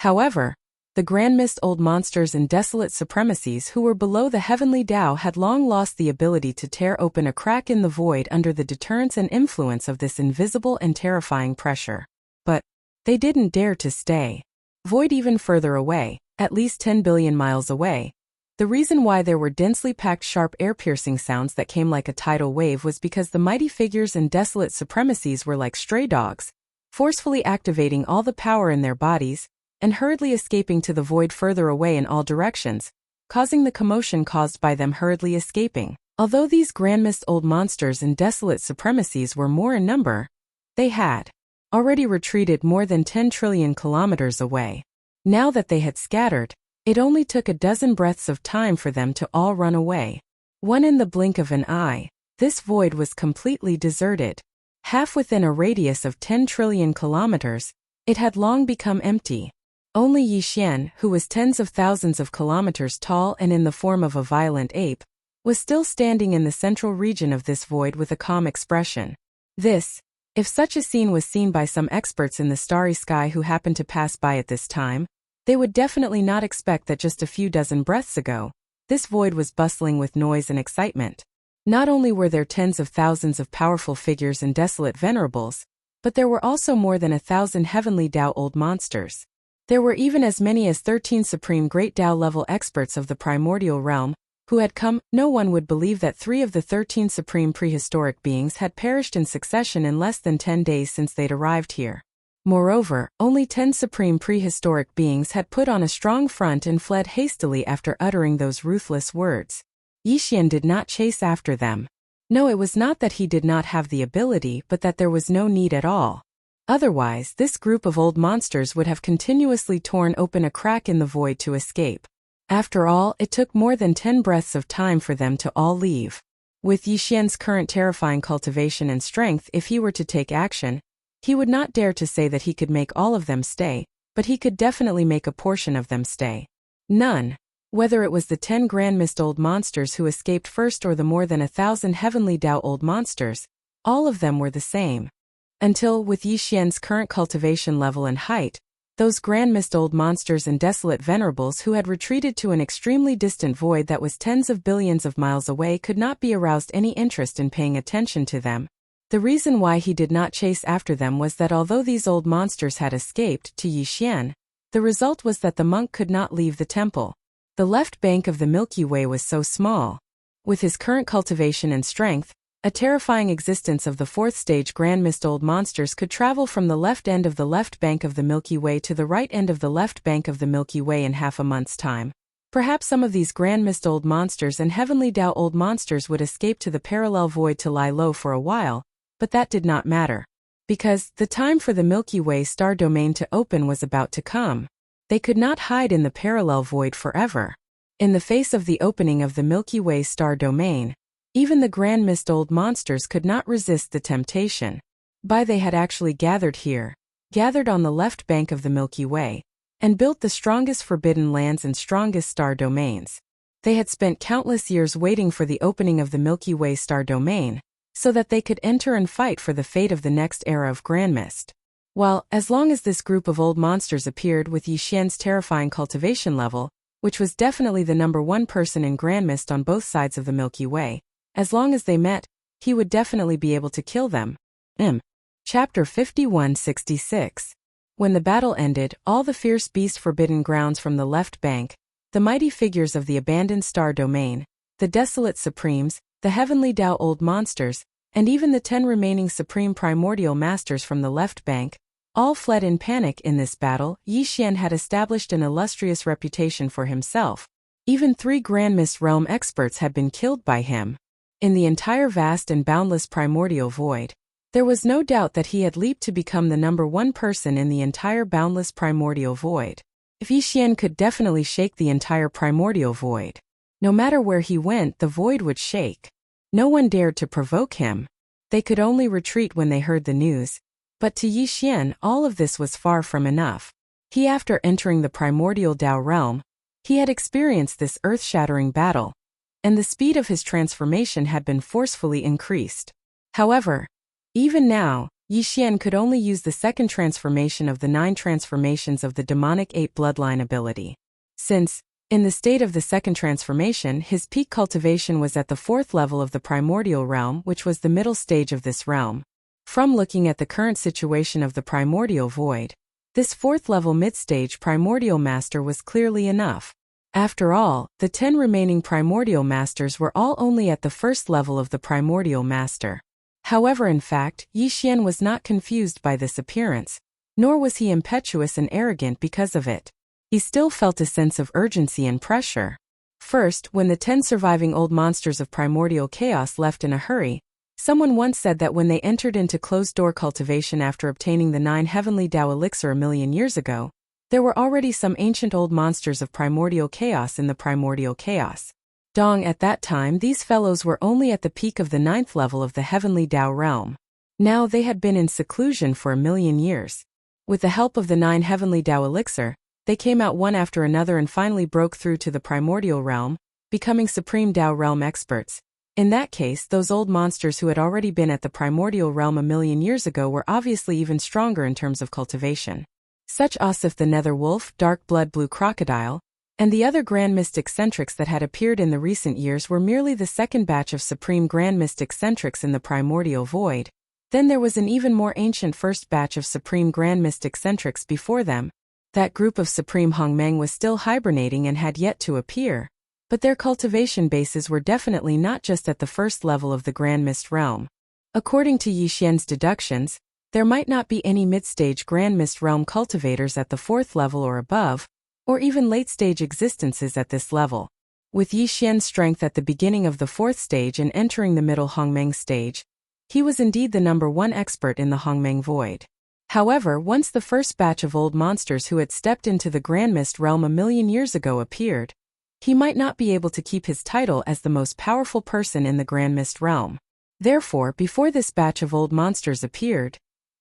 However, the Grand Mist old monsters and desolate supremacies who were below the heavenly Tao had long lost the ability to tear open a crack in the void under the deterrence and influence of this invisible and terrifying pressure. But they didn't dare to stay. Void even further away, at least 10 billion miles away. The reason why there were densely packed sharp air-piercing sounds that came like a tidal wave was because the mighty figures and desolate supremacies were like stray dogs, forcefully activating all the power in their bodies, and hurriedly escaping to the void further away in all directions, causing the commotion caused by them hurriedly escaping. Although these Grand Mist old monsters and desolate supremacies were more in number, they had already retreated more than 10 trillion kilometers away. Now that they had scattered, it only took a dozen breaths of time for them to all run away. One in the blink of an eye, this void was completely deserted. Half within a radius of 10 trillion kilometers, it had long become empty. Only Yi Xian, who was tens of thousands of kilometers tall and in the form of a violent ape, was still standing in the central region of this void with a calm expression. This, if such a scene was seen by some experts in the starry sky who happened to pass by at this time, they would definitely not expect that just a few dozen breaths ago, this void was bustling with noise and excitement. Not only were there tens of thousands of powerful figures and desolate venerables, but there were also more than 1,000 heavenly Tao old monsters. There were even as many as 13 supreme great Tao level experts of the primordial realm, who had come. No one would believe that 3 of the 13 supreme prehistoric beings had perished in succession in less than 10 days since they'd arrived here. Moreover, only 10 supreme prehistoric beings had put on a strong front and fled hastily after uttering those ruthless words. Yi Xian did not chase after them. No, it was not that he did not have the ability, but that there was no need at all. Otherwise, this group of old monsters would have continuously torn open a crack in the void to escape. After all, it took more than 10 breaths of time for them to all leave. With Yi Xian's current terrifying cultivation and strength, if he were to take action, he would not dare to say that he could make all of them stay, but he could definitely make a portion of them stay. None. Whether it was the 10 Grand Mist old monsters who escaped first or the more than 1,000 heavenly Tao old monsters, all of them were the same. Until, with Yi Xian's current cultivation level and height, those Grand Mist old monsters and desolate venerables who had retreated to an extremely distant void that was tens of billions of miles away could not be aroused any interest in paying attention to them. The reason why he did not chase after them was that although these old monsters had escaped to Yi Xian, the result was that the monk could not leave the temple. The left bank of the Milky Way was so small. With his current cultivation and strength, a terrifying existence of the 4th stage Grand Mist old monsters could travel from the left end of the left bank of the Milky Way to the right end of the left bank of the Milky Way in half a month's time. Perhaps some of these Grand Mist old monsters and heavenly Tao old monsters would escape to the parallel void to lie low for a while, but that did not matter. Because the time for the Milky Way star domain to open was about to come. They could not hide in the parallel void forever. In the face of the opening of the Milky Way star domain, even the Grand Mist old monsters could not resist the temptation. They had actually gathered here, gathered on the left bank of the Milky Way, and built the strongest forbidden lands and strongest star domains. They had spent countless years waiting for the opening of the Milky Way star domain, so that they could enter and fight for the fate of the next era of Grand Mist. Well, as long as this group of old monsters appeared with Yi Xian's terrifying cultivation level, which was definitely the #1 person in Grand Mist on both sides of the Milky Way, as long as they met, he would definitely be able to kill them. Chapter 5166. When the battle ended, all the fierce beast forbidden grounds from the left bank, the mighty figures of the abandoned star domain, the desolate supremes, the heavenly Tao old monsters, and even the 10 remaining supreme primordial masters from the left bank, all fled in panic. In this battle, Yi Xian had established an illustrious reputation for himself. Even 3 Grand Mist Realm experts had been killed by him. In the entire vast and boundless primordial void, there was no doubt that he had leaped to become the #1 person in the entire boundless primordial void. If Yi Xian could definitely shake the entire primordial void. No matter where he went, the void would shake. No one dared to provoke him. They could only retreat when they heard the news. But to Yi Xian, all of this was far from enough. After entering the primordial Tao realm, he had experienced this earth-shattering battle, and the speed of his transformation had been forcefully increased. However, even now, Yi Xian could only use the second transformation of the 9 transformations of the demonic 8 bloodline ability. Since, in the state of the second transformation, his peak cultivation was at the 4th level of the primordial realm, which was the middle stage of this realm. From looking at the current situation of the primordial void, this 4th level mid-stage primordial master was clearly enough. After all, the 10 remaining primordial masters were all only at the 1st level of the primordial master. However, in fact, Yi Xian was not confused by this appearance, nor was he impetuous and arrogant because of it. He still felt a sense of urgency and pressure. First, when the 10 surviving old monsters of primordial chaos left in a hurry, someone once said that when they entered into closed-door cultivation after obtaining the 9 heavenly Tao elixir a million years ago, there were already some ancient old monsters of primordial chaos in the primordial chaos. Dong at that time these fellows were only at the peak of the 9th level of the heavenly Tao realm. Now they had been in seclusion for a million years. With the help of the 9 heavenly Tao elixir, they came out one after another and finally broke through to the primordial realm, becoming supreme Tao realm experts. In that case, those old monsters who had already been at the primordial realm a million years ago were obviously even stronger in terms of cultivation. Such Asif the Nether Wolf, Dark Blood Blue Crocodile, and the other Grand Mist Eccentrics that had appeared in the recent years were merely the second batch of supreme Grand Mist Eccentrics in the primordial void. Then there was an even more ancient first batch of supreme Grand Mist Eccentrics before them. That group of supreme Hongmeng was still hibernating and had yet to appear. But their cultivation bases were definitely not just at the 1st level of the Grand Mist realm. According to Yi Xian's deductions, there might not be any mid-stage Grand Mist realm cultivators at the 4th level or above, or even late-stage existences at this level. With Yi Xian's strength at the beginning of the 4th stage and entering the middle Hongmeng stage, he was indeed the #1 expert in the Hongmeng void. However, once the first batch of old monsters who had stepped into the Grand Mist realm a million years ago appeared, he might not be able to keep his title as the most powerful person in the Grand Mist realm. Therefore, before this batch of old monsters appeared,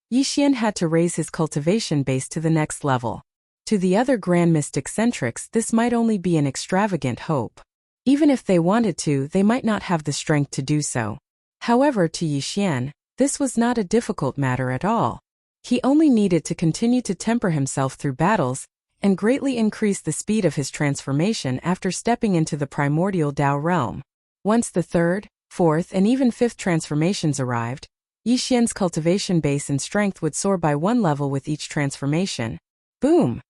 Yi Xian had to raise his cultivation base to the next level. To the other Grand Mist Eccentrics, this might only be an extravagant hope. Even if they wanted to, they might not have the strength to do so. However, to Yi Xian, this was not a difficult matter at all. He only needed to continue to temper himself through battles, and greatly increase the speed of his transformation after stepping into the primordial Tao realm. Once the 3rd, 4th, and even 5th transformations arrived, Yi Xian's cultivation base and strength would soar by 1 level with each transformation. Boom!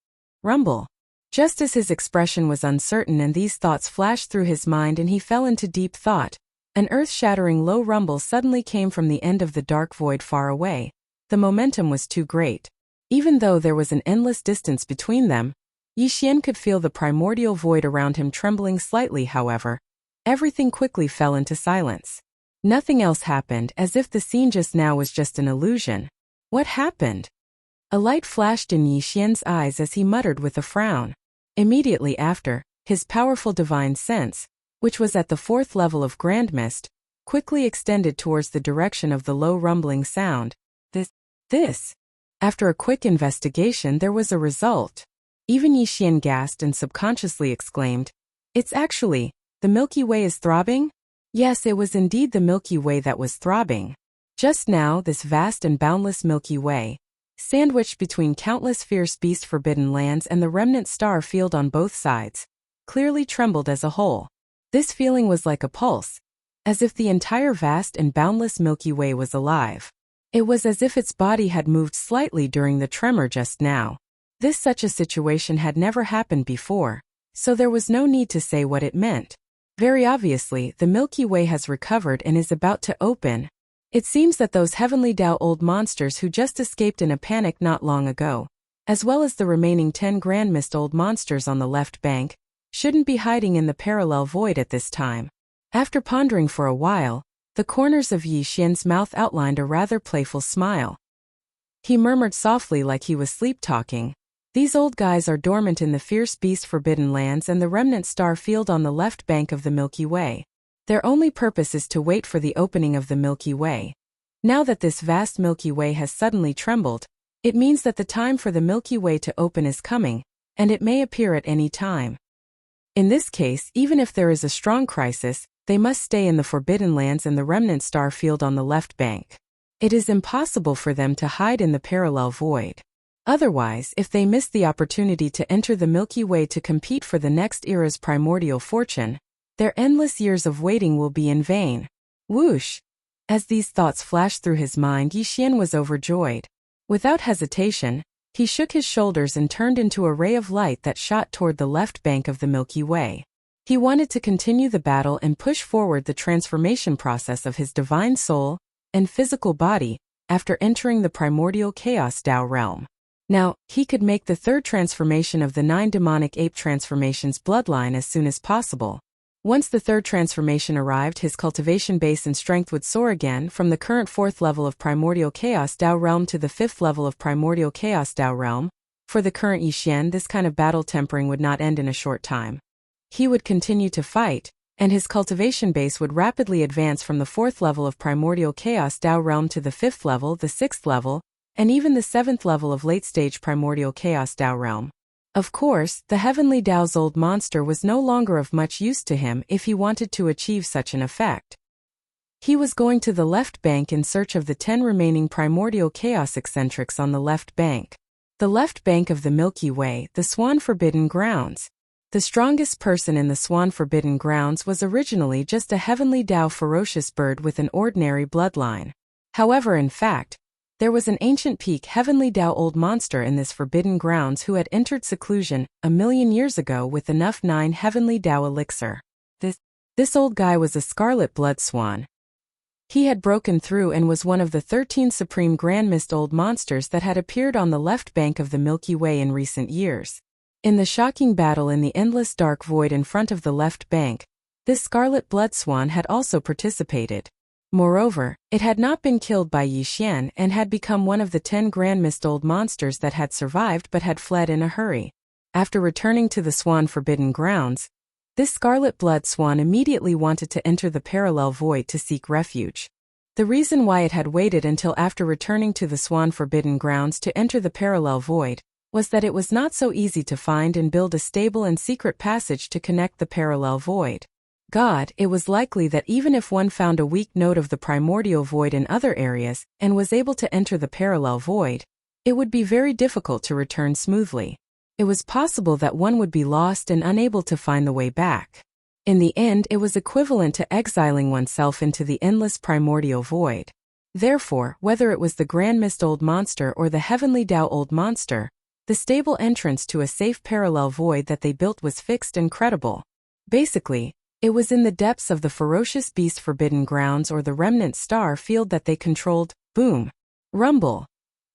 Rumble. Just as his expression was uncertain and these thoughts flashed through his mind and he fell into deep thought, an earth-shattering low rumble suddenly came from the end of the dark void far away. The momentum was too great. Even though there was an endless distance between them, Yi Xian could feel the primordial void around him trembling slightly. However, everything quickly fell into silence. Nothing else happened, as if the scene just now was just an illusion. What happened? A light flashed in Yi Xian's eyes as he muttered with a frown. Immediately after, his powerful divine sense, which was at the 4th level of Grand Mist, quickly extended towards the direction of the low rumbling sound. This. After a quick investigation, there was a result. Even Yi Xian gasped and subconsciously exclaimed, "It's actually, the Milky Way is throbbing?" Yes, it was indeed the Milky Way that was throbbing. Just now, this vast and boundless Milky Way, sandwiched between countless fierce beast forbidden lands and the remnant star field on both sides, clearly trembled as a whole. This feeling was like a pulse, as if the entire vast and boundless Milky Way was alive. It was as if its body had moved slightly during the tremor just now. Such a situation had never happened before, so there was no need to say what it meant. Very obviously, the Milky Way has recovered and is about to open. It seems that those heavenly Tao old monsters who just escaped in a panic not long ago, as well as the remaining 10 Grand Mist old monsters on the left bank, shouldn't be hiding in the parallel void at this time. After pondering for a while, the corners of Yi Xian's mouth outlined a rather playful smile. He murmured softly like he was sleep-talking, "These old guys are dormant in the fierce beast forbidden lands and the remnant star field on the left bank of the Milky Way. Their only purpose is to wait for the opening of the Milky Way. Now that this vast Milky Way has suddenly trembled, it means that the time for the Milky Way to open is coming, and it may appear at any time. In this case, even if there is a strong crisis, they must stay in the Forbidden Lands and the remnant star field on the left bank. It is impossible for them to hide in the parallel void. Otherwise, if they miss the opportunity to enter the Milky Way to compete for the next era's primordial fortune, their endless years of waiting will be in vain." Whoosh! As these thoughts flashed through his mind, Yi Xian was overjoyed. Without hesitation, he shook his shoulders and turned into a ray of light that shot toward the left bank of the Milky Way. He wanted to continue the battle and push forward the transformation process of his divine soul and physical body after entering the primordial chaos Tao realm. Now, he could make the third transformation of the 9 demonic ape transformations bloodline as soon as possible. Once the third transformation arrived, his cultivation base and strength would soar again from the current 4th level of Primordial Chaos Tao Realm to the 5th level of Primordial Chaos Tao Realm. For the current Yi Xian, this kind of battle tempering would not end in a short time. He would continue to fight, and his cultivation base would rapidly advance from the 4th level of Primordial Chaos Tao Realm to the 5th level, the 6th level, and even the 7th level of late-stage Primordial Chaos Tao Realm. Of course, the Heavenly Tao's old monster was no longer of much use to him if he wanted to achieve such an effect. He was going to the left bank in search of the 10 remaining Primordial Chaos eccentrics on the left bank. The left bank of the Milky Way, the Swan Forbidden Grounds. The strongest person in the Swan Forbidden Grounds was originally just a Heavenly Tao ferocious bird with an ordinary bloodline. However, in fact, there was an ancient peak Heavenly Tao old monster in this Forbidden Grounds who had entered seclusion 1,000,000 years ago with enough 9 Heavenly Tao elixir. This old guy was a scarlet blood swan. He had broken through and was one of the 13 supreme Grand Mist old monsters that had appeared on the left bank of the Milky Way in recent years. In the shocking battle in the endless dark void in front of the left bank, this scarlet blood swan had also participated. Moreover, it had not been killed by Yi Xian and had become one of the 10 Grand Mist old monsters that had survived but had fled in a hurry. After returning to the Swan Forbidden Grounds, this scarlet blood swan immediately wanted to enter the parallel void to seek refuge. The reason why it had waited until after returning to the Swan Forbidden Grounds to enter the parallel void was that it was not so easy to find and build a stable and secret passage to connect the parallel void. It was likely that even if one found a weak node of the primordial void in other areas and was able to enter the parallel void, it would be very difficult to return smoothly. It was possible that one would be lost and unable to find the way back. In the end, it was equivalent to exiling oneself into the endless primordial void. Therefore, whether it was the Grand Mist old monster or the Heavenly Tao old monster, the stable entrance to a safe parallel void that they built was fixed and credible. Basically, it was in the depths of the ferocious beast Forbidden Grounds or the remnant star field that they controlled. Boom! Rumble!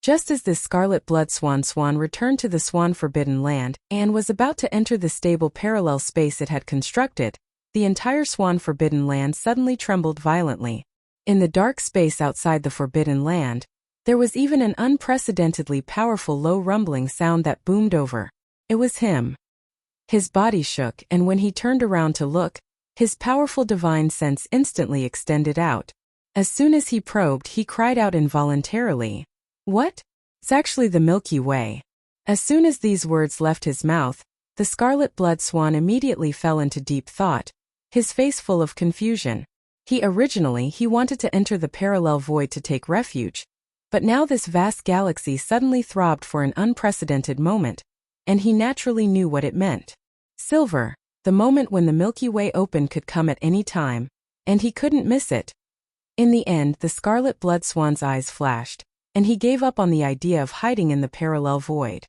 Just as this scarlet blood swan returned to the Swan Forbidden Land and was about to enter the stable parallel space it had constructed, the entire Swan Forbidden Land suddenly trembled violently. In the dark space outside the Forbidden Land, there was even an unprecedentedly powerful low rumbling sound that boomed over. It was him. His body shook, and when he turned around to look, his powerful divine sense instantly extended out. As soon as he probed, he cried out involuntarily, "What? It's actually the Milky Way." As soon as these words left his mouth, the scarlet blood swan immediately fell into deep thought, his face full of confusion. He wanted to enter the parallel void to take refuge, but now this vast galaxy suddenly throbbed for an unprecedented moment, and he naturally knew what it meant. Silver. The moment when the Milky Way opened could come at any time, and he couldn't miss it. In the end, the Scarlet Blood Swan's eyes flashed, and he gave up on the idea of hiding in the parallel void.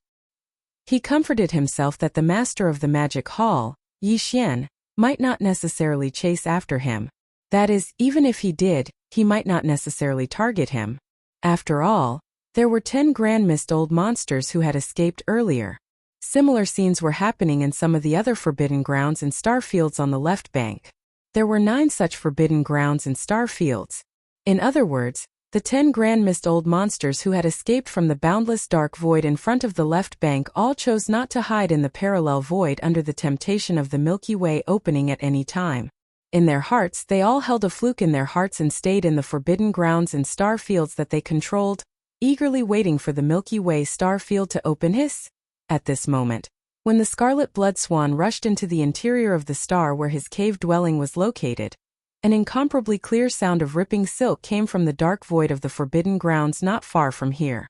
He comforted himself that the master of the magic hall, Yi Xian, might not necessarily chase after him. That is, even if he did, he might not necessarily target him. After all, there were 10 Grand Mist Old Monsters who had escaped earlier. Similar scenes were happening in some of the other forbidden grounds and star fields on the left bank. There were 9 such forbidden grounds and star fields. In other words, the 10 Grand Mist Old Monsters who had escaped from the boundless dark void in front of the left bank all chose not to hide in the parallel void under the temptation of the Milky Way opening at any time. In their hearts, they all held a fluke in their hearts and stayed in the forbidden grounds and star fields that they controlled, eagerly waiting for the Milky Way star field to open. At this moment, when the Scarlet Blood Swan rushed into the interior of the star where his cave dwelling was located, an incomparably clear sound of ripping silk came from the dark void of the forbidden grounds not far from here.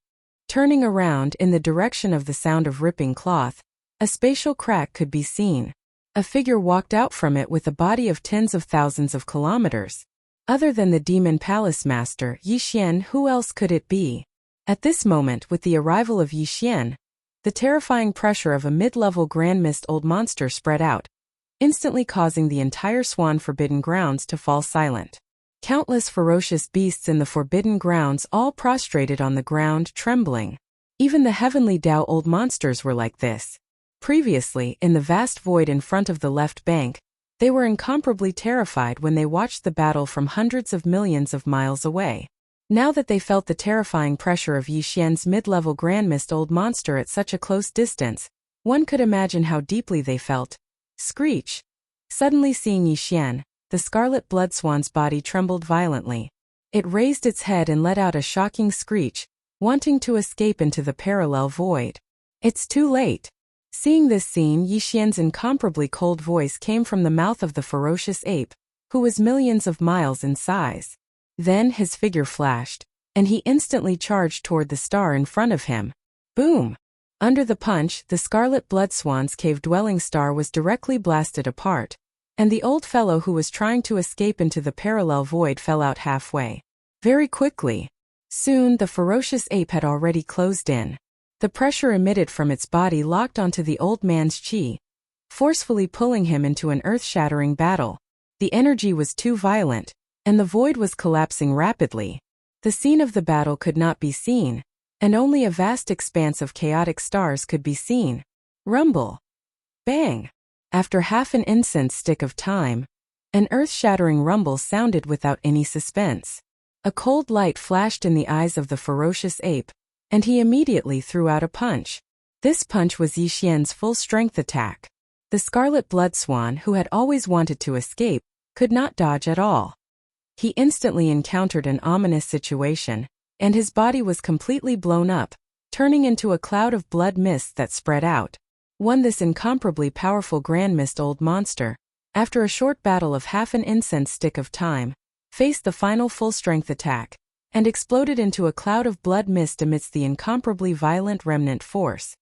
Turning around in the direction of the sound of ripping cloth, a spatial crack could be seen. A figure walked out from it with a body of tens of thousands of kilometers. Other than the Demon Palace Master, Yi Xian, who else could it be? At this moment, with the arrival of Yi Xian, the terrifying pressure of a mid-level Grand Mist Old Monster spread out, instantly causing the entire Swan Forbidden Grounds to fall silent. Countless ferocious beasts in the Forbidden Grounds all prostrated on the ground, trembling. Even the Heavenly Dao Old Monsters were like this. Previously, in the vast void in front of the left bank, they were incomparably terrified when they watched the battle from hundreds of millions of miles away. Now that they felt the terrifying pressure of Yi Xian's mid-level Grand Mist Old Monster at such a close distance, one could imagine how deeply they felt. Screech! Suddenly seeing Yi Xian, the Scarlet Blood Swan's body trembled violently. It raised its head and let out a shocking screech, wanting to escape into the parallel void. It's too late. Seeing this scene, Yi Xian's incomparably cold voice came from the mouth of the ferocious ape, who was millions of miles in size. Then his figure flashed, and he instantly charged toward the star in front of him. Boom! Under the punch, the Scarlet Blood Swan's cave-dwelling star was directly blasted apart, and the old fellow who was trying to escape into the parallel void fell out halfway. Very quickly. Soon the ferocious ape had already closed in. The pressure emitted from its body locked onto the old man's chi, forcefully pulling him into an earth-shattering battle. The energy was too violent, and the void was collapsing rapidly. The scene of the battle could not be seen, and only a vast expanse of chaotic stars could be seen. Rumble! Bang! After half an incense stick of time, an earth-shattering rumble sounded without any suspense. A cold light flashed in the eyes of the ferocious ape, and he immediately threw out a punch. This punch was Yi Xian's full-strength attack. The Scarlet Blood Swan, who had always wanted to escape, could not dodge at all. He instantly encountered an ominous situation, and his body was completely blown up, turning into a cloud of blood mist that spread out. This incomparably powerful Grand Mist Old Monster, after a short battle of half an incense stick of time, faced the final full-strength attack, and exploded into a cloud of blood mist amidst the incomparably violent remnant force.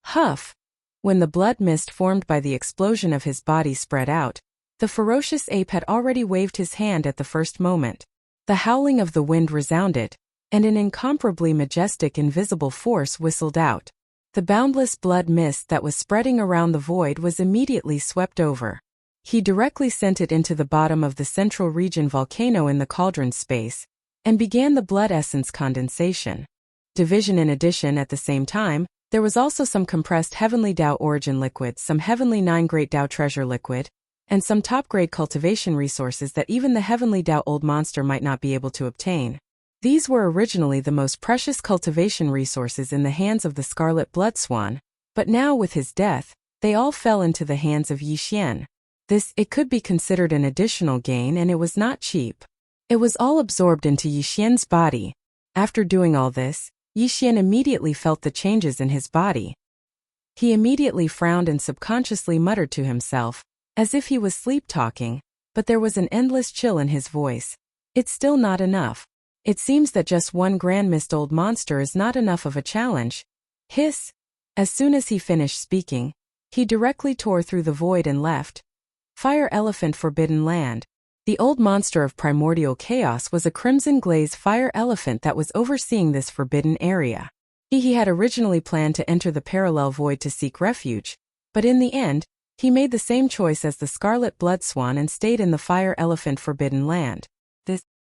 Huff! When the blood mist formed by the explosion of his body spread out, the ferocious ape had already waved his hand at the first moment. The howling of the wind resounded, and an incomparably majestic invisible force whistled out. The boundless blood mist that was spreading around the void was immediately swept over. He directly sent it into the bottom of the central region volcano in the cauldron space, and began the blood essence condensation. Division. In addition, at the same time, there was also some compressed Heavenly Dao origin liquid, some Heavenly 9 Great Dao treasure liquid, and some top-grade cultivation resources that even the Heavenly Dao Old Monster might not be able to obtain. These were originally the most precious cultivation resources in the hands of the Scarlet Blood Swan, but now with his death, they all fell into the hands of Yi Xian. It could be considered an additional gain, and it was not cheap. It was all absorbed into Yi Xian's body. After doing all this, Yi Xian immediately felt the changes in his body. He immediately frowned and subconsciously muttered to himself, as if he was sleep-talking, but there was an endless chill in his voice. It's still not enough. It seems that just one Grand Mist Old Monster is not enough of a challenge. Hiss! As soon as he finished speaking, he directly tore through the void and left. Fire Elephant Forbidden Land. The old monster of primordial chaos was a crimson-glazed fire elephant that was overseeing this forbidden area. He had originally planned to enter the parallel void to seek refuge, but in the end, he made the same choice as the Scarlet Blood Swan and stayed in the Fire Elephant Forbidden Land.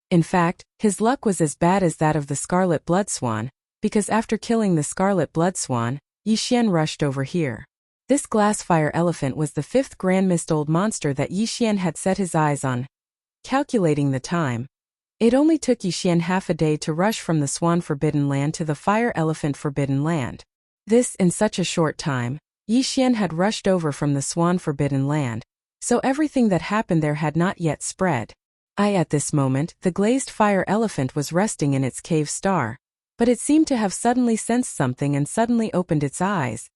In fact, his luck was as bad as that of the Scarlet Blood Swan, because after killing the Scarlet Blood Swan, Yixian rushed over here. This glass fire elephant was the 5th Grand Mist Old Monster that Yixian had set his eyes on. Calculating the time, it only took Yixian half a day to rush from the Swan Forbidden Land to the Fire Elephant Forbidden Land. This in such a short time, Yixian had rushed over from the Swan Forbidden Land, so everything that happened there had not yet spread. At this moment, the glazed fire elephant was resting in its cave star, but it seemed to have suddenly sensed something and suddenly opened its eyes.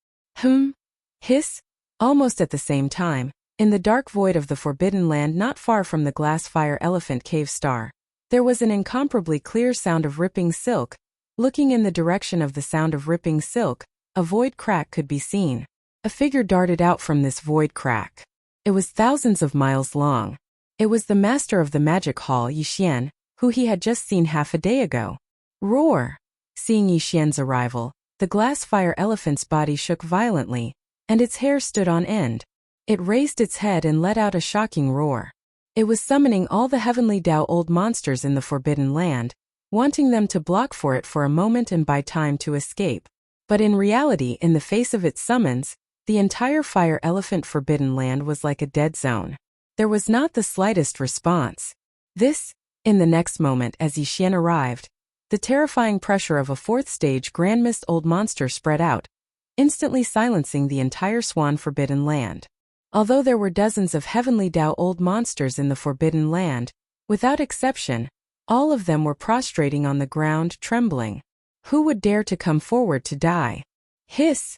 Hiss! Almost at the same time, in the dark void of the Forbidden Land not far from the glass fire elephant cave star, there was an incomparably clear sound of ripping silk. Looking in the direction of the sound of ripping silk, a void crack could be seen. A figure darted out from this void crack. It was thousands of miles long. It was the master of the magic hall, Yixian, who he had just seen half a day ago. Roar! Seeing Yixian's arrival, the glass fire elephant's body shook violently, and its hair stood on end. It raised its head and let out a shocking roar. It was summoning all the heavenly Dao old monsters in the Forbidden Land, wanting them to block for it for a moment and buy time to escape. But in reality, in the face of its summons, the entire Fire Elephant Forbidden Land was like a dead zone. There was not the slightest response. In the next moment as Yixian arrived, the terrifying pressure of a 4th stage Grand Mist Old Monster spread out, instantly silencing the entire Swan Forbidden Land. Although there were dozens of heavenly Dao old monsters in the Forbidden Land, without exception, all of them were prostrating on the ground, trembling. Who would dare to come forward to die? Hiss!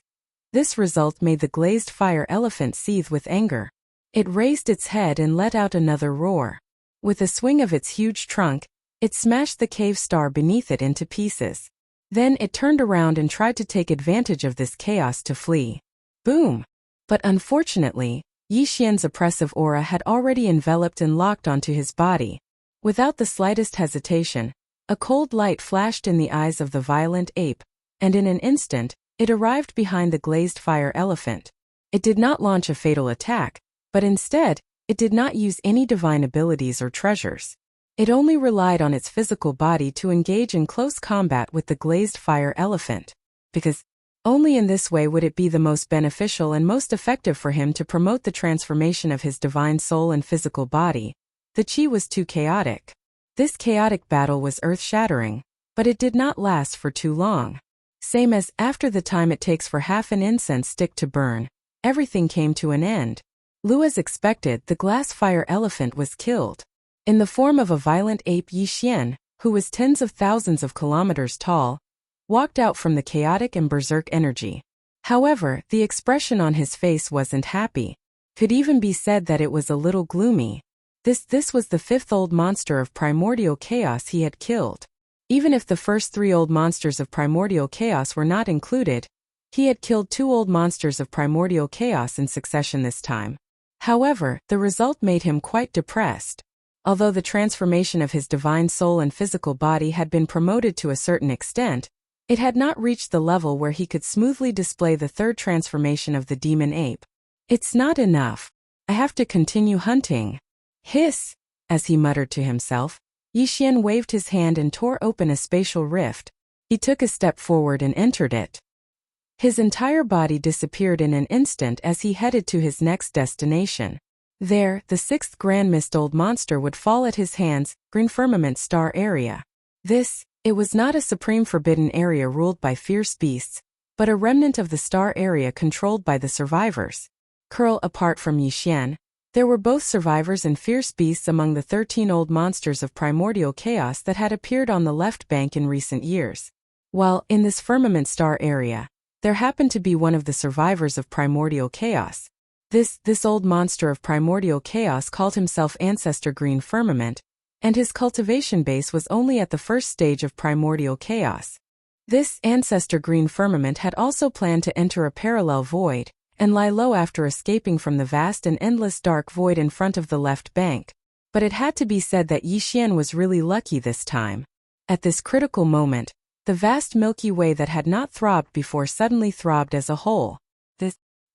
This result made the glazed fire elephant seethe with anger. It raised its head and let out another roar. With a swing of its huge trunk, it smashed the cave star beneath it into pieces. Then it turned around and tried to take advantage of this chaos to flee. Boom! But unfortunately, Yixian's oppressive aura had already enveloped and locked onto his body. Without the slightest hesitation, a cold light flashed in the eyes of the violent ape, and in an instant, it arrived behind the glazed fire elephant. It did not launch a fatal attack, but instead, it did not use any divine abilities or treasures. It only relied on its physical body to engage in close combat with the glazed fire elephant. Because only in this way would it be the most beneficial and most effective for him to promote the transformation of his divine soul and physical body. The chi was too chaotic. This chaotic battle was earth-shattering, but it did not last for too long. Same as after the time it takes for half an incense stick to burn, everything came to an end. As expected, the glass fire elephant was killed. In the form of a violent ape, Yixian, who was tens of thousands of kilometers tall, walked out from the chaotic and berserk energy. However, the expression on his face wasn't happy. Could even be said that it was a little gloomy. This was the 5th old monster of primordial chaos he had killed. Even if the first 3 old monsters of primordial chaos were not included, he had killed 2 old monsters of primordial chaos in succession this time. However, the result made him quite depressed. Although the transformation of his divine soul and physical body had been promoted to a certain extent, it had not reached the level where he could smoothly display the 3rd transformation of the demon ape. It's not enough. I have to continue hunting. Hiss! As he muttered to himself, Yixian waved his hand and tore open a spatial rift. He took a step forward and entered it. His entire body disappeared in an instant as he headed to his next destination. There, the 6th Grand Mist Old Monster would fall at his hands, Green Firmament Star Area. It was not a supreme forbidden area ruled by fierce beasts, but a remnant of the star area controlled by the survivors. Apart from Yixian, there were both survivors and fierce beasts among the 13 old monsters of primordial chaos that had appeared on the left bank in recent years. While in this firmament star area, there happened to be one of the survivors of primordial chaos. This old monster of primordial chaos called himself Ancestor Green Firmament, and his cultivation base was only at the 1st stage of primordial chaos. This Ancestor Green Firmament had also planned to enter a parallel void, and lie low after escaping from the vast and endless dark void in front of the left bank. But it had to be said that Yixian was really lucky this time. At this critical moment, the vast Milky Way that had not throbbed before suddenly throbbed as a whole.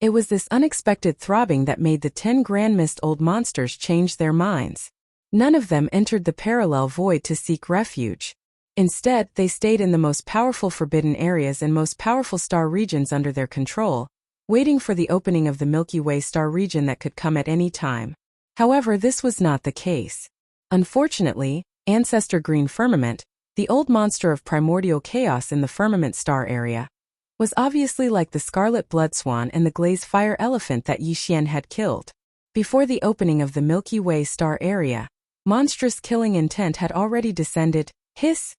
It was this unexpected throbbing that made the 10 grandmist old monsters change their minds. None of them entered the parallel void to seek refuge. Instead, they stayed in the most powerful forbidden areas and most powerful star regions under their control, waiting for the opening of the Milky Way star region that could come at any time. However, this was not the case. Unfortunately, Ancestor Green Firmament, the old monster of primordial chaos in the firmament star area, was obviously like the scarlet blood swan and the glaze fire elephant that Yixian had killed. Before the opening of the Milky Way star area, monstrous killing intent had already descended. Hiss!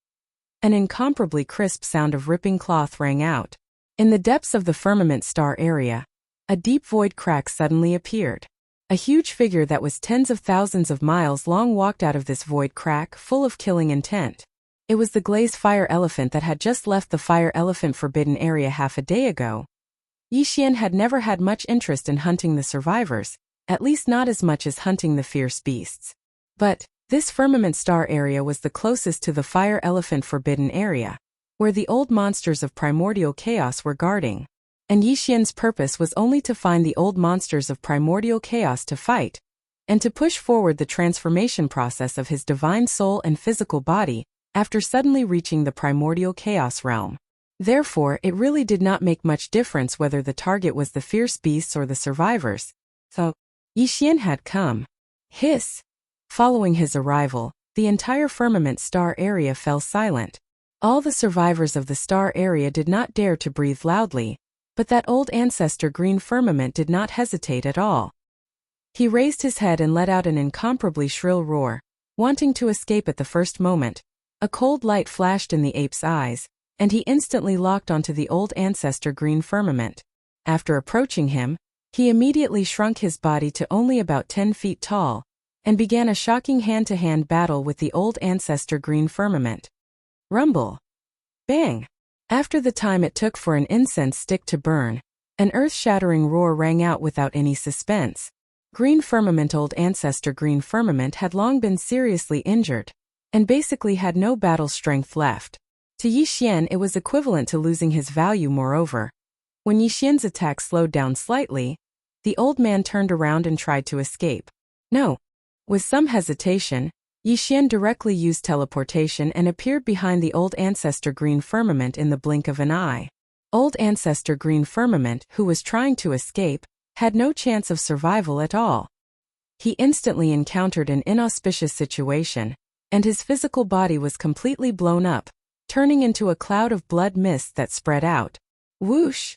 An incomparably crisp sound of ripping cloth rang out. In the depths of the firmament star area, a deep void crack suddenly appeared. A huge figure that was tens of thousands of miles long walked out of this void crack, full of killing intent. It was the glaze fire elephant that had just left the fire elephant forbidden area half a day ago. Yixian had never had much interest in hunting the survivors, at least not as much as hunting the fierce beasts. But this firmament star area was the closest to the fire elephant forbidden area, where the old monsters of primordial chaos were guarding. And Yixian's purpose was only to find the old monsters of primordial chaos to fight, and to push forward the transformation process of his divine soul and physical body, after suddenly reaching the primordial chaos realm. Therefore, it really did not make much difference whether the target was the fierce beasts or the survivors. So, Yixian had come. Hiss! Following his arrival, the entire firmament star area fell silent. All the survivors of the star area did not dare to breathe loudly, but that old ancestor Green Firmament did not hesitate at all. He raised his head and let out an incomparably shrill roar, wanting to escape at the first moment. A cold light flashed in the ape's eyes, and he instantly locked onto the old ancestor Green Firmament. After approaching him, he immediately shrunk his body to only about 10 feet tall, and began a shocking hand-to-hand battle with the old ancestor Green Firmament. Rumble. Bang. After the time it took for an incense stick to burn, an earth-shattering roar rang out without any suspense. Green Firmament Old ancestor Green Firmament had long been seriously injured, and basically had no battle strength left. To Yixian it was equivalent to losing his value. Moreover, when Yixian's attack slowed down slightly, the old man turned around and tried to escape. No. With some hesitation, Yixian directly used teleportation and appeared behind the old ancestor Green Firmament in the blink of an eye. Old ancestor Green Firmament, who was trying to escape, had no chance of survival at all. He instantly encountered an inauspicious situation, and his physical body was completely blown up, turning into a cloud of blood mist that spread out. Whoosh!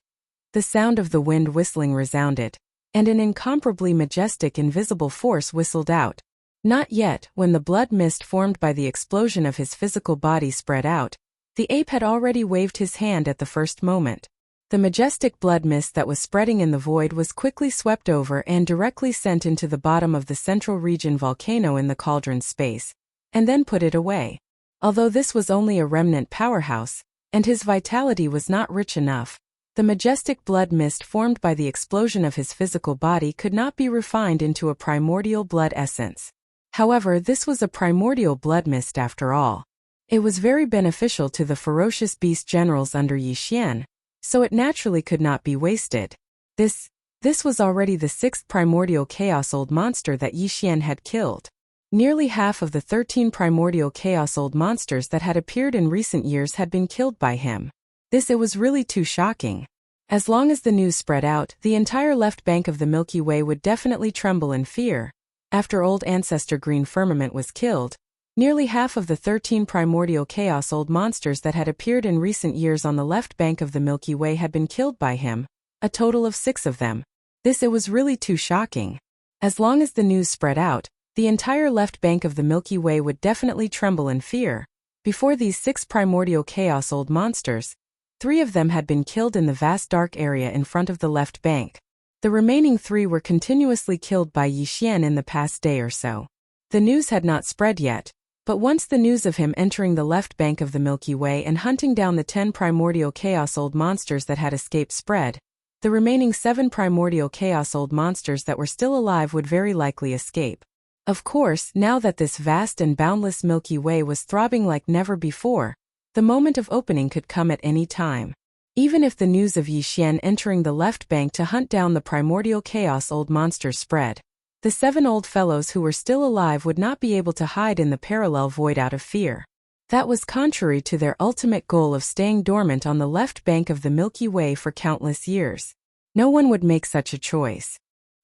The sound of the wind whistling resounded, and an incomparably majestic invisible force whistled out. Not yet, when the blood mist formed by the explosion of his physical body spread out, the ape had already waved his hand at the first moment. The majestic blood mist that was spreading in the void was quickly swept over and directly sent into the bottom of the central region volcano in the cauldron space, and then put it away. Although this was only a remnant powerhouse, and his vitality was not rich enough, the majestic blood mist formed by the explosion of his physical body could not be refined into a primordial blood essence. However, this was a primordial blood mist after all. It was very beneficial to the ferocious beast generals under Yixian, so it naturally could not be wasted. This was already the 6th primordial chaos old monster that Yixian had killed. Nearly half of the 13 primordial chaos old monsters that had appeared in recent years had been killed by him. It was really too shocking. As long as the news spread out, the entire left bank of the Milky Way would definitely tremble in fear. After old ancestor Green Firmament was killed, nearly half of the 13 primordial chaos old monsters that had appeared in recent years on the left bank of the Milky Way had been killed by him, a total of 6 of them. It was really too shocking. As long as the news spread out, the entire left bank of the Milky Way would definitely tremble in fear. Before these 6 primordial chaos old monsters, 3 of them had been killed in the vast dark area in front of the left bank. The remaining 3 were continuously killed by Yixian in the past day or so. The news had not spread yet, but once the news of him entering the left bank of the Milky Way and hunting down the 10 primordial chaos old monsters that had escaped spread, the remaining 7 primordial chaos old monsters that were still alive would very likely escape. Of course, now that this vast and boundless Milky Way was throbbing like never before, the moment of opening could come at any time. Even if the news of Yixian entering the left bank to hunt down the primordial chaos old monsters spread, the 7 old fellows who were still alive would not be able to hide in the parallel void out of fear. That was contrary to their ultimate goal of staying dormant on the left bank of the Milky Way for countless years. No one would make such a choice.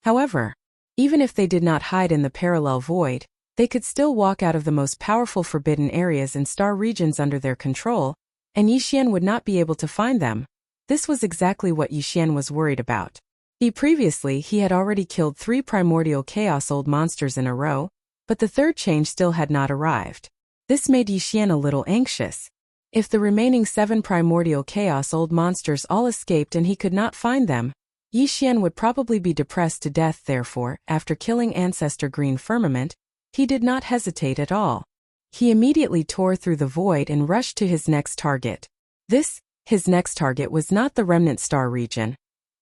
However, even if they did not hide in the parallel void, they could still walk out of the most powerful forbidden areas and star regions under their control, and Yixian would not be able to find them. This was exactly what Yixian was worried about. Previously he had already killed 3 primordial chaos old monsters in a row, but the third change still had not arrived. This made Yixian a little anxious. If the remaining 7 primordial chaos old monsters all escaped and he could not find them, Yixian would probably be depressed to death. Therefore, after killing Ancestor Green Firmament, he did not hesitate at all. He immediately tore through the void and rushed to his next target. His next target was not the Remnant Star region,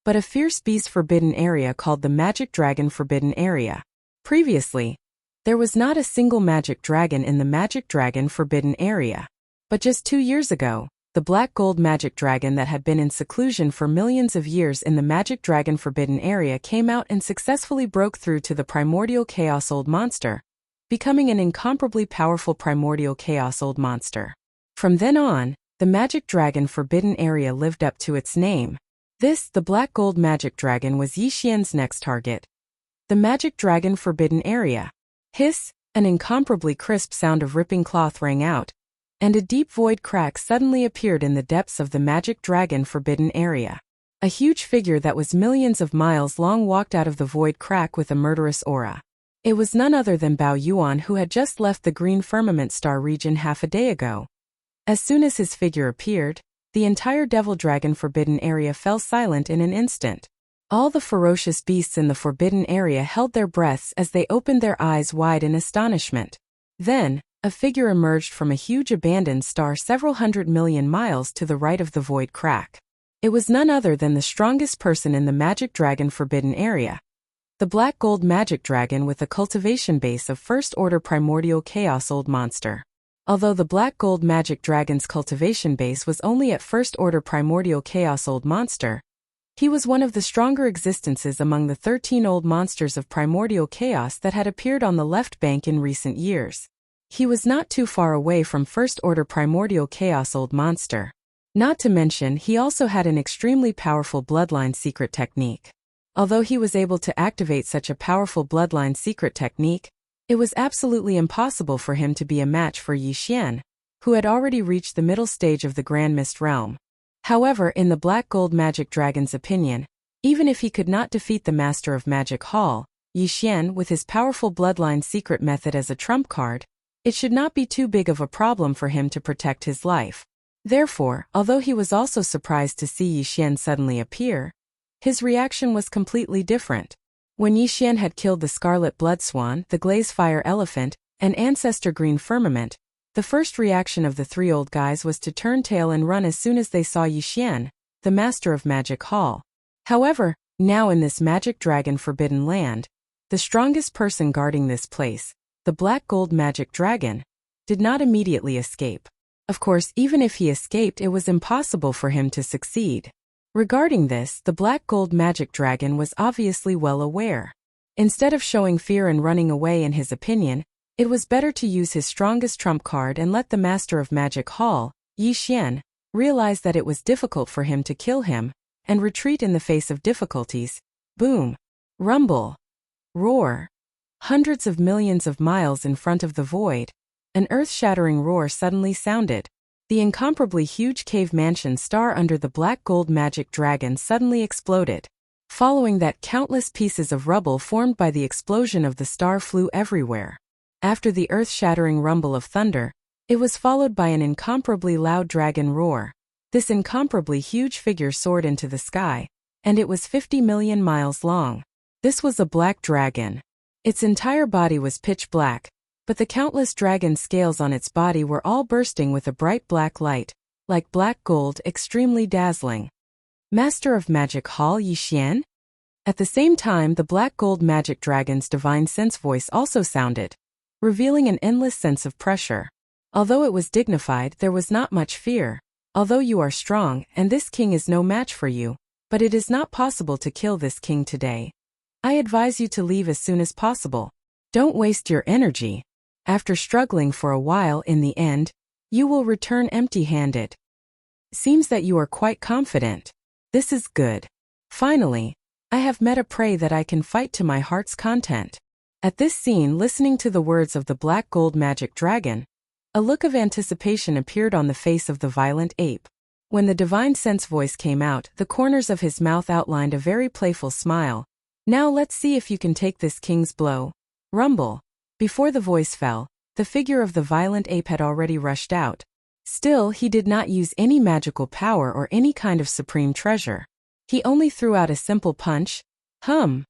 but a fierce beast forbidden area called the Magic Dragon Forbidden Area. Previously, there was not a single magic dragon in the Magic Dragon Forbidden Area. But just 2 years ago, the black gold magic dragon that had been in seclusion for millions of years in the Magic Dragon Forbidden Area came out and successfully broke through to the primordial chaos old monster, becoming an incomparably powerful primordial chaos old monster. From then on, the Magic Dragon Forbidden Area lived up to its name. The black gold magic dragon was Yixian's next target. The Magic Dragon Forbidden Area. Hiss, an incomparably crisp sound of ripping cloth rang out, and a deep void crack suddenly appeared in the depths of the Magic Dragon Forbidden Area. A huge figure that was millions of miles long walked out of the void crack with a murderous aura. It was none other than Bao Yuan, who had just left the Green Firmament Star region half a day ago. As soon as his figure appeared, the entire Devil Dragon Forbidden Area fell silent in an instant. All the ferocious beasts in the Forbidden Area held their breaths as they opened their eyes wide in astonishment. Then, a figure emerged from a huge abandoned star several 100 million miles to the right of the void crack. It was none other than the strongest person in the Magic Dragon Forbidden Area. The black gold magic dragon with a cultivation base of first order primordial chaos old monster. Although the black gold magic dragon's cultivation base was only at first order primordial chaos old monster, he was one of the stronger existences among the 13 old monsters of primordial chaos that had appeared on the left bank in recent years. He was not too far away from first order primordial chaos old monster. Not to mention, he also had an extremely powerful bloodline secret technique. Although he was able to activate such a powerful bloodline secret technique, it was absolutely impossible for him to be a match for Yixian, who had already reached the middle stage of the Grand Mist realm. However, in the Black Gold Magic Dragon's opinion, even if he could not defeat the Master of Magic Hall, Yixian, with his powerful bloodline secret method as a trump card, it should not be too big of a problem for him to protect his life. Therefore, although he was also surprised to see Yixian suddenly appear, his reaction was completely different. When Yixian had killed the Scarlet Blood Swan, the Glaze Fire Elephant, and Ancestor Green Firmament, the first reaction of the 3 old guys was to turn tail and run as soon as they saw Yixian, the Master of Magic Hall. However, now in this Magic Dragon Forbidden Land, the strongest person guarding this place, the Black Gold Magic Dragon, did not immediately escape. Of course, even if he escaped, it was impossible for him to succeed. Regarding this, the Black Gold Magic Dragon was obviously well aware. Instead of showing fear and running away, in his opinion, it was better to use his strongest trump card and let the Master of Magic Hall, Yixian, realize that it was difficult for him to kill him, and retreat in the face of difficulties. Boom! Rumble! Roar! Hundreds of millions of miles in front of the void, an earth-shattering roar suddenly sounded. The incomparably huge cave mansion star under the Black Gold Magic Dragon suddenly exploded. Following that, countless pieces of rubble formed by the explosion of the star flew everywhere. After the earth-shattering rumble of thunder, it was followed by an incomparably loud dragon roar. This incomparably huge figure soared into the sky, and it was 50 million miles long. This was a black dragon. Its entire body was pitch black, but the countless dragon scales on its body were all bursting with a bright black light, like black gold, extremely dazzling. Master of Magic Hall Yixian? At the same time, the black gold magic dragon's divine sense voice also sounded, revealing an endless sense of pressure. Although it was dignified, there was not much fear. Although you are strong, and this king is no match for you, but it is not possible to kill this king today. I advise you to leave as soon as possible. Don't waste your energy. After struggling for a while, in the end, you will return empty-handed. Seems that you are quite confident. This is good. Finally, I have met a prey that I can fight to my heart's content. At this scene, listening to the words of the black gold magic dragon, a look of anticipation appeared on the face of the violent ape. When the divine sense voice came out, the corners of his mouth outlined a very playful smile. Now let's see if you can take this king's blow. Rumble. Before the voice fell, the figure of the violent ape had already rushed out. Still, he did not use any magical power or any kind of supreme treasure. He only threw out a simple punch. Hum.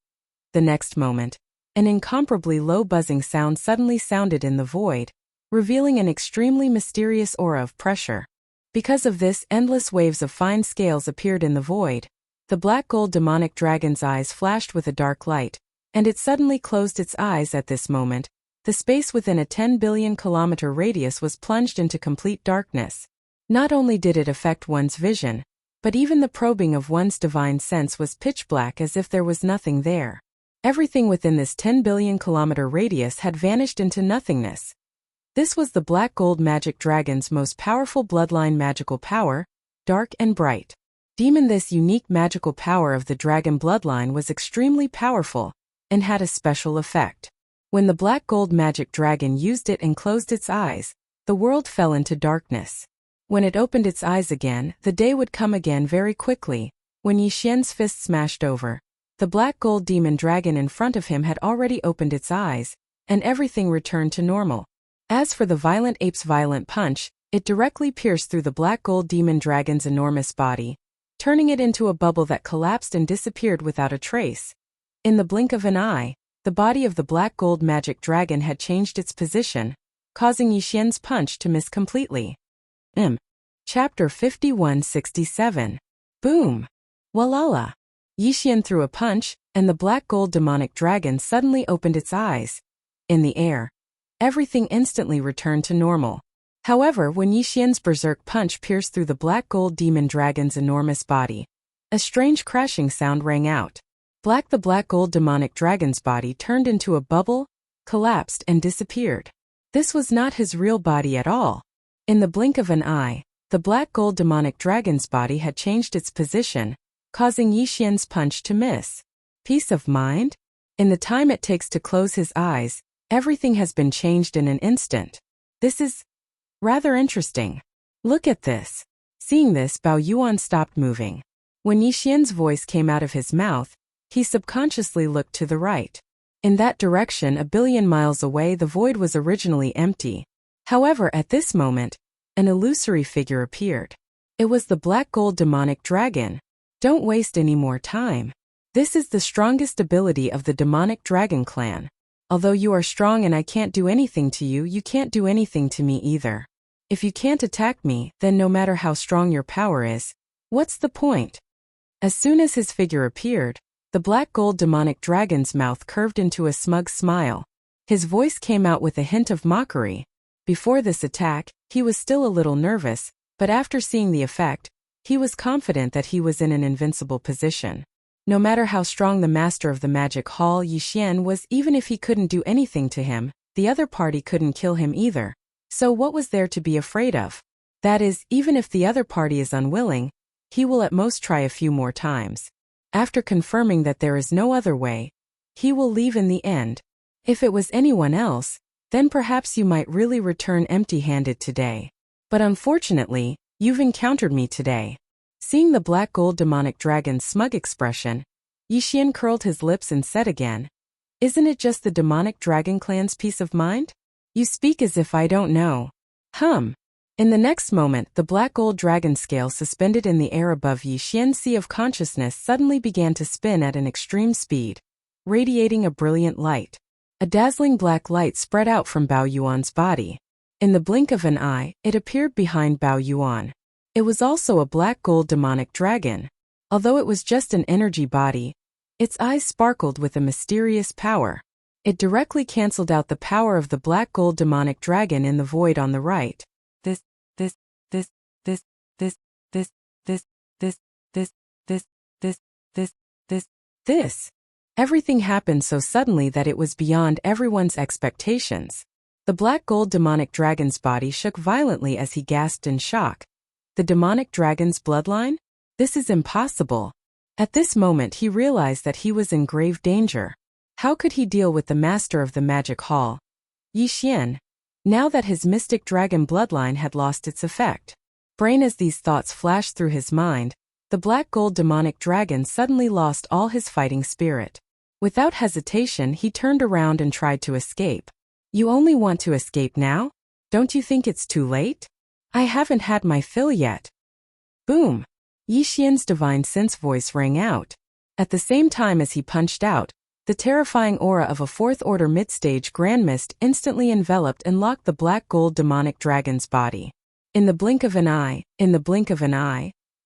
The next moment, an incomparably low buzzing sound suddenly sounded in the void, revealing an extremely mysterious aura of pressure. Because of this, endless waves of fine scales appeared in the void. The black gold demonic dragon's eyes flashed with a dark light, and it suddenly closed its eyes. At this moment, the space within a 10 billion kilometer radius was plunged into complete darkness. Not only did it affect one's vision, but even the probing of one's divine sense was pitch black, as if there was nothing there. Everything within this 10 billion kilometer radius had vanished into nothingness. This was the black gold magic dragon's most powerful bloodline magical power, dark and bright. Demon. This unique magical power of the dragon bloodline was extremely powerful, and had a special effect. When the black gold magic dragon used it and closed its eyes, the world fell into darkness. When it opened its eyes again, the day would come again very quickly. When Yi Xian's fist smashed over, the black gold demon dragon in front of him had already opened its eyes, and everything returned to normal. As for the violent ape's violent punch, it directly pierced through the black gold demon dragon's enormous body, turning it into a bubble that collapsed and disappeared without a trace. In the blink of an eye, the body of the black gold magic dragon had changed its position, causing Yi Xian's punch to miss completely. Chapter 5167. Boom! Walala! Yi Xian threw a punch, and the black gold demonic dragon suddenly opened its eyes. In the air, everything instantly returned to normal. However, when Yi Xian's berserk punch pierced through the black gold demon dragon's enormous body, a strange crashing sound rang out. The black gold demonic dragon's body turned into a bubble, collapsed and disappeared. This was not his real body at all. In the blink of an eye, the black gold demonic dragon's body had changed its position, causing Yi Xian's punch to miss. Peace of mind? In the time it takes to close his eyes, everything has been changed in an instant. This is rather interesting. Look at this. Seeing this, Bao Yuan stopped moving. When Yi Xian's voice came out of his mouth, he subconsciously looked to the right. In that direction, a billion miles away, the void was originally empty. However, at this moment, an illusory figure appeared. It was the black gold demonic dragon. Don't waste any more time. This is the strongest ability of the demonic dragon clan. Although you are strong and I can't do anything to you, you can't do anything to me either. If you can't attack me, then no matter how strong your power is, what's the point? As soon as his figure appeared, the black gold demonic dragon's mouth curved into a smug smile. His voice came out with a hint of mockery. Before this attack, he was still a little nervous, but after seeing the effect, he was confident that he was in an invincible position. No matter how strong the master of the magic hall Yi Xian was, even if he couldn't do anything to him, the other party couldn't kill him either. So what was there to be afraid of? That is, even if the other party is unwilling, he will at most try a few more times. After confirming that there is no other way, he will leave in the end. If it was anyone else, then perhaps you might really return empty-handed today. But unfortunately, you've encountered me today. Seeing the black gold demonic dragon's smug expression, Yi Xian curled his lips and said again, "Isn't it just the demonic dragon clan's peace of mind? You speak as if I don't know." In the next moment, the black gold dragon scale suspended in the air above Yi Xian's sea of consciousness suddenly began to spin at an extreme speed, radiating a brilliant light. A dazzling black light spread out from Bao Yuan's body. In the blink of an eye, it appeared behind Bao Yuan. It was also a black gold demonic dragon. Although it was just an energy body, Its eyes sparkled with a mysterious power. It directly cancelled out the power of the black gold demonic dragon in the void on the right. This, this, this, this, this, this, this, this, this, this, this, this, this, this. Everything happened so suddenly that it was beyond everyone's expectations. The black gold demonic dragon's body shook violently as he gasped in shock. The demonic dragon's bloodline? This is impossible. At this moment he realized that he was in grave danger. How could he deal with the master of the magic hall, Yi Xian, now that his mystic dragon bloodline had lost its effect? Brain as these thoughts flashed through his mind, the black gold demonic dragon suddenly lost all his fighting spirit. Without hesitation he turned around and tried to escape. You only want to escape now? Don't you think it's too late? I haven't had my fill yet. Boom! Yi Xian's divine sense voice rang out. At the same time as he punched out, the terrifying aura of a fourth-order mid-stage grand mist instantly enveloped and locked the black gold demonic dragon's body. In the blink of an eye,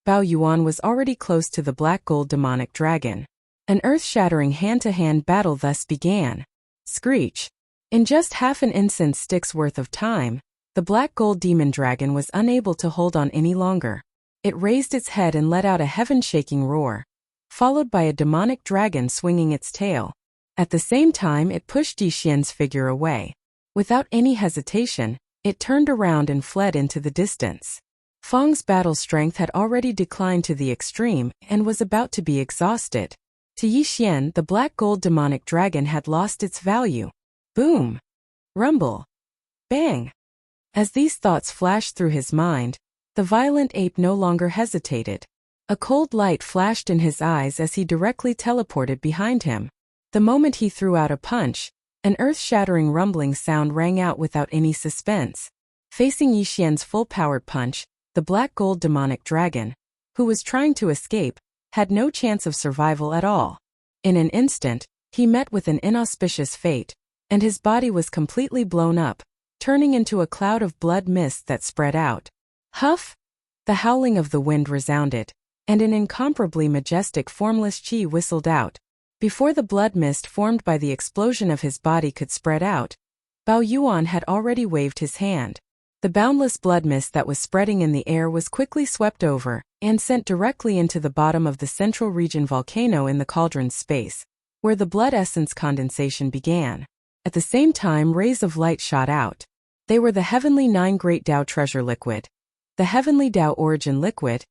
Bao Yuan was already close to the black gold demonic dragon. An earth-shattering hand-to-hand battle thus began. Screech! In just half an incense stick's worth of time, the black gold demon dragon was unable to hold on any longer. It raised its head and let out a heaven-shaking roar, followed by a demonic dragon swinging its tail. At the same time it pushed Yi Xian's figure away. Without any hesitation, it turned around and fled into the distance. Fang's battle strength had already declined to the extreme and was about to be exhausted. To Yi Xian, the black gold demonic dragon had lost its value. Boom! Rumble! Bang! As these thoughts flashed through his mind, the violent ape no longer hesitated. A cold light flashed in his eyes as he directly teleported behind him. The moment he threw out a punch, an earth-shattering rumbling sound rang out without any suspense. Facing Yi Xian's full-powered punch, the black gold demonic dragon, who was trying to escape, had no chance of survival at all. In an instant, he met with an inauspicious fate, and his body was completely blown up, turning into a cloud of blood mist that spread out. Huff! The howling of the wind resounded, and an incomparably majestic formless chi whistled out. Before the blood mist formed by the explosion of his body could spread out, Bao Yuan had already waved his hand. The boundless blood mist that was spreading in the air was quickly swept over and sent directly into the bottom of the central region volcano in the cauldron's space, where the blood essence condensation began. At the same time rays of light shot out. They were the Heavenly Nine Great Dao Treasure Liquid, the Heavenly Dao Origin Liquid,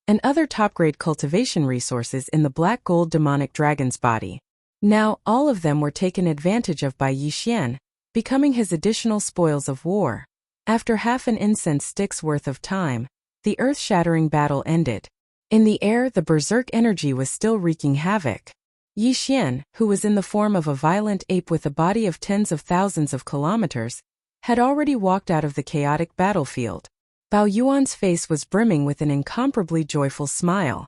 and other top-grade cultivation resources in the black gold demonic dragon's body. Now, all of them were taken advantage of by Yi Xian, becoming his additional spoils of war. After half an incense stick's worth of time, the earth-shattering battle ended. In the air, the berserk energy was still wreaking havoc. Yi Xian, who was in the form of a violent ape with a body of tens of thousands of kilometers, had already walked out of the chaotic battlefield. Bao Yuan's face was brimming with an incomparably joyful smile.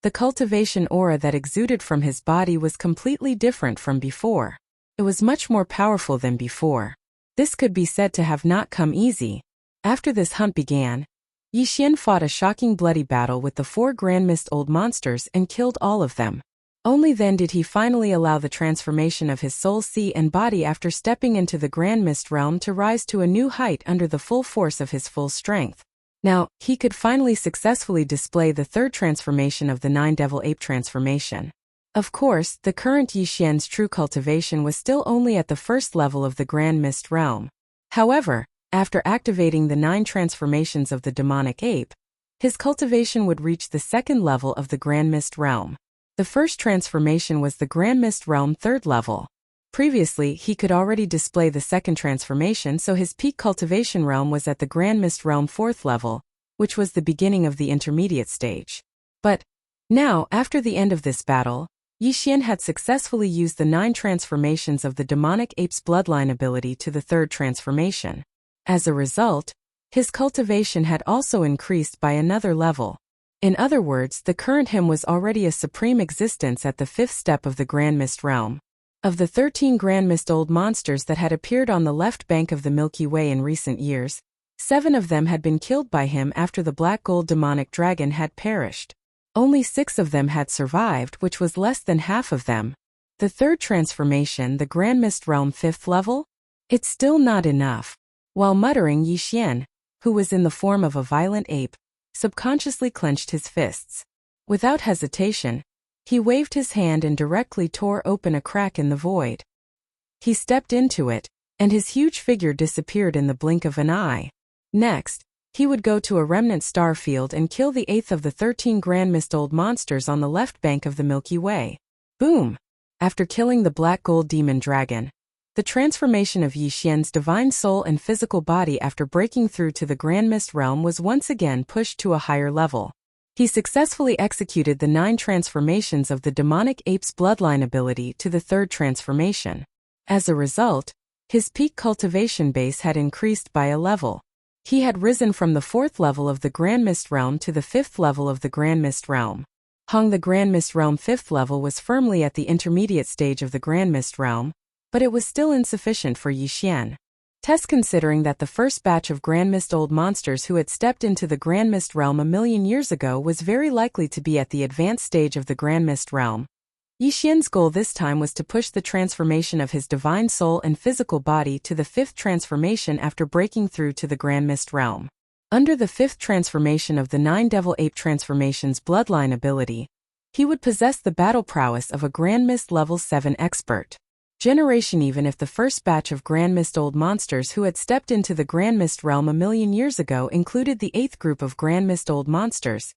The cultivation aura that exuded from his body was completely different from before. It was much more powerful than before. This could be said to have not come easy. After this hunt began, Yi Xian fought a shocking bloody battle with the 4 Grand Mist Old Monsters and killed all of them. Only then did he finally allow the transformation of his soul, sea and body after stepping into the Grand Mist realm to rise to a new height under the full force of his full strength. Now, he could finally successfully display the 3rd transformation of the 9 Devil Ape transformation. Of course, the current Yi Xian's true cultivation was still only at the 1st level of the Grand Mist realm. However, after activating the 9 transformations of the demonic ape, his cultivation would reach the 2nd level of the Grand Mist realm. The 1st transformation was the Grand Mist realm 3rd level. Previously, he could already display the 2nd transformation, so his peak cultivation realm was at the Grand Mist realm 4th level, which was the beginning of the intermediate stage. But now, after the end of this battle, Yi Xian had successfully used the 9 transformations of the demonic ape's bloodline ability to the 3rd transformation. As a result, his cultivation had also increased by another level. In other words, the current him was already a supreme existence at the 5th step of the Grand Mist realm. Of the 13 Grand Mist Old Monsters that had appeared on the left bank of the Milky Way in recent years, 7 of them had been killed by him after the black gold demonic dragon had perished. Only 6 of them had survived, which was less than half of them. The third transformation, the Grand Mist Realm 5th level? It's still not enough. While muttering, Yixian, who was in the form of a violent ape, subconsciously clenched his fists. Without hesitation, he waved his hand and directly tore open a crack in the void. He stepped into it, and his huge figure disappeared in the blink of an eye. Next, he would go to a remnant star field and kill the 8th of the 13 Grand Mist Old monsters on the left bank of the Milky Way. Boom! After killing the Black Gold Demon Dragon, the transformation of Yixian's divine soul and physical body after breaking through to the Grand Mist Realm was once again pushed to a higher level. He successfully executed the 9 transformations of the demonic ape's bloodline ability to the 3rd transformation. As a result, his peak cultivation base had increased by a level. He had risen from the 4th level of the Grand Mist Realm to the 5th level of the Grand Mist Realm. The Grand Mist Realm 5th level was firmly at the intermediate stage of the Grand Mist Realm, but it was still insufficient for Yixian. Considering that the first batch of Grand Mist Old monsters who had stepped into the Grand Mist Realm a million years ago was very likely to be at the advanced stage of the Grand Mist Realm. Yixian's goal this time was to push the transformation of his divine soul and physical body to the 5th transformation after breaking through to the Grand Mist Realm. Under the 5th transformation of the 9 Devil Ape transformations bloodline ability, he would possess the battle prowess of a Grand Mist level 7 expert. Generation. Even if the first batch of Grand Mist Old monsters who had stepped into the Grand Mist Realm a million years ago included the 8th group of Grand Mist Old monsters,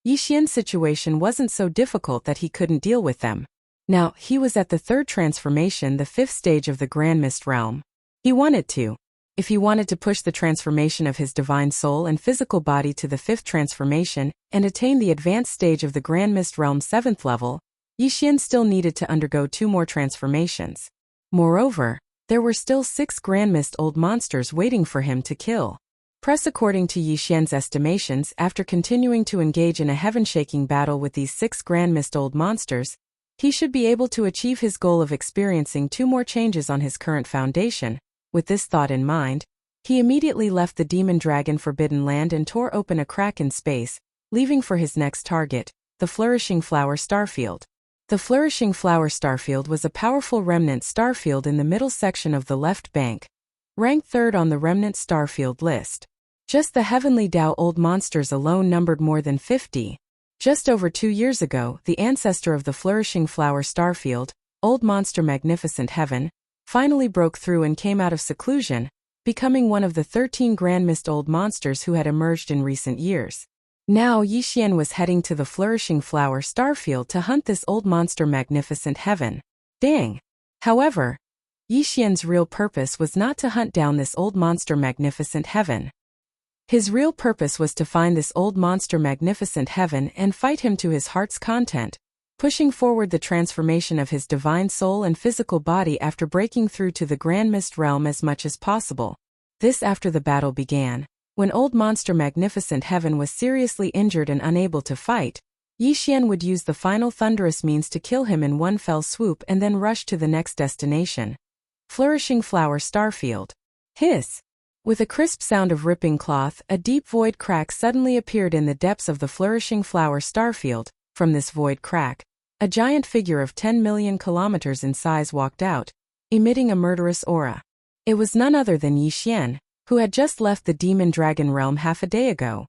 Yixian's situation wasn't so difficult that he couldn't deal with them. Now, he was at the 3rd transformation, the 5th stage of the Grand Mist Realm. He wanted to. If he wanted to push the transformation of his divine soul and physical body to the 5th transformation and attain the advanced stage of the Grand Mist Realm 7th level, Yixian still needed to undergo 2 more transformations. Moreover, there were still 6 Grand Mist Old monsters waiting for him to kill. According to Yixian's estimations, after continuing to engage in a heaven-shaking battle with these 6 Grand Mist Old monsters, he should be able to achieve his goal of experiencing 2 more changes on his current foundation. With this thought in mind, he immediately left the Demon Dragon Forbidden Land and tore open a crack in space, leaving for his next target, the Flourishing Flower Starfield. The Flourishing Flower Starfield was a powerful remnant starfield in the middle section of the left bank, ranked 3rd on the remnant starfield list. Just the Heavenly Dao Old monsters alone numbered more than 50. Just over 2 years ago, the ancestor of the Flourishing Flower Starfield, Old Monster Magnificent Heaven, finally broke through and came out of seclusion, becoming one of the 13 Grand Mist Old monsters who had emerged in recent years. Now Yixian was heading to the Flourishing Flower Starfield to hunt this Old Monster Magnificent Heaven. Dang! However, Yixian's real purpose was not to hunt down this Old Monster Magnificent Heaven. His real purpose was to find this Old Monster Magnificent Heaven and fight him to his heart's content, pushing forward the transformation of his divine soul and physical body after breaking through to the Grand Mist Realm as much as possible. This after the battle began. When Old Monster Magnificent Heaven was seriously injured and unable to fight, Yixian would use the final thunderous means to kill him in one fell swoop and then rush to the next destination. Flourishing Flower Starfield. Hiss! With a crisp sound of ripping cloth, a deep void crack suddenly appeared in the depths of the Flourishing Flower Starfield. From this void crack, a giant figure of 10 million kilometers in size walked out, emitting a murderous aura. It was none other than Yixian, who had just left the Demon Dragon realm half a day ago.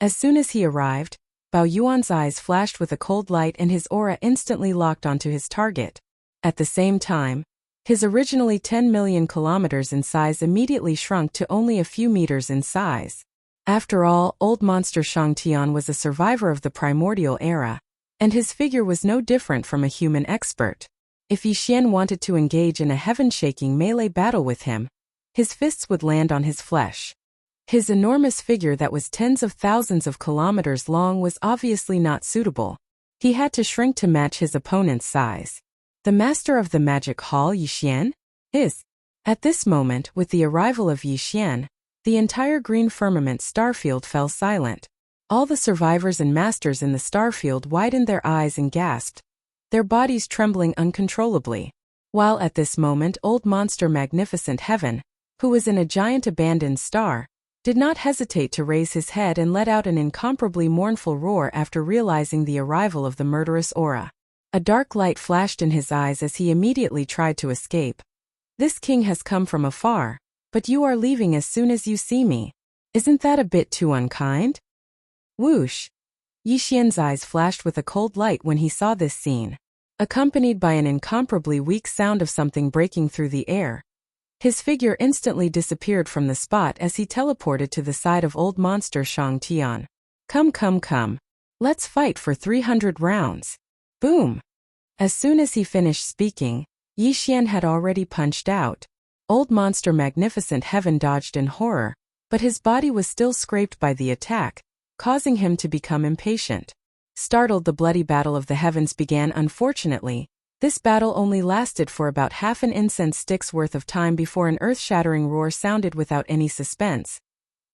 As soon as he arrived, Bao Yuan's eyes flashed with a cold light and his aura instantly locked onto his target. At the same time, his originally 10 million kilometers in size immediately shrunk to only a few meters in size. After all, Old Monster Shangtian was a survivor of the primordial era, and his figure was no different from a human expert. If Yixian wanted to engage in a heaven-shaking melee battle with him, his fists would land on his flesh. His enormous figure that was tens of thousands of kilometers long was obviously not suitable. He had to shrink to match his opponent's size. The master of the magic hall, Yixian? At this moment, with the arrival of Yixian, the entire green firmament starfield fell silent. All the survivors and masters in the starfield widened their eyes and gasped, their bodies trembling uncontrollably. While at this moment Old Monster Magnificent Heaven, who was in a giant abandoned star, did not hesitate to raise his head and let out an incomparably mournful roar after realizing the arrival of the murderous aura. A dark light flashed in his eyes as he immediately tried to escape. This king has come from afar, but you are leaving as soon as you see me. Isn't that a bit too unkind? Whoosh! Yixian's eyes flashed with a cold light when he saw this scene, accompanied by an incomparably weak sound of something breaking through the air. His figure instantly disappeared from the spot as he teleported to the side of old monster Shang Tian. Come. Let's fight for 300 rounds. Boom! As soon as he finished speaking, Yixian had already punched out. Old monster Magnificent Heaven dodged in horror, but his body was still scraped by the attack, causing him to become impatient. Startled, the bloody battle of the heavens began. Unfortunately, this battle only lasted for about half an incense stick's worth of time before an earth-shattering roar sounded without any suspense.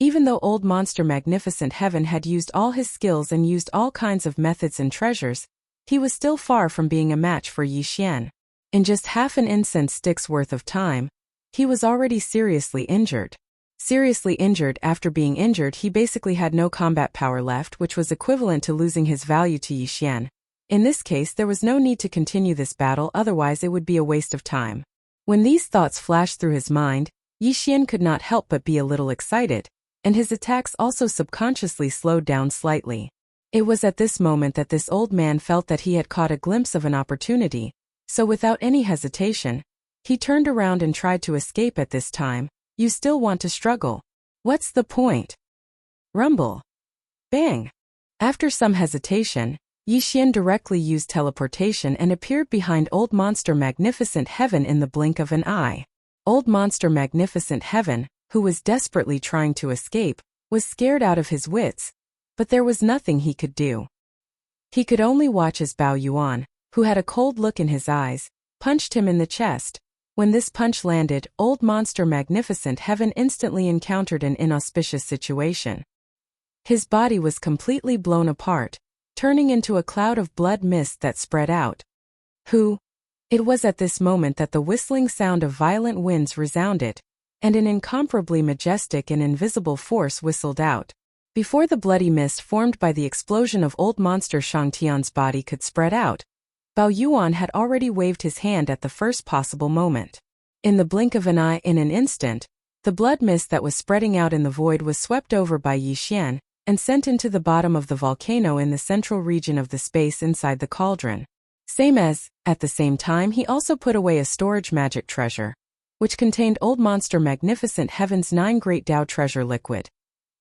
Even though old monster Magnificent Heaven had used all his skills and used all kinds of methods and treasures, he was still far from being a match for Yixian. In just half an incense stick's worth of time, he was already seriously injured. After being injured, he basically had no combat power left, which was equivalent to losing his value to Yixian. In this case, there was no need to continue this battle, otherwise it would be a waste of time. When these thoughts flashed through his mind, Yixian could not help but be a little excited, and his attacks also subconsciously slowed down slightly. It was at this moment that this old man felt that he had caught a glimpse of an opportunity, so without any hesitation, he turned around and tried to escape. At this time, you still want to struggle? What's the point? Rumble. Bang. After some hesitation, Yixian directly used teleportation and appeared behind old monster Magnificent Heaven in the blink of an eye. Old monster Magnificent Heaven, who was desperately trying to escape, was scared out of his wits, but there was nothing he could do. He could only watch as Bao Yuan, who had a cold look in his eyes, punched him in the chest. When this punch landed, old monster Magnificent Heaven instantly encountered an inauspicious situation. His body was completely blown apart, turning into a cloud of blood mist that spread out. It was at this moment that the whistling sound of violent winds resounded, and an incomparably majestic and invisible force whistled out. Before the bloody mist formed by the explosion of old monster Shang Tian's body could spread out, Bao Yuan had already waved his hand at the first possible moment. In the blink of an eye, in an instant, the blood mist that was spreading out in the void was swept over by Yixian and sent into the bottom of the volcano in the central region of the space inside the cauldron. At the same time, he also put away a storage magic treasure, which contained old monster Magnificent Heaven's 9 Great Dao treasure liquid,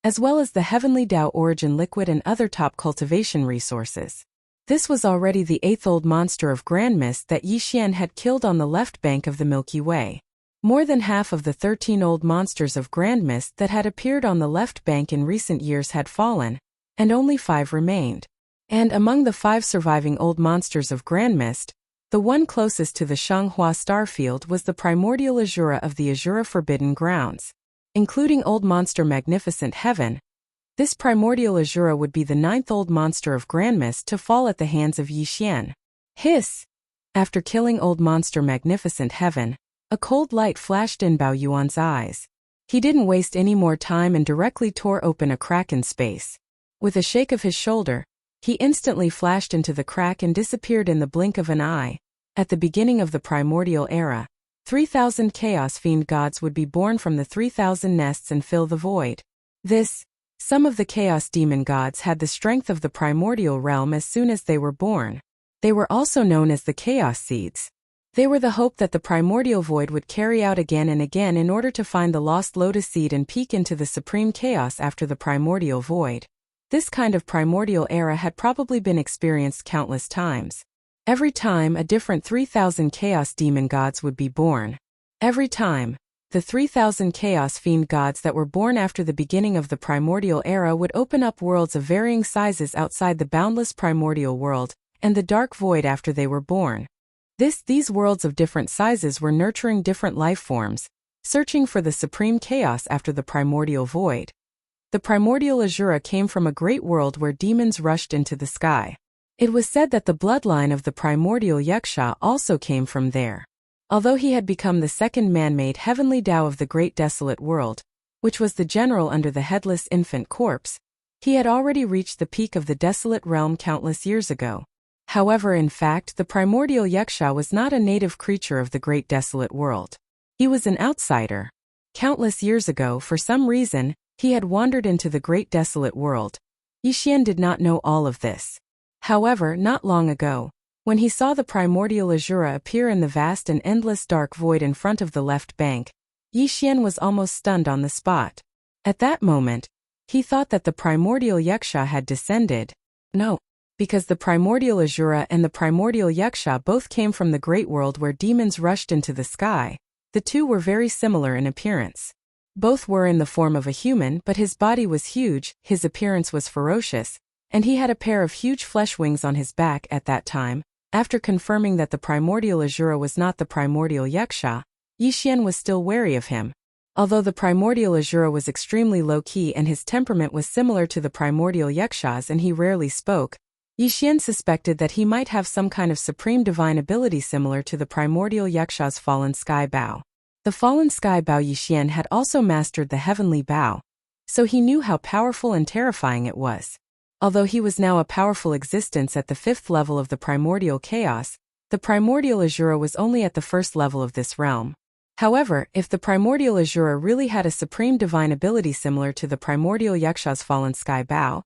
as well as the Heavenly Dao origin liquid and other top cultivation resources. This was already the 8th old monster of Grand Mist that Yixian had killed on the left bank of the Milky Way. More than half of the 13 old monsters of Grand Mist that had appeared on the left bank in recent years had fallen, and only 5 remained. And among the 5 surviving old monsters of Grand Mist, the one closest to the Shanghua starfield was the primordial Azura of the Azura Forbidden Grounds. Including old monster Magnificent Heaven, this primordial Azura would be the 9th old monster of Grand Mist to fall at the hands of Yixian. Hiss! After killing old monster Magnificent Heaven, a cold light flashed in Bao Yuan's eyes. He didn't waste any more time and directly tore open a crack in space. With a shake of his shoulder, he instantly flashed into the crack and disappeared in the blink of an eye. At the beginning of the primordial era, 3,000 Chaos Fiend gods would be born from the 3,000 nests and fill the void. Some of the Chaos Demon gods had the strength of the primordial realm as soon as they were born. They were also known as the Chaos Seeds. They were the hope that the primordial void would carry out again and again in order to find the lost lotus seed and peek into the supreme chaos after the primordial void. This kind of primordial era had probably been experienced countless times. Every time, a different 3,000 Chaos Demon gods would be born. Every time, the 3,000 Chaos Fiend gods that were born after the beginning of the primordial era would open up worlds of varying sizes outside the boundless primordial world and the dark void after they were born. These worlds of different sizes were nurturing different life forms, searching for the supreme chaos after the primordial void. The primordial Azura came from a great world where demons rushed into the sky. It was said that the bloodline of the primordial Yuxia also came from there. Although he had become the second man-made heavenly Tao of the great desolate world, which was the general under the headless infant corpse. He had already reached the peak of the desolate realm countless years ago. However, in fact, the primordial Wuxia was not a native creature of the great desolate world. He was an outsider. Countless years ago, for some reason, he had wandered into the great desolate world. Yixian did not know all of this. However, not long ago, when he saw the primordial Azura appear in the vast and endless dark void in front of the left bank, Yixian was almost stunned on the spot. At that moment, he thought that the primordial Wuxia had descended. No, because the primordial Azura and the primordial Wuxia both came from the great world where demons rushed into the sky. The two were very similar in appearance. Both were in the form of a human, but his body was huge, his appearance was ferocious, and he had a pair of huge flesh wings on his back at that time. After confirming that the primordial Azura was not the primordial Wuxia, Yixian was still wary of him. Although the primordial Azura was extremely low-key and his temperament was similar to the primordial Wuxia's and he rarely spoke, Yixian suspected that he might have some kind of supreme divine ability similar to the primordial Wuxia's fallen sky bow. The fallen sky bow Yixian had also mastered the heavenly bow, so he knew how powerful and terrifying it was. Although he was now a powerful existence at the 5th level of the primordial chaos, the primordial Azura was only at the 1st level of this realm. However, if the primordial Azura really had a supreme divine ability similar to the primordial Wuxia's fallen sky bow,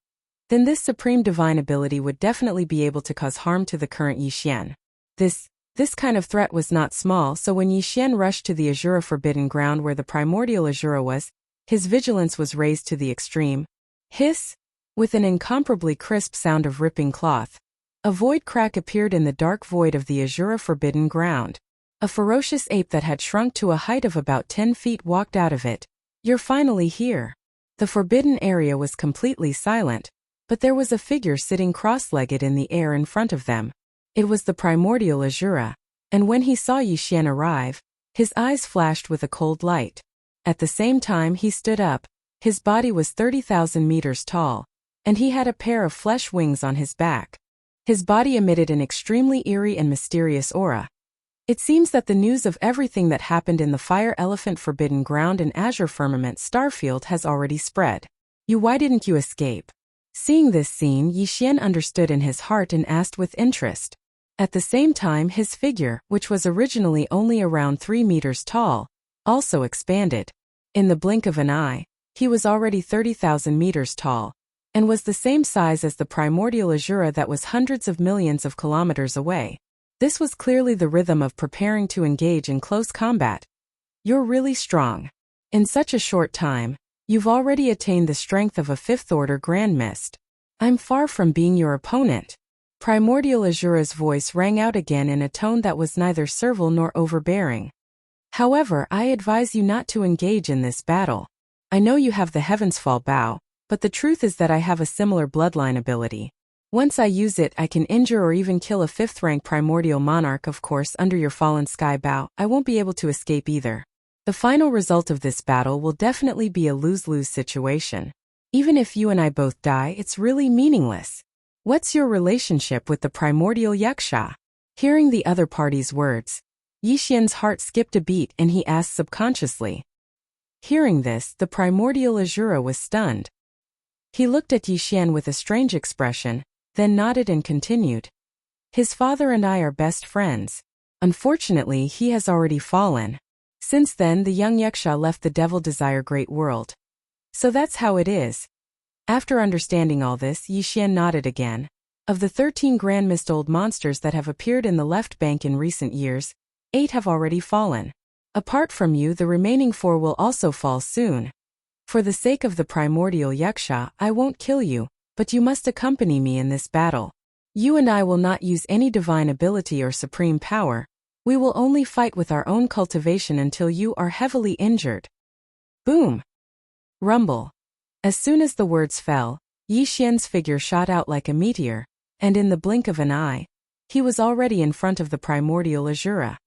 then this supreme divine ability would definitely be able to cause harm to the current Yixian. This kind of threat was not small, so when Yixian rushed to the Azura forbidden ground where the primordial Azura was, his vigilance was raised to the extreme. Hiss! With an incomparably crisp sound of ripping cloth, a void crack appeared in the dark void of the Azura forbidden ground. A ferocious ape that had shrunk to a height of about 10 feet walked out of it. "You're finally here." The forbidden area was completely silent, but there was a figure sitting cross-legged in the air in front of them. It was the primordial Azura, and when he saw Yixian arrive, his eyes flashed with a cold light. At the same time he stood up. His body was 30,000 meters tall, and he had a pair of flesh wings on his back. His body emitted an extremely eerie and mysterious aura. It seems that the news of everything that happened in the Fire Elephant Forbidden Ground and Azure Firmament Starfield has already spread. Why didn't you escape? Seeing this scene, Yixian understood in his heart and asked with interest. At the same time, his figure, which was originally only around 3 meters tall, also expanded. In the blink of an eye, he was already 30,000 meters tall, and was the same size as the primordial Azura that was hundreds of millions of kilometers away. This was clearly the rhythm of preparing to engage in close combat. "You're really strong. In such a short time, you've already attained the strength of a 5th-order Grand Mist. I'm far from being your opponent." Primordial Azura's voice rang out again in a tone that was neither servile nor overbearing. "However, I advise you not to engage in this battle. I know you have the Heavensfall bow, but the truth is that I have a similar bloodline ability. Once I use it, I can injure or even kill a 5th-rank primordial monarch. Of course, under your fallen sky bow, I won't be able to escape either. The final result of this battle will definitely be a lose-lose situation. Even if you and I both die, it's really meaningless. What's your relationship with the primordial Wuxia?" Hearing the other party's words, Yixian's heart skipped a beat and he asked subconsciously. Hearing this, the primordial Azura was stunned. He looked at Yixian with a strange expression, then nodded and continued. "His father and I are best friends. Unfortunately, he has already fallen. Since then, the young Wuxia left the Devil Desire Great World. So that's how it is." After understanding all this, Yixian nodded again. Of the 13 Grand Mist old monsters that have appeared in the left bank in recent years, 8 have already fallen. Apart from you, the remaining 4 will also fall soon. For the sake of the primordial Wuxia, I won't kill you, but you must accompany me in this battle. You and I will not use any divine ability or supreme power. We will only fight with our own cultivation until you are heavily injured." Boom! Rumble. As soon as the words fell, Yixian's figure shot out like a meteor, and in the blink of an eye, he was already in front of the primordial Azura.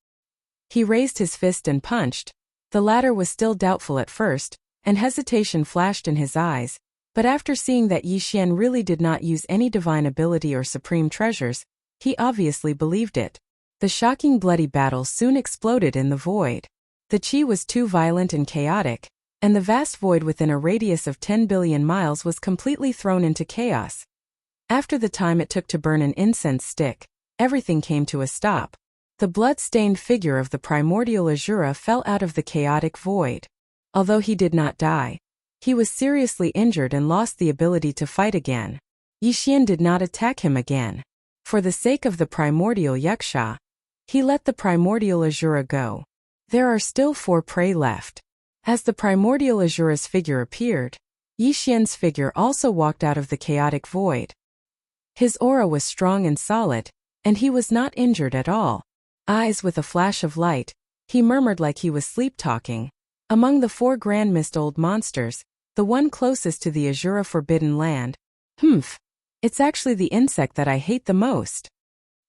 He raised his fist and punched. The latter was still doubtful at first, and hesitation flashed in his eyes, but after seeing that Yixian really did not use any divine ability or supreme treasures, he obviously believed it. The shocking bloody battle soon exploded in the void. The qi was too violent and chaotic, and the vast void within a radius of 10 billion miles was completely thrown into chaos. After the time it took to burn an incense stick, everything came to a stop. The blood-stained figure of the primordial Azura fell out of the chaotic void. Although he did not die, he was seriously injured and lost the ability to fight again. Yixian did not attack him again. For the sake of the primordial Yuxia, he let the primordial Azura go. There are still 4 prey left. As the primordial Azura's figure appeared, Yixian's figure also walked out of the chaotic void. His aura was strong and solid, and he was not injured at all. Eyes with a flash of light, he murmured like he was sleep-talking. Among the 4 Grand Mist Old Monsters, the one closest to the Azura Forbidden Land, it's actually the insect that I hate the most.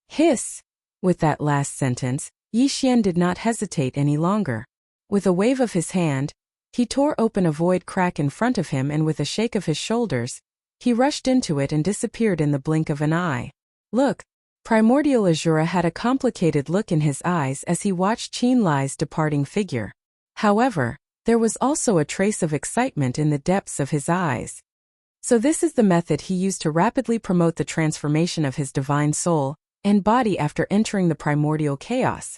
Hiss! With that last sentence, Yixian did not hesitate any longer. With a wave of his hand, he tore open a void crack in front of him, and with a shake of his shoulders, he rushed into it and disappeared in the blink of an eye. Look! Primordial Azura had a complicated look in his eyes as he watched Qin Li's departing figure. However, there was also a trace of excitement in the depths of his eyes. So this is the method he used to rapidly promote the transformation of his divine soul and body after entering the primordial chaos.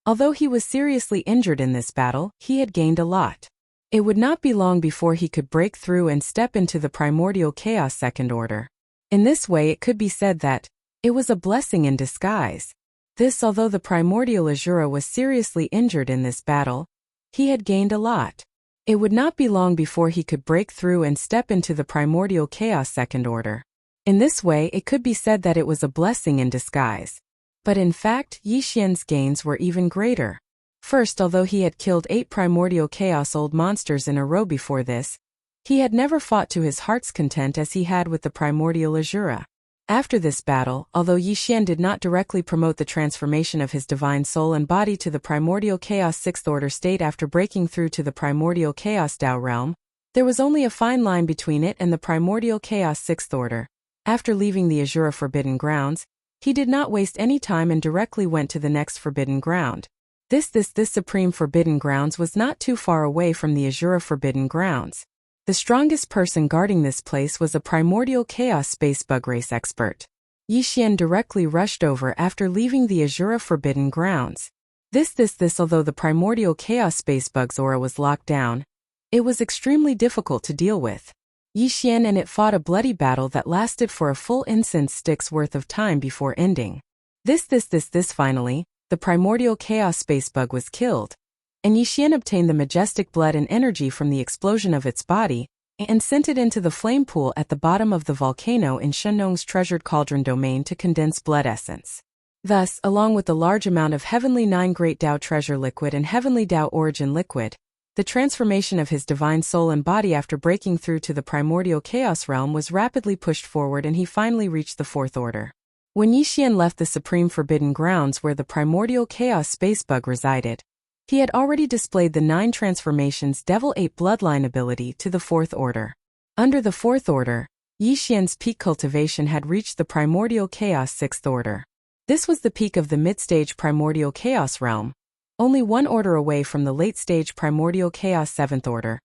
Although he was seriously injured in this battle, he had gained a lot. It would not be long before he could break through and step into the primordial chaos second order. In this way it could be said that it was a blessing in disguise. This, although the primordial Azura was seriously injured in this battle, he had gained a lot. It would not be long before he could break through and step into the primordial chaos second order. In this way it could be said that it was a blessing in disguise. But in fact, Yixian's gains were even greater. First, although he had killed 8 primordial chaos old monsters in a row before this, he had never fought to his heart's content as he had with the primordial Azura. After this battle, although Yixian did not directly promote the transformation of his divine soul and body to the primordial chaos 6th order state after breaking through to the primordial chaos Tao realm, there was only a fine line between it and the primordial chaos 6th order. After leaving the Azura Forbidden Grounds, he did not waste any time and directly went to the next Forbidden Ground. This Supreme Forbidden Grounds was not too far away from the Azura Forbidden Grounds. The strongest person guarding this place was a primordial chaos space bug race expert. Yixian directly rushed over after leaving the Azura Forbidden Grounds. Although the primordial chaos space bug's aura was locked down, it was extremely difficult to deal with. Yixian and it fought a bloody battle that lasted for a full incense stick's worth of time before ending. Finally, the primordial chaos space bug was killed, and Yixian obtained the majestic blood and energy from the explosion of its body, and sent it into the flame pool at the bottom of the volcano in Shenong's treasured cauldron domain to condense blood essence. Thus, along with the large amount of Heavenly 9 Great Tao Treasure Liquid and Heavenly Tao Origin Liquid, the transformation of his divine soul and body after breaking through to the primordial chaos realm was rapidly pushed forward, and he finally reached the 4th order. When Yixian left the Supreme Forbidden Grounds where the primordial chaos space bug resided, he had already displayed the 9 transformations Devil 8 bloodline ability to the 4th order. Under the 4th order, Yixian's peak cultivation had reached the primordial chaos 6th order. This was the peak of the mid-stage primordial chaos realm, only 1 order away from the late-stage primordial chaos 7th order.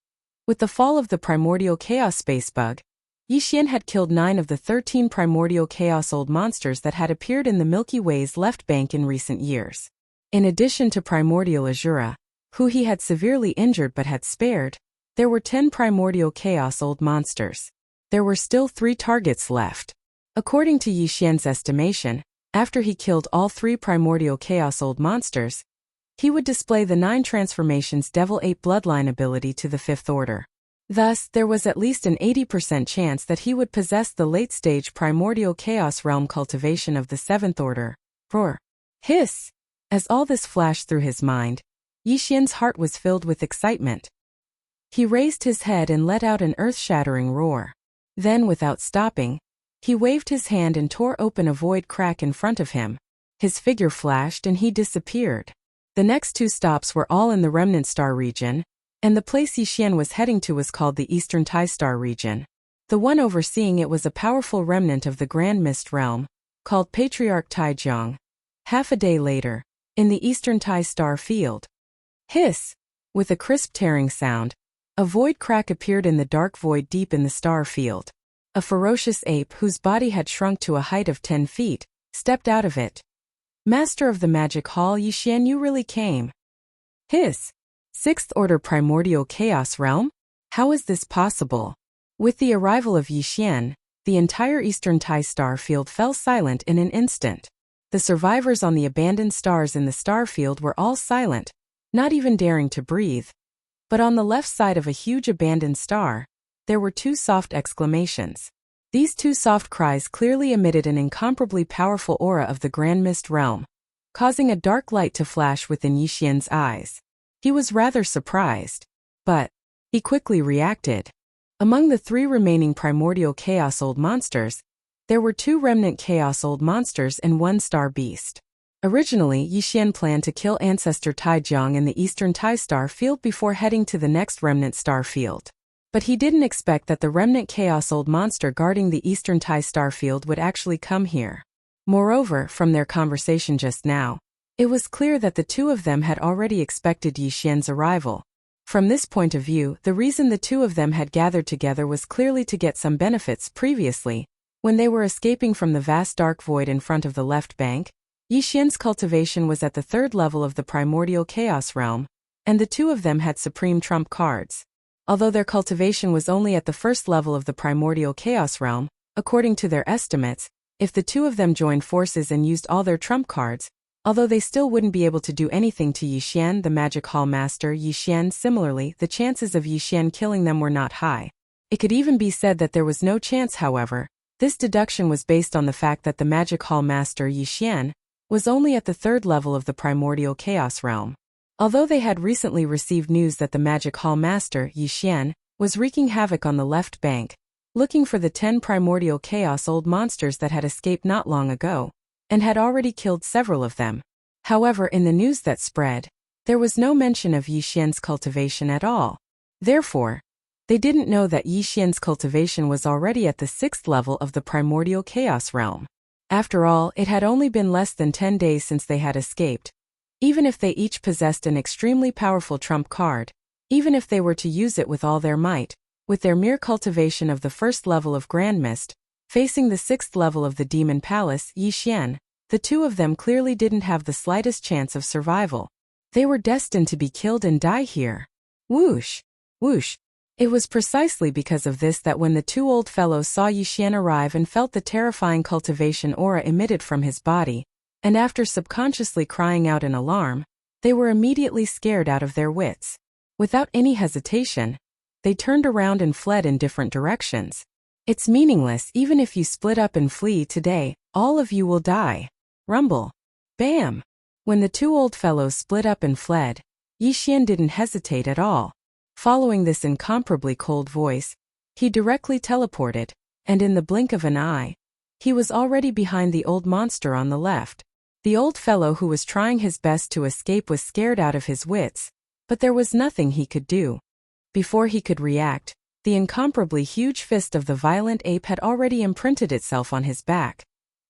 With the fall of the primordial chaos space bug, Yixian had killed 9 of the 13 primordial chaos old monsters that had appeared in the Milky Way's left bank in recent years. In addition to primordial Azura, who he had severely injured but had spared, there were 10 primordial chaos old monsters. There were still 3 targets left. According to Yixian's estimation, after he killed all 3 primordial chaos old monsters, he would display the 9 transformations Devil 8 bloodline ability to the 5th order. Thus, there was at least an 80% chance that he would possess the late-stage primordial chaos realm cultivation of the 7th order. Roar! Hiss! As all this flashed through his mind, Yixian's heart was filled with excitement. He raised his head and let out an earth-shattering roar. Then, without stopping, he waved his hand and tore open a void crack in front of him. His figure flashed and he disappeared. The next 2 stops were all in the Remnant Star region, and the place Yixian was heading to was called the Eastern Tai Star region. The one overseeing it was a powerful remnant of the Grand Mist realm, called Patriarch Taijiang. Half a day later, in the Eastern Tai Star field. Hiss! With a crisp tearing sound, A void crack appeared in the dark void deep in the star field. A ferocious ape whose body had shrunk to a height of 10 feet, stepped out of it. Master of the Magic Hall Yixian, you really came. Hiss. Sixth Order Primordial Chaos Realm? How is this possible? With the arrival of Yixian, the entire Eastern Tai star field fell silent in an instant. The survivors on the abandoned stars in the star field were all silent, not even daring to breathe. But on the left side of a huge abandoned star, there were two soft exclamations. These two soft cries clearly emitted an incomparably powerful aura of the Grand Mist realm, causing a dark light to flash within Yixian's eyes. He was rather surprised, but he quickly reacted. Among the 3 remaining primordial Chaos Old Monsters, there were 2 remnant Chaos Old Monsters and 1 star beast. Originally, Yixian planned to kill Ancestor Taijiang in the Eastern Tai star field before heading to the next remnant star field. But he didn't expect that the remnant Chaos Old Monster guarding the Eastern Tai star field would actually come here. Moreover, from their conversation just now, it was clear that the 2 of them had already expected Yixian's arrival. From this point of view, the reason the 2 of them had gathered together was clearly to get some benefits. Previously, when they were escaping from the vast dark void in front of the left bank, Yixian's cultivation was at the 3rd level of the primordial chaos realm, and the 2 of them had supreme trump cards. Although their cultivation was only at the 1st level of the primordial chaos realm, according to their estimates, if the 2 of them joined forces and used all their trump cards, although they still wouldn't be able to do anything to Yixian, the Magic Hall Master Yixian, similarly, the chances of Yixian killing them were not high. It could even be said that there was no chance. However, this deduction was based on the fact that the Magic Hall Master Yixian was only at the 3rd level of the primordial chaos realm. Although they had recently received news that the Magic Hall Master Yixian was wreaking havoc on the left bank, looking for the 10 primordial chaos old monsters that had escaped not long ago, and had already killed several of them. However, in the news that spread, there was no mention of Yixian's cultivation at all. Therefore, they didn't know that Yixian's cultivation was already at the 6th level of the primordial chaos realm. After all, it had only been less than 10 days since they had escaped. Even if they each possessed an extremely powerful trump card, even if they were to use it with all their might, with their mere cultivation of the 1st level of Grand Mist, facing the 6th level of the Demon Palace Yixian, the 2 of them clearly didn't have the slightest chance of survival. They were destined to be killed and die here. Whoosh! Whoosh! It was precisely because of this that when the 2 old fellows saw Yixian arrive and felt the terrifying cultivation aura emitted from his body, and after subconsciously crying out in alarm, they were immediately scared out of their wits. Without any hesitation, they turned around and fled in different directions. It's meaningless. Even if you split up and flee today, all of you will die. Rumble. Bam! When the 2 old fellows split up and fled, Yixian didn't hesitate at all. Following this incomparably cold voice, he directly teleported, and in the blink of an eye, he was already behind the old monster on the left. The old fellow who was trying his best to escape was scared out of his wits, but there was nothing he could do. Before he could react, the incomparably huge fist of the violent ape had already imprinted itself on his back.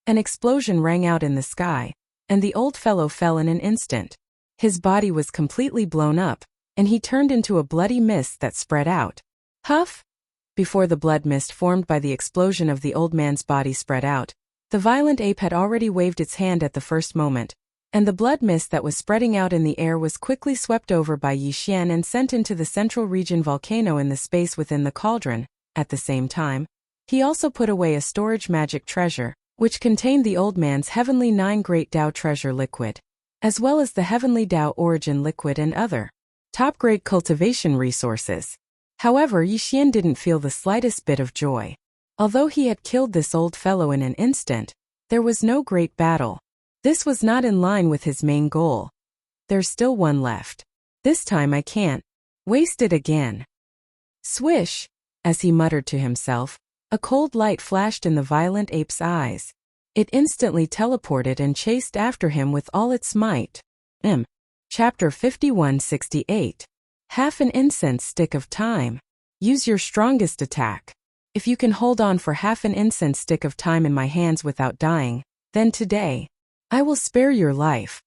An explosion rang out in the sky, and the old fellow fell in an instant. His body was completely blown up, and he turned into a bloody mist that spread out. Huff! Before the blood mist formed by the explosion of the old man's body spread out, the violent ape had already waved its hand at the first moment, and the blood mist that was spreading out in the air was quickly swept over by Yixian and sent into the central region volcano in the space within the cauldron. At the same time, he also put away a storage magic treasure, which contained the old man's Heavenly 9 Great Dao Treasure Liquid, as well as the Heavenly Dao Origin Liquid and other top-grade cultivation resources. However, Yixian didn't feel the slightest bit of joy. Although he had killed this old fellow in an instant, there was no great battle. This was not in line with his main goal. There's still one left. This time I can't waste it again. Swish! As he muttered to himself, a cold light flashed in the violent ape's eyes. It instantly teleported and chased after him with all its might. Chapter 5168. Half an incense stick of time. Use your strongest attack. If you can hold on for half an incense stick of time in my hands without dying, then today, I will spare your life.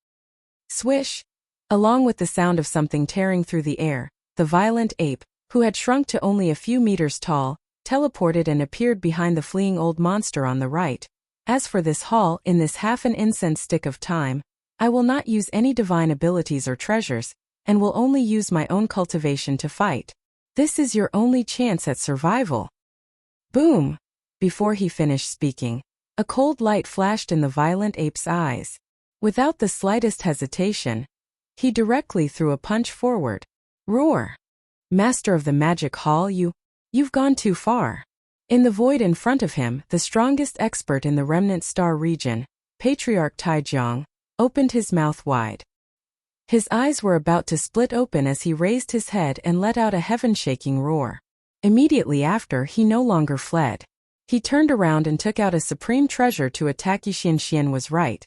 Swish! Along with the sound of something tearing through the air, the violent ape, who had shrunk to only a few meters tall, teleported and appeared behind the fleeing old monster on the right. As for this hall, in this half an incense stick of time, I will not use any divine abilities or treasures, and will only use my own cultivation to fight. This is your only chance at survival. Boom! Before he finished speaking, a cold light flashed in the violent ape's eyes. Without the slightest hesitation, he directly threw a punch forward. Roar! Master of the Magic Hall, you've gone too far. In the void in front of him, the strongest expert in the Remnant Star region, Patriarch Taijiang, opened his mouth wide. His eyes were about to split open as he raised his head and let out a heaven-shaking roar. Immediately after, he no longer fled. He turned around and took out a supreme treasure to attack. Yixian was right.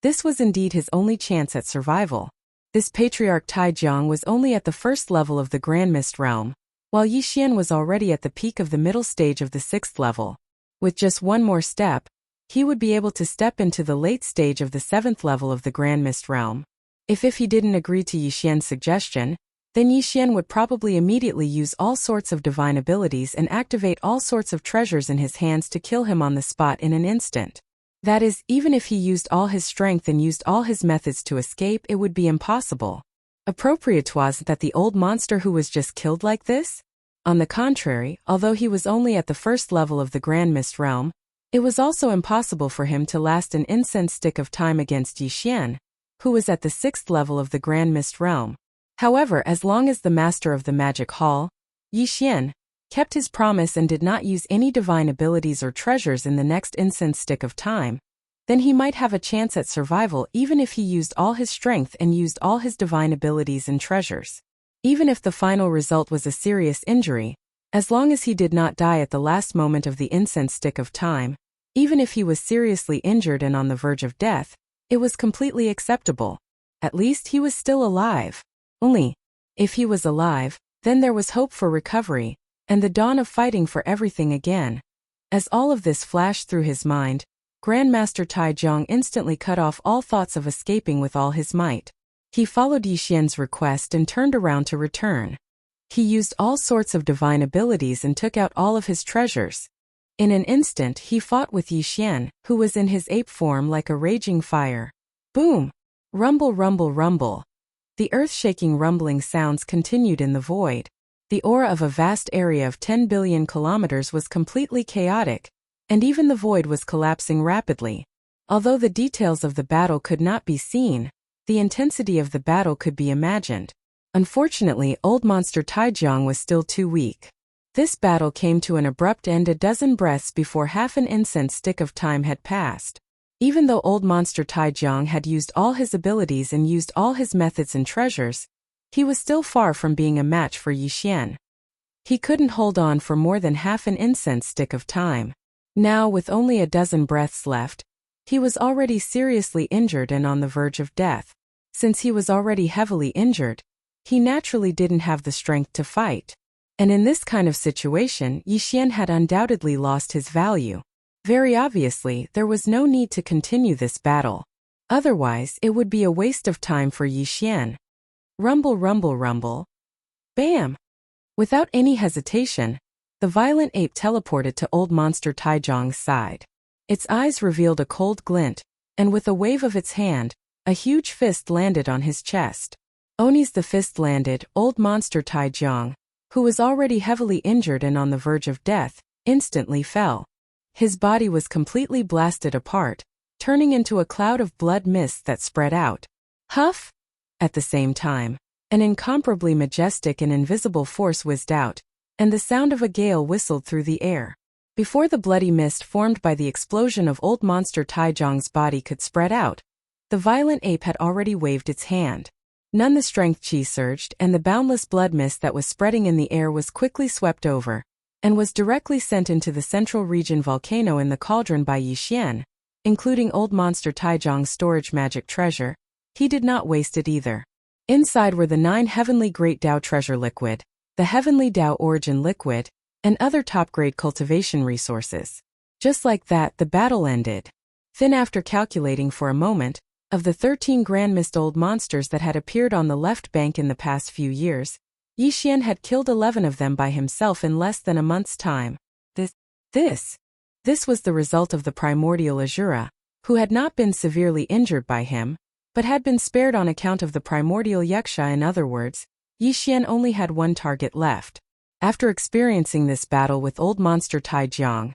This was indeed his only chance at survival. This Patriarch Taijiang was only at the first level of the Grand Mist realm, while Yixian was already at the peak of the middle stage of the 6th level. With just one more step, he would be able to step into the late stage of the 7th level of the Grand Mist realm. If he didn't agree to Yixian's suggestion, then Yixian would probably immediately use all sorts of divine abilities and activate all sorts of treasures in his hands to kill him on the spot in an instant. That is, even if he used all his strength and used all his methods to escape, it would be impossible. Appropriate was that the old monster who was just killed like this? On the contrary, although he was only at the first level of the Grand Mist realm, it was also impossible for him to last an incense stick of time against Yixian, who was at the 6th level of the Grand Mist realm. However, as long as the Master of the Magic Hall, Yixian, kept his promise and did not use any divine abilities or treasures in the next incense stick of time, then he might have a chance at survival even if he used all his strength and used all his divine abilities and treasures. Even if the final result was a serious injury, as long as he did not die at the last moment of the incense stick of time, even if he was seriously injured and on the verge of death, it was completely acceptable. At least he was still alive. Only, if he was alive, then there was hope for recovery, and the dawn of fighting for everything again. As all of this flashed through his mind, Grandmaster Taijiang instantly cut off all thoughts of escaping with all his might. He followed Yixian's request and turned around to return. He used all sorts of divine abilities and took out all of his treasures. In an instant he fought with Yixian, who was in his ape form like a raging fire. Boom! Rumble, rumble, rumble. The earth-shaking rumbling sounds continued in the void. The aura of a vast area of 10 billion kilometers was completely chaotic, and even the void was collapsing rapidly. Although the details of the battle could not be seen, the intensity of the battle could be imagined. Unfortunately, old monster Taijiang was still too weak. This battle came to an abrupt end a dozen breaths before half an incense stick of time had passed. Even though old monster Taijiang had used all his abilities and used all his methods and treasures, he was still far from being a match for Yixian. He couldn't hold on for more than half an incense stick of time. Now, with only a dozen breaths left, he was already seriously injured and on the verge of death. Since he was already heavily injured, he naturally didn't have the strength to fight. And in this kind of situation, Yixian had undoubtedly lost his value. Very obviously, there was no need to continue this battle. Otherwise, it would be a waste of time for Yixian. Rumble, rumble, rumble. Bam! Without any hesitation, the violent ape teleported to old monster Taijiang's side. Its eyes revealed a cold glint, and with a wave of its hand, a huge fist landed on his chest. Oni's the fist landed, old monster Taijiang, who was already heavily injured and on the verge of death, instantly fell. His body was completely blasted apart, turning into a cloud of blood mist that spread out. Huff! At the same time, an incomparably majestic and invisible force whizzed out, and the sound of a gale whistled through the air. Before the bloody mist formed by the explosion of old monster Taijiang's body could spread out, the violent ape had already waved its hand. None the strength chi surged, and the boundless blood mist that was spreading in the air was quickly swept over, and was directly sent into the central region volcano in the cauldron by Yixian, including old monster Taijiang's storage magic treasure. He did not waste it either. Inside were the 9 heavenly Great Dao treasure liquid, the heavenly Dao origin liquid, and other top-grade cultivation resources. Just like that, the battle ended. Then, after calculating for a moment, of the 13 Grand Mist old monsters that had appeared on the left bank in the past few years, Yixian had killed 11 of them by himself in less than a month's time. This was the result of the primordial Azura, who had not been severely injured by him, but had been spared on account of the primordial Yuxia. In other words, Yixian only had one target left. After experiencing this battle with old monster Taijiang,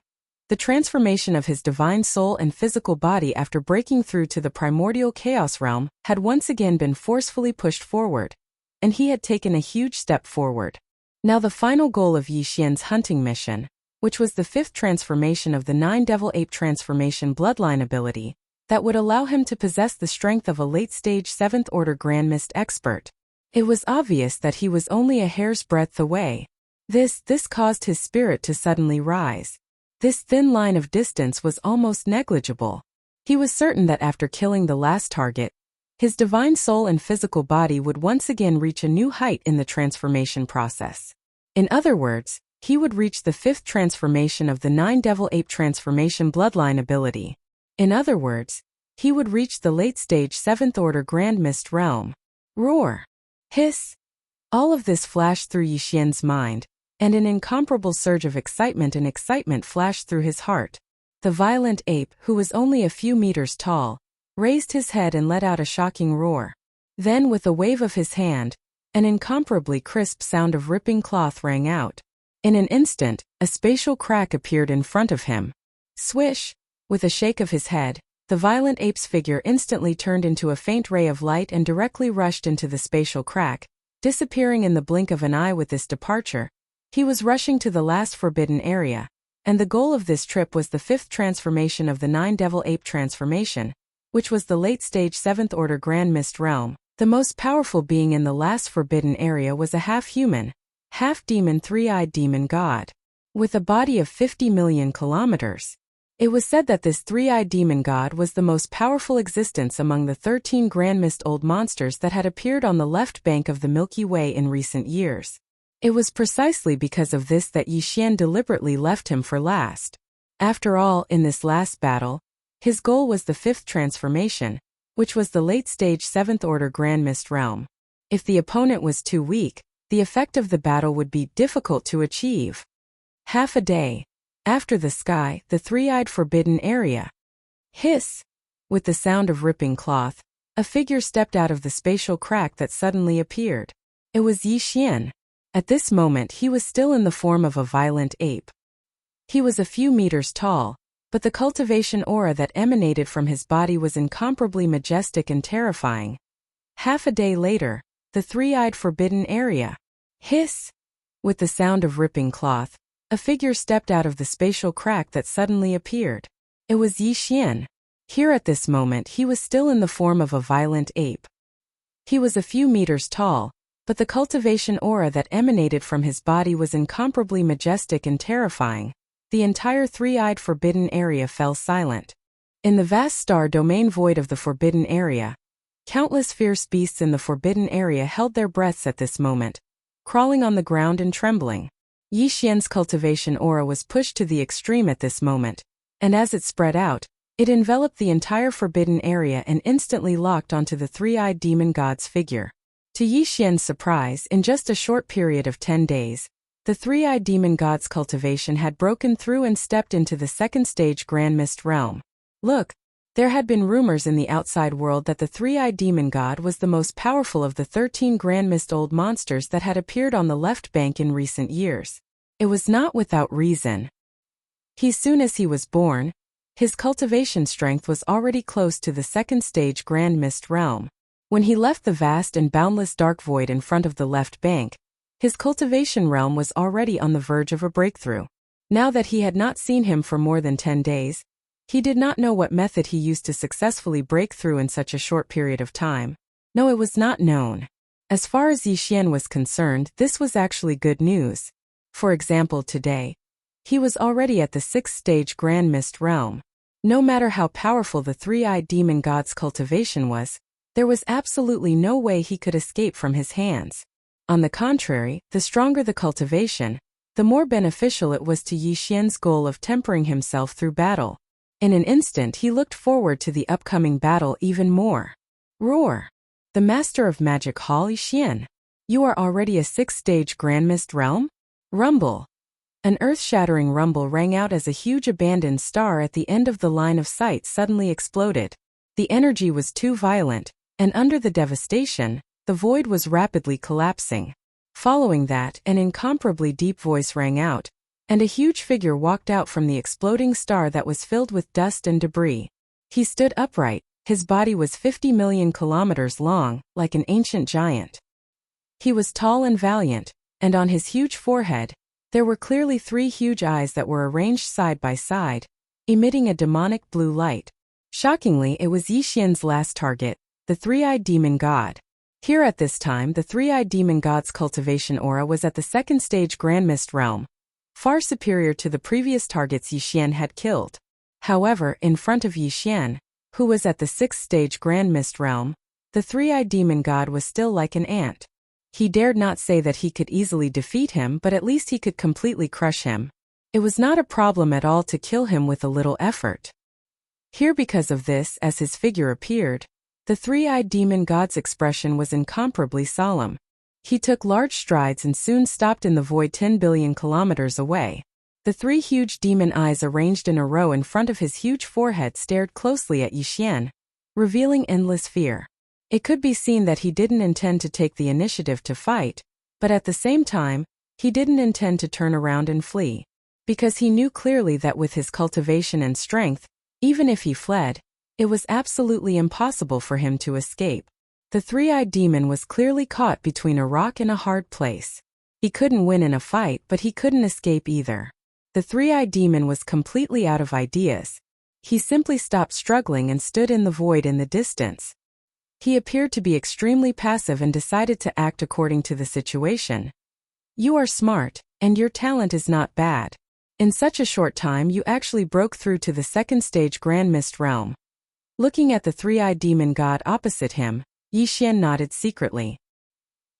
the transformation of his divine soul and physical body after breaking through to the primordial chaos realm had once again been forcefully pushed forward, and he had taken a huge step forward. Now the final goal of Yixian's hunting mission, which was the 5th transformation of the 9 Devil Ape transformation bloodline ability, that would allow him to possess the strength of a late-stage 7th Order Grand Mist expert. It was obvious that he was only a hair's breadth away. This caused his spirit to suddenly rise. This thin line of distance was almost negligible. He was certain that after killing the last target, his divine soul and physical body would once again reach a new height in the transformation process. In other words, he would reach the 5th transformation of the 9 Devil Ape transformation bloodline ability. In other words, he would reach the late-stage 7th Order Grand Mist realm. Roar! Hiss! All of this flashed through Yixian's mind, and an incomparable surge of excitement flashed through his heart. The violent ape, who was only a few meters tall, raised his head and let out a shocking roar. Then, with a wave of his hand, an incomparably crisp sound of ripping cloth rang out. In an instant, a spatial crack appeared in front of him. Swish! With a shake of his head, the violent ape's figure instantly turned into a faint ray of light and directly rushed into the spatial crack, disappearing in the blink of an eye. With this departure, he was rushing to the last forbidden area, and the goal of this trip was the 5th transformation of the 9 Devil Ape transformation, which was the late-stage 7th Order Grand Mist realm. The most powerful being in the last forbidden area was a half-human, half-demon 3-eyed demon god, with a body of 50 million kilometers. It was said that this 3-eyed demon god was the most powerful existence among the 13 Grand Mist old monsters that had appeared on the left bank of the Milky Way in recent years. It was precisely because of this that Yixian deliberately left him for last. After all, in this last battle, his goal was the 5th transformation, which was the late-stage 7th Order Grand Mist realm. If the opponent was too weak, the effect of the battle would be difficult to achieve. Half a day after the sky, the 3-eyed forbidden area. Hiss! With the sound of ripping cloth, a figure stepped out of the spatial crack that suddenly appeared. It was Yixian. At this moment he was still in the form of a violent ape. He was a few meters tall, but the cultivation aura that emanated from his body was incomparably majestic and terrifying. Half a day later, the 3-eyed forbidden area. Hiss! With the sound of ripping cloth, a figure stepped out of the spatial crack that suddenly appeared. It was Yixian. Here at this moment he was still in the form of a violent ape. He was a few meters tall, but the cultivation aura that emanated from his body was incomparably majestic and terrifying. The entire 3-eyed forbidden area fell silent. In the vast star domain void of the forbidden area, countless fierce beasts in the forbidden area held their breaths at this moment, crawling on the ground and trembling. Yixian's cultivation aura was pushed to the extreme at this moment, and as it spread out, it enveloped the entire forbidden area and instantly locked onto the 3-eyed demon god's figure. To Yixian's surprise, in just a short period of 10 days, the 3-eyed demon god's cultivation had broken through and stepped into the 2nd stage Grand Mist realm. Look, there had been rumors in the outside world that the 3-eyed demon god was the most powerful of the 13 Grand Mist old monsters that had appeared on the left bank in recent years. It was not without reason. Soon as he was born, his cultivation strength was already close to the 2nd stage Grand Mist realm. When he left the vast and boundless dark void in front of the left bank, his cultivation realm was already on the verge of a breakthrough. Now that he had not seen him for more than 10 days, he did not know what method he used to successfully break through in such a short period of time. No, it was not known. As far as Yixian was concerned, this was actually good news. For example, today, he was already at the 6th stage Grand Mist realm. No matter how powerful the 3-eyed demon god's cultivation was, there was absolutely no way he could escape from his hands. On the contrary, the stronger the cultivation, the more beneficial it was to Yixian's goal of tempering himself through battle. In an instant he looked forward to the upcoming battle even more. Roar! The master of magic hall Yixian. You are already a 6th-stage Grand Mist realm? Rumble. An earth-shattering rumble rang out as a huge abandoned star at the end of the line of sight suddenly exploded. The energy was too violent, and under the devastation, the void was rapidly collapsing. Following that, an incomparably deep voice rang out, and a huge figure walked out from the exploding star that was filled with dust and debris. He stood upright, his body was 50 million kilometers long, like an ancient giant. He was tall and valiant, and on his huge forehead, there were clearly 3 huge eyes that were arranged side by side, emitting a demonic blue light. Shockingly, it was Yixian's last target, the 3-eyed demon god. Here at this time, the 3-eyed demon god's cultivation aura was at the 2nd-stage Grand Mist realm, far superior to the previous targets Yixian had killed. However, in front of Yixian, who was at the 6th-stage Grand Mist realm, the 3-eyed demon god was still like an ant. He dared not say that he could easily defeat him, but at least he could completely crush him. It was not a problem at all to kill him with a little effort. Here, because of this, as his figure appeared, the 3-eyed demon god's expression was incomparably solemn. He took large strides and soon stopped in the void 10 billion kilometers away. The 3 huge demon eyes arranged in a row in front of his huge forehead stared closely at Yixian, revealing endless fear. It could be seen that he didn't intend to take the initiative to fight, but at the same time, he didn't intend to turn around and flee, because he knew clearly that with his cultivation and strength, even if he fled, it was absolutely impossible for him to escape. The 3-eyed demon was clearly caught between a rock and a hard place. He couldn't win in a fight, but he couldn't escape either. The 3-eyed demon was completely out of ideas. He simply stopped struggling and stood in the void in the distance. He appeared to be extremely passive and decided to act according to the situation. You are smart, and your talent is not bad. In such a short time you actually broke through to the 2nd-stage Grand Mist realm. Looking at the 3-eyed demon god opposite him, Yixian nodded secretly.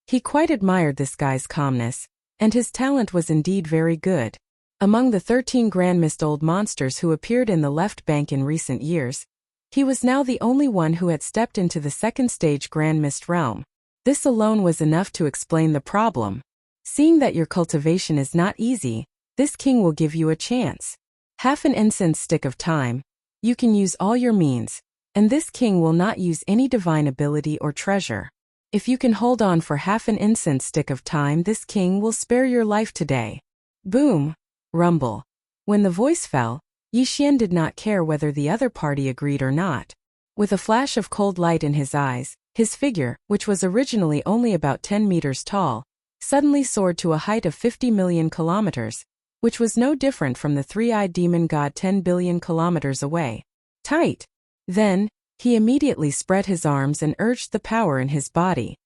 He quite admired this guy's calmness, and his talent was indeed very good. Among the 13 Grand Mist old monsters who appeared in the left bank in recent years, he was now the only one who had stepped into the 2nd-stage Grand Mist realm. This alone was enough to explain the problem. Seeing that your cultivation is not easy, this king will give you a chance. Half an incense stick of time. You can use all your means, and this king will not use any divine ability or treasure. If you can hold on for half an incense stick of time, this king will spare your life today. Boom! Rumble. When the voice fell, Yixian did not care whether the other party agreed or not. With a flash of cold light in his eyes, his figure, which was originally only about 10 meters tall, suddenly soared to a height of 50 million kilometers, which was no different from the 3-eyed demon god 10 billion kilometers away. Tight! Then, he immediately spread his arms and urged the power in his body.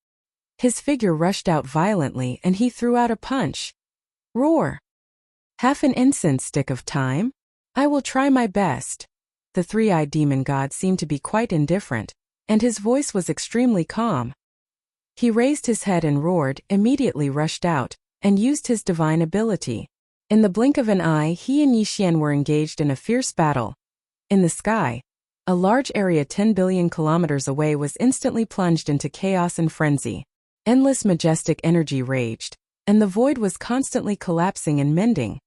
His figure rushed out violently and he threw out a punch. Roar! Half an incense stick of time? I will try my best. The 3-eyed demon god seemed to be quite indifferent, and his voice was extremely calm. He raised his head and roared, immediately rushed out, and used his divine ability. In the blink of an eye, he and Yixian were engaged in a fierce battle. In the sky, a large area 10 billion kilometers away was instantly plunged into chaos and frenzy. Endless majestic energy raged, and the void was constantly collapsing and mending.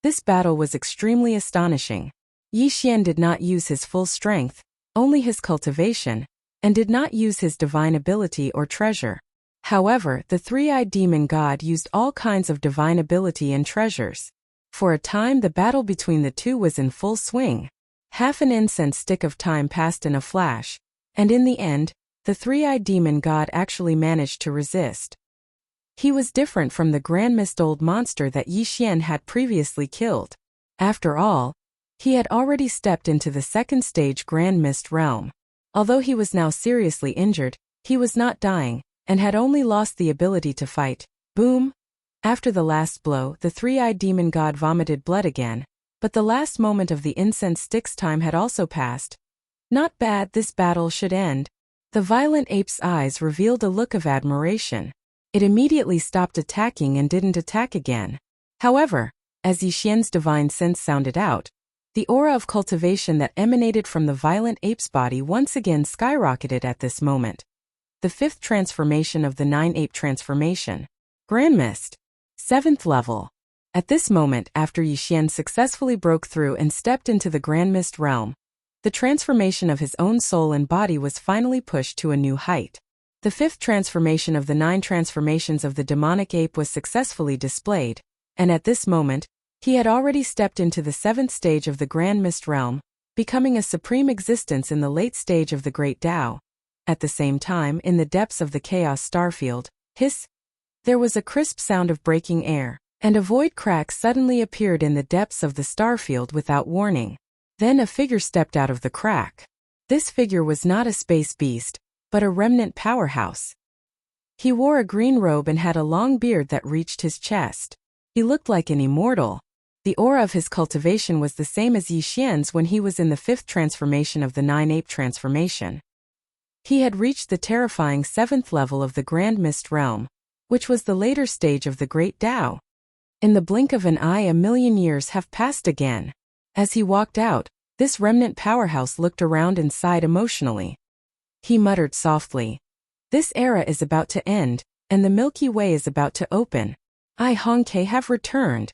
This battle was extremely astonishing. Yixian did not use his full strength, only his cultivation, and did not use his divine ability or treasure. However, the 3-eyed demon god used all kinds of divine ability and treasures. For a time the battle between the two was in full swing. Half an incense stick of time passed in a flash, and in the end, the 3-eyed demon god actually managed to resist. He was different from the Grand Mist old monster that Yixian had previously killed. After all, he had already stepped into the 2nd-stage Grand Mist realm. Although he was now seriously injured, he was not dying, and had only lost the ability to fight. Boom! After the last blow, the 3-eyed demon god vomited blood again, but the last moment of the incense stick's time had also passed. Not bad, this battle should end. The violent ape's eyes revealed a look of admiration. It immediately stopped attacking and didn't attack again. However, as Yixian's divine sense sounded out, the aura of cultivation that emanated from the violent ape's body once again skyrocketed at this moment. The the 5th transformation of the 9-ape transformation. Grand Mist. 7th level. At this moment, after Yixian successfully broke through and stepped into the Grand Mist realm, the transformation of his own soul and body was finally pushed to a new height. The 5th transformation of the 9 transformations of the demonic ape was successfully displayed, and at this moment, he had already stepped into the 7th stage of the Grand Mist realm, becoming a supreme existence in the late stage of the Great Tao. At the same time, in the depths of the Chaos Starfield, there was a crisp sound of breaking air, and a void crack suddenly appeared in the depths of the starfield without warning. Then a figure stepped out of the crack. This figure was not a space beast, but a remnant powerhouse. He wore a green robe and had a long beard that reached his chest. He looked like an immortal. The aura of his cultivation was the same as Yixian's when he was in the 5th transformation of the 9-ape transformation. He had reached the terrifying 7th level of the Grand Mist realm, which was the later stage of the Great Tao. In the blink of an eye, 1,000,000 years have passed again. As he walked out, this remnant powerhouse looked around and sighed emotionally. He muttered softly, "This era is about to end, and the Milky Way is about to open. I, Hongke, have returned."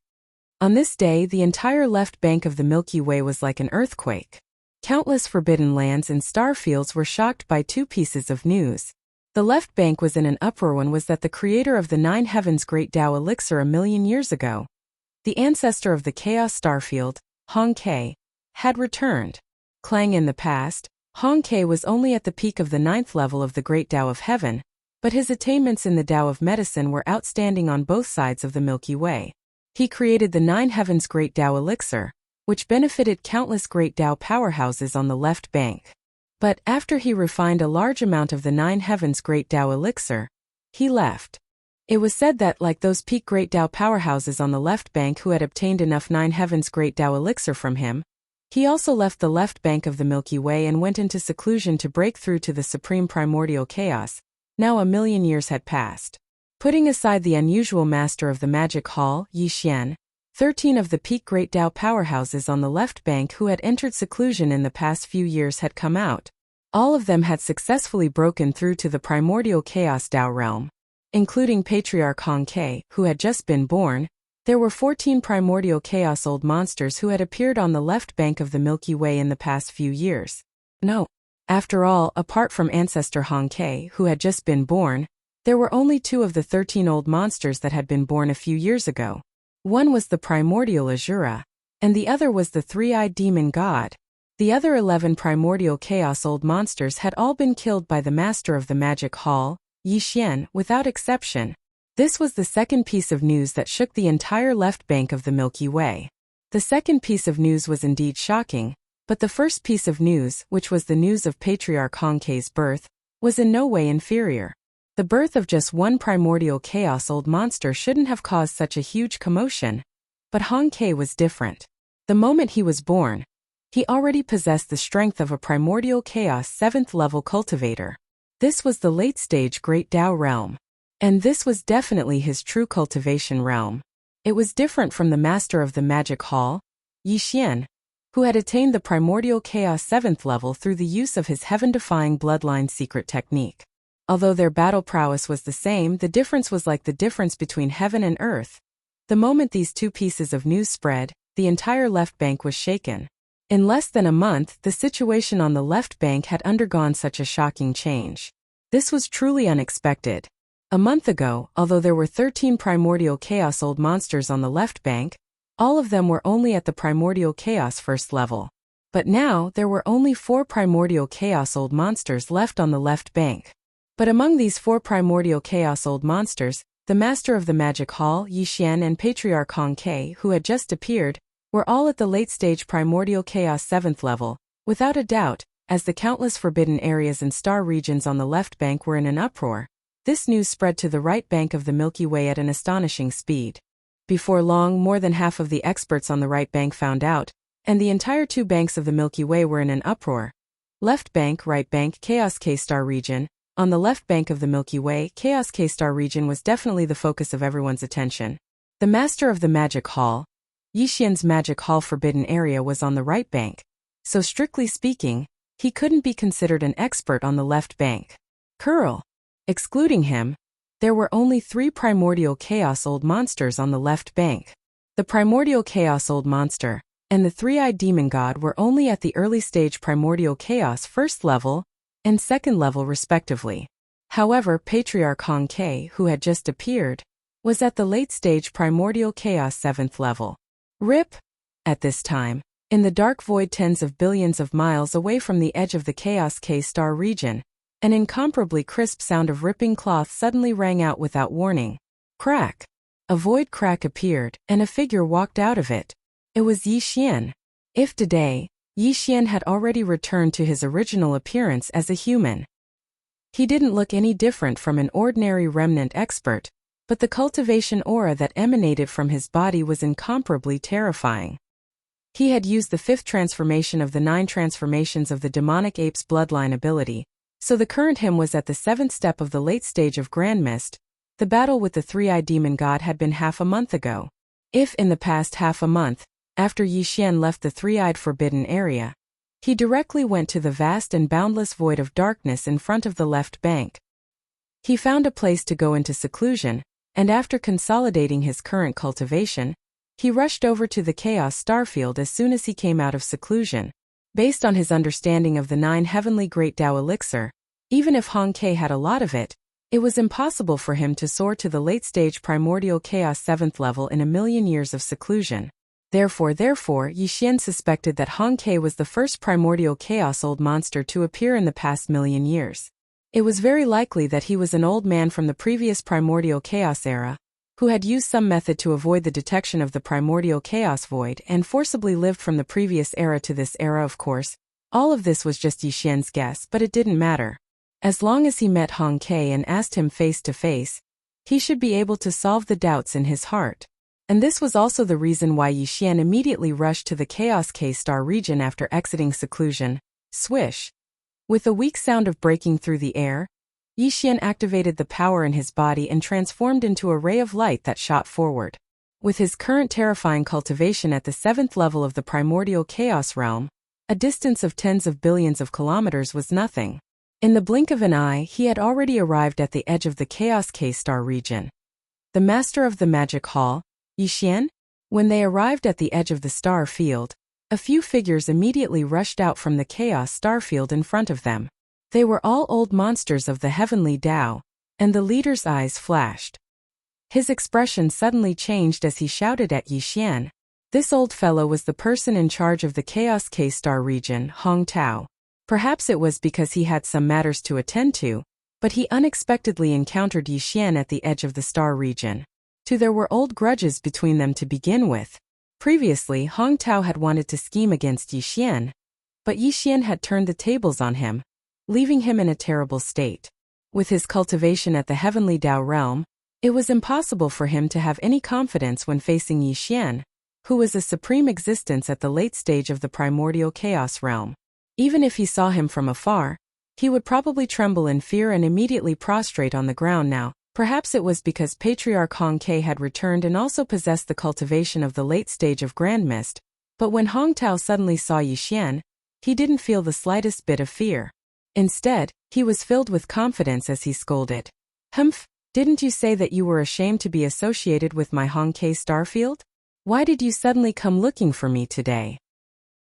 On this day, the entire left bank of the Milky Way was like an earthquake. Countless forbidden lands and star fields were shocked by 2 pieces of news. The left bank was in an uproar. One was that the creator of the 9 heavens Great Tao elixir 1,000,000 years ago, the ancestor of the Chaos Starfield, Hongke, had returned. Clang in the past, Hongke was only at the peak of the 9th level of the Great Tao of Heaven, but his attainments in the Tao of Medicine were outstanding on both sides of the Milky Way. He created the 9 heavens Great Tao elixir, which benefited countless Great Tao powerhouses on the left bank. But after he refined a large amount of the 9 heavens Great Tao elixir, he left. It was said that, like those peak Great Tao powerhouses on the left bank who had obtained enough 9 heavens Great Tao elixir from him, he also left the left bank of the Milky Way and went into seclusion to break through to the supreme primordial chaos. Now 1,000,000 years had passed. Putting aside the unusual master of the magic hall, Yixian, 13 of the peak Great Tao powerhouses on the left bank who had entered seclusion in the past few years had come out. All of them had successfully broken through to the primordial chaos Tao realm. Including Patriarch Hongke, who had just been born, there were 14 primordial chaos old monsters who had appeared on the left bank of the Milky Way in the past few years. No. After all, apart from ancestor Hongke, who had just been born, there were only 2 of the 13 old monsters that had been born a few years ago. One was the primordial Azura, and the other was the 3-eyed demon god. The other 11 primordial chaos old monsters had all been killed by the master of the magic hall, Yixian, without exception. This was the second piece of news that shook the entire left bank of the Milky Way. The second piece of news was indeed shocking, but the first piece of news, which was the news of Patriarch Hongke's birth, was in no way inferior. The birth of just one primordial chaos old monster shouldn't have caused such a huge commotion. But Hongke was different. The moment he was born, he already possessed the strength of a primordial chaos 7th level cultivator. This was the late-stage Great Tao realm. And this was definitely his true cultivation realm. It was different from the master of the magic hall, Yixian, who had attained the primordial chaos 7th level through the use of his heaven-defying bloodline secret technique. Although their battle prowess was the same, the difference was like the difference between heaven and earth. The moment these 2 pieces of news spread, the entire left bank was shaken. In less than a month, the situation on the left bank had undergone such a shocking change. This was truly unexpected. A month ago, although there were 13 primordial chaos old monsters on the left bank, all of them were only at the primordial chaos 1st level. But now, there were only 4 primordial chaos old monsters left on the left bank. But among these 4 primordial chaos old monsters, the master of the magic hall, Yixian, and Patriarch Hongke, who had just appeared, were all at the late-stage primordial chaos 7th level, without a doubt, as the countless forbidden areas and star regions on the left bank were in an uproar. This news spread to the right bank of the Milky Way at an astonishing speed. Before long, more than half of the experts on the right bank found out, and the entire 2 banks of the Milky Way were in an uproar. Left bank, right bank, Chaos K-star region. On the left bank of the Milky Way, Chaos K-star region was definitely the focus of everyone's attention. The master of the magic hall, Yixian's magic hall forbidden area, was on the right bank, so strictly speaking, he couldn't be considered an expert on the left bank. Curl. Excluding him, there were only 3 primordial chaos old monsters on the left bank. The primordial chaos old monster and the 3-eyed demon god were only at the early stage primordial chaos first level and second level respectively. However, Patriarch Hong Ke, who had just appeared, was at the late stage primordial chaos 7th level. RIP! At this time, in the dark void tens of billions of miles away from the edge of the Chaos K-star region, an incomparably crisp sound of ripping cloth suddenly rang out without warning. Crack! A void crack appeared, and a figure walked out of it. It was Yi Xian. If today, Yi Xian had already returned to his original appearance as a human. He didn't look any different from an ordinary remnant expert, but the cultivation aura that emanated from his body was incomparably terrifying. He had used the 5th transformation of the 9 transformations of the demonic ape's bloodline ability, so the current him was at the 7th step of the late stage of Grand Mist. The battle with the 3-eyed demon god had been half a month ago. If in the past half a month, after Yi Xian left the 3-eyed forbidden area, he directly went to the vast and boundless void of darkness in front of the left bank. He found a place to go into seclusion, and after consolidating his current cultivation, he rushed over to the Chaos Starfield as soon as he came out of seclusion. Based on his understanding of the 9 heavenly Great Tao elixir, even if Hong Ke had a lot of it, it was impossible for him to soar to the late-stage primordial chaos 7th level in a million years of seclusion. Therefore, Yi Xian suspected that Hong Ke was the first primordial chaos old monster to appear in the past million years. It was very likely that he was an old man from the previous primordial chaos era, who had used some method to avoid the detection of the primordial chaos void and forcibly lived from the previous era to this era. Of course, all of this was just Yi Xian's guess, but it didn't matter. As long as he met Hong Ke and asked him face to face, he should be able to solve the doubts in his heart. And this was also the reason why Yi Xian immediately rushed to the Chaos K-star region after exiting seclusion. Swish! With a weak sound of breaking through the air, Yi Xian activated the power in his body and transformed into a ray of light that shot forward. With his current terrifying cultivation at the 7th level of the primordial chaos realm, a distance of tens of billions of kilometers was nothing. In the blink of an eye, he had already arrived at the edge of the Chaos K-star region. The master of the magic hall, Yi Xian? When they arrived at the edge of the star field, a few figures immediately rushed out from the chaos starfield in front of them. They were all old monsters of the heavenly Tao, and the leader's eyes flashed. His expression suddenly changed as he shouted at Yi Xian. This old fellow was the person in charge of the Chaos K-star region, Hong Tao. Perhaps it was because he had some matters to attend to, but he unexpectedly encountered Yi Xian at the edge of the star region. There were old grudges between them to begin with. Previously, Hong Tao had wanted to scheme against Yi Xian, but Yi Xian had turned the tables on him, leaving him in a terrible state. With his cultivation at the heavenly Tao realm, it was impossible for him to have any confidence when facing Yi Xian, who was a supreme existence at the late stage of the primordial chaos realm. Even if he saw him from afar, he would probably tremble in fear and immediately prostrate on the ground now. Perhaps it was because Patriarch Hong Ke had returned and also possessed the cultivation of the late stage of Grand Mist, but when Hong Tao suddenly saw Yi Xian, he didn't feel the slightest bit of fear. Instead, he was filled with confidence as he scolded. "Humph, didn't you say that you were ashamed to be associated with my Hong Ke Starfield? Why did you suddenly come looking for me today?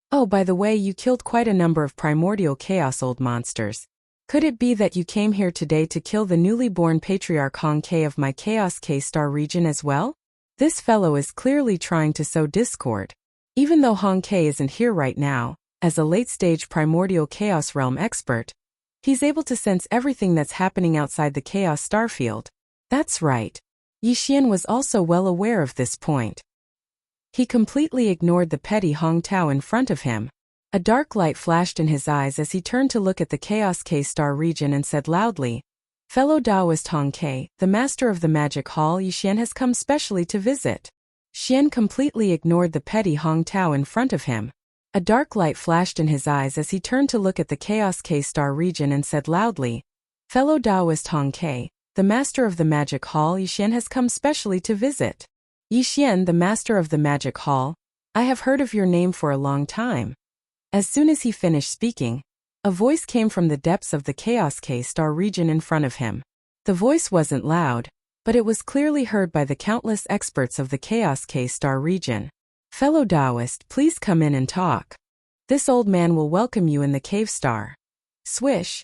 Oh, by the way, you killed quite a number of primordial chaos old monsters. Could it be that you came here today to kill the newly born Patriarch Hong Ke of my Chaos K-star region as well? This fellow is clearly trying to sow discord. Even though Hong Ke isn't here right now, as a late-stage primordial chaos realm expert, he's able to sense everything that's happening outside the Chaos Starfield. That's right. Yi Xian was also well aware of this point. He completely ignored the petty Hong Tao in front of him. A dark light flashed in his eyes as he turned to look at the Chaos K-star region and said loudly, "Fellow Taoist Hong Ke, the master of the magic hall Yi Xian has come specially to visit." Xian completely ignored the petty Hong Tao in front of him. A dark light flashed in his eyes as he turned to look at the Chaos K-star region and said loudly, "Fellow Taoist Hong Ke, the master of the magic hall Yi Xian has come specially to visit." Yi Xian, the master of the magic hall, I have heard of your name for a long time. As soon as he finished speaking, a voice came from the depths of the Chaos K-star region in front of him. The voice wasn't loud, but it was clearly heard by the countless experts of the Chaos K-Star region. Fellow Taoist, please come in and talk. This old man will welcome you in the cave star. Swish!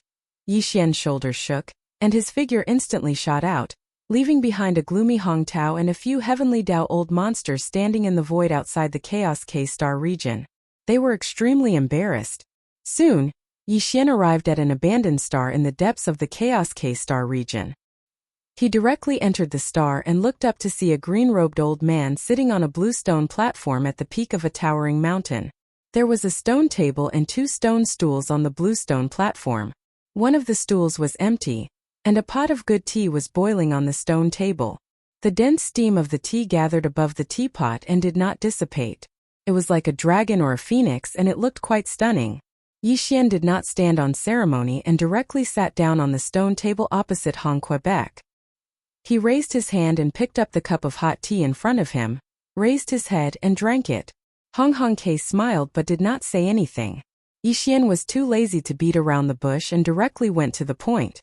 Yixian's shoulders shook, and his figure instantly shot out, leaving behind a gloomy Hong Tao and a few heavenly Dao old monsters standing in the void outside the Chaos K-Star region. They were extremely embarrassed. Soon, Yixian arrived at an abandoned star in the depths of the Chaos K-Star region. He directly entered the star and looked up to see a green-robed old man sitting on a blue stone platform at the peak of a towering mountain. There was a stone table and 2 stone stools on the blue stone platform. One of the stools was empty, and a pot of good tea was boiling on the stone table. The dense steam of the tea gathered above the teapot and did not dissipate. It was like a dragon or a phoenix, and it looked quite stunning. Yixian did not stand on ceremony and directly sat down on the stone table opposite Hong Quebec. He raised his hand and picked up the cup of hot tea in front of him, raised his head and drank it. Hong Ke smiled but did not say anything. Yixian was too lazy to beat around the bush and directly went to the point.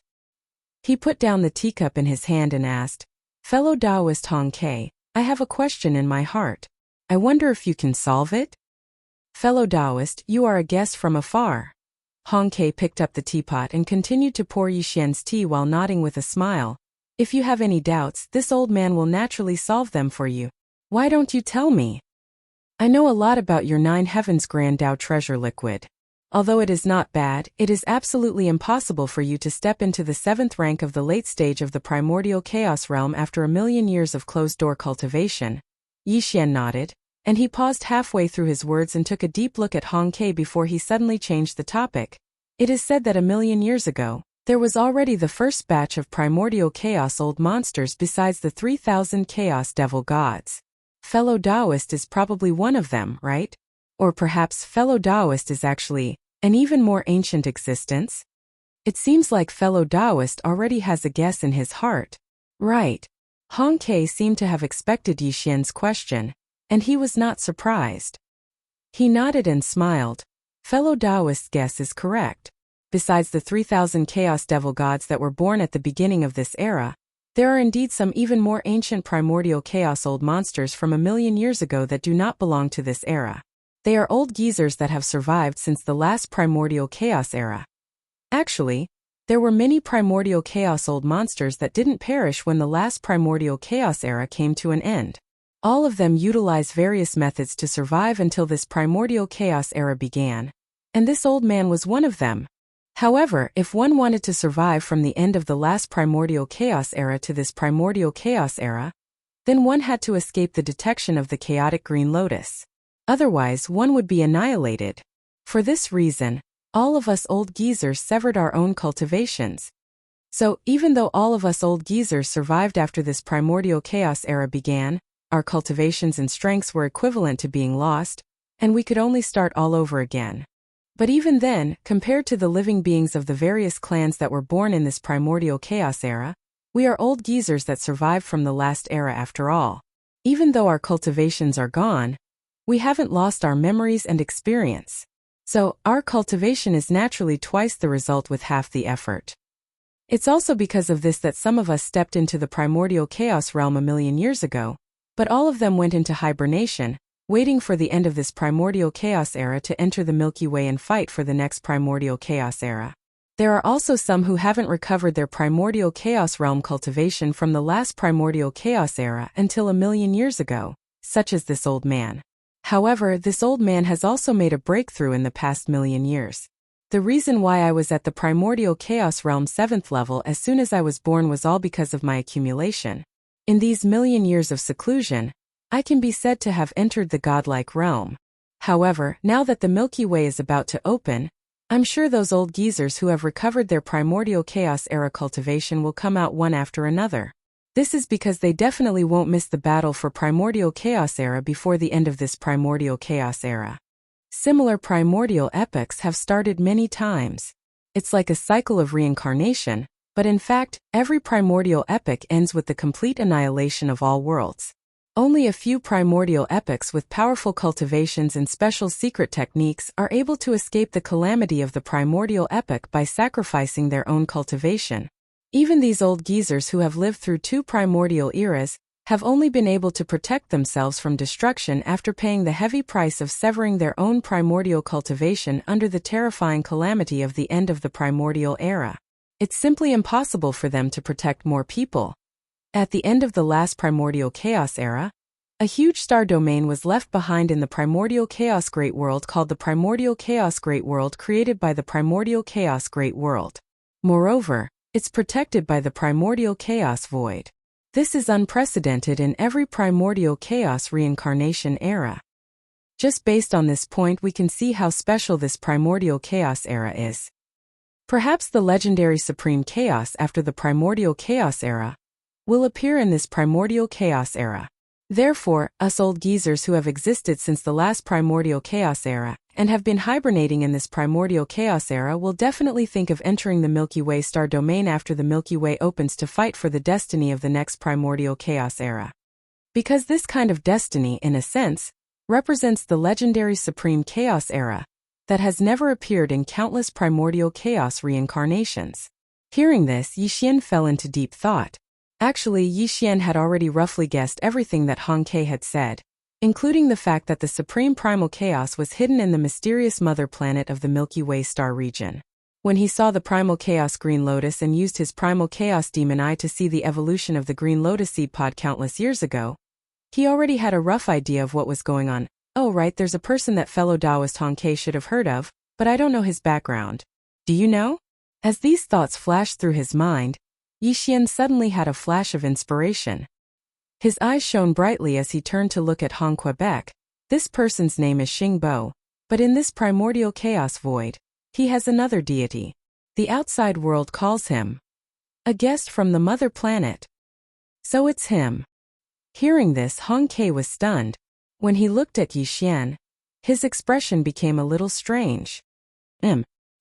He put down the teacup in his hand and asked, "Fellow Taoist Hong Ke, I have a question in my heart. I wonder if you can solve it?" "Fellow Taoist, you are a guest from afar." Hong Ke picked up the teapot and continued to pour Yixian's tea while nodding with a smile. "If you have any doubts, this old man will naturally solve them for you. Why don't you tell me? I know a lot about your 9 heavens grand Tao treasure liquid. Although it is not bad, it is absolutely impossible for you to step into the 7th rank of the late stage of the primordial chaos realm after 1,000,000 years of closed-door cultivation." Yixian nodded, and he paused halfway through his words and took a deep look at Hong Ke before he suddenly changed the topic. "It is said that 1,000,000 years ago, there was already the first batch of primordial chaos old monsters besides the 3,000 chaos devil gods. Fellow Taoist is probably one of them, right? Or perhaps Fellow Taoist is actually an even more ancient existence? It seems like Fellow Taoist already has a guess in his heart. Right." Hong Ke seemed to have expected Yixian's question, and he was not surprised. He nodded and smiled. "Fellow Taoist's guess is correct. Besides the 3,000 chaos devil gods that were born at the beginning of this era, there are indeed some even more ancient primordial chaos old monsters from 1,000,000 years ago that do not belong to this era. They are old geezers that have survived since the last primordial chaos era. Actually, there were many primordial chaos old monsters that didn't perish when the last primordial chaos era came to an end. All of them utilize various methods to survive until this primordial chaos era began. And this old man was one of them. However, if one wanted to survive from the end of the last primordial chaos era to this primordial chaos era, then one had to escape the detection of the chaotic green lotus. Otherwise, one would be annihilated. For this reason, all of us old geezers severed our own cultivations. So, even though all of us old geezers survived after this primordial chaos era began, our cultivations and strengths were equivalent to being lost, and we could only start all over again. But even then, compared to the living beings of the various clans that were born in this primordial chaos era, we are old geezers that survived from the last era after all. Even though our cultivations are gone, we haven't lost our memories and experience. So, our cultivation is naturally twice the result with half the effort. It's also because of this that some of us stepped into the primordial chaos realm 1,000,000 years ago, but all of them went into hibernation, waiting for the end of this primordial chaos era to enter the Milky Way and fight for the next primordial chaos era. There are also some who haven't recovered their primordial chaos realm cultivation from the last primordial chaos era until 1,000,000 years ago, such as this old man. However, this old man has also made a breakthrough in the past 1,000,000 years. The reason why I was at the primordial chaos realm 7th level as soon as I was born was all because of my accumulation. In these 1,000,000 years of seclusion, I can be said to have entered the godlike realm. However, now that the Milky Way is about to open, I'm sure those old geezers who have recovered their primordial chaos era cultivation will come out one after another. This is because they definitely won't miss the battle for primordial chaos era before the end of this primordial chaos era. Similar primordial epochs have started many times. It's like a cycle of reincarnation, but in fact, every primordial epoch ends with the complete annihilation of all worlds. Only a few primordial epochs with powerful cultivations and special secret techniques are able to escape the calamity of the primordial epoch by sacrificing their own cultivation. Even these old geezers who have lived through 2 primordial eras have only been able to protect themselves from destruction after paying the heavy price of severing their own primordial cultivation under the terrifying calamity of the end of the primordial era. It's simply impossible for them to protect more people. At the end of the last primordial chaos era, a huge star domain was left behind in the primordial chaos great world called the primordial chaos great world, created by the primordial chaos great world. Moreover, it's protected by the primordial chaos void. This is unprecedented in every primordial chaos reincarnation era. Just based on this point, we can see how special this primordial chaos era is. Perhaps the legendary supreme chaos after the primordial chaos era will appear in this primordial chaos era. Therefore, us old geezers who have existed since the last primordial chaos era and have been hibernating in this primordial chaos era will definitely think of entering the Milky Way star domain after the Milky Way opens to fight for the destiny of the next primordial chaos era. Because this kind of destiny, in a sense, represents the legendary supreme chaos era that has never appeared in countless primordial chaos reincarnations. Hearing this, Yixian fell into deep thought. Actually, Yixian had already roughly guessed everything that Hong Ke had said, including the fact that the supreme primal chaos was hidden in the mysterious mother planet of the Milky Way star region. When he saw the primal chaos green lotus and used his primal chaos demon eye to see the evolution of the green lotus seed pod countless years ago, he already had a rough idea of what was going on. Oh right, there's a person that fellow Taoist Hong Ke should have heard of, but I don't know his background. Do you know? As these thoughts flashed through his mind, Yixian suddenly had a flash of inspiration. His eyes shone brightly as he turned to look at Hong Quebec. This person's name is Xing Bo, but in this primordial chaos void, he has another deity. The outside world calls him a guest from the mother planet. So it's him. Hearing this, Hong Ke was stunned. When he looked at Yixian, his expression became a little strange.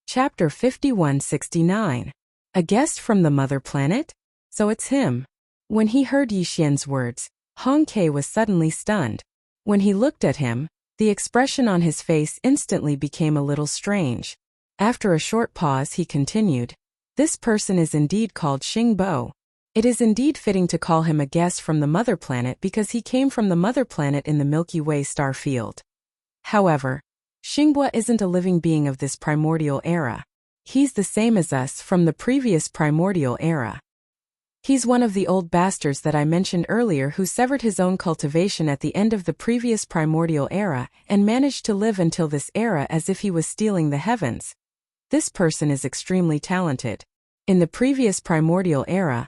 Chapter 5169. A guest from the mother planet? So it's him. When he heard Yixian's words, Hong Ke was suddenly stunned. When he looked at him, the expression on his face instantly became a little strange. After a short pause, he continued, "This person is indeed called Xing Bo. It is indeed fitting to call him a guest from the mother planet because he came from the mother planet in the Milky Way star field. However, Xingbo isn't a living being of this primordial era. He's the same as us from the previous primordial era. He's one of the old bastards that I mentioned earlier who severed his own cultivation at the end of the previous primordial era and managed to live until this era as if he was stealing the heavens. This person is extremely talented. In the previous primordial era,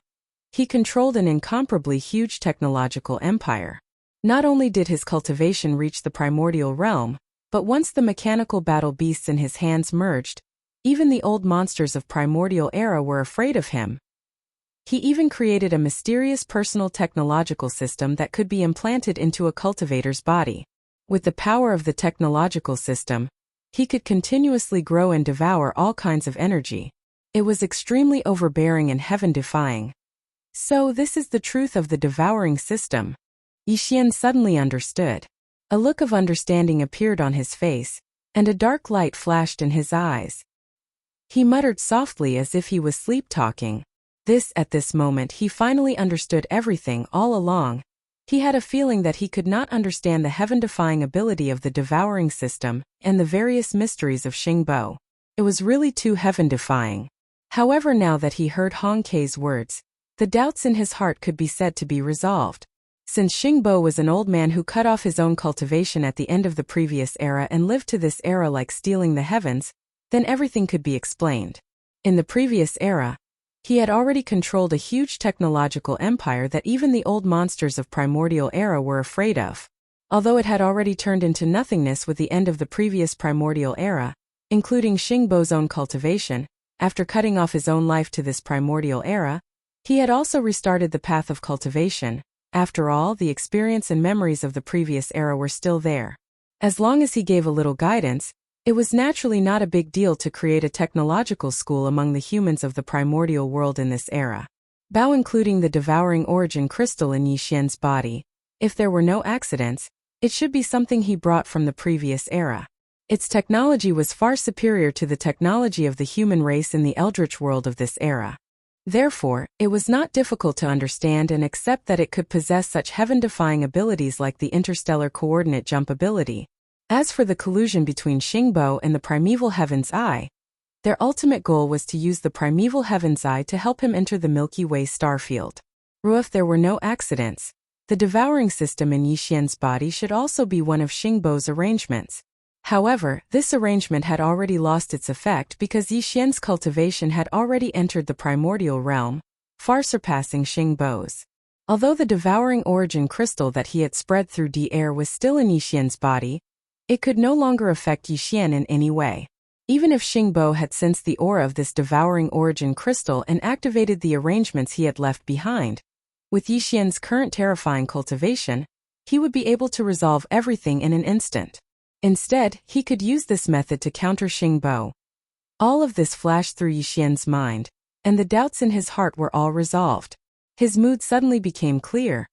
he controlled an incomparably huge technological empire. Not only did his cultivation reach the primordial realm, but once the mechanical battle beasts in his hands merged, even the old monsters of primordial era were afraid of him. He even created a mysterious personal technological system that could be implanted into a cultivator's body. With the power of the technological system, he could continuously grow and devour all kinds of energy. It was extremely overbearing and heaven-defying. So this is the truth of the devouring system. Yixian suddenly understood. A look of understanding appeared on his face, and a dark light flashed in his eyes. He muttered softly as if he was sleep-talking. At this moment he finally understood everything all along. He had a feeling that he could not understand the heaven-defying ability of the devouring system and the various mysteries of Xing Bo. It was really too heaven-defying. However, now that he heard Hong Ke's words, the doubts in his heart could be said to be resolved. Since Xing Bo was an old man who cut off his own cultivation at the end of the previous era and lived to this era like stealing the heavens, then everything could be explained. In the previous era, he had already controlled a huge technological empire that even the old monsters of primordial era were afraid of. Although it had already turned into nothingness with the end of the previous primordial era, including Xing Bo's own cultivation, after cutting off his own life to this primordial era, he had also restarted the path of cultivation. After all, the experience and memories of the previous era were still there. As long as he gave a little guidance, it was naturally not a big deal to create a technological school among the humans of the primordial world in this era. Bao including the devouring origin crystal in Yixian's body. If there were no accidents, it should be something he brought from the previous era. Its technology was far superior to the technology of the human race in the eldritch world of this era. Therefore, it was not difficult to understand and accept that it could possess such heaven-defying abilities like the interstellar coordinate jump ability. As for the collusion between Xingbo and the primeval Heaven's Eye, their ultimate goal was to use the primeval Heaven's Eye to help him enter the Milky Way starfield. If there were no accidents, the devouring system in Yixian's body should also be one of Xingbo's arrangements. However, this arrangement had already lost its effect because Yixian's cultivation had already entered the primordial realm, far surpassing Xingbo's. Although the devouring origin crystal that he had spread through the air was still in Yixian's body, it could no longer affect Yixian in any way. Even if Xingbo had sensed the aura of this devouring origin crystal and activated the arrangements he had left behind, with Yixian's current terrifying cultivation, he would be able to resolve everything in an instant. Instead, he could use this method to counter Xingbo. All of this flashed through Yixian's mind, and the doubts in his heart were all resolved. His mood suddenly became clear,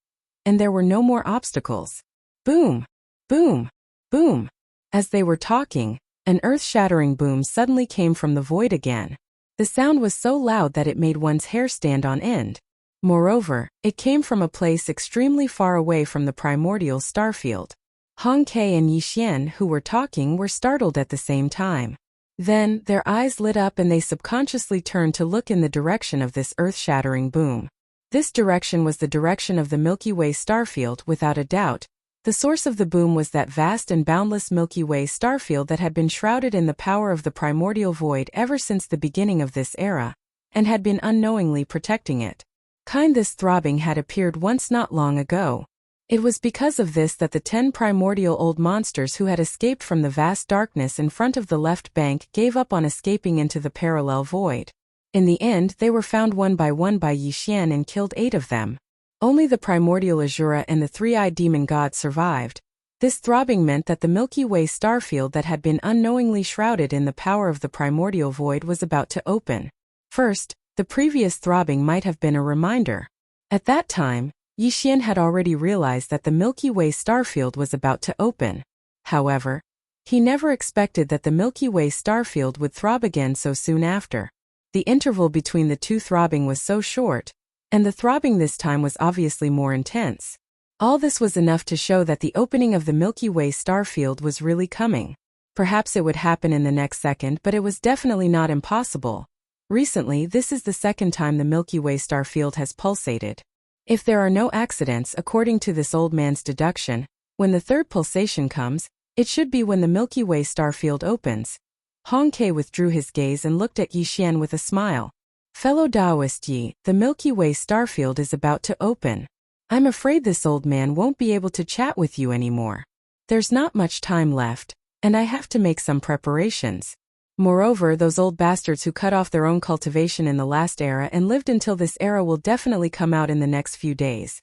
and there were no more obstacles. Boom! Boom! Boom! As they were talking, an earth-shattering boom suddenly came from the void again. The sound was so loud that it made one's hair stand on end. Moreover, it came from a place extremely far away from the primordial starfield. Hong Ke and Yixian, who were talking, were startled at the same time. Then, their eyes lit up and they subconsciously turned to look in the direction of this earth-shattering boom. This direction was the direction of the Milky Way starfield, without a doubt. The source of the boom was that vast and boundless Milky Way starfield that had been shrouded in the power of the primordial void ever since the beginning of this era, and had been unknowingly protecting it. This throbbing had appeared once not long ago. It was because of this that the 10 primordial old monsters who had escaped from the vast darkness in front of the left bank gave up on escaping into the parallel void. In the end, they were found one by Yixian and killed 8 of them. Only the primordial Azura and the 3-eyed demon god survived. This throbbing meant that the Milky Way starfield that had been unknowingly shrouded in the power of the primordial void was about to open. First, the previous throbbing might have been a reminder. At that time, Yixian had already realized that the Milky Way starfield was about to open. However, he never expected that the Milky Way starfield would throb again so soon after. The interval between the two throbbing was so short, and the throbbing this time was obviously more intense. All this was enough to show that the opening of the Milky Way starfield was really coming. Perhaps it would happen in the next second, but it was definitely not impossible. Recently, this is the second time the Milky Way starfield has pulsated. If there are no accidents, according to this old man's deduction, when the third pulsation comes, it should be when the Milky Way starfield opens. Hong Ke withdrew his gaze and looked at Yixian with a smile. Fellow Taoist Yi, the Milky Way starfield is about to open. I'm afraid this old man won't be able to chat with you anymore. There's not much time left, and I have to make some preparations. Moreover, those old bastards who cut off their own cultivation in the last era and lived until this era will definitely come out in the next few days.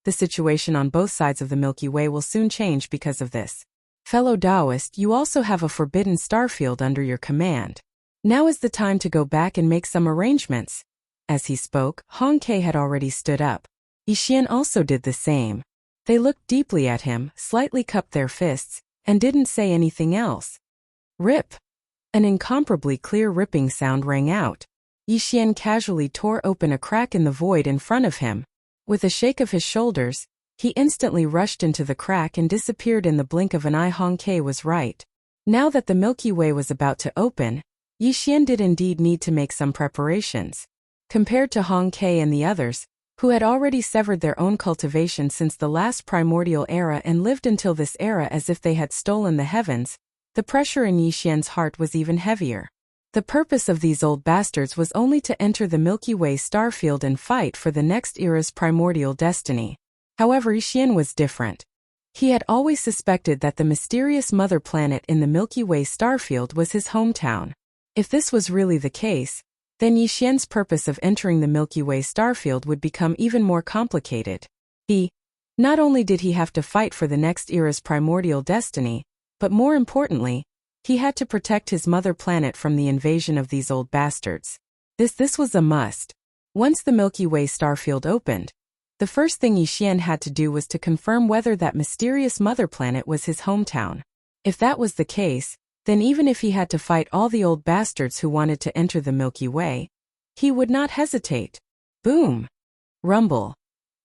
The situation on both sides of the Milky Way will soon change because of this. Fellow Taoist, you also have a forbidden starfield under your command. Now is the time to go back and make some arrangements. As he spoke, Hong Ke had already stood up. Yixian also did the same. They looked deeply at him, slightly cupped their fists, and didn't say anything else. Rip! An incomparably clear ripping sound rang out. Yixian casually tore open a crack in the void in front of him. With a shake of his shoulders, he instantly rushed into the crack and disappeared in the blink of an eye. Hong Ke was right. Now that the Milky Way was about to open, Yixian did indeed need to make some preparations. Compared to Hong Ke and the others, who had already severed their own cultivation since the last primordial era and lived until this era as if they had stolen the heavens, the pressure in Yixian's heart was even heavier. The purpose of these old bastards was only to enter the Milky Way starfield and fight for the next era's primordial destiny. However, Yixian was different. He had always suspected that the mysterious mother planet in the Milky Way starfield was his hometown. If this was really the case, then Yixian's purpose of entering the Milky Way starfield would become even more complicated. Not only did he have to fight for the next era's primordial destiny, but more importantly, he had to protect his mother planet from the invasion of these old bastards. This was a must. Once the Milky Way starfield opened, the first thing Yixian had to do was to confirm whether that mysterious mother planet was his hometown. If that was the case, then even if he had to fight all the old bastards who wanted to enter the Milky Way, He would not hesitate. Boom! Rumble.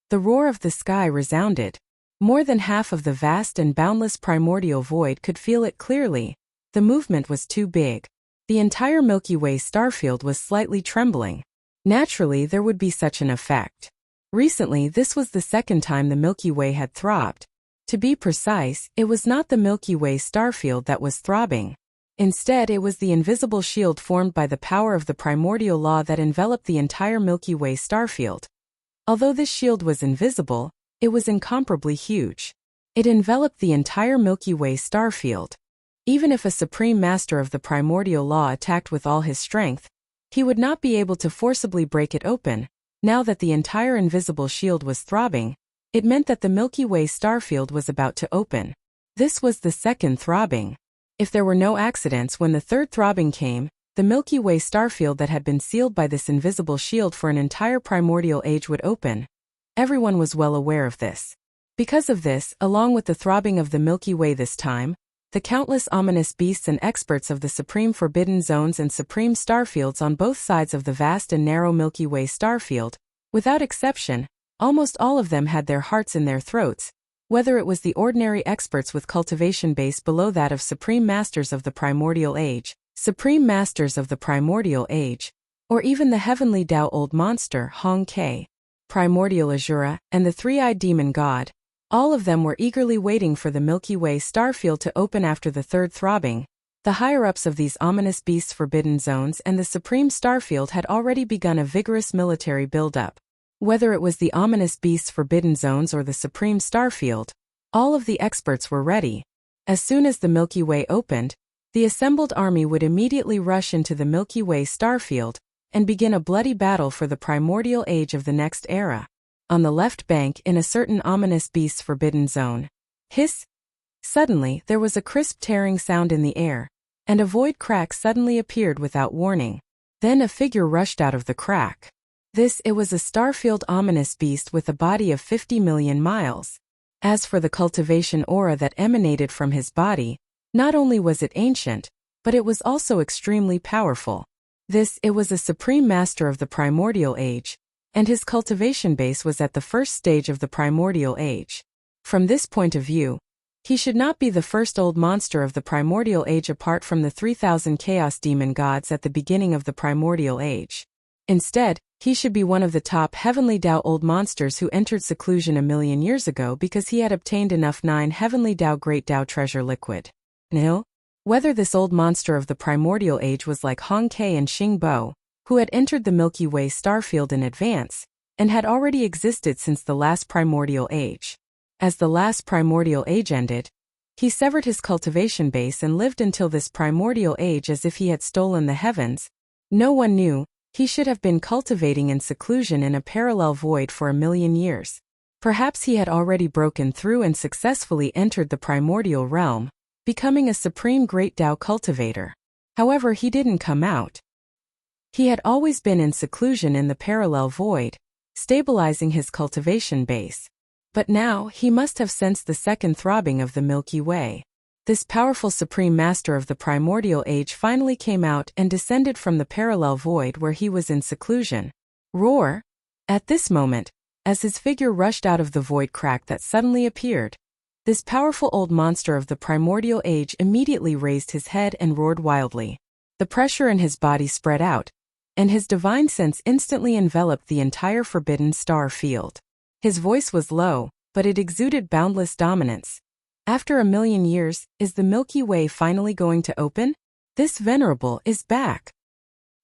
The roar of the sky resounded. More than half of the vast and boundless primordial void could feel it clearly. The movement was too big. The entire Milky Way starfield was slightly trembling. Naturally, there would be such an effect. Recently, this was the second time the Milky Way had throbbed. To be precise, it was not the Milky Way starfield that was throbbing. Instead, it was the invisible shield formed by the power of the primordial law that enveloped the entire Milky Way starfield. Although this shield was invisible, it was incomparably huge. It enveloped the entire Milky Way starfield. Even if a supreme master of the primordial law attacked with all his strength, he would not be able to forcibly break it open. Now that the entire invisible shield was throbbing, it meant that the Milky Way starfield was about to open. This was the second throbbing. If there were no accidents when the third throbbing came, the Milky Way starfield that had been sealed by this invisible shield for an entire primordial age would open. Everyone was well aware of this. Because of this, along with the throbbing of the Milky Way this time, the countless ominous beasts and experts of the supreme forbidden zones and supreme starfields on both sides of the vast and narrow Milky Way starfield, without exception, almost all of them had their hearts in their throats, whether it was the ordinary experts with cultivation base below that of supreme masters of the primordial age, or even the heavenly Tao old monster Hong Ke, primordial Azura, and the three-eyed demon god. All of them were eagerly waiting for the Milky Way starfield to open after the third throbbing. The higher-ups of these ominous beasts' forbidden zones and the supreme starfield had already begun a vigorous military build-up. Whether it was the ominous beasts' forbidden zones or the supreme starfield, all of the experts were ready. As soon as the Milky Way opened, the assembled army would immediately rush into the Milky Way starfield and begin a bloody battle for the primordial age of the next era. On the left bank in a certain ominous beast's forbidden zone. Hiss! Suddenly, there was a crisp tearing sound in the air, and a void crack suddenly appeared without warning. Then a figure rushed out of the crack. It was a starfield ominous beast with a body of 50 million miles. As for the cultivation aura that emanated from his body, not only was it ancient, but it was also extremely powerful. It was a supreme master of the primordial age, and his cultivation base was at the first stage of the primordial age. From this point of view, he should not be the first old monster of the primordial age apart from the 3,000 chaos demon gods at the beginning of the primordial age. Instead, he should be one of the top heavenly Tao old monsters who entered seclusion a million years ago because he had obtained enough 9 heavenly Tao great Tao treasure liquid. Whether this old monster of the primordial age was like Hong Ke and Xing Bo, who had entered the Milky Way starfield in advance, and had already existed since the last primordial age. As the last primordial age ended, he severed his cultivation base and lived until this primordial age as if he had stolen the heavens. No one knew. He should have been cultivating in seclusion in a parallel void for a million years. Perhaps he had already broken through and successfully entered the primordial realm, becoming a supreme great Tao cultivator. However, he didn't come out. He had always been in seclusion in the parallel void, stabilizing his cultivation base. But now, he must have sensed the second throbbing of the Milky Way. This powerful supreme master of the primordial age finally came out and descended from the parallel void where he was in seclusion. Roar! At this moment, as his figure rushed out of the void crack that suddenly appeared, this powerful old monster of the primordial age immediately raised his head and roared wildly. The pressure in his body spread out, and his divine sense instantly enveloped the entire forbidden star field. His voice was low, but it exuded boundless dominance. After a million years, is the Milky Way finally going to open? This venerable is back.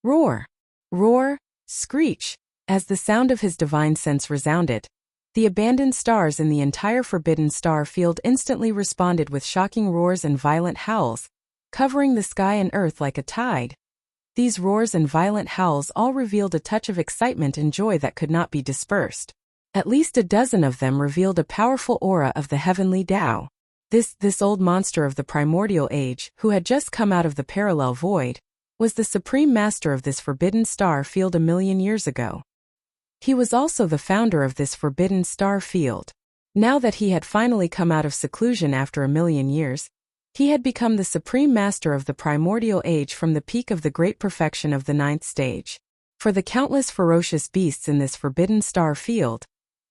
Roar! Roar! Screech! As the sound of his divine sense resounded, the abandoned stars in the entire forbidden star field instantly responded with shocking roars and violent howls, covering the sky and earth like a tide. These roars and violent howls all revealed a touch of excitement and joy that could not be dispersed. At least a dozen of them revealed a powerful aura of the heavenly Tao. This old monster of the primordial age, who had just come out of the parallel void, was the supreme master of this forbidden star field a million years ago. He was also the founder of this forbidden star field. Now that he had finally come out of seclusion after a million years, he had become the supreme master of the primordial age from the peak of the great perfection of the 9th stage. For the countless ferocious beasts in this forbidden star field,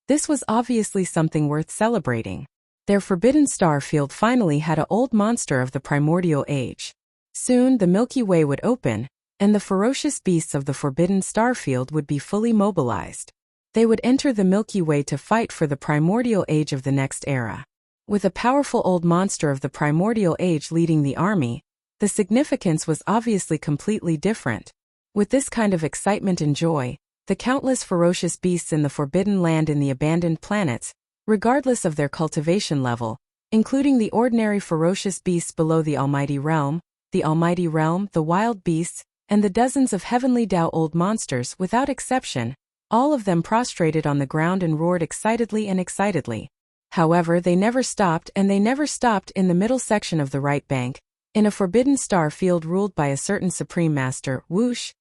this was obviously something worth celebrating. Their forbidden star field finally had an old monster of the primordial age. Soon the Milky Way would open, and the ferocious beasts of the forbidden star field would be fully mobilized. They would enter the Milky Way to fight for the primordial age of the next era. With a powerful old monster of the primordial age leading the army, the significance was obviously completely different. With this kind of excitement and joy, the countless ferocious beasts in the forbidden land in the abandoned planets, regardless of their cultivation level, including the ordinary ferocious beasts below the Almighty Realm, the wild beasts, and the dozens of heavenly Tao old monsters without exception, all of them prostrated on the ground and roared excitedly. However, they never stopped in the middle section of the right bank, in a forbidden star field ruled by a certain supreme master, Whoosh.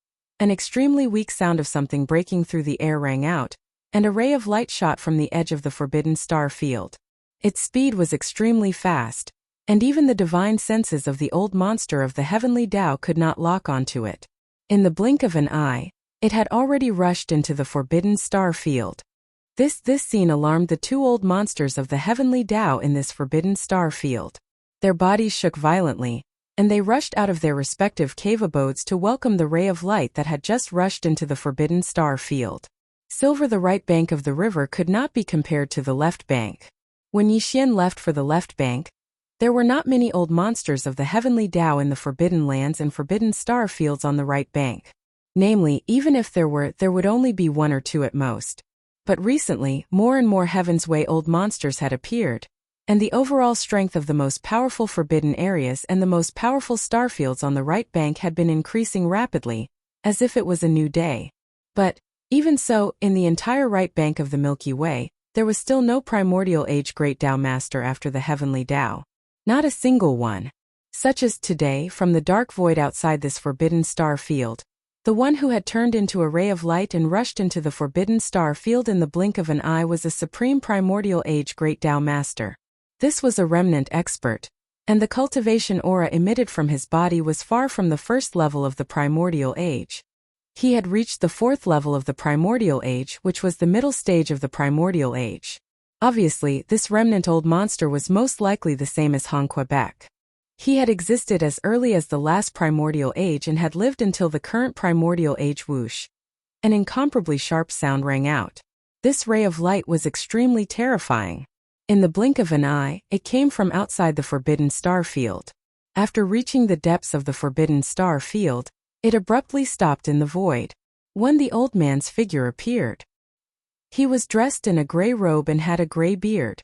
An extremely weak sound of something breaking through the air rang out, and a ray of light shot from the edge of the forbidden star field. Its speed was extremely fast, and even the divine senses of the old monster of the heavenly Tao could not lock onto it. In the blink of an eye, it had already rushed into the forbidden star field. This scene alarmed the two old monsters of the heavenly Tao in this forbidden star field. Their bodies shook violently, and they rushed out of their respective cave abodes to welcome the ray of light that had just rushed into the forbidden star field. Silver, the right bank of the river, could not be compared to the left bank. When Yixian left for the left bank, there were not many old monsters of the heavenly Tao in the forbidden lands and forbidden star fields on the right bank. Namely, even if there would only be one or two at most. But recently, more and more Heaven's Way old monsters had appeared, and the overall strength of the most powerful forbidden areas and the most powerful starfields on the right bank had been increasing rapidly, as if it was a new day. But, even so, in the entire right bank of the Milky Way, there was still no primordial age great Tao master after the heavenly Tao. Not a single one. Such as today, from the dark void outside this forbidden star field, the one who had turned into a ray of light and rushed into the forbidden star field in the blink of an eye was a supreme primordial age great Tao master. This was a remnant expert, and the cultivation aura emitted from his body was far from the first level of the primordial age. He had reached the fourth level of the primordial age, which was the middle stage of the primordial age. Obviously, this remnant old monster was most likely the same as Han Quebec. He had existed as early as the last primordial age and had lived until the current primordial age. Whoosh. An incomparably sharp sound rang out. This ray of light was extremely terrifying. In the blink of an eye, it came from outside the forbidden star field. After reaching the depths of the forbidden star field, it abruptly stopped in the void. The old man's figure appeared. He was dressed in a gray robe and had a gray beard.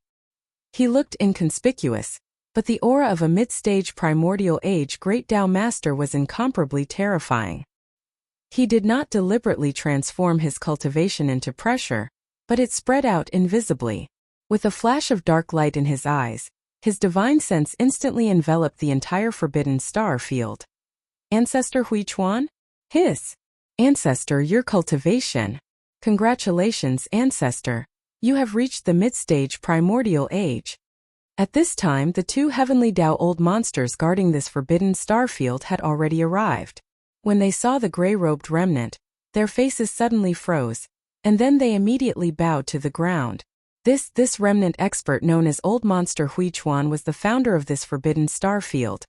He looked inconspicuous, but the aura of a mid-stage primordial age great Tao master was incomparably terrifying. He did not deliberately transform his cultivation into pressure, but it spread out invisibly. With a flash of dark light in his eyes, his divine sense instantly enveloped the entire forbidden star field. Ancestor Huichuan? His. Ancestor, your cultivation. Congratulations, Ancestor. You have reached the mid-stage primordial age. At this time, the two heavenly Tao old monsters guarding this forbidden star field had already arrived. When they saw the gray-robed remnant, their faces suddenly froze, and then they immediately bowed to the ground. This remnant expert known as Old Monster Huichuan was the founder of this forbidden star field,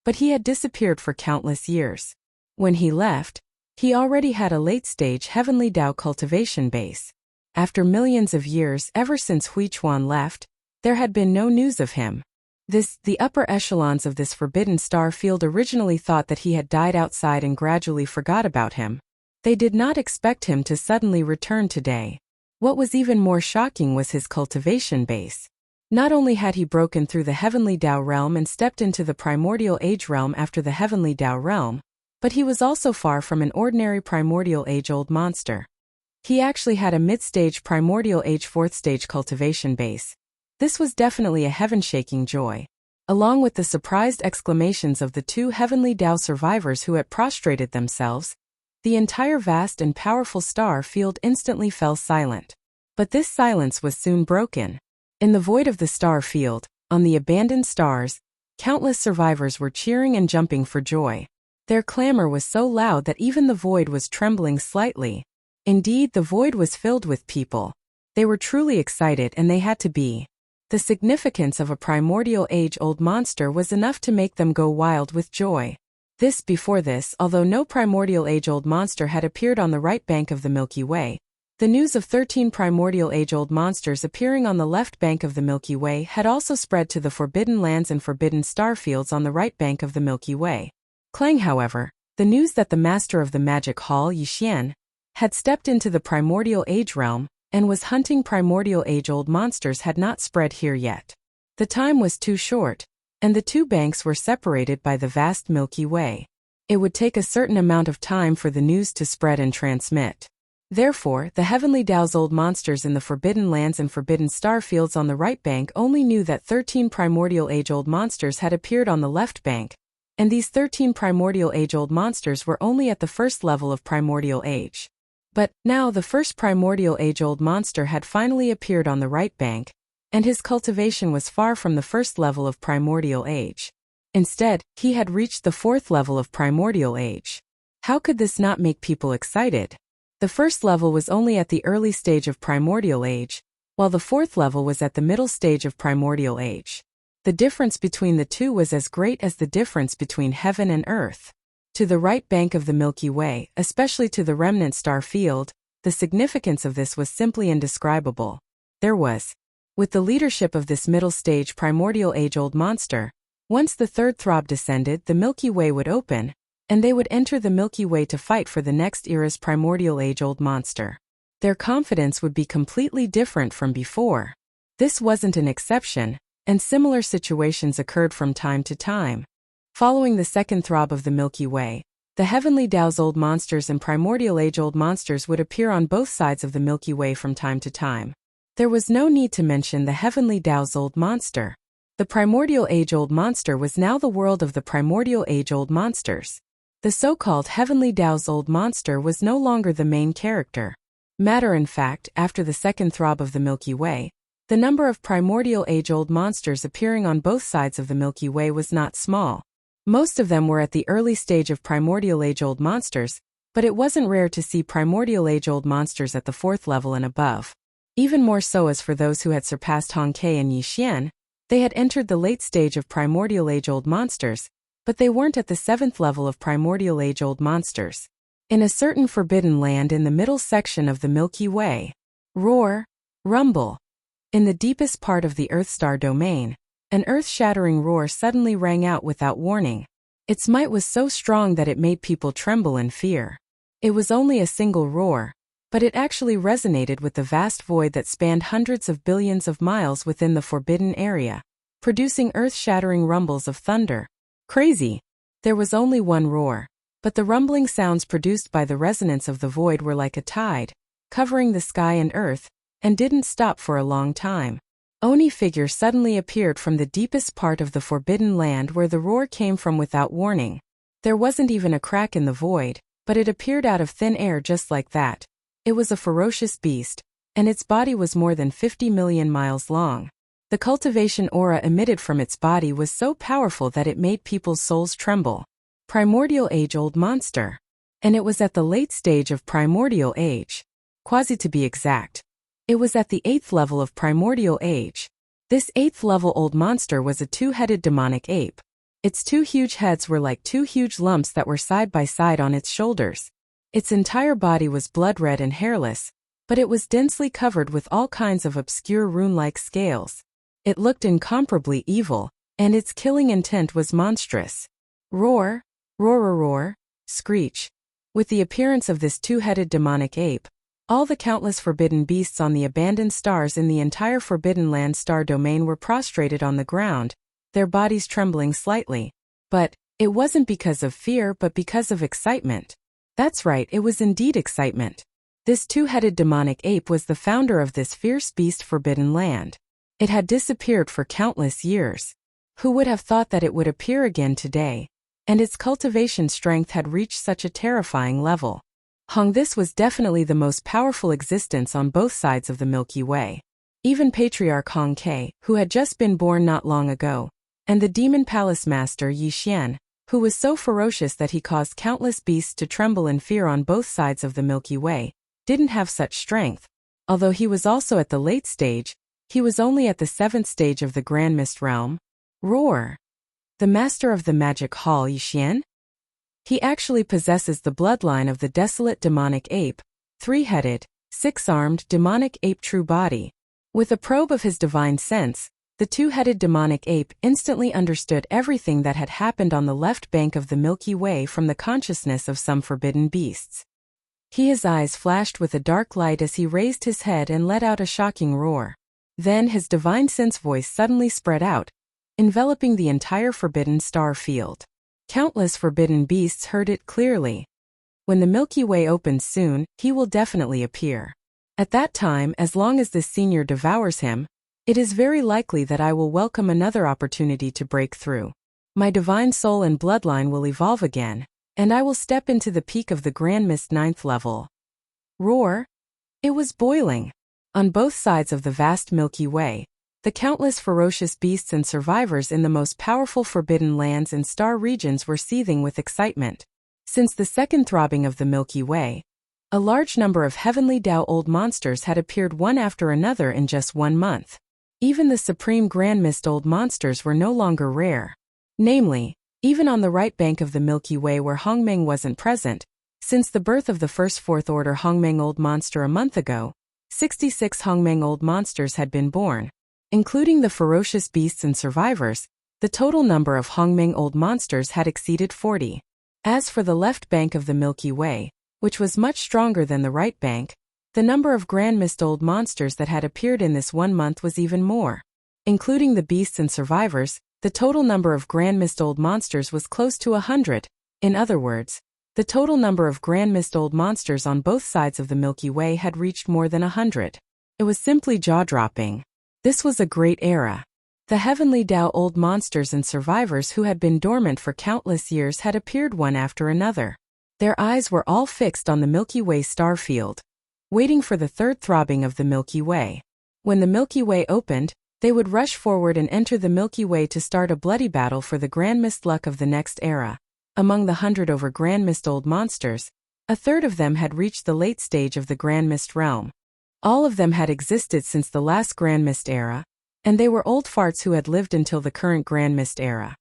but he had disappeared for countless years. When he left, he already had a late-stage heavenly Tao cultivation base. After millions of years ever since Huichuan left, there had been no news of him. The upper echelons of this forbidden star field originally thought that he had died outside and gradually forgot about him. They did not expect him to suddenly return today. What was even more shocking was his cultivation base. Not only had he broken through the heavenly Tao realm and stepped into the primordial age realm after the heavenly Tao realm, but he was also far from an ordinary primordial age old monster. He actually had a mid-stage primordial age fourth stage cultivation base. This was definitely a heaven-shaking joy. Along with the surprised exclamations of the two heavenly Tao survivors who had prostrated themselves, the entire vast and powerful star field instantly fell silent. But this silence was soon broken. In the void of the star field, on the abandoned stars, countless survivors were cheering and jumping for joy. Their clamor was so loud that even the void was trembling slightly. Indeed, the void was filled with people. They were truly excited, and they had to be. The significance of a primordial age-old monster was enough to make them go wild with joy. Before this, although no primordial age-old monster had appeared on the right bank of the Milky Way, the news of 13 primordial age-old monsters appearing on the left bank of the Milky Way had also spread to the forbidden lands and forbidden star fields on the right bank of the Milky Way. Clang, however, the news that the master of the magic hall, Yixian, had stepped into the primordial age realm and was hunting primordial age-old monsters had not spread here yet. The time was too short, and the two banks were separated by the vast Milky Way. It would take a certain amount of time for the news to spread and transmit. Therefore, the heavenly Dao's-old monsters in the forbidden lands and forbidden star fields on the right bank only knew that 13 primordial age-old monsters had appeared on the left bank, and these 13 primordial age-old monsters were only at the first level of primordial age. But now the first primordial age-old monster had finally appeared on the right bank, and his cultivation was far from the first level of primordial age. Instead, he had reached the fourth level of primordial age. How could this not make people excited? The first level was only at the early stage of primordial age, while the fourth level was at the middle stage of primordial age. The difference between the two was as great as the difference between heaven and earth. To the right bank of the Milky Way, especially to the remnant star field, the significance of this was simply indescribable. There was, with the leadership of this middle stage primordial age-old monster, once the third throb descended, the Milky Way would open, and they would enter the Milky Way to fight for the next era's primordial age-old monster. Their confidence would be completely different from before. This wasn't an exception, and similar situations occurred from time to time. Following the second throb of the Milky Way, the heavenly Dao's-old monsters and primordial age-old monsters would appear on both sides of the Milky Way from time to time. There was no need to mention the heavenly Dao's-old monster. The primordial age-old monster was now the world of the primordial age-old monsters. The so-called heavenly Dao's-old monster was no longer the main character. In fact, after the second throb of the Milky Way, the number of primordial age-old monsters appearing on both sides of the Milky Way was not small. Most of them were at the early stage of primordial age-old monsters, but it wasn't rare to see primordial age-old monsters at the fourth level and above. Even more so as for those who had surpassed Hongke and Yixian, they had entered the late stage of primordial age-old monsters, but they weren't at the seventh level of primordial age-old monsters. In a certain forbidden land in the middle section of the Milky Way, roar, rumble. In the deepest part of the Earth star domain, an earth-shattering roar suddenly rang out without warning. Its might was so strong that it made people tremble in fear. It was only a single roar, but it actually resonated with the vast void that spanned hundreds of billions of miles within the forbidden area, producing earth-shattering rumbles of thunder. Crazy! There was only one roar, but the rumbling sounds produced by the resonance of the void were like a tide, covering the sky and earth, and didn't stop for a long time. Oni figure suddenly appeared from the deepest part of the forbidden land where the roar came from without warning. There wasn't even a crack in the void, but it appeared out of thin air just like that. It was a ferocious beast, and its body was more than 50 million miles long. The cultivation aura emitted from its body was so powerful that it made people's souls tremble. Primordial age-old monster. And it was at the late stage of primordial age. Quasi to be exact. It was at the 8th level of primordial age. This 8th level old monster was a two-headed demonic ape. Its two huge heads were like two huge lumps that were side by side on its shoulders. Its entire body was blood red and hairless, but it was densely covered with all kinds of obscure rune-like scales. It looked incomparably evil, and its killing intent was monstrous. Roar, roar, roar, roar, screech. With the appearance of this two-headed demonic ape, all the countless forbidden beasts on the abandoned stars in the entire Forbidden Land star domain were prostrated on the ground, their bodies trembling slightly. But it wasn't because of fear but because of excitement. That's right, it was indeed excitement. This two-headed demonic ape was the founder of this fierce beast Forbidden Land. It had disappeared for countless years. Who would have thought that it would appear again today? And its cultivation strength had reached such a terrifying level. This was definitely the most powerful existence on both sides of the Milky Way. Even Patriarch Hongke, who had just been born not long ago, and the Demon Palace Master Yixian, who was so ferocious that he caused countless beasts to tremble in fear on both sides of the Milky Way, didn't have such strength. Although he was also at the late stage, he was only at the 7th stage of the Grand Mist realm. Roar! The master of the magic hall, Yixian? He actually possesses the bloodline of the desolate demonic ape, 3-headed, 6-armed demonic ape true body. With a probe of his divine sense, the 2-headed demonic ape instantly understood everything that had happened on the left bank of the Milky Way from the consciousness of some forbidden beasts. His eyes flashed with a dark light as he raised his head and let out a shocking roar. Then his divine sense voice suddenly spread out, enveloping the entire forbidden star field. Countless forbidden beasts heard it clearly. When the Milky Way opens soon, he will definitely appear. At that time, as long as this senior devours him, it is very likely that I will welcome another opportunity to break through. My divine soul and bloodline will evolve again, and I will step into the peak of the Grand Mist 9th level. Roar! It was boiling. On both sides of the vast Milky Way, the countless ferocious beasts and survivors in the most powerful forbidden lands and star regions were seething with excitement. Since the second throbbing of the Milky Way, a large number of heavenly Tao old monsters had appeared one after another in just 1 month. Even the supreme Grand Mist old monsters were no longer rare. Namely, even on the right bank of the Milky Way where Hongmeng wasn't present, since the birth of the first 4th Order Hongmeng old monster a month ago, 66 Hongmeng old monsters had been born. Including the ferocious beasts and survivors, the total number of Hongmeng old monsters had exceeded 40. As for the left bank of the Milky Way, which was much stronger than the right bank, the number of Grand Mist old monsters that had appeared in this 1 month was even more. Including the beasts and survivors, the total number of Grand Mist old monsters was close to 100. In other words, the total number of Grand Mist old monsters on both sides of the Milky Way had reached more than 100. It was simply jaw-dropping. This was a great era. The heavenly Tao old monsters and survivors who had been dormant for countless years had appeared one after another. Their eyes were all fixed on the Milky Way star field, waiting for the third throbbing of the Milky Way. When the Milky Way opened, they would rush forward and enter the Milky Way to start a bloody battle for the Grand Mist luck of the next era. Among the 100 over Grand Mist old monsters, a third of them had reached the late stage of the Grand Mist realm. All of them had existed since the last Grand Mist era, and they were old farts who had lived until the current Grand Mist era.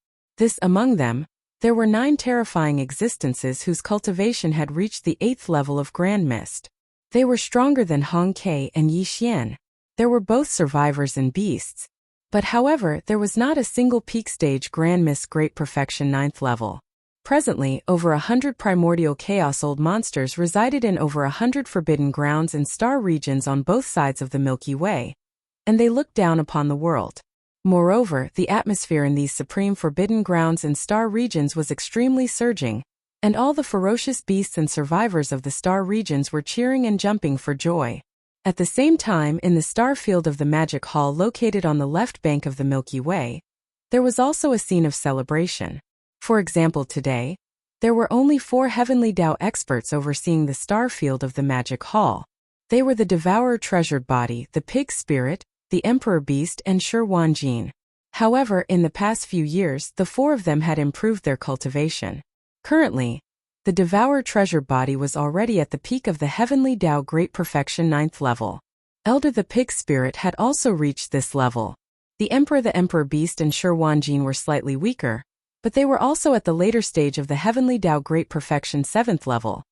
Among them, there were 9 terrifying existences whose cultivation had reached the 8th level of Grand Mist. They were stronger than Hong Kei and Yixian. There were both survivors and beasts. But however, there was not a single peak stage Grand Mist Great Perfection 9th level. Presently, over 100 primordial chaos old monsters resided in over 100 forbidden grounds and star regions on both sides of the Milky Way, and they looked down upon the world. Moreover, the atmosphere in these supreme forbidden grounds and star regions was extremely surging, and all the ferocious beasts and survivors of the star regions were cheering and jumping for joy. At the same time, in the star field of the Magic Hall located on the left bank of the Milky Way, there was also a scene of celebration. For example, today, there were only 4 heavenly Tao experts overseeing the star field of the Magic Hall. They were the Devourer Treasured Body, the Pig Spirit, the Emperor Beast, and Shi Wanjin. However, in the past few years, the 4 of them had improved their cultivation. Currently, the Devourer Treasured Body was already at the peak of the Heavenly Tao Great Perfection 9th level. Elder the Pig Spirit had also reached this level. The Emperor Beast, and Shi Wanjin were slightly weaker, but they were also at the later stage of the Heavenly Tao Great Perfection 7th level.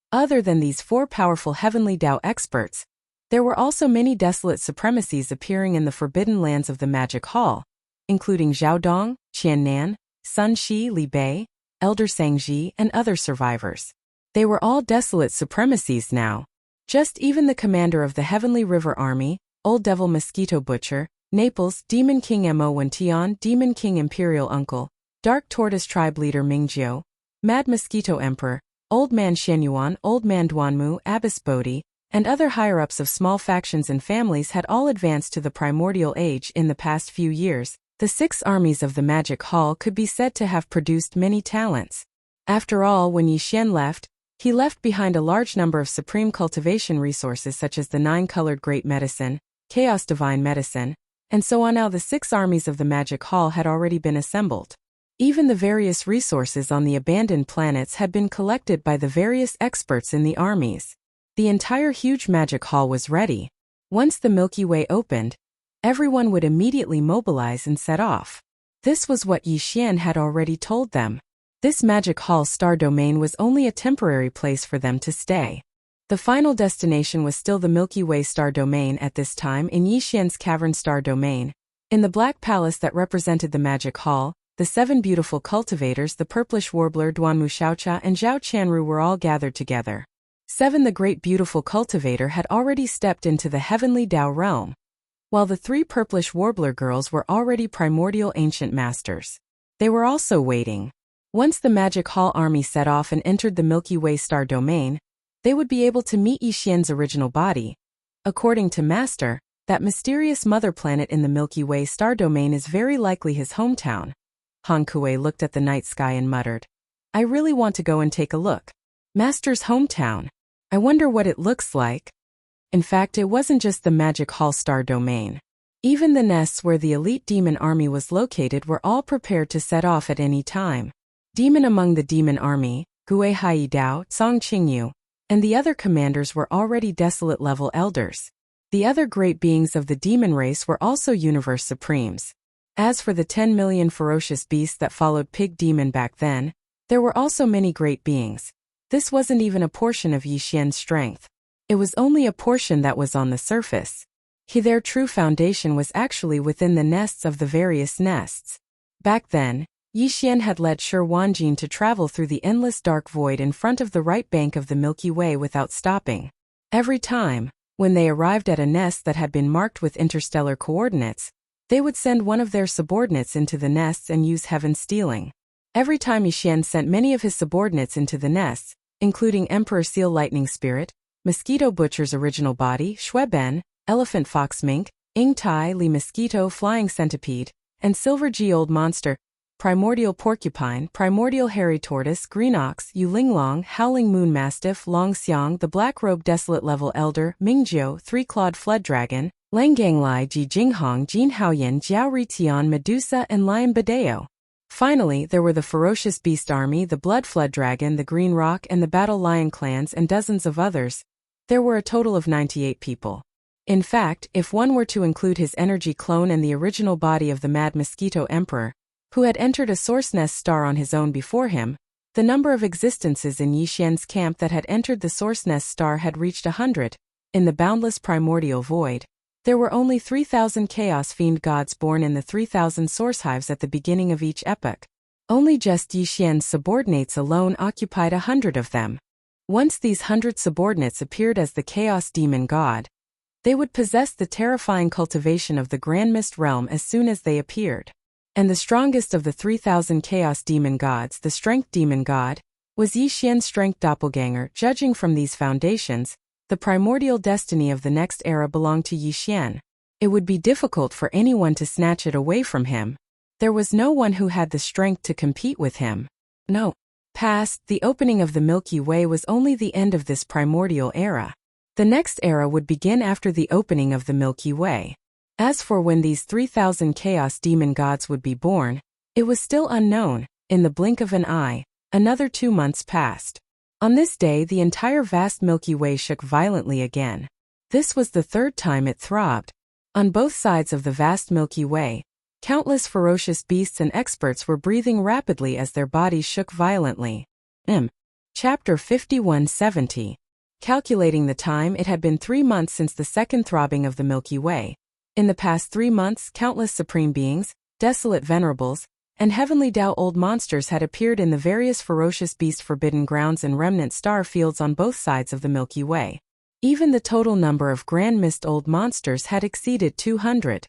Other than these 4 powerful Heavenly Tao experts, there were also many desolate supremacies appearing in the forbidden lands of the Magic Hall, including Zhao Dong, Qian Nan, Sun Shi, Li Bei, Elder Sangji, and other survivors. They were all desolate supremacies now. Just even the commander of the Heavenly River Army, Old Devil Mosquito Butcher, Naples, Demon King Mo Tian, Demon King Imperial Uncle, Dark Tortoise Tribe Leader Mingjiu, Mad Mosquito Emperor, Old Man Shenyuan, Old Man Duanmu, Abbess Bodhi, and other higher-ups of small factions and families had all advanced to the primordial age in the past few years. The 6 armies of the Magic Hall could be said to have produced many talents. After all, when Yixian left, he left behind a large number of supreme cultivation resources such as the 9-colored Great Medicine, Chaos Divine Medicine, and so on. Now the 6 armies of the Magic Hall had already been assembled. Even the various resources on the abandoned planets had been collected by the various experts in the armies. The entire huge magic hall was ready. Once the Milky Way opened, everyone would immediately mobilize and set off. This was what Yi Xian had already told them. This magic hall star domain was only a temporary place for them to stay. The final destination was still the Milky Way star domain at this time in Yi Xian's cavern star domain. In the black palace that represented the magic hall, the 7 beautiful cultivators, the purplish warbler Duanmu Xiaocha and Zhao Qianru were all gathered together. 7 The great beautiful cultivator had already stepped into the heavenly Dao realm, while the 3 purplish warbler girls were already primordial ancient masters. They were also waiting. Once the magic hall army set off and entered the Milky Way star domain, they would be able to meet Yi Xian's original body. According to Master, that mysterious mother planet in the Milky Way star domain is very likely his hometown. Han Kuei looked at the night sky and muttered, "I really want to go and take a look. Master's hometown. I wonder what it looks like." In fact, it wasn't just the magic hall star domain. Even the nests where the elite demon army was located were all prepared to set off at any time. Demon among the demon army, Gui Hai Dao, Song Qingyu, and the other commanders were already desolate level elders. The other great beings of the demon race were also universe supremes. As for the 10 million ferocious beasts that followed Pig Demon back then, there were also many great beings. This wasn't even a portion of Yi Xian's strength. It was only a portion that was on the surface. Their true foundation was actually within the nests of the various nests. Back then, Yi Xian had led Shi Wanjin to travel through the endless dark void in front of the right bank of the Milky Way without stopping. Every time, when they arrived at a nest that had been marked with interstellar coordinates, they would send one of their subordinates into the nests and use heaven stealing. Every time Yi Xian sent many of his subordinates into the nests, including Emperor Seal Lightning Spirit, Mosquito Butcher's original body, Shueben, Elephant Fox Mink, Ing Tai Li Mosquito Flying Centipede, and Silver G Old Monster, Primordial Porcupine, Primordial Hairy Tortoise, Green Ox, Yu Linglong, Howling Moon Mastiff, Long Xiang, the Black Robe Desolate Level Elder, Mingjiu, Three-Clawed Flood Dragon, Langganglai, Ji Jinghong, Jin Haoyan, Jiao Ritian, Medusa, and Lion Badeo. Finally, there were the Ferocious Beast Army, the Blood Flood Dragon, the Green Rock, and the Battle Lion clans, and dozens of others. There were a total of 98 people. In fact, if one were to include his energy clone and the original body of the Mad Mosquito Emperor, who had entered a Source Nest star on his own before him, the number of existences in Yi Xian's camp that had entered the Source Nest star had reached 100. In the boundless primordial void, there were only 3,000 Chaos Fiend gods born in the 3,000 source hives at the beginning of each epoch. Only just Yi Xian's subordinates alone occupied 100 of them. Once these 100 subordinates appeared as the Chaos Demon God, they would possess the terrifying cultivation of the Grand Mist realm as soon as they appeared. And the strongest of the 3,000 Chaos Demon gods, the Strength Demon God, was Yi Xian's Strength Doppelganger. Judging from these foundations, the primordial destiny of the next era belonged to Yi Xian. It would be difficult for anyone to snatch it away from him. There was no one who had the strength to compete with him. No. Past the opening of the Milky Way was only the end of this primordial era. The next era would begin after the opening of the Milky Way. As for when these 3,000 Chaos Demon gods would be born, it was still unknown. In the blink of an eye, another 2 months passed. On this day, the entire vast Milky Way shook violently again. This was the 3rd time it throbbed. On both sides of the vast Milky Way, countless ferocious beasts and experts were breathing rapidly as their bodies shook violently. Chapter 5170. Calculating the time, it had been 3 months since the second throbbing of the Milky Way. In the past 3 months, countless supreme beings, desolate venerables, and heavenly Dao old monsters had appeared in the various ferocious beast forbidden grounds and remnant star fields on both sides of the Milky Way. Even the total number of Grand Mist old monsters had exceeded 200.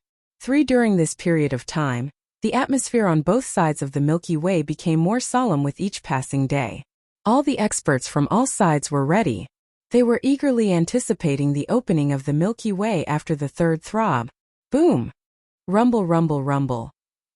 During this period of time, the atmosphere on both sides of the Milky Way became more solemn with each passing day. All the experts from all sides were ready. They were eagerly anticipating the opening of the Milky Way after the 3rd throb. Boom! Rumble, rumble, rumble.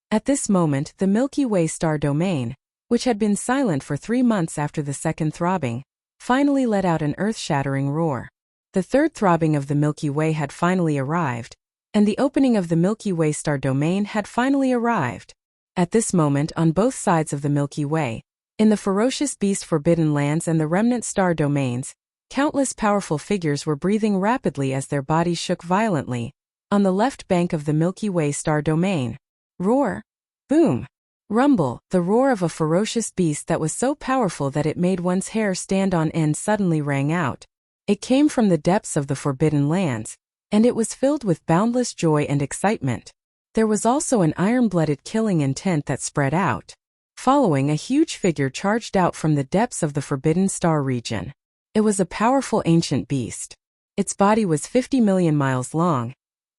At this moment, the Milky Way star domain, which had been silent for 3 months after the second throbbing, finally let out an earth-shattering roar. The 3rd throbbing of the Milky Way had finally arrived, and the opening of the Milky Way star domain had finally arrived. At this moment, on both sides of the Milky Way, in the ferocious beast forbidden lands and the remnant star domains, countless powerful figures were breathing rapidly as their bodies shook violently. On the left bank of the Milky Way star domain, roar, boom, rumble, the roar of a ferocious beast that was so powerful that it made one's hair stand on end suddenly rang out. It came from the depths of the forbidden lands, and it was filled with boundless joy and excitement. There was also an iron-blooded killing intent that spread out. Following, a huge figure charged out from the depths of the Forbidden Star region. It was a powerful ancient beast. Its body was 50 million miles long,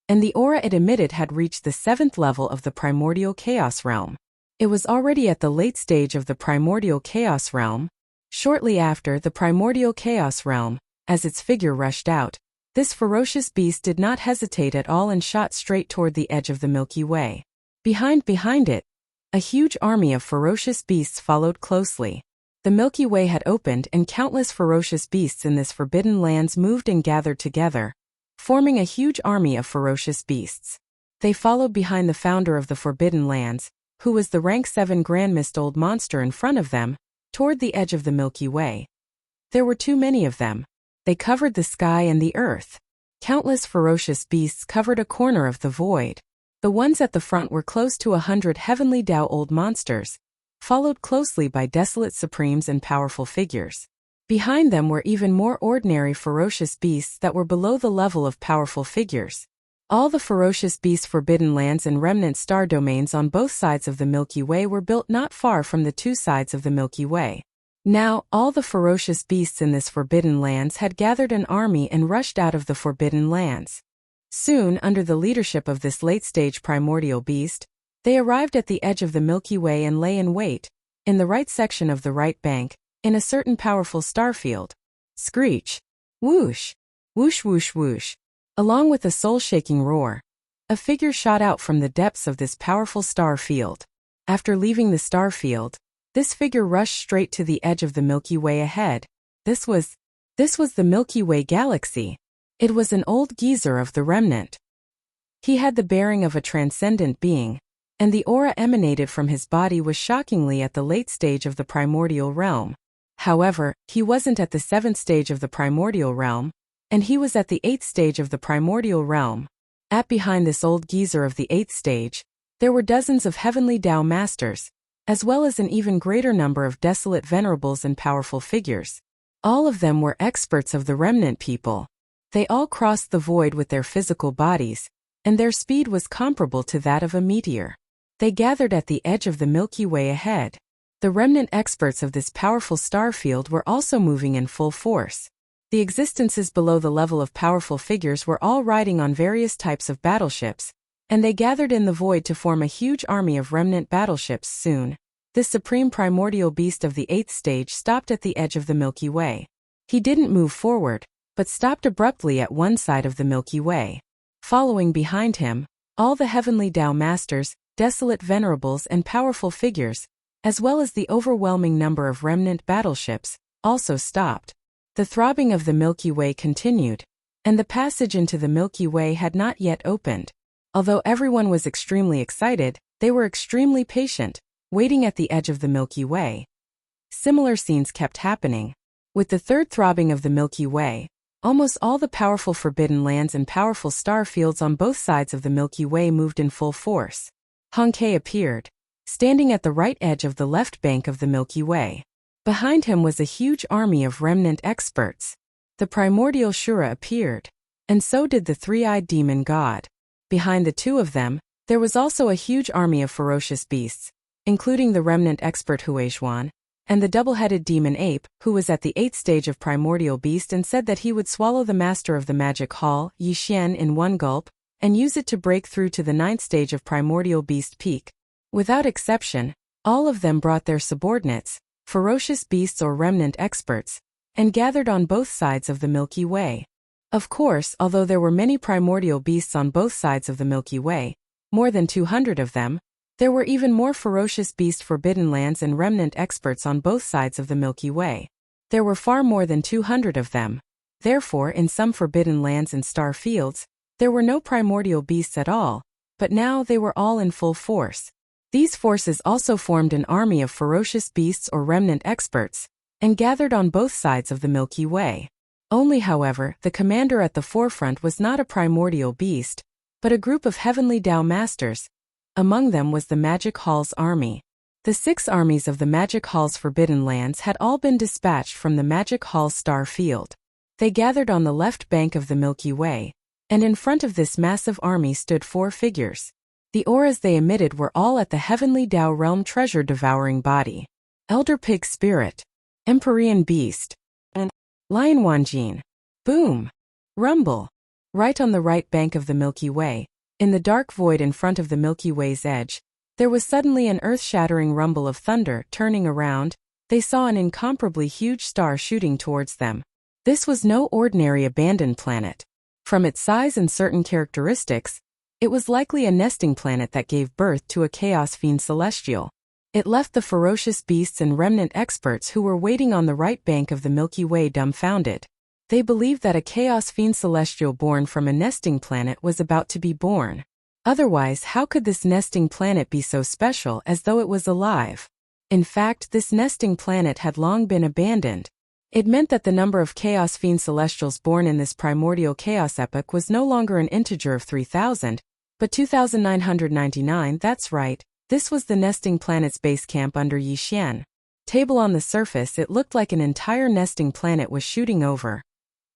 and the aura it emitted had reached the 7th level of the primordial chaos realm. It was already at the late stage of the primordial chaos realm. Shortly after the primordial chaos realm, as its figure rushed out, this ferocious beast did not hesitate at all and shot straight toward the edge of the Milky Way. Behind it, a huge army of ferocious beasts followed closely. The Milky Way had opened and countless ferocious beasts in this forbidden lands moved and gathered together, forming a huge army of ferocious beasts. They followed behind the founder of the forbidden lands, who was the rank 7 grandest old monster in front of them, toward the edge of the Milky Way. There were too many of them. They covered the sky and the earth. Countless ferocious beasts covered a corner of the void. The ones at the front were close to 100 heavenly Tao old monsters, followed closely by desolate supremes and powerful figures. Behind them were even more ordinary ferocious beasts that were below the level of powerful figures. All the ferocious beasts forbidden lands and remnant star domains on both sides of the Milky Way were built not far from the two sides of the Milky Way. Now, all the ferocious beasts in this forbidden lands had gathered an army and rushed out of the forbidden lands. Soon, under the leadership of this late-stage primordial beast, they arrived at the edge of the Milky Way and lay in wait, in the right section of the right bank, in a certain powerful star field. Screech! Whoosh! Whoosh whoosh whoosh! Along with a soul-shaking roar, a figure shot out from the depths of this powerful star field. After leaving the star field, this figure rushed straight to the edge of the Milky Way ahead. This was the Milky Way galaxy. It was an old geezer of the remnant. He had the bearing of a transcendent being, and the aura emanated from his body was shockingly at the late stage of the primordial realm. However, he wasn't at the 7th stage of the primordial realm, and he was at the 8th stage of the primordial realm. Behind this old geezer of the 8th stage, there were dozens of heavenly Tao masters, as well as an even greater number of desolate venerables and powerful figures. All of them were experts of the remnant people. They all crossed the void with their physical bodies, and their speed was comparable to that of a meteor. They gathered at the edge of the Milky Way ahead. The remnant experts of this powerful star field were also moving in full force. The existences below the level of powerful figures were all riding on various types of battleships, and they gathered in the void to form a huge army of remnant battleships soon. This supreme primordial beast of the 8th stage stopped at the edge of the Milky Way. He didn't move forward, but stopped abruptly at one side of the Milky Way. Following behind him, all the heavenly Tao masters, desolate venerables and powerful figures, as well as the overwhelming number of remnant battleships, also stopped. The throbbing of the Milky Way continued, and the passage into the Milky Way had not yet opened. Although everyone was extremely excited, they were extremely patient, waiting at the edge of the Milky Way. Similar scenes kept happening. With the third throbbing of the Milky Way, almost all the powerful forbidden lands and powerful star fields on both sides of the Milky Way moved in full force. Hongke appeared, standing at the right edge of the left bank of the Milky Way. Behind him was a huge army of remnant experts. The primordial Shura appeared, and so did the three-eyed demon god. Behind the two of them, there was also a huge army of ferocious beasts, including the remnant expert Huizhuan, and the double-headed demon ape, who was at the 8th stage of primordial beast and said that he would swallow the master of the magic hall, Yixian, in one gulp, and use it to break through to the 9th stage of primordial beast peak. Without exception, all of them brought their subordinates, ferocious beasts or remnant experts, and gathered on both sides of the Milky Way. Of course, although there were many primordial beasts on both sides of the Milky Way, more than 200 of them, there were even more ferocious beast forbidden lands and remnant experts on both sides of the Milky Way. There were far more than 200 of them. Therefore, in some forbidden lands and star fields, there were no primordial beasts at all, but now they were all in full force. These forces also formed an army of ferocious beasts or remnant experts, and gathered on both sides of the Milky Way. Only, however, the commander at the forefront was not a primordial beast, but a group of heavenly Tao masters. Among them was the Magic Hall's army. The 6 armies of the Magic Hall's Forbidden Lands had all been dispatched from the Magic Hall star field. They gathered on the left bank of the Milky Way, and in front of this massive army stood 4 figures. The auras they emitted were all at the heavenly Tao realm treasure-devouring body. Elder Pig Spirit, Empyrean Beast, and Lion Wanjin. Boom! Rumble! Right on the right bank of the Milky Way, in the dark void in front of the Milky Way's edge, there was suddenly an earth-shattering rumble of thunder. Turning around, they saw an incomparably huge star shooting towards them. This was no ordinary abandoned planet. From its size and certain characteristics, it was likely a nesting planet that gave birth to a chaos fiend celestial. It left the ferocious beasts and remnant experts who were waiting on the right bank of the Milky Way dumbfounded. They believed that a chaos fiend celestial born from a nesting planet was about to be born. Otherwise, how could this nesting planet be so special as though it was alive? In fact, this nesting planet had long been abandoned. It meant that the number of chaos fiend celestials born in this primordial chaos epoch was no longer an integer of 3,000, but 2,999. That's right, this was the nesting planet's base camp under Yixian. Table on the surface, it looked like an entire nesting planet was shooting over.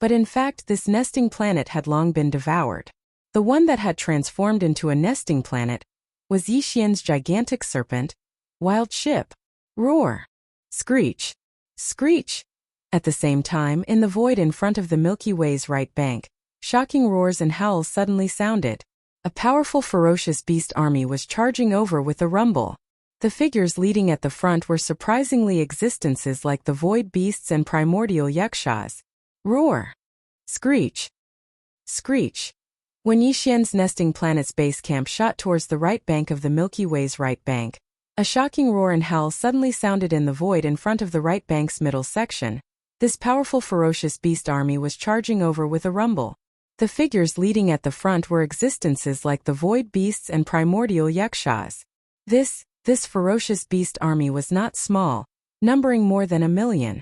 But in fact, this nesting planet had long been devoured. The one that had transformed into a nesting planet was Yixian's gigantic serpent, Wild Ship. Roar! Screech! Screech! At the same time, in the void in front of the Milky Way's right bank, shocking roars and howls suddenly sounded. A powerful ferocious beast army was charging over with a rumble. The figures leading at the front were surprisingly existences like the void beasts and primordial yakshas. Roar! Screech! Screech! When Yixian's nesting planet's base camp shot towards the right bank of the Milky Way's right bank, a shocking roar and howl suddenly sounded in the void in front of the right bank's middle section. This powerful ferocious beast army was charging over with a rumble. The figures leading at the front were existences like the void beasts and primordial yakshas. This ferocious beast army was not small, numbering more than 1,000,000.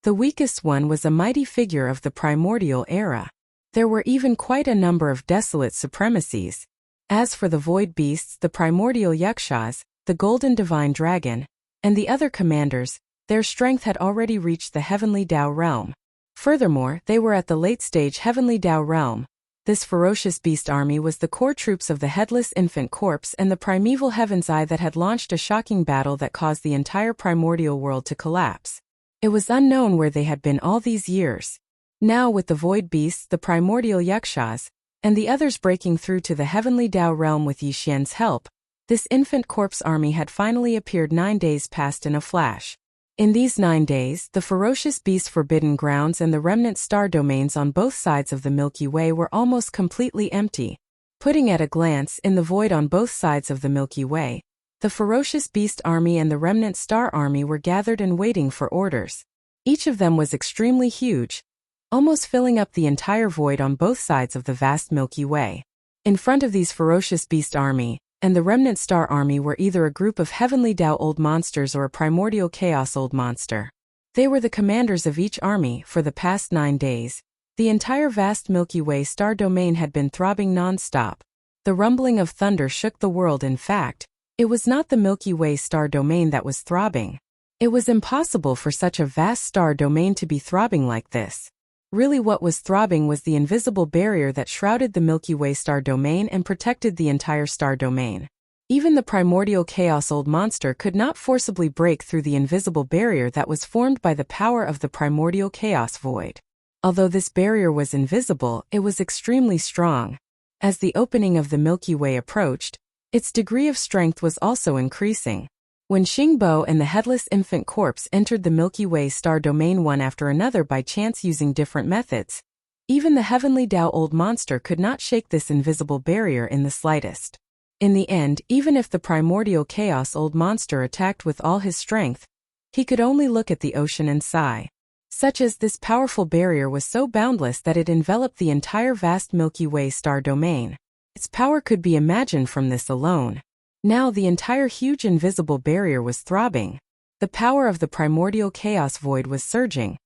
The weakest one was a mighty figure of the primordial era. There were even quite a number of desolate supremacies. As for the void beasts, the primordial yakshas, the golden divine dragon, and the other commanders, their strength had already reached the heavenly Tao realm. Furthermore, they were at the late-stage heavenly Tao realm. This ferocious beast army was the core troops of the headless infant corpse and the primeval heaven's eye that had launched a shocking battle that caused the entire primordial world to collapse. It was unknown where they had been all these years. Now, with the void beasts, the primordial yakshas, and the others breaking through to the heavenly Tao realm with Yixian's help, this infant corpse army had finally appeared. 9 days passed in a flash. In these 9 days, the ferocious beast forbidden grounds and the remnant star domains on both sides of the Milky Way were almost completely empty. Putting at a glance, in the void on both sides of the Milky Way, the ferocious beast army and the remnant star army were gathered and waiting for orders. Each of them was extremely huge, almost filling up the entire void on both sides of the vast Milky Way. In front of these ferocious beast army and the remnant star army were either a group of heavenly Tao old monsters or a primordial chaos old monster. They were the commanders of each army. For the past 9 days, the entire vast Milky Way star domain had been throbbing non-stop. The rumbling of thunder shook the world. In fact, it was not the Milky Way star domain that was throbbing. It was impossible for such a vast star domain to be throbbing like this. Really, what was throbbing was the invisible barrier that shrouded the Milky Way star domain and protected the entire star domain. Even the primordial chaos old monster could not forcibly break through the invisible barrier that was formed by the power of the primordial chaos void. Although this barrier was invisible, it was extremely strong. As the opening of the Milky Way approached, its degree of strength was also increasing. When Xingbo and the headless infant corpse entered the Milky Way star domain one after another by chance using different methods, even the heavenly Tao old monster could not shake this invisible barrier in the slightest. In the end, even if the primordial chaos old monster attacked with all his strength, he could only look at the ocean and sigh. Such as this powerful barrier was so boundless that it enveloped the entire vast Milky Way star domain. Its power could be imagined from this alone. Now the entire huge invisible barrier was throbbing. The power of the primordial chaos void was surging,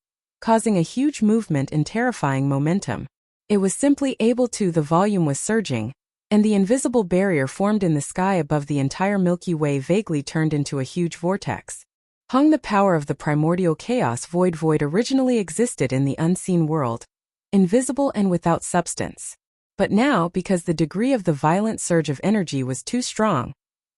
causing a huge movement and terrifying momentum. It was simply able to, the volume was surging, and the invisible barrier formed in the sky above the entire Milky Way vaguely turned into a huge vortex. The power of the primordial chaos void originally existed in the unseen world, invisible and without substance. But now, because the degree of the violent surge of energy was too strong,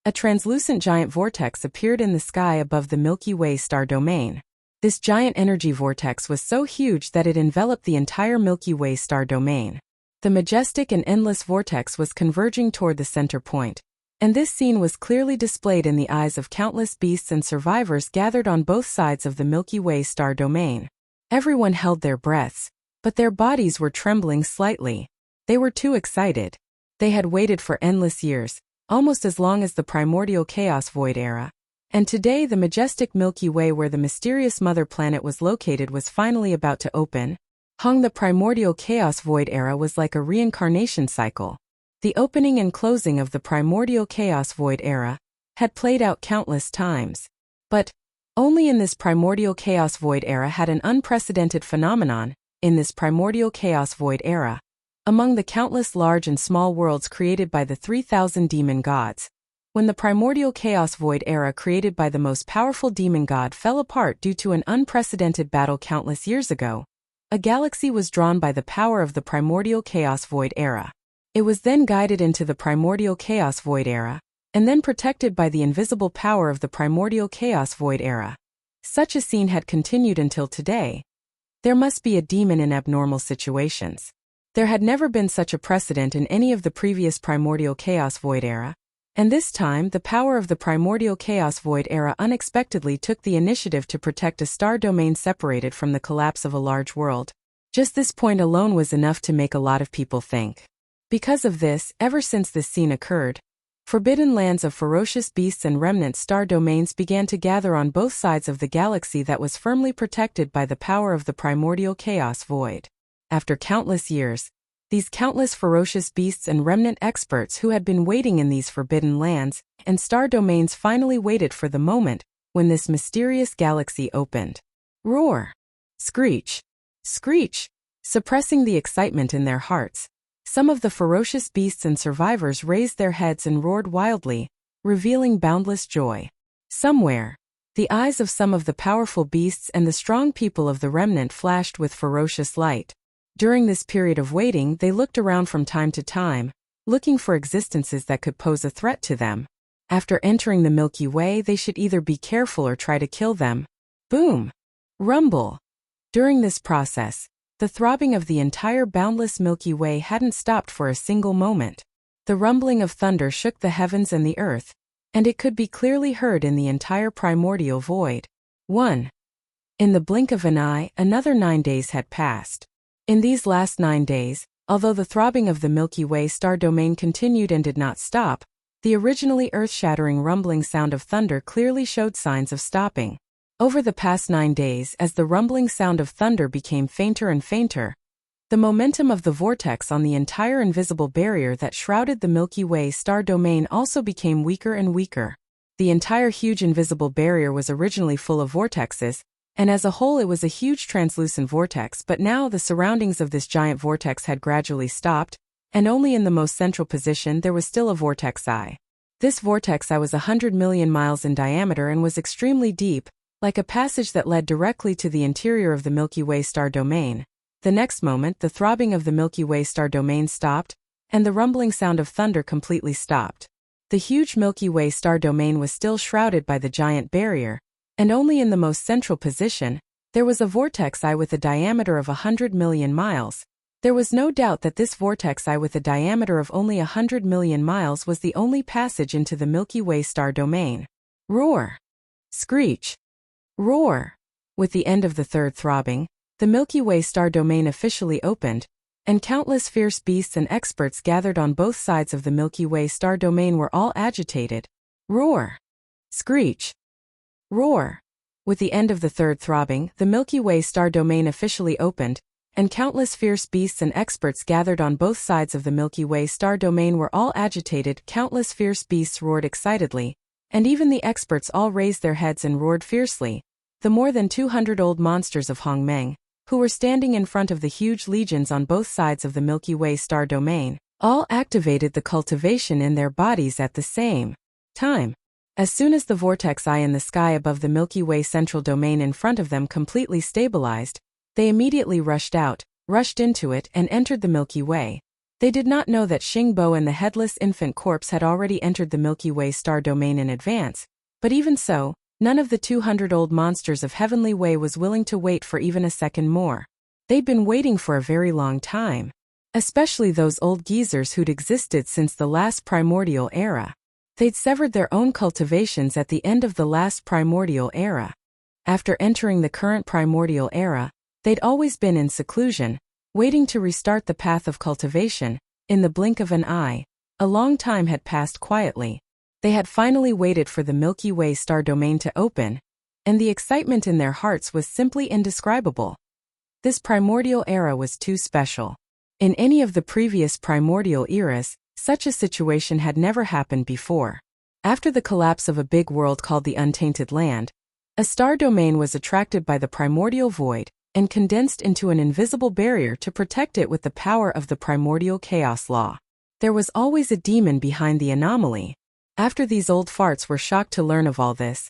a translucent giant vortex appeared in the sky above the Milky Way star domain. This giant energy vortex was so huge that it enveloped the entire Milky Way star domain. The majestic and endless vortex was converging toward the center point, and this scene was clearly displayed in the eyes of countless beasts and survivors gathered on both sides of the Milky Way star domain. Everyone held their breaths, but their bodies were trembling slightly. They were too excited. They had waited for endless years, almost as long as the primordial chaos void era. And today the majestic Milky Way where the mysterious mother planet was located was finally about to open. The primordial chaos void era was like a reincarnation cycle. The opening and closing of the primordial chaos void era had played out countless times. But only in this primordial chaos void era had an unprecedented phenomenon. In this primordial chaos void era, among the countless large and small worlds created by the 3,000 demon gods, when the primordial chaos void era created by the most powerful demon god fell apart due to an unprecedented battle countless years ago, a galaxy was drawn by the power of the primordial chaos void era. It was then guided into the primordial chaos void era, and then protected by the invisible power of the primordial chaos void era. Such a scene had continued until today. There must be a demon in abnormal situations. There had never been such a precedent in any of the previous primordial chaos void era, and this time the power of the primordial chaos void era unexpectedly took the initiative to protect a star domain separated from the collapse of a large world. Just this point alone was enough to make a lot of people think. Because of this, ever since this scene occurred, forbidden lands of ferocious beasts and remnant star domains began to gather on both sides of the galaxy that was firmly protected by the power of the primordial chaos void. After countless years, these countless ferocious beasts and remnant experts who had been waiting in these forbidden lands and star domains finally waited for the moment when this mysterious galaxy opened. Roar! Screech! Screech! Suppressing the excitement in their hearts, some of the ferocious beasts and survivors raised their heads and roared wildly, revealing boundless joy. Somewhere, the eyes of some of the powerful beasts and the strong people of the remnant flashed with ferocious light. During this period of waiting, they looked around from time to time, looking for existences that could pose a threat to them. After entering the Milky Way, they should either be careful or try to kill them. Boom! Rumble! During this process, the throbbing of the entire boundless Milky Way hadn't stopped for a single moment. The rumbling of thunder shook the heavens and the earth, and it could be clearly heard in the entire primordial void. 1. In the blink of an eye, another 9 days had passed. In these last 9 days, although the throbbing of the Milky Way star domain continued and did not stop, the originally earth-shattering rumbling sound of thunder clearly showed signs of stopping. Over the past 9 days, as the rumbling sound of thunder became fainter and fainter, the momentum of the vortex on the entire invisible barrier that shrouded the Milky Way star domain also became weaker and weaker. The entire huge invisible barrier was originally full of vortexes, and as a whole it was a huge translucent vortex, but now the surroundings of this giant vortex had gradually stopped, and only in the most central position there was still a vortex eye. This vortex eye was 100 million miles in diameter and was extremely deep, like a passage that led directly to the interior of the Milky Way star domain. The next moment, the throbbing of the Milky Way star domain stopped, and the rumbling sound of thunder completely stopped. The huge Milky Way star domain was still shrouded by the giant barrier, and only in the most central position, there was a vortex eye with a diameter of 100 million miles. There was no doubt that this vortex eye with a diameter of only 100 million miles was the only passage into the Milky Way star domain. Roar! Screech! Roar! With the end of the third throbbing, the Milky Way star domain officially opened, and countless fierce beasts and experts gathered on both sides of the Milky Way star domain were all agitated. Roar! Screech! Roar! With the end of the third throbbing, the Milky Way star domain officially opened, and countless fierce beasts and experts gathered on both sides of the Milky Way star domain were all agitated. Countless fierce beasts roared excitedly, and even the experts all raised their heads and roared fiercely. The more than 200 old monsters of Hongmeng, who were standing in front of the huge legions on both sides of the Milky Way star domain, all activated the cultivation in their bodies at the same time. As soon as the vortex eye in the sky above the Milky Way central domain in front of them completely stabilized, they immediately rushed into it, and entered the Milky Way. They did not know that Xingbo and the headless infant corpse had already entered the Milky Way star domain in advance, but even so, none of the 200 old monsters of Heavenly Way was willing to wait for even a second more. They'd been waiting for a very long time. Especially those old geezers who'd existed since the last primordial era. They'd severed their own cultivations at the end of the last primordial era. After entering the current primordial era, they'd always been in seclusion, waiting to restart the path of cultivation. In the blink of an eye, a long time had passed quietly. They had finally waited for the Milky Way star domain to open, and the excitement in their hearts was simply indescribable. This primordial era was too special. In any of the previous primordial eras, such a situation had never happened before. After the collapse of a big world called the Untainted Land, a star domain was attracted by the primordial void, and condensed into an invisible barrier to protect it with the power of the primordial chaos law. There was always a demon behind the anomaly. After these old farts were shocked to learn of all this,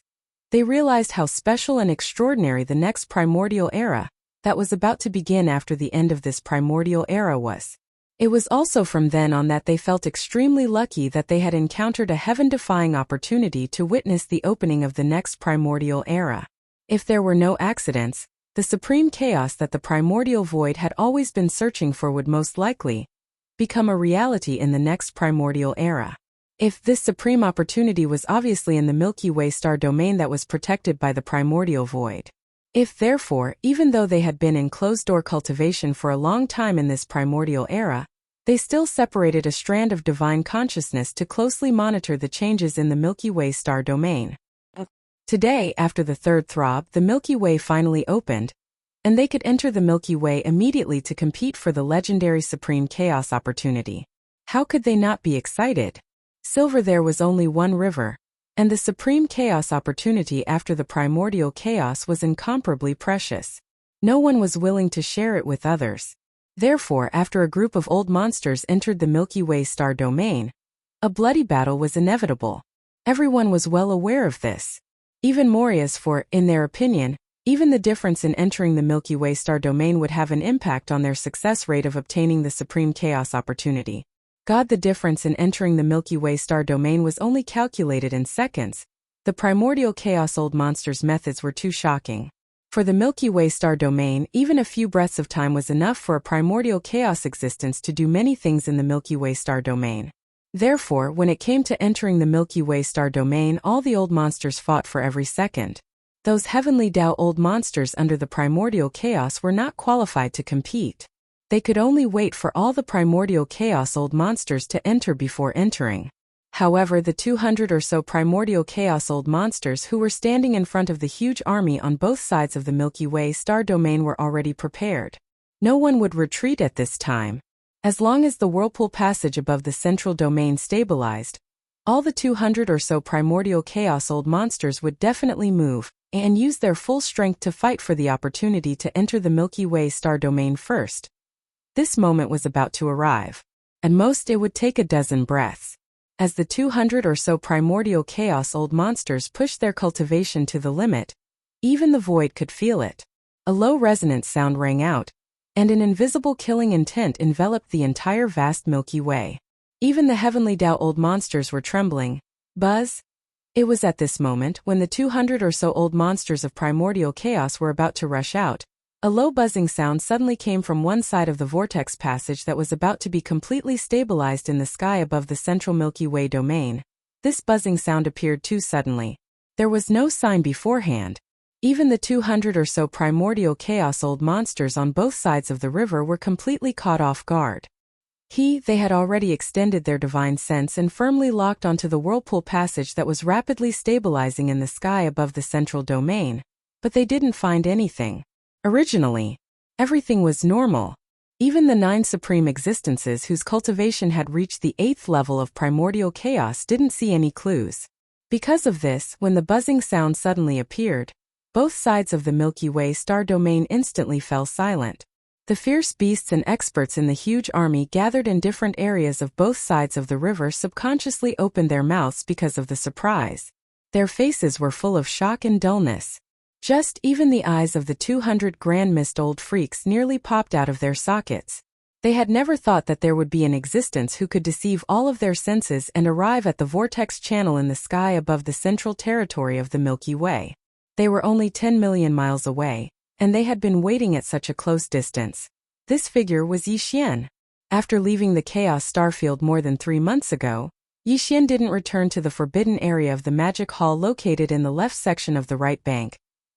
they realized how special and extraordinary the next primordial era, that was about to begin after the end of this primordial era was. It was also from then on that they felt extremely lucky that they had encountered a heaven-defying opportunity to witness the opening of the next primordial era. If there were no accidents, the supreme chaos that the primordial void had always been searching for would most likely become a reality in the next primordial era. If this supreme opportunity was obviously in the Milky Way star domain that was protected by the primordial void. If therefore, even though they had been in closed-door cultivation for a long time in this primordial era, they still separated a strand of divine consciousness to closely monitor the changes in the Milky Way star domain. Today, after the third throb, the Milky Way finally opened, and they could enter the Milky Way immediately to compete for the legendary Supreme Chaos opportunity. How could they not be excited? Silver, there was only one river, and the Supreme Chaos opportunity after the primordial chaos was incomparably precious. No one was willing to share it with others. Therefore, after a group of old monsters entered the Milky Way star domain, a bloody battle was inevitable. Everyone was well aware of this. Even Morias, for, in their opinion, even the difference in entering the Milky Way star domain would have an impact on their success rate of obtaining the Supreme Chaos opportunity. God, the difference in entering the Milky Way star domain was only calculated in seconds. The primordial chaos old monsters' methods were too shocking. For the Milky Way star domain, even a few breaths of time was enough for a primordial chaos existence to do many things in the Milky Way star domain. Therefore, when it came to entering the Milky Way star domain, all the old monsters fought for every second. Those heavenly Tao old monsters under the primordial chaos were not qualified to compete. They could only wait for all the primordial chaos old monsters to enter before entering. However, the 200 or so primordial chaos old monsters who were standing in front of the huge army on both sides of the Milky Way star domain were already prepared. No one would retreat at this time. As long as the whirlpool passage above the central domain stabilized, all the 200 or so primordial chaos old monsters would definitely move and use their full strength to fight for the opportunity to enter the Milky Way star domain first. This moment was about to arrive. At most, it would take a dozen breaths. As the 200 or so primordial chaos old monsters pushed their cultivation to the limit, even the void could feel it. A low resonant sound rang out, and an invisible killing intent enveloped the entire vast Milky Way. Even the heavenly Tao old monsters were trembling. Buzz? It was at this moment, when the 200 or so old monsters of primordial chaos were about to rush out, a low buzzing sound suddenly came from one side of the vortex passage that was about to be completely stabilized in the sky above the central Milky Way domain. This buzzing sound appeared too suddenly. There was no sign beforehand. Even the 200 or so primordial chaos old monsters on both sides of the river were completely caught off guard. They had already extended their divine sense and firmly locked onto the whirlpool passage that was rapidly stabilizing in the sky above the central domain, but they didn't find anything. Originally, Everything was normal. Even the 9 supreme existences whose cultivation had reached the 8th level of primordial chaos didn't see any clues. Because of this, when the buzzing sound suddenly appeared, both sides of the Milky Way star domain instantly fell silent. The fierce beasts and experts in the huge army gathered in different areas of both sides of the river subconsciously opened their mouths because of the surprise. Their faces were full of shock and dullness. Even the eyes of the 200 grand mist old freaks nearly popped out of their sockets. They had never thought that there would be an existence who could deceive all of their senses and arrive at the vortex channel in the sky above the central territory of the Milky Way. They were only 10 million miles away, and they had been waiting at such a close distance. This figure was Yixian. After leaving the Chaos Starfield more than 3 months ago, Yixian didn't return to the forbidden area of the magic hall located in the left section of the right bank.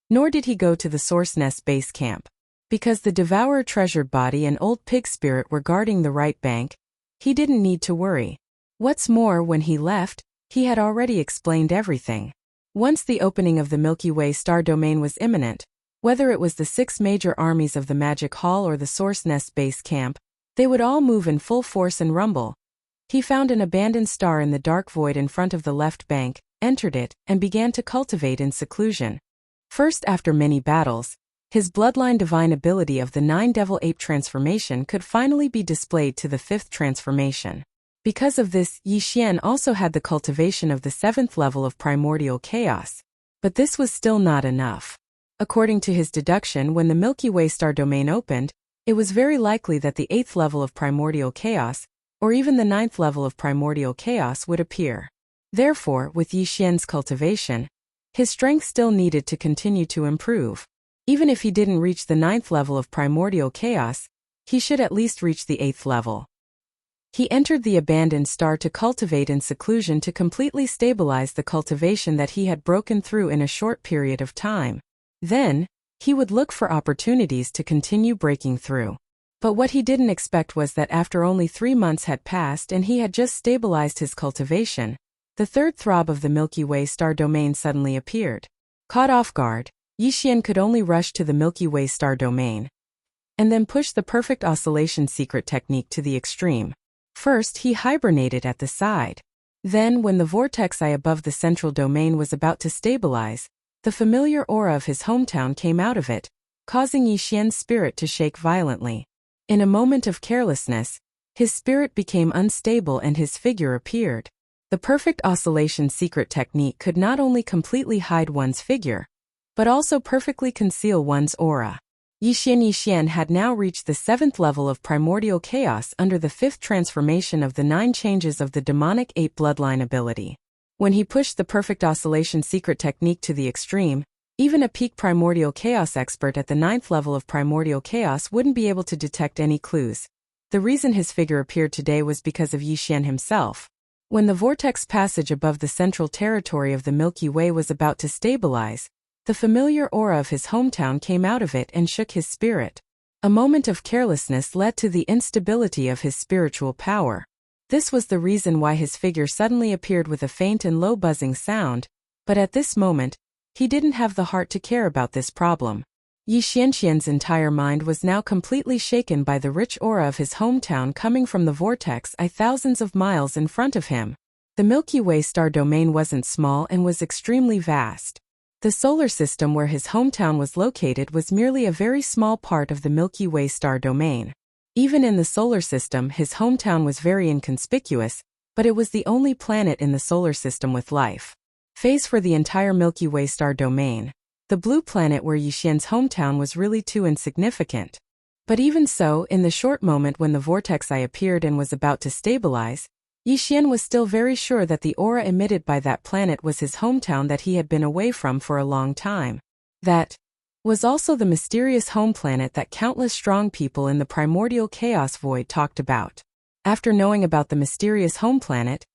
Nor did he go to the Source Nest base camp. Because the Devourer treasured body and old pig spirit were guarding the right bank, he didn't need to worry. What's more, when he left, he had already explained everything. Once the opening of the Milky Way star domain was imminent, whether it was the 6 major armies of the Magic Hall or the Source Nest base camp, they would all move in full force and rumble. He found an abandoned star in the dark void in front of the left bank, entered it, and began to cultivate in seclusion. First, after many battles, his bloodline divine ability of the 9 Devil Ape transformation could finally be displayed to the 5th transformation. Because of this, Yixian also had the cultivation of the 7th level of primordial chaos. But this was still not enough. According to his deduction, when the Milky Way star domain opened, it was very likely that the 8th level of primordial chaos, or even the 9th level of primordial chaos, would appear. Therefore, with Yixian's cultivation, his strength still needed to continue to improve. Even if he didn't reach the 9th level of primordial chaos, he should at least reach the 8th level. He entered the abandoned star to cultivate in seclusion to completely stabilize the cultivation that he had broken through in a short period of time. Then, he would look for opportunities to continue breaking through. But what he didn't expect was that after only 3 months had passed and he had just stabilized his cultivation, the 3rd throb of the Milky Way star domain suddenly appeared. Caught off guard, Yixian could only rush to the Milky Way star domain and then push the perfect oscillation secret technique to the extreme. First, he hibernated at the side. Then, when the vortex eye above the central domain was about to stabilize, the familiar aura of his hometown came out of it, causing Yixian's spirit to shake violently. In a moment of carelessness, his spirit became unstable and his figure appeared. The perfect oscillation secret technique could not only completely hide one's figure, but also perfectly conceal one's aura. Yixian had now reached the 7th level of primordial chaos under the 5th transformation of the 9 changes of the demonic ape bloodline ability. When he pushed the perfect oscillation secret technique to the extreme, even a peak primordial chaos expert at the 9th level of primordial chaos wouldn't be able to detect any clues. The reason his figure appeared today was because of Yixian himself. When the vortex passage above the central territory of the Milky Way was about to stabilize, the familiar aura of his hometown came out of it and shook his spirit. A moment of carelessness led to the instability of his spiritual power. This was the reason why his figure suddenly appeared with a faint and low buzzing sound, but at this moment, he didn't have the heart to care about this problem. Yixian's entire mind was now completely shaken by the rich aura of his hometown coming from the vortex eye thousands of miles in front of him. The Milky Way star domain wasn't small and was extremely vast. The solar system where his hometown was located was merely a very small part of the Milky Way star domain. Even in the solar system, his hometown was very inconspicuous, but it was the only planet in the solar system with life. Phase for the entire Milky Way star domain. The blue planet where Yixian's hometown was really too insignificant. But even so, in the short moment when the vortex eye appeared and was about to stabilize, Yixian was still very sure that the aura emitted by that planet was his hometown that he had been away from for a long time. That was also the mysterious home planet that countless strong people in the primordial chaos void talked about. After knowing about the mysterious home planet,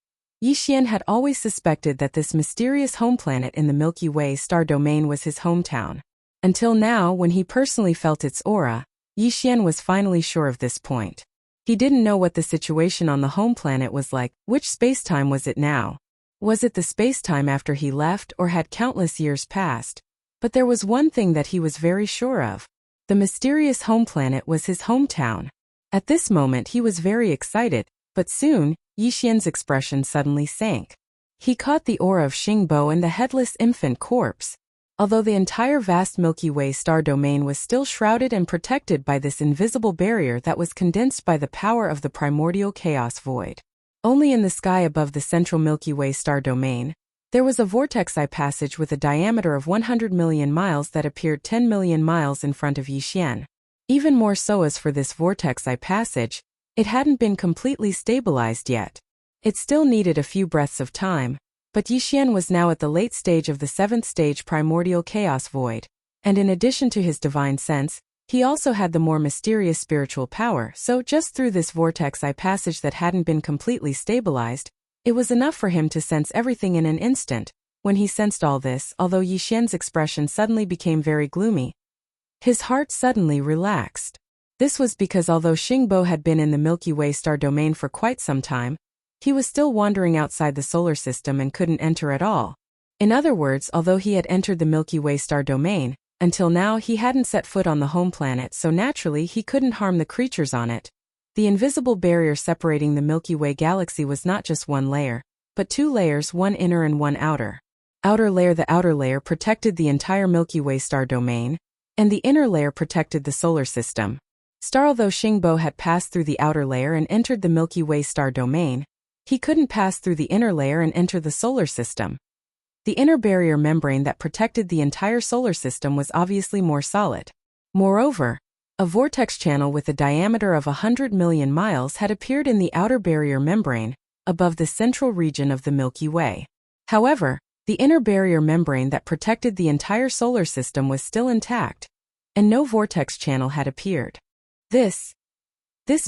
Yixian had always suspected that this mysterious home planet in the Milky Way star domain was his hometown. Until now, when he personally felt its aura, Yixian was finally sure of this point. He didn't know what the situation on the home planet was like. Which spacetime was it now? Was it the spacetime after he left or had countless years passed? But there was one thing that he was very sure of. The The mysterious home planet was his hometown. At this moment he was very excited, but soon, Yixian's expression suddenly sank. He caught the aura of Xingbo and the headless infant corpse. Although the entire vast Milky Way star domain was still shrouded and protected by this invisible barrier that was condensed by the power of the primordial chaos void. Only in the sky above the central Milky Way star domain, there was a vortex-eye passage with a diameter of 100 million miles that appeared 10 million miles in front of Yixian. Even more so as for this vortex-eye passage, it hadn't been completely stabilized yet. It still needed a few breaths of time, but Yixian was now at the late stage of the 7th stage primordial chaos void, and in addition to his divine sense, he also had the more mysterious spiritual power, so just through this vortex-eye passage that hadn't been completely stabilized, it was enough for him to sense everything in an instant. When he sensed all this, although Yixian's expression suddenly became very gloomy, his heart suddenly relaxed. This was because although Xingbo had been in the Milky Way star domain for quite some time, he was still wandering outside the solar system and couldn't enter at all. In other words, although he had entered the Milky Way star domain, until now he hadn't set foot on the home planet, so naturally he couldn't harm the creatures on it. The invisible barrier separating the Milky Way galaxy was not just one layer, but 2 layers, one inner and one outer. The outer layer protected the entire Milky Way star domain, and the inner layer protected the solar system. Although Xingbo had passed through the outer layer and entered the Milky Way star domain, he couldn't pass through the inner layer and enter the solar system. The inner barrier membrane that protected the entire solar system was obviously more solid. Moreover, a vortex channel with a diameter of 100 million miles had appeared in the outer barrier membrane, above the central region of the Milky Way. However, the inner barrier membrane that protected the entire solar system was still intact, and no vortex channel had appeared. This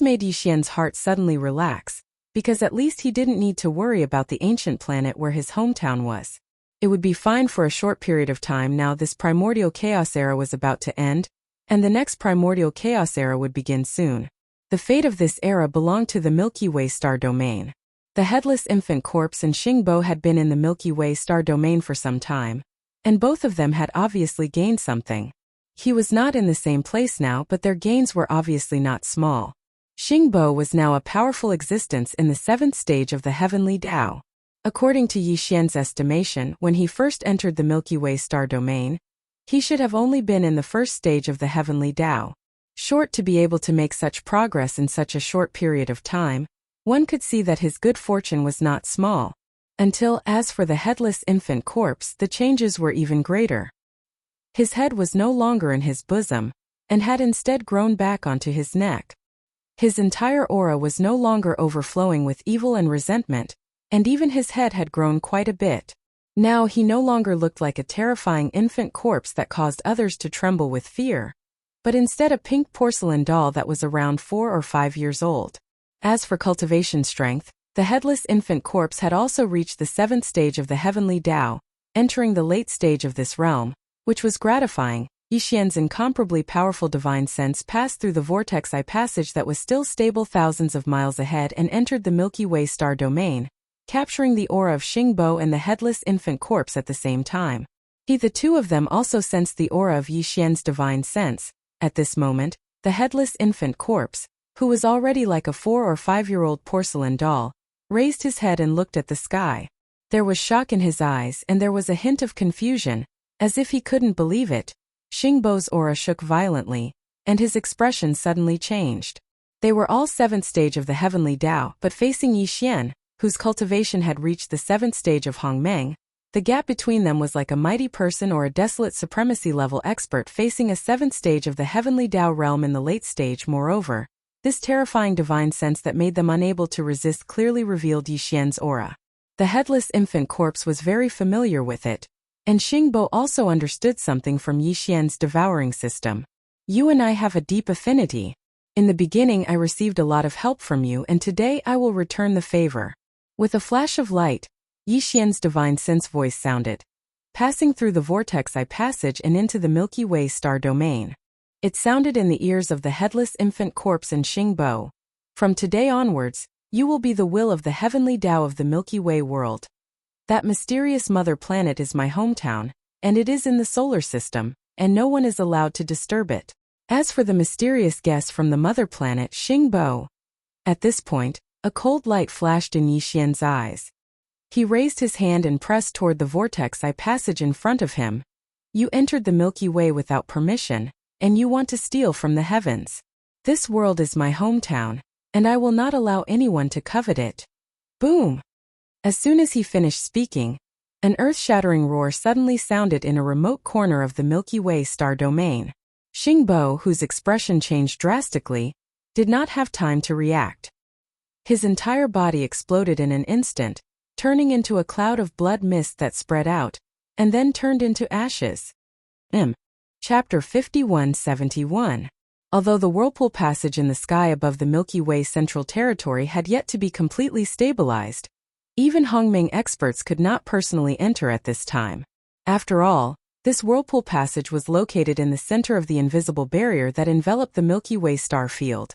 made Yixian's heart suddenly relax, because at least he didn't need to worry about the ancient planet where his hometown was. It would be fine for a short period of time now. This primordial chaos era was about to end, and the next primordial chaos era would begin soon. The fate of this era belonged to the Milky Way star domain. The headless infant corpse and Xingbo had been in the Milky Way star domain for some time, and both of them had obviously gained something. He was not in the same place now, but their gains were obviously not small. Xingbo was now a powerful existence in the 7th stage of the heavenly Tao. According to Yixian's estimation, when he first entered the Milky Way star domain, he should have only been in the 1st stage of the heavenly Tao. Short to be able to make such progress in such a short period of time, one could see that his good fortune was not small. Until, as for the headless infant corpse, the changes were even greater. His head was no longer in his bosom, and had instead grown back onto his neck. His entire aura was no longer overflowing with evil and resentment, and even his head had grown quite a bit. Now he no longer looked like a terrifying infant corpse that caused others to tremble with fear, but instead a pink porcelain doll that was around 4 or 5 years old. As for cultivation strength, the headless infant corpse had also reached the 7th stage of the heavenly Tao, entering the late stage of this realm, which was gratifying. Yixian's incomparably powerful divine sense passed through the vortex-eye passage that was still stable thousands of miles ahead and entered the Milky Way star domain, capturing the aura of Xingbo and the headless infant corpse at the same time. The 2 of them also sensed the aura of Yixian's divine sense. At this moment, the headless infant corpse, who was already like a 4 or 5-year-old porcelain doll, raised his head and looked at the sky. There was shock in his eyes and there was a hint of confusion, as if he couldn't believe it. Xingbo's aura shook violently, and his expression suddenly changed. They were all 7th stage of the heavenly Tao, but facing Yixian, whose cultivation had reached the 7th stage of Hongmeng, the gap between them was like a mighty person or a desolate supremacy-level expert facing a 7th stage of the heavenly Tao realm in the late stage. Moreover, this terrifying divine sense that made them unable to resist clearly revealed Yixian's aura. The headless infant corpse was very familiar with it, and Xingbo also understood something from Yixian's devouring system. You and I have a deep affinity. In the beginning I received a lot of help from you, and today I will return the favor. With a flash of light, Yixian's divine sense voice sounded, passing through the vortex-eye passage and into the Milky Way star domain. It sounded in the ears of the headless infant corpse and Xingbo. From today onwards, you will be the will of the heavenly Tao of the Milky Way world. That mysterious mother planet is my hometown, and it is in the solar system, and no one is allowed to disturb it. As for the mysterious guest from the mother planet Xingbo, at this point, a cold light flashed in Yixian's eyes. He raised his hand and pressed toward the vortex eye passage in front of him. You entered the Milky Way without permission, and you want to steal from the heavens. This world is my hometown, and I will not allow anyone to covet it. Boom! As soon as he finished speaking, an earth-shattering roar suddenly sounded in a remote corner of the Milky Way star domain. Xingbo, whose expression changed drastically, did not have time to react. His entire body exploded in an instant, turning into a cloud of blood mist that spread out, and then turned into ashes. Chapter 5171. Although the whirlpool passage in the sky above the Milky Way central territory had yet to be completely stabilized, even Hongming experts could not personally enter at this time. After all, this whirlpool passage was located in the center of the invisible barrier that enveloped the Milky Way star field.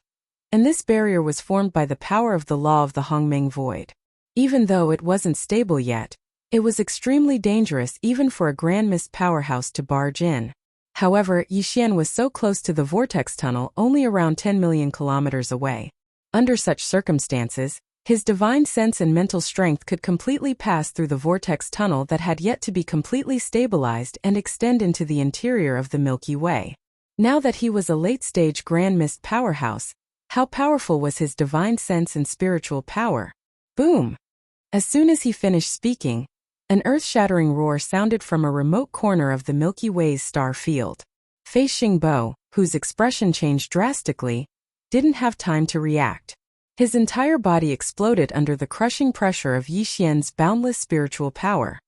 And this barrier was formed by the power of the law of the Hongming void. Even though it wasn't stable yet, it was extremely dangerous even for a grand mist powerhouse to barge in. However, Yixian was so close to the vortex tunnel, only around 10 million kilometers away. Under such circumstances, his divine sense and mental strength could completely pass through the vortex tunnel that had yet to be completely stabilized and extend into the interior of the Milky Way. Now that he was a late-stage grand mist powerhouse, how powerful was his divine sense and spiritual power? Boom! As soon as he finished speaking, an earth-shattering roar sounded from a remote corner of the Milky Way's star field. Fei Xingbo, whose expression changed drastically, didn't have time to react. His entire body exploded under the crushing pressure of Yixian's boundless spiritual power.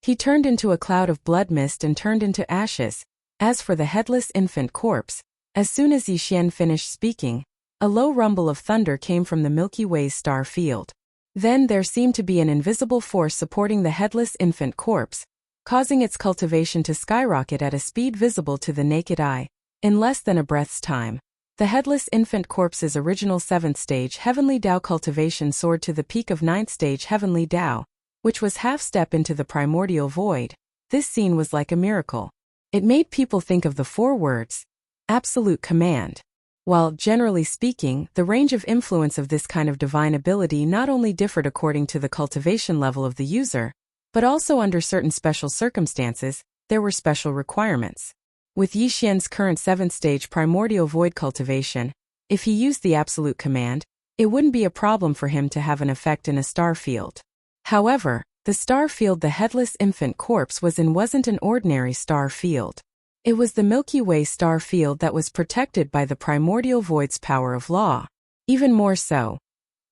He turned into a cloud of blood mist and turned into ashes. As for the headless infant corpse, as soon as Yixian finished speaking, a low rumble of thunder came from the Milky Way's star field. Then there seemed to be an invisible force supporting the headless infant corpse, causing its cultivation to skyrocket at a speed visible to the naked eye. In less than a breath's time, the headless infant corpse's original 7th stage Heavenly Tao cultivation soared to the peak of 9th stage Heavenly Tao, which was half-step into the primordial void. This scene was like a miracle. It made people think of the 4 words, absolute command. While, generally speaking, the range of influence of this kind of divine ability not only differed according to the cultivation level of the user, but also under certain special circumstances, there were special requirements. With Yixian's current 7th stage primordial void cultivation, if he used the absolute command, it wouldn't be a problem for him to have an effect in a star field. However, the star field the headless infant corpse was in wasn't an ordinary star field. It was the Milky Way star field that was protected by the primordial void's power of law. Even more so,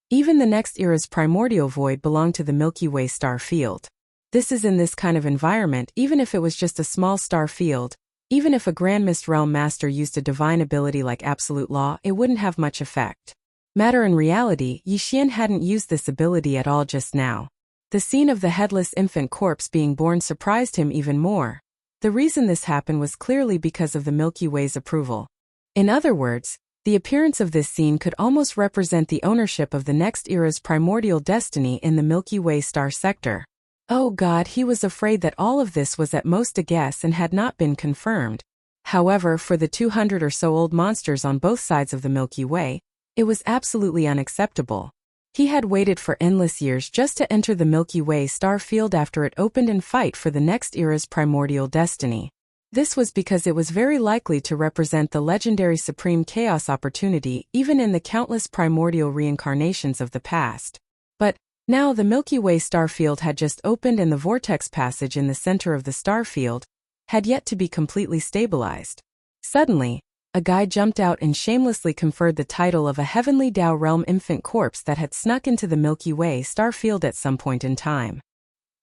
even the next era's primordial void belonged to the Milky Way star field. This is in this kind of environment, even if it was just a small star field, even if a Grand Mist Realm Master used a divine ability like Absolute Law, it wouldn't have much effect. Matter in reality, Yixian hadn't used this ability at all just now. The scene of the headless infant corpse being born surprised him even more. The reason this happened was clearly because of the Milky Way's approval. In other words, the appearance of this scene could almost represent the ownership of the next era's primordial destiny in the Milky Way star sector. Oh God, he was afraid that all of this was at most a guess and had not been confirmed. However, for the 200 or so old monsters on both sides of the Milky Way, it was absolutely unacceptable. He had waited for endless years just to enter the Milky Way star field after it opened and fight for the next era's primordial destiny. This was because it was very likely to represent the legendary supreme chaos opportunity even in the countless primordial reincarnations of the past. But now the Milky Way star field had just opened and the vortex passage in the center of the star field had yet to be completely stabilized. Suddenly, a guy jumped out and shamelessly conferred the title of a Heavenly Tao Realm infant corpse that had snuck into the Milky Way star field at some point in time.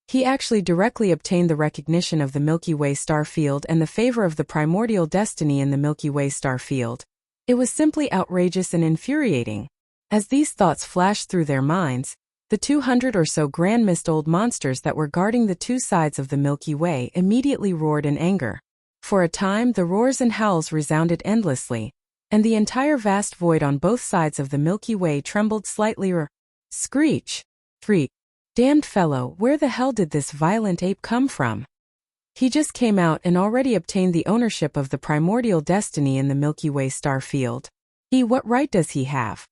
He actually directly obtained the recognition of the Milky Way star field and the favor of the primordial destiny in the Milky Way star field. It was simply outrageous and infuriating. As these thoughts flashed through their minds, the 200 or so Grand Mist old monsters that were guarding the 2 sides of the Milky Way immediately roared in anger. For a time the roars and howls resounded endlessly, and the entire vast void on both sides of the Milky Way trembled slightly or screech. Freak. Damned fellow, where the hell did this violent ape come from? He just came out and already obtained the ownership of the primordial destiny in the Milky Way star field. What right does he have?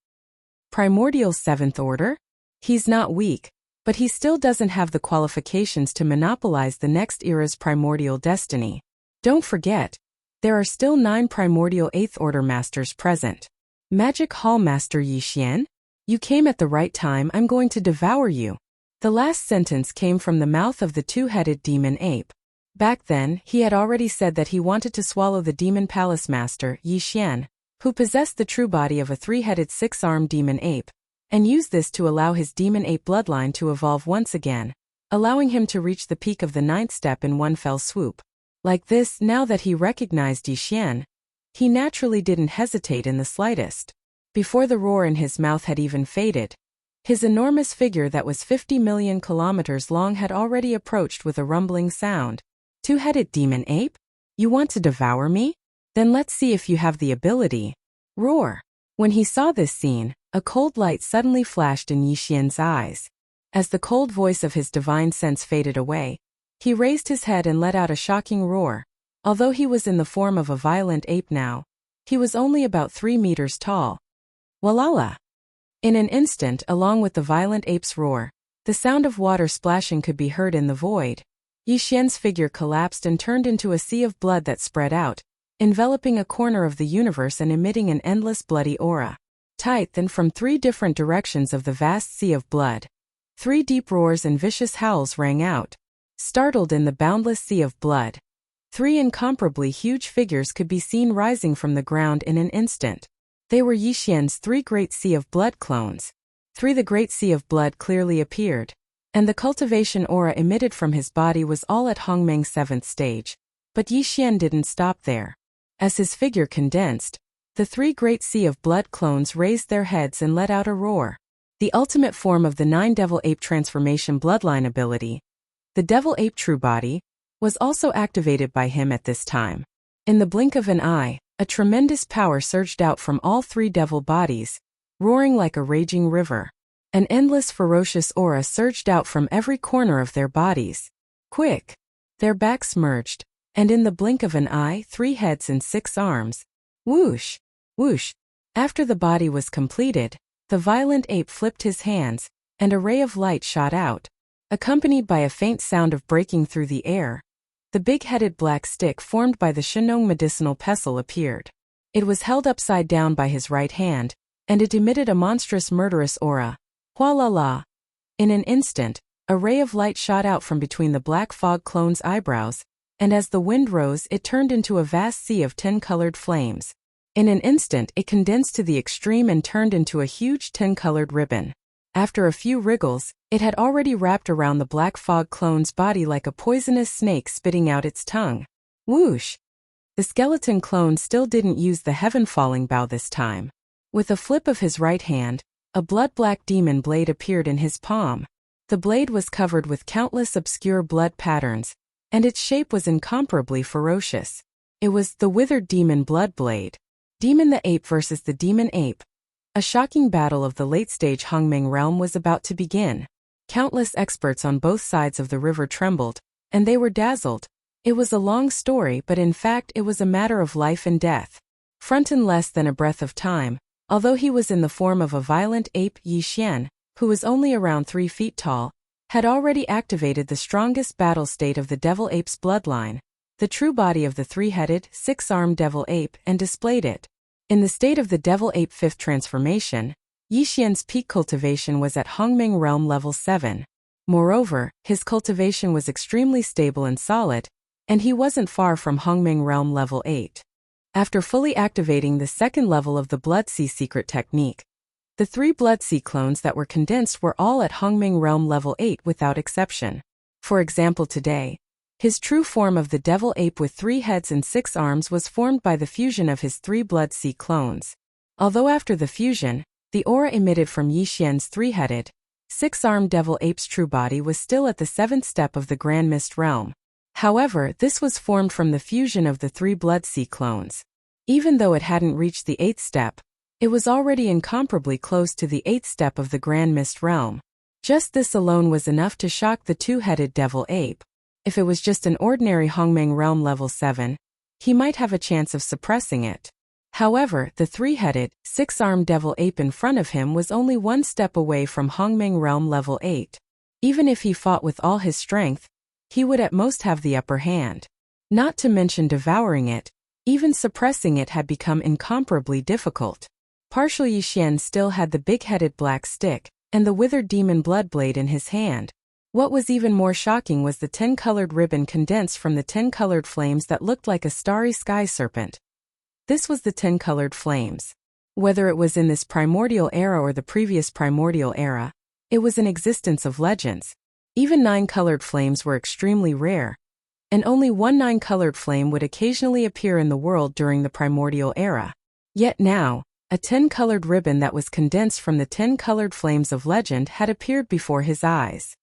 Primordial seventh order? He's not weak, but he still doesn't have the qualifications to monopolize the next era's primordial destiny. Don't forget, there are still 9 primordial 8th order masters present. Magic Hall Master Yixian? You came at the right time. I'm going to devour you. The last sentence came from the mouth of the two-headed demon ape. Back then, he had already said that he wanted to swallow the demon palace master, Yixian, who possessed the true body of a 3-headed 6-armed demon ape, and use this to allow his demon ape bloodline to evolve once again, allowing him to reach the peak of the 9th step in one fell swoop. Like this, now that he recognized Yixian, he naturally didn't hesitate in the slightest. Before the roar in his mouth had even faded, his enormous figure that was 50 million kilometers long had already approached with a rumbling sound. Two-headed demon ape? You want to devour me? Then let's see if you have the ability. Roar. When he saw this scene, a cold light suddenly flashed in Yixian's eyes. As the cold voice of his divine sense faded away, he raised his head and let out a shocking roar. Although he was in the form of a violent ape now, he was only about 3 meters tall. Walala! In an instant, along with the violent ape's roar, the sound of water splashing could be heard in the void. Yixian's figure collapsed and turned into a sea of blood that spread out, enveloping a corner of the universe and emitting an endless bloody aura. Tight then from 3 different directions of the vast sea of blood, 3 deep roars and vicious howls rang out. Startled in the boundless sea of blood, 3 incomparably huge figures could be seen rising from the ground in an instant. They were Yixian's 3 great sea of blood clones. 3 The great sea of blood clearly appeared, and the cultivation aura emitted from his body was all at Hongmeng's 7th stage. But Yixian didn't stop there. As his figure condensed, the 3 great sea of blood clones raised their heads and let out a roar. The ultimate form of the 9 devil ape transformation bloodline ability, the devil ape true body, was also activated by him at this time. In the blink of an eye, a tremendous power surged out from all 3 devil bodies, roaring like a raging river. An endless ferocious aura surged out from every corner of their bodies. Quick! Their backs merged, and in the blink of an eye, 3 heads and 6 arms. Whoosh! Whoosh! After the body was completed, the violent ape flipped his hands, and a ray of light shot out. Accompanied by a faint sound of breaking through the air, the big-headed black stick formed by the Shenong medicinal pestle appeared. It was held upside down by his right hand, and it emitted a monstrous murderous aura. Hualala! In an instant, a ray of light shot out from between the black fog clone's eyebrows, and as the wind rose it turned into a vast sea of 10-colored flames. In an instant it condensed to the extreme and turned into a huge 10-colored ribbon. After a few wriggles, it had already wrapped around the black fog clone's body like a poisonous snake spitting out its tongue. Whoosh! The skeleton clone still didn't use the heaven-falling bow this time. With a flip of his right hand, a blood-black demon blade appeared in his palm. The blade was covered with countless obscure blood patterns, and its shape was incomparably ferocious. It was the withered demon blood blade. Demon the Ape versus the Demon Ape. A shocking battle of the late-stage Hongmeng realm was about to begin. Countless experts on both sides of the river trembled, and they were dazzled. It was a long story, but in fact it was a matter of life and death. Front in less than a breath of time, although he was in the form of a violent ape, Yixian, who was only around 3 feet tall, had already activated the strongest battle state of the devil ape's bloodline, the true body of the 3-headed, 6-armed devil ape, and displayed it. In the state of the devil ape 5th transformation, Yixian's peak cultivation was at Hongmeng realm level 7. Moreover, his cultivation was extremely stable and solid, and he wasn't far from Hongmeng realm level 8. After fully activating the 2nd level of the Blood Sea secret technique, the 3 Blood Sea clones that were condensed were all at Hongmeng realm level 8 without exception. For example, today, his true form of the devil ape with 3 heads and 6 arms was formed by the fusion of his 3 Blood Sea clones. Although after the fusion, the aura emitted from Yixian's 3-headed, 6-armed devil ape's true body was still at the 7th step of the Grand Mist realm. However, this was formed from the fusion of the 3 Blood Sea clones. Even though it hadn't reached the 8th step, it was already incomparably close to the 8th step of the Grand Mist realm. Just this alone was enough to shock the 2-headed devil ape. If it was just an ordinary Hongmeng realm level 7, he might have a chance of suppressing it. However, the three-headed, six-armed devil ape in front of him was only one step away from Hongmeng realm level 8. Even if he fought with all his strength, he would at most have the upper hand. Not to mention devouring it, even suppressing it had become incomparably difficult. Partial Yixian still had the big-headed black stick and the withered demon bloodblade in his hand. What was even more shocking was the 10-colored ribbon condensed from the 10-colored flames that looked like a starry sky serpent. This was the 10-colored flames. Whether it was in this primordial era or the previous primordial era, it was an existence of legends. Even 9-colored flames were extremely rare, and only one 9-colored flame would occasionally appear in the world during the primordial era. Yet now, a 10-colored ribbon that was condensed from the 10-colored flames of legend had appeared before his eyes.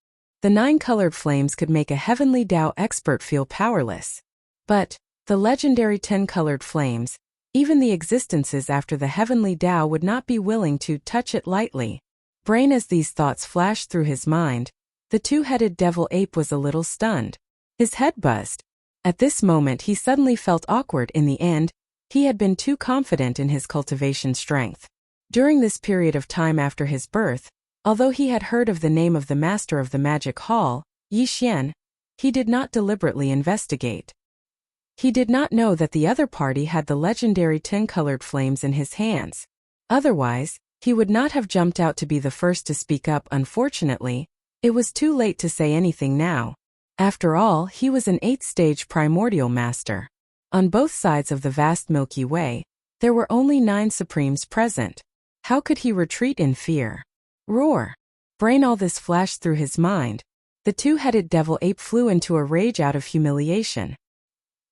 The 9-colored flames could make a heavenly Dao expert feel powerless. But the legendary 10-colored flames, even the existences after the heavenly Dao, would not be willing to touch it lightly. Brain, as these thoughts flashed through his mind, the two-headed devil ape was a little stunned. His head buzzed. At this moment he suddenly felt awkward. In the end, he had been too confident in his cultivation strength. During this period of time after his birth, although he had heard of the name of the master of the magic hall, Yixian, he did not deliberately investigate. He did not know that the other party had the legendary 10-colored flames in his hands. Otherwise, he would not have jumped out to be the first to speak up. Unfortunately, it was too late to say anything now. After all, he was an 8th-stage primordial master. On both sides of the vast Milky Way, there were only 9 supremes present. How could he retreat in fear? Roar! Brain, all this flashed through his mind. The two-headed devil ape flew into a rage out of humiliation.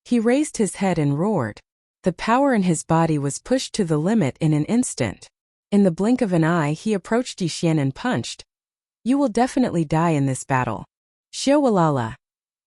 He raised his head and roared. The power in his body was pushed to the limit in an instant. In the blink of an eye he approached Yixian and punched. "You will definitely die in this battle." Xiawalala.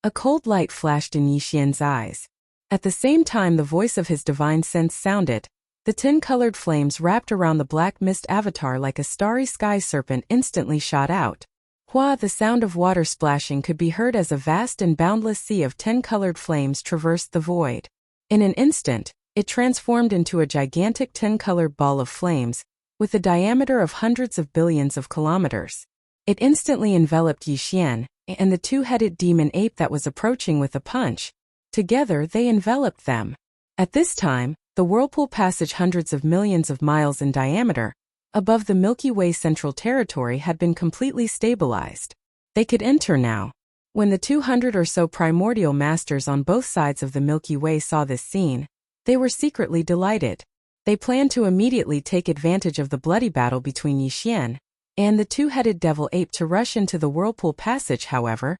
A cold light flashed in Yixian's eyes. At the same time the voice of his divine sense sounded. The 10-colored flames wrapped around the black mist avatar like a starry sky serpent instantly shot out. Hua! The sound of water splashing could be heard as a vast and boundless sea of 10-colored flames traversed the void. In an instant, it transformed into a gigantic 10-colored ball of flames, with a diameter of hundreds of billions of kilometers. It instantly enveloped Yixian and the two-headed demon ape that was approaching with a punch. Together they enveloped them. At this time, the whirlpool passage, hundreds of millions of miles in diameter, above the Milky Way central territory had been completely stabilized. They could enter now. When the 200 or so primordial masters on both sides of the Milky Way saw this scene, they were secretly delighted. They planned to immediately take advantage of the bloody battle between Yixian and the two-headed devil ape to rush into the whirlpool passage. However,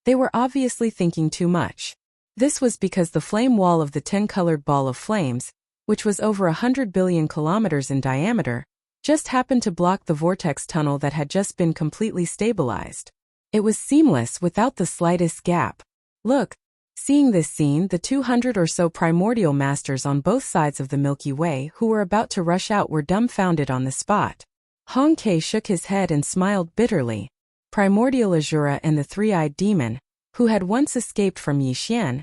they were obviously thinking too much. This was because the flame wall of the 10-colored ball of flames, which was over 100 billion kilometers in diameter, just happened to block the vortex tunnel that had just been completely stabilized. It was seamless without the slightest gap. Look! Seeing this scene, the 200 or so primordial masters on both sides of the Milky Way who were about to rush out were dumbfounded on the spot. Hong Ke shook his head and smiled bitterly. Primordial Azura and the three-eyed demon, who had once escaped from Yixian,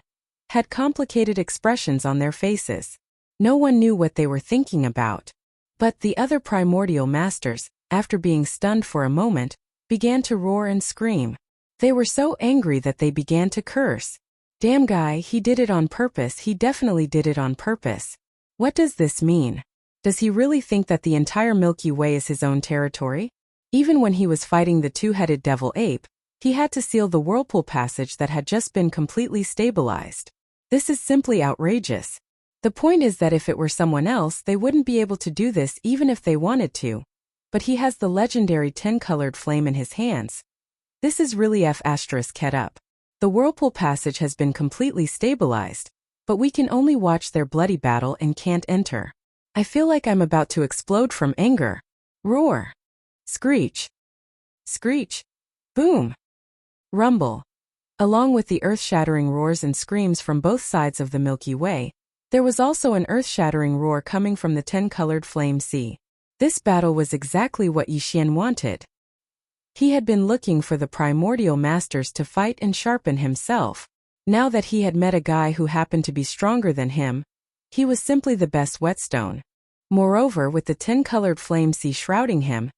had complicated expressions on their faces. No one knew what they were thinking about. But the other primordial masters, after being stunned for a moment, began to roar and scream. They were so angry that they began to curse. "Damn guy, he did it on purpose. He definitely did it on purpose. What does this mean? Does he really think that the entire Milky Way is his own territory?" Even when he was fighting the two-headed devil ape, he had to seal the whirlpool passage that had just been completely stabilized. This is simply outrageous. The point is that if it were someone else, they wouldn't be able to do this even if they wanted to. But he has the legendary 10-colored flame in his hands. This is really F***ed up. The whirlpool passage has been completely stabilized, but we can only watch their bloody battle and can't enter. I feel like I'm about to explode from anger. Roar! Screech! Screech! Boom! Rumble! Along with the earth-shattering roars and screams from both sides of the Milky Way, there was also an earth-shattering roar coming from the 10-colored flame sea. This battle was exactly what Yixian wanted. He had been looking for the primordial masters to fight and sharpen himself. Now that he had met a guy who happened to be stronger than him, he was simply the best whetstone. Moreover, with the 10-colored flame sea shrouding him,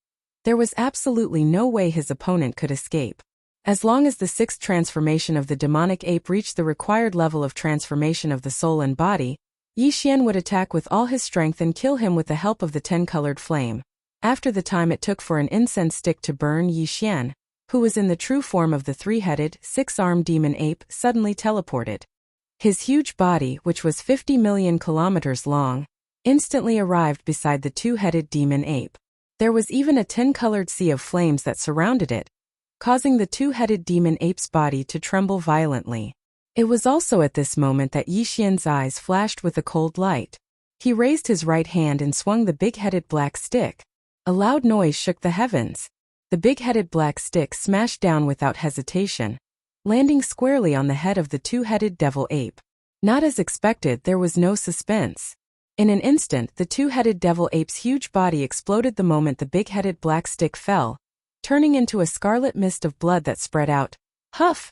there was absolutely no way his opponent could escape. As long as the 6th transformation of the demonic ape reached the required level of transformation of the soul and body, Yixian would attack with all his strength and kill him with the help of the 10-colored flame. After the time it took for an incense stick to burn, Yixian, who was in the true form of the 3-headed, 6-armed demon ape, suddenly teleported. His huge body, which was 50 million kilometers long, instantly arrived beside the 2-headed demon ape. There was even a 10-colored sea of flames that surrounded it, causing the 2-headed demon ape's body to tremble violently. It was also at this moment that Yixian's eyes flashed with a cold light. He raised his right hand and swung the big-headed black stick. A loud noise shook the heavens. The big-headed black stick smashed down without hesitation, landing squarely on the head of the 2-headed devil ape. Not as expected, there was no suspense. In an instant, the 2-headed devil ape's huge body exploded the moment the big-headed black stick fell, turning into a scarlet mist of blood that spread out. Huff!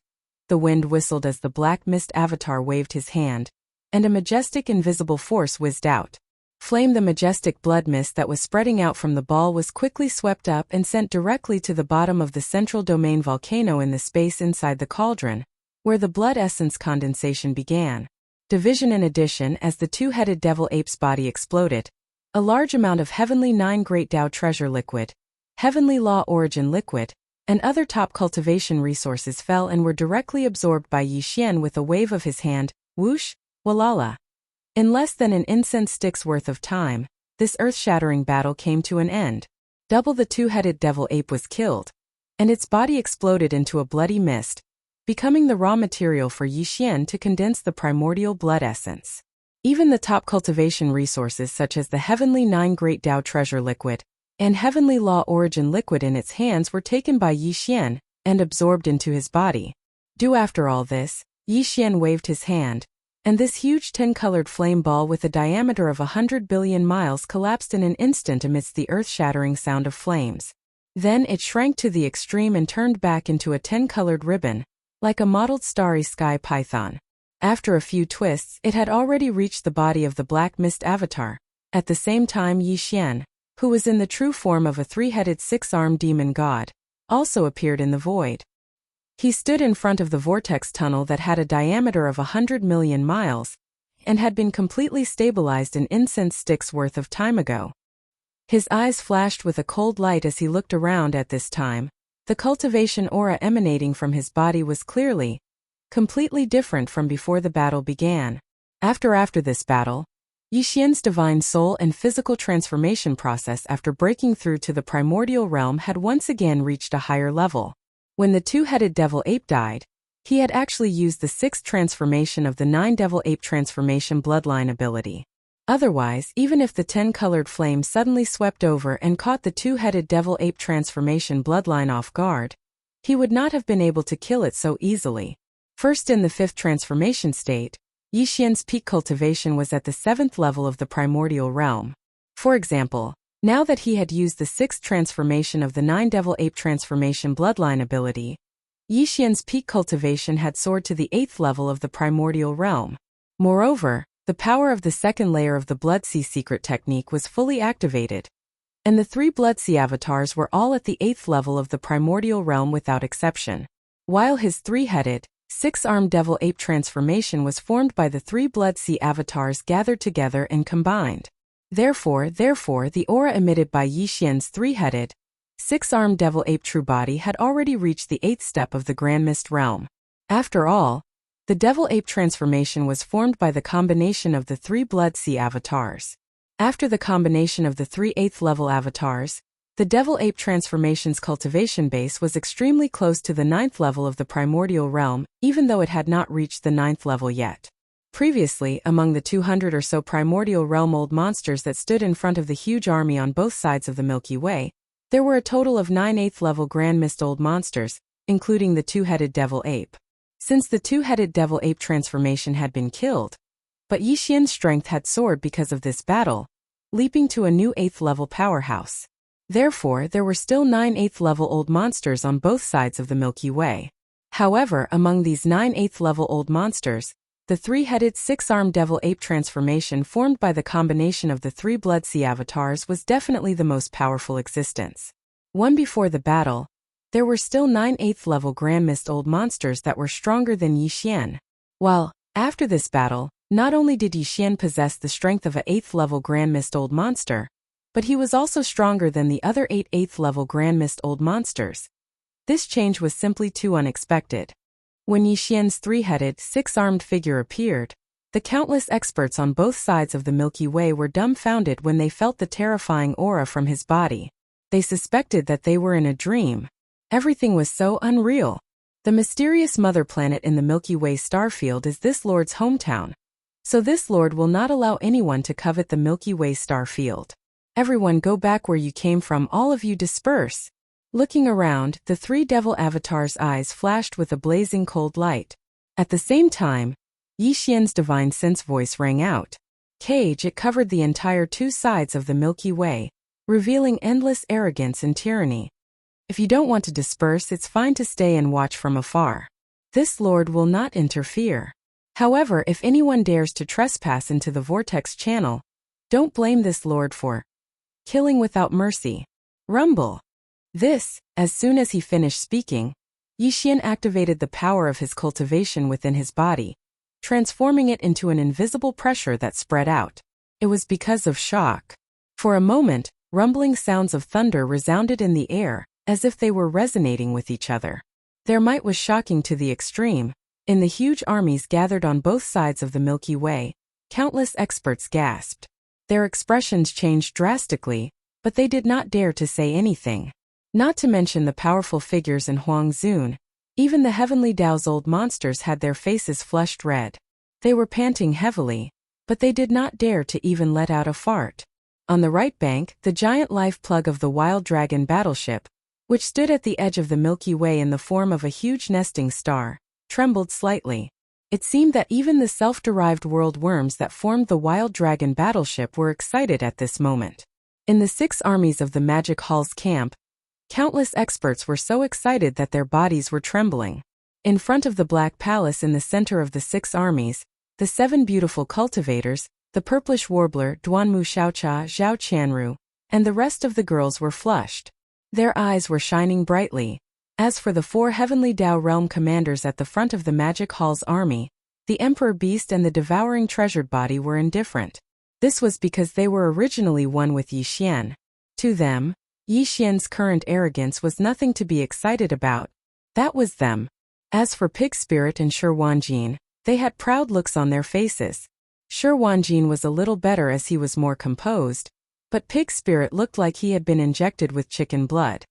The wind whistled as the black mist avatar waved his hand, and a majestic invisible force whizzed out. Flame, the majestic blood mist that was spreading out from the ball, was quickly swept up and sent directly to the bottom of the central domain volcano in the space inside the cauldron, where the blood essence condensation began. Division. In addition, as the 2-headed devil ape's body exploded, a large amount of Heavenly 9 Great Tao Treasure Liquid, Heavenly Law Origin Liquid, and other top cultivation resources fell and were directly absorbed by Yixian with a wave of his hand. Whoosh, walala. In less than an incense stick's worth of time, this earth-shattering battle came to an end. Double the 2-headed devil ape was killed, and its body exploded into a bloody mist, becoming the raw material for Yixian to condense the primordial blood essence. Even the top cultivation resources such as the Heavenly 9 Great Tao Treasure Liquid and Heavenly Law Origin Liquid in its hands were taken by Yixian and absorbed into his body. After all this, Yixian waved his hand, and this huge 10-colored flame ball with a diameter of 100 billion miles collapsed in an instant amidst the earth-shattering sound of flames. Then it shrank to the extreme and turned back into a 10-colored ribbon, like a mottled starry sky python. After a few twists, it had already reached the body of the black mist avatar. At the same time, Yixian, who was in the true form of a 3-headed 6-armed demon god, also appeared in the void. He stood in front of the vortex tunnel that had a diameter of 100 million miles, and had been completely stabilized an incense stick's worth of time ago. His eyes flashed with a cold light as he looked around. At this time, the cultivation aura emanating from his body was clearly, completely different from before the battle began. After this battle, Yixian's divine soul and physical transformation process after breaking through to the primordial realm had once again reached a higher level. When the 2-headed devil ape died, he had actually used the 6th transformation of the 9 devil ape transformation bloodline ability. Otherwise, even if the 10-colored flame suddenly swept over and caught the 2-headed devil ape transformation bloodline off guard, he would not have been able to kill it so easily. First, in the 5th transformation state, Yixian's peak cultivation was at the 7th level of the primordial realm. For example, now that he had used the 6th transformation of the 9 devil ape transformation bloodline ability, Yixian's peak cultivation had soared to the 8th level of the primordial realm. Moreover, the power of the 2nd layer of the Blood Sea secret technique was fully activated, and the 3 Blood Sea avatars were all at the 8th level of the primordial realm without exception. While his 3-headed, 6-armed devil ape transformation was formed by the 3 Blood Sea avatars gathered together and combined. Therefore, the aura emitted by Yixian's 3-headed, 6-armed devil ape true body had already reached the 8th step of the Grand Mist realm. After all, the devil ape transformation was formed by the combination of the 3 Blood Sea avatars. After the combination of the 3 8th level avatars, the devil ape transformation's cultivation base was extremely close to the 9th level of the primordial realm, even though it had not reached the 9th level yet. Previously, among the 200 or so primordial realm old monsters that stood in front of the huge army on both sides of the Milky Way, there were a total of 9 8th level Grand Mist old monsters, including the 2-headed devil ape. Since the 2-headed devil ape transformation had been killed, but Yixian's strength had soared because of this battle, leaping to a new 8th level powerhouse. Therefore, there were still 9 8th-level old monsters on both sides of the Milky Way. However, among these 9 8th-level old monsters, the 3-headed 6-armed devil ape transformation formed by the combination of the 3 Blood Sea avatars was definitely the most powerful existence. One before the battle, there were still 9 8th-level Grand Mist old monsters that were stronger than Yixian. While, after this battle, not only did Yixian possess the strength of a 8th-level Grand Mist old monster, but he was also stronger than the other 8 8th-level Grand Mist old monsters. This change was simply too unexpected. When Yixian's 3-headed, 6-armed figure appeared, the countless experts on both sides of the Milky Way were dumbfounded when they felt the terrifying aura from his body. They suspected that they were in a dream. Everything was so unreal. The mysterious mother planet in the Milky Way starfield is this lord's hometown. So this lord will not allow anyone to covet the Milky Way starfield. Everyone go back where you came from, all of you disperse. Looking around, the 3 devil avatars' eyes flashed with a blazing cold light. At the same time, Yixian's divine sense voice rang out. Cage, it covered the entire 2 sides of the Milky Way, revealing endless arrogance and tyranny. If you don't want to disperse, it's fine to stay and watch from afar. This lord will not interfere. However, if anyone dares to trespass into the vortex channel, don't blame this lord for killing without mercy. Rumble. As soon as he finished speaking, Yixian activated the power of his cultivation within his body, transforming it into an invisible pressure that spread out. It was because of shock. For a moment, rumbling sounds of thunder resounded in the air, as if they were resonating with each other. Their might was shocking to the extreme. In the huge armies gathered on both sides of the Milky Way, countless experts gasped. Their expressions changed drastically, but they did not dare to say anything. Not to mention the powerful figures in Huangzun. Even the heavenly Dao's old monsters had their faces flushed red. They were panting heavily, but they did not dare to even let out a fart. On the right bank, the giant life plug of the Wild Dragon battleship, which stood at the edge of the Milky Way in the form of a huge nesting star, trembled slightly. It seemed that even the self-derived world worms that formed the Wild Dragon battleship were excited at this moment. In the 6 armies of the Magic Hall's camp, countless experts were so excited that their bodies were trembling. In front of the Black Palace in the center of the 6 armies, the 7 beautiful cultivators, the purplish warbler Duanmu Xiaocha Zhao Chanru, and the rest of the girls were flushed. Their eyes were shining brightly. As for the 4 heavenly Dao realm commanders at the front of the Magic Hall's army, the Emperor Beast and the Devouring Treasured Body were indifferent. This was because they were originally one with Yixian. To them, Yixian's current arrogance was nothing to be excited about. That was them. As for Pig Spirit and Shi Wanjin, they had proud looks on their faces. Shi Wanjin was a little better as he was more composed, but Pig Spirit looked like he had been injected with chicken blood.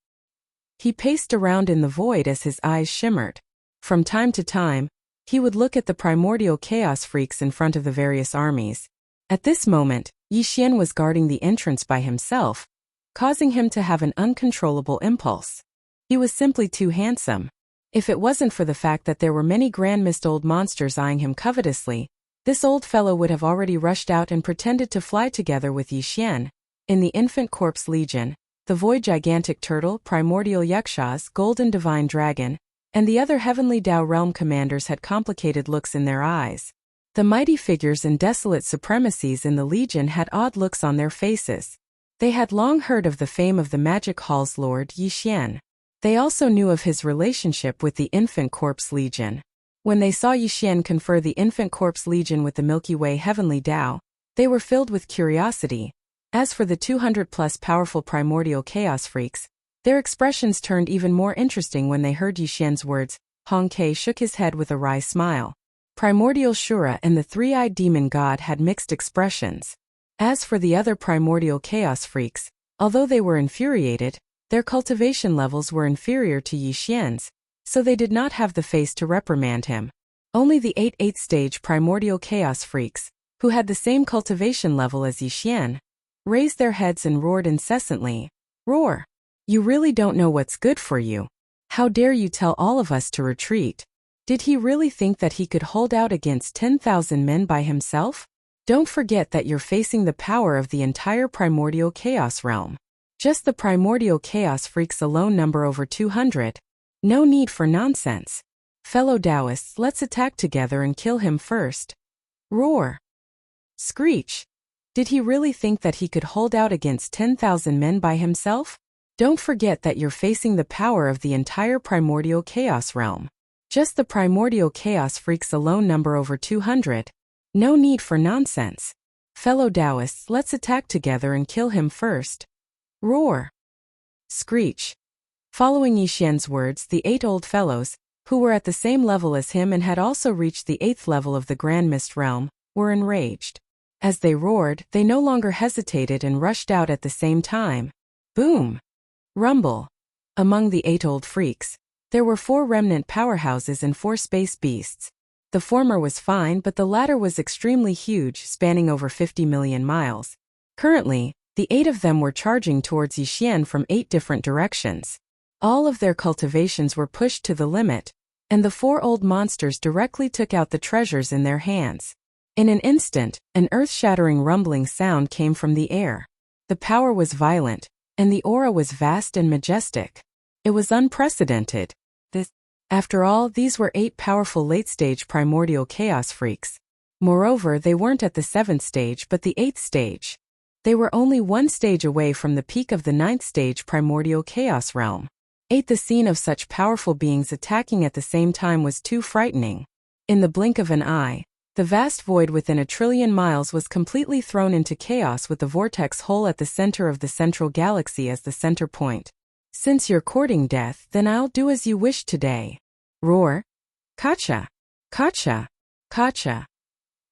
He paced around in the void as his eyes shimmered. From time to time, he would look at the primordial chaos freaks in front of the various armies. At this moment, Yixian was guarding the entrance by himself, causing him to have an uncontrollable impulse. He was simply too handsome. If it wasn't for the fact that there were many Grand Mist old monsters eyeing him covetously, this old fellow would have already rushed out and pretended to fly together with Yixian. In the Infant Corpse Legion, the Void Gigantic Turtle, Primordial Yakshas, Golden Divine Dragon, and the other Heavenly Dao Realm commanders had complicated looks in their eyes. The mighty figures and desolate supremacies in the Legion had odd looks on their faces. They had long heard of the fame of the Magic Hall's Lord Yixian. They also knew of his relationship with the Infant Corpse Legion. When they saw Yixian confer the Infant Corpse Legion with the Milky Way Heavenly Dao, they were filled with curiosity. As for the 200-plus powerful primordial chaos freaks, their expressions turned even more interesting when they heard Yixian's words. Hong Kei shook his head with a wry smile. Primordial Shura and the 3-eyed demon god had mixed expressions. As for the other primordial chaos freaks, although they were infuriated, their cultivation levels were inferior to Yixian's, so they did not have the face to reprimand him. Only the 8th stage primordial chaos freaks, who had the same cultivation level as Yixian, raised their heads and roared incessantly. Roar! You really don't know what's good for you. How dare you tell all of us to retreat? Did he really think that he could hold out against 10,000 men by himself? Don't forget that you're facing the power of the entire primordial chaos realm. Just the primordial chaos freaks alone number over 200. No need for nonsense. Fellow Taoists, let's attack together and kill him first. Roar. Screech. Did he really think that he could hold out against 10,000 men by himself? Don't forget that you're facing the power of the entire primordial chaos realm. Just the primordial chaos freaks alone number over 200. No need for nonsense. Fellow Taoists, let's attack together and kill him first. Roar. Screech. Following Yixian's words, the 8 old fellows, who were at the same level as him and had also reached the 8th level of the Grand Mist realm, were enraged. As they roared, they no longer hesitated and rushed out at the same time. Boom! Rumble. Among the 8 old freaks, there were 4 remnant powerhouses and 4 space beasts. The former was fine, but the latter was extremely huge, spanning over 50 million miles. Currently, the 8 of them were charging towards Yixian from 8 different directions. All of their cultivations were pushed to the limit, and the 4 old monsters directly took out the treasures in their hands. In an instant, an earth-shattering rumbling sound came from the air. The power was violent, and the aura was vast and majestic. It was unprecedented. After all, these were 8 powerful late-stage primordial chaos freaks. Moreover, they weren't at the 7th stage but the 8th stage. They were only 1 stage away from the peak of the 9th stage primordial chaos realm. The scene of such powerful beings attacking at the same time was too frightening. In the blink of an eye, the vast void within 1 trillion miles was completely thrown into chaos with the vortex hole at the center of the central galaxy as the center point. Since you're courting death, then I'll do as you wish today. Roar. Kacha. Kacha. Kacha.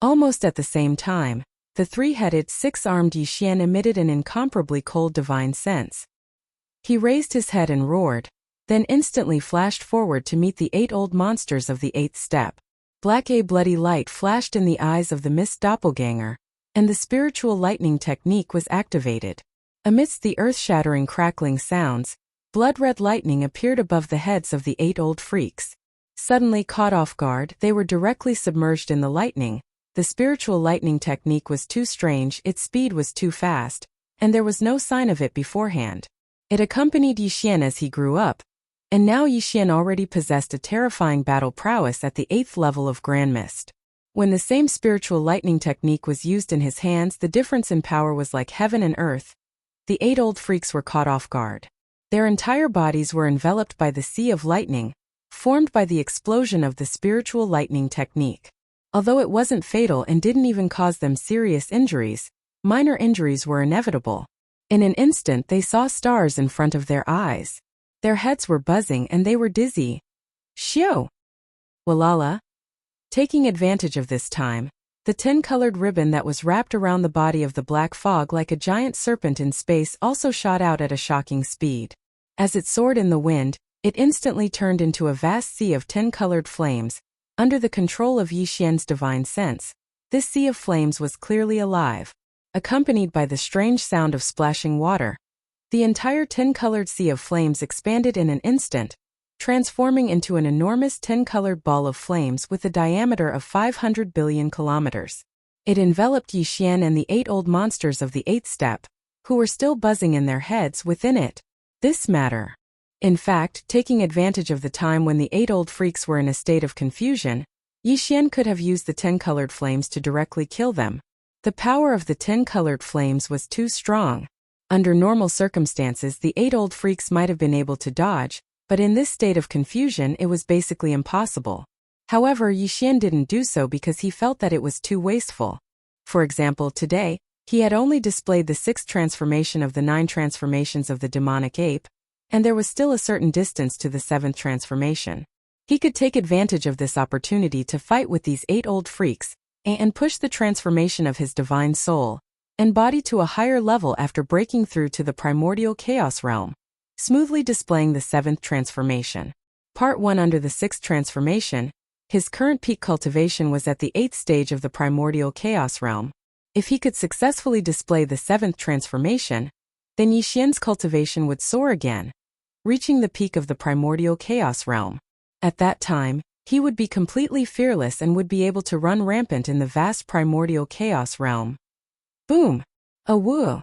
Almost at the same time, the 3-headed, 6-armed Yixian emitted an incomparably cold divine sense. He raised his head and roared, then instantly flashed forward to meet the 8 old monsters of the 8th step. Black bloody light flashed in the eyes of the mist doppelganger, and the spiritual lightning technique was activated. Amidst the earth-shattering crackling sounds, blood-red lightning appeared above the heads of the 8 old freaks. Suddenly caught off guard, they were directly submerged in the lightning. The spiritual lightning technique was too strange, its speed was too fast, and there was no sign of it beforehand. It accompanied Yixian as he grew up, and now Yixian already possessed a terrifying battle prowess at the 8th level of Grand Mist. When the same spiritual lightning technique was used in his hands, the difference in power was like heaven and earth. The 8 old freaks were caught off guard. Their entire bodies were enveloped by the sea of lightning, formed by the explosion of the spiritual lightning technique. Although it wasn't fatal and didn't even cause them serious injuries, minor injuries were inevitable. In an instant they saw stars in front of their eyes. Their heads were buzzing and they were dizzy. Shio! Walala! Taking advantage of this time, the 10-colored ribbon that was wrapped around the body of the black fog like a giant serpent in space also shot out at a shocking speed. As it soared in the wind, it instantly turned into a vast sea of 10-colored flames. Under the control of Yixian's divine sense, this sea of flames was clearly alive, accompanied by the strange sound of splashing water. The entire 10-colored sea of flames expanded in an instant, transforming into an enormous 10-colored ball of flames with a diameter of 500 billion kilometers. It enveloped Yixian and the 8 old monsters of the 8th step, who were still buzzing in their heads within it. This matter. In fact, taking advantage of the time when the 8 old freaks were in a state of confusion, Yixian could have used the 10-colored flames to directly kill them. The power of the 10-colored flames was too strong. Under normal circumstances, the 8 old freaks might have been able to dodge, but in this state of confusion it was basically impossible. However, Yixian didn't do so because he felt that it was too wasteful. For example, today, he had only displayed the 6th transformation of the 9 transformations of the demonic ape, and there was still a certain distance to the 7th transformation. He could take advantage of this opportunity to fight with these 8 old freaks, and push the transformation of his divine soul and body to a higher level after breaking through to the primordial chaos realm, smoothly displaying the 7th transformation. Part 1. Under the 6th transformation, his current peak cultivation was at the 8th stage of the primordial chaos realm. If he could successfully display the 7th transformation, then Yixian's cultivation would soar again, reaching the peak of the primordial chaos realm. At that time, he would be completely fearless and would be able to run rampant in the vast primordial chaos realm. Boom! A woo!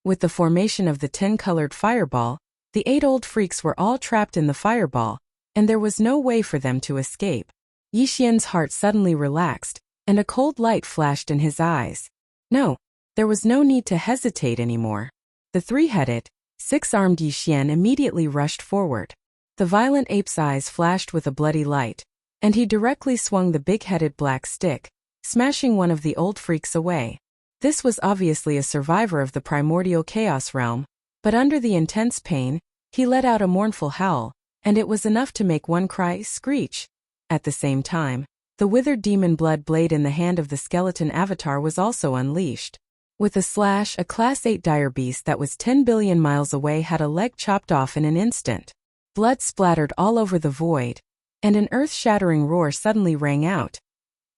With the formation of the 10-colored fireball, the 8 old freaks were all trapped in the fireball, and there was no way for them to escape. Yixian's heart suddenly relaxed, and a cold light flashed in his eyes. No, there was no need to hesitate anymore. The 3-headed, 6-armed Yixian immediately rushed forward. The violent ape's eyes flashed with a bloody light, and he directly swung the big-headed black stick, smashing one of the old freaks away. This was obviously a survivor of the primordial chaos realm, but under the intense pain, he let out a mournful howl, and it was enough to make one cry, screech. At the same time, the withered demon blood blade in the hand of the skeleton avatar was also unleashed. With a slash, a Class 8 dire beast that was 10 billion miles away had a leg chopped off in an instant. Blood splattered all over the void, and an earth-shattering roar suddenly rang out.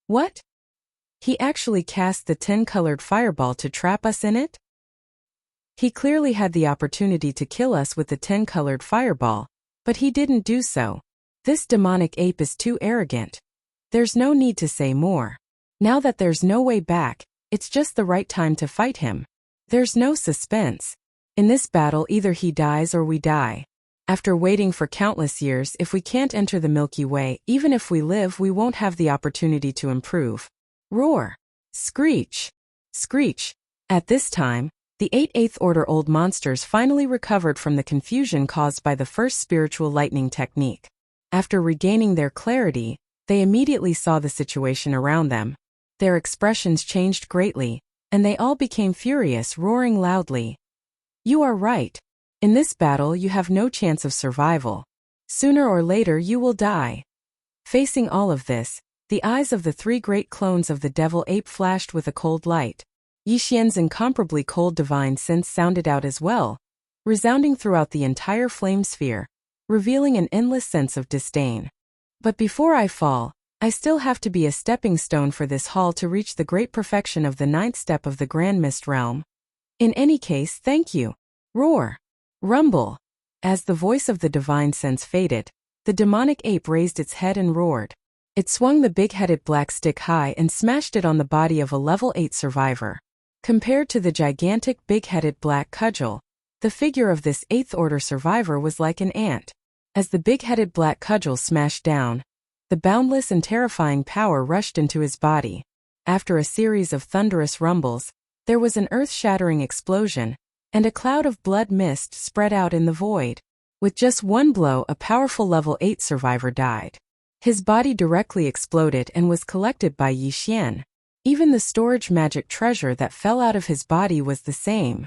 What? He actually cast the 10-colored fireball to trap us in it? He clearly had the opportunity to kill us with the 10-colored fireball, but he didn't do so. This demonic ape is too arrogant. There's no need to say more. Now that there's no way back, it's just the right time to fight him. There's no suspense. In this battle, either he dies or we die. After waiting for countless years, if we can't enter the Milky Way, even if we live, we won't have the opportunity to improve. Roar! Screech! Screech! At this time, the 8 Eighth Order old monsters finally recovered from the confusion caused by the first spiritual lightning technique. After regaining their clarity, they immediately saw the situation around them. Their expressions changed greatly, and they all became furious, roaring loudly. You are right. In this battle you have no chance of survival. Sooner or later you will die. Facing all of this, the eyes of the 3 great clones of the devil ape flashed with a cold light. Yixian's incomparably cold divine sense sounded out as well, resounding throughout the entire flame sphere, revealing an endless sense of disdain. But before I fall, I still have to be a stepping stone for this hall to reach the great perfection of the 9th step of the Grand Mist Realm. In any case, thank you. Roar! Rumble! As the voice of the divine sense faded, the demonic ape raised its head and roared. It swung the big-headed black stick high and smashed it on the body of a level 8 survivor. Compared to the gigantic big-headed black cudgel, the figure of this 8th Order survivor was like an ant. As the big-headed black cudgel smashed down, the boundless and terrifying power rushed into his body. After a series of thunderous rumbles, there was an earth-shattering explosion, and a cloud of blood mist spread out in the void. With just one blow, a powerful level 8 survivor died. His body directly exploded and was collected by Yixian. Even the storage magic treasure that fell out of his body was the same.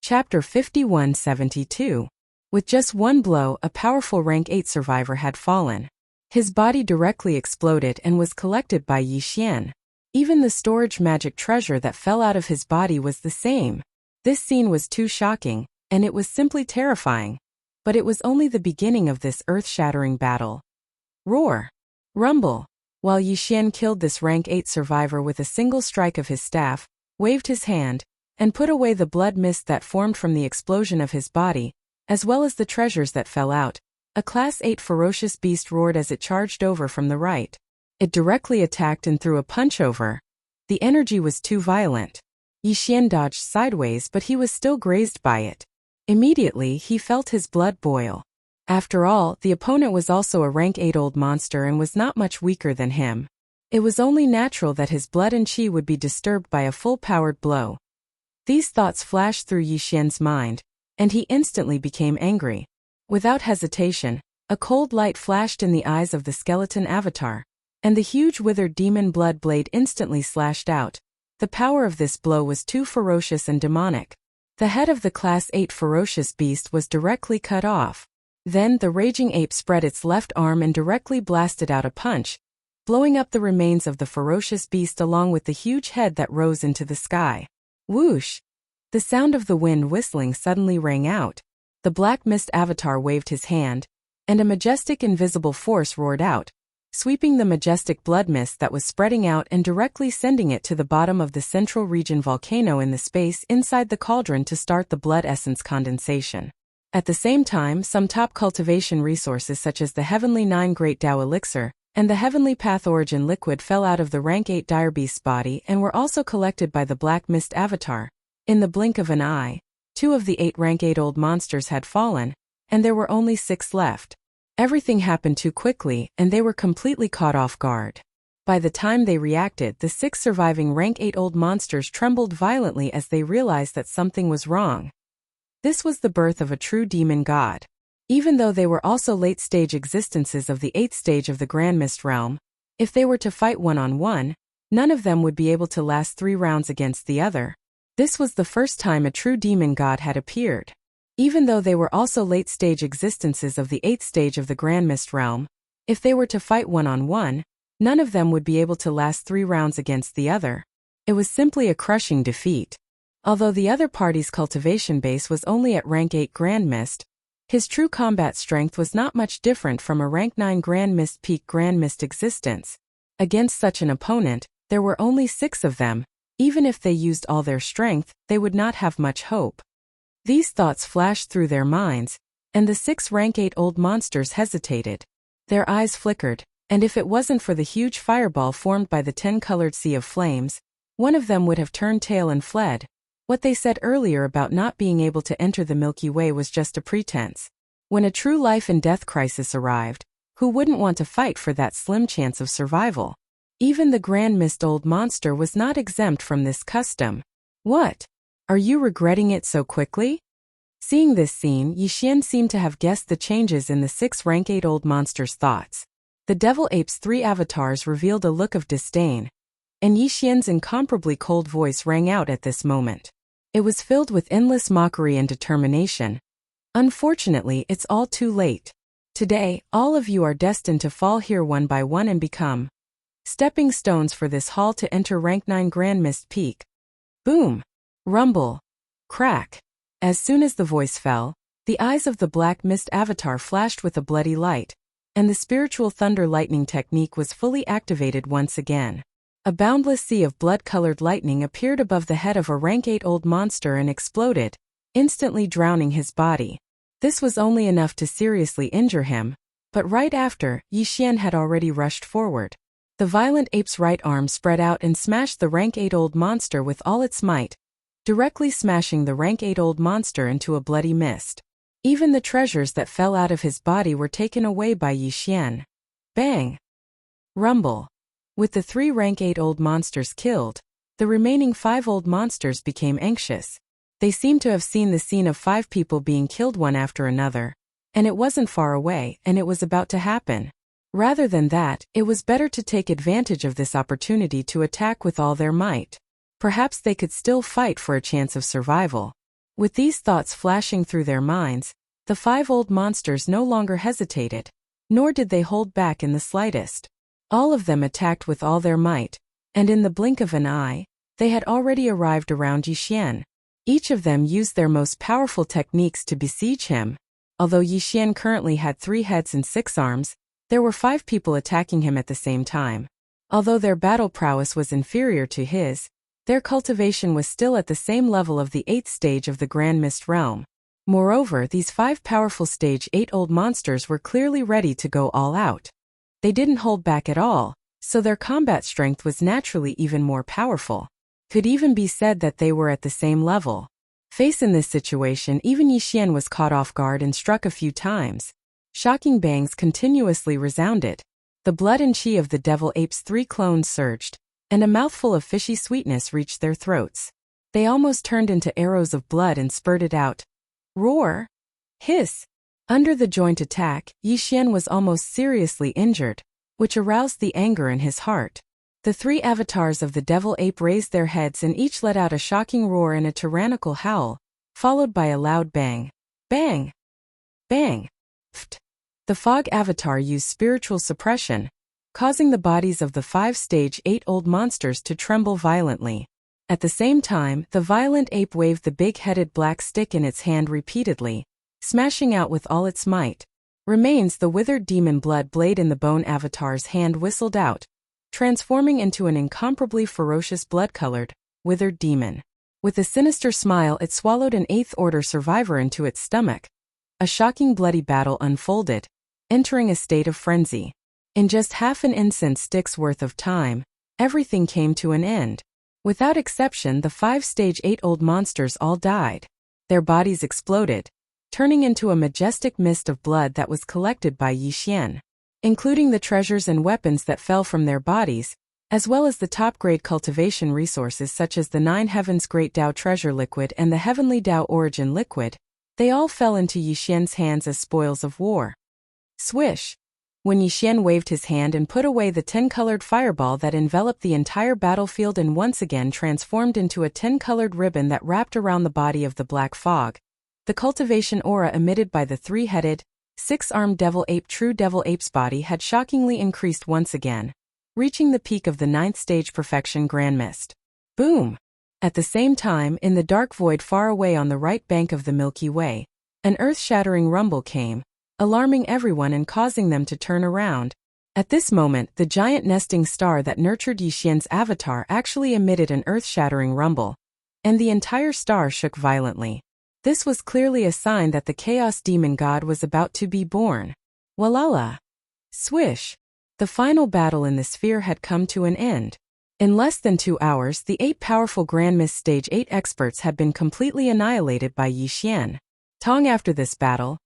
Chapter 5172. With just one blow, a powerful rank 8 survivor had fallen. His body directly exploded and was collected by Yixian. Even the storage magic treasure that fell out of his body was the same. This scene was too shocking, and it was simply terrifying. But it was only the beginning of this earth-shattering battle. Roar! Rumble! While Yixian killed this rank 8 survivor with a single strike of his staff, waved his hand, and put away the blood mist that formed from the explosion of his body, as well as the treasures that fell out, a Class 8 ferocious beast roared as it charged over from the right. It directly attacked and threw a punch over. The energy was too violent. Yixian dodged sideways, but he was still grazed by it. Immediately, he felt his blood boil. After all, the opponent was also a rank 8 old monster and was not much weaker than him. It was only natural that his blood and chi would be disturbed by a full-powered blow. These thoughts flashed through Yixian's mind, and he instantly became angry. Without hesitation, a cold light flashed in the eyes of the skeleton avatar, and the huge withered demon blood blade instantly slashed out. The power of this blow was too ferocious and demonic. The head of the Class 8 ferocious beast was directly cut off. Then the raging ape spread its left arm and directly blasted out a punch, blowing up the remains of the ferocious beast along with the huge head that rose into the sky. Whoosh! The sound of the wind whistling suddenly rang out. The black mist avatar waved his hand, and a majestic invisible force roared out, sweeping the majestic blood mist that was spreading out and directly sending it to the bottom of the central region volcano in the space inside the cauldron to start the blood essence condensation. At the same time, some top cultivation resources such as the Heavenly 9 Great Tao Elixir and the Heavenly Path Origin Liquid fell out of the rank 8 dire beast's body and were also collected by the Black Mist Avatar. In the blink of an eye, 2 of the 8 rank 8 old monsters had fallen, and there were only 6 left. Everything happened too quickly, and they were completely caught off guard. By the time they reacted, the 6 surviving rank 8 old monsters trembled violently as they realized that something was wrong. This was the birth of a true demon god. Even though they were also late-stage existences of the 8th stage of the Grand Mist realm, if they were to fight one-on-one, none of them would be able to last 3 rounds against the other. This was the first time a true demon god had appeared. Even though they were also late-stage existences of the 8th stage of the Grand Mist realm, if they were to fight one-on-one, none of them would be able to last 3 rounds against the other. It was simply a crushing defeat. Although the other party's cultivation base was only at rank 8 Grand Mist, his true combat strength was not much different from a rank 9 Grand Mist peak Grand Mist existence. Against such an opponent, there were only 6 of them. Even if they used all their strength, they would not have much hope. These thoughts flashed through their minds, and the 6 rank 8 old monsters hesitated. Their eyes flickered, and if it wasn't for the huge fireball formed by the 10-colored sea of flames, one of them would have turned tail and fled. What they said earlier about not being able to enter the Milky Way was just a pretense. When a true life and death crisis arrived, who wouldn't want to fight for that slim chance of survival? Even the Grand Mist old monster was not exempt from this custom. What? Are you regretting it so quickly? Seeing this scene, Yixian seemed to have guessed the changes in the 6 rank 8 old monster's thoughts. The Devil Ape's 3 avatars revealed a look of disdain, and Yixian's incomparably cold voice rang out at this moment. It was filled with endless mockery and determination. Unfortunately, it's all too late. Today, all of you are destined to fall here one by one and become stepping stones for this hall to enter rank 9 Grand Mist Peak. Boom! Rumble! Crack! As soon as the voice fell, the eyes of the Black Mist avatar flashed with a bloody light, and the spiritual thunder lightning technique was fully activated once again. A boundless sea of blood-colored lightning appeared above the head of a rank 8 old monster and exploded, instantly drowning his body. This was only enough to seriously injure him, but right after, Yixian had already rushed forward. The violent ape's right arm spread out and smashed the rank 8 old monster with all its might, directly smashing the rank 8 old monster into a bloody mist. Even the treasures that fell out of his body were taken away by Yixian. Bang! Rumble! With the 3 rank 8 old monsters killed, the remaining 5 old monsters became anxious. They seemed to have seen the scene of 5 people being killed one after another, and it wasn't far away, and it was about to happen. Rather than that, it was better to take advantage of this opportunity to attack with all their might. Perhaps they could still fight for a chance of survival. With these thoughts flashing through their minds, the 5 old monsters no longer hesitated, nor did they hold back in the slightest. All of them attacked with all their might, and in the blink of an eye, they had already arrived around Yixian. Each of them used their most powerful techniques to besiege him. Although Yixian currently had 3 heads and 6 arms, there were 5 people attacking him at the same time. Although their battle prowess was inferior to his, their cultivation was still at the same level of the 8th stage of the Grand Mist realm. Moreover, these 5 powerful stage 8 old monsters were clearly ready to go all out. They didn't hold back at all, so their combat strength was naturally even more powerful. Could even be said that they were at the same level. Faced in this situation, even Yixian was caught off guard and struck a few times. Shocking bangs continuously resounded. The blood and chi of the Devil Ape's 3 clones surged, and a mouthful of fishy sweetness reached their throats. They almost turned into arrows of blood and spurted out. Roar! Hiss! Under the joint attack, Yixian was almost seriously injured, which aroused the anger in his heart. The 3 avatars of the Devil Ape raised their heads and each let out a shocking roar and a tyrannical howl, followed by a loud bang. Bang! Bang! Pft! The Fog avatar used spiritual suppression, causing the bodies of the 5 stage 8 old monsters to tremble violently. At the same time, the violent ape waved the big-headed black stick in its hand repeatedly, smashing out with all its might. Remains the withered demon blood blade in the bone avatar's hand whistled out, transforming into an incomparably ferocious blood-colored, withered demon. With a sinister smile, it swallowed an 8th order survivor into its stomach. A shocking bloody battle unfolded, entering a state of frenzy. In just half an incense stick's worth of time, everything came to an end. Without exception, the 5 stage 8 old monsters all died. Their bodies exploded, turning into a majestic mist of blood that was collected by Yixian, including the treasures and weapons that fell from their bodies, as well as the top-grade cultivation resources such as the 9 Heavens Great Dao Treasure Liquid and the Heavenly Dao Origin Liquid. They all fell into Yixian's hands as spoils of war. Swish! When Yixian waved his hand and put away the 10-colored fireball that enveloped the entire battlefield and once again transformed into a 10-colored ribbon that wrapped around the body of the black fog, the cultivation aura emitted by the 3-headed, 6-armed devil ape true devil ape's body had shockingly increased once again, reaching the peak of the 9th stage perfection grand mist. Boom! At the same time, in the dark void far away on the right bank of the Milky Way, an earth-shattering rumble came, alarming everyone and causing them to turn around. At this moment, the giant nesting star that nurtured Yixian's avatar actually emitted an earth-shattering rumble, and the entire star shook violently. This was clearly a sign that the Chaos Demon God was about to be born. Walala! Swish! The final battle in the sphere had come to an end. In less than 2 hours, the 8 powerful Grand Mist Stage 8 experts had been completely annihilated by Yixian. After this battle,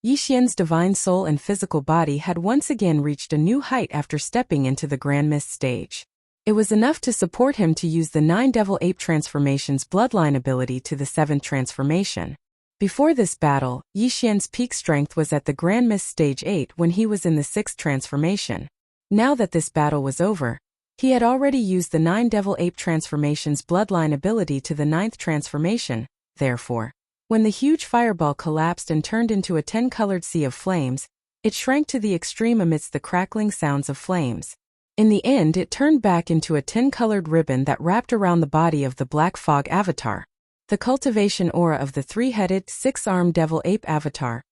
Yixian's divine soul and physical body had once again reached a new height after stepping into the Grand Mist stage. It was enough to support him to use the 9 Devil Ape transformation's bloodline ability to the 7th transformation. Before this battle, Yixian's peak strength was at the Grand Mist Stage 8 when he was in the 6th transformation. Now that this battle was over, he had already used the 9 Devil Ape transformation's bloodline ability to the 9th transformation. Therefore, when the huge fireball collapsed and turned into a 10-colored sea of flames, it shrank to the extreme amidst the crackling sounds of flames. In the end, it turned back into a 10-colored ribbon that wrapped around the body of the Black Fog avatar. The cultivation aura of the 3-headed, 6-armed Devil Ape avatar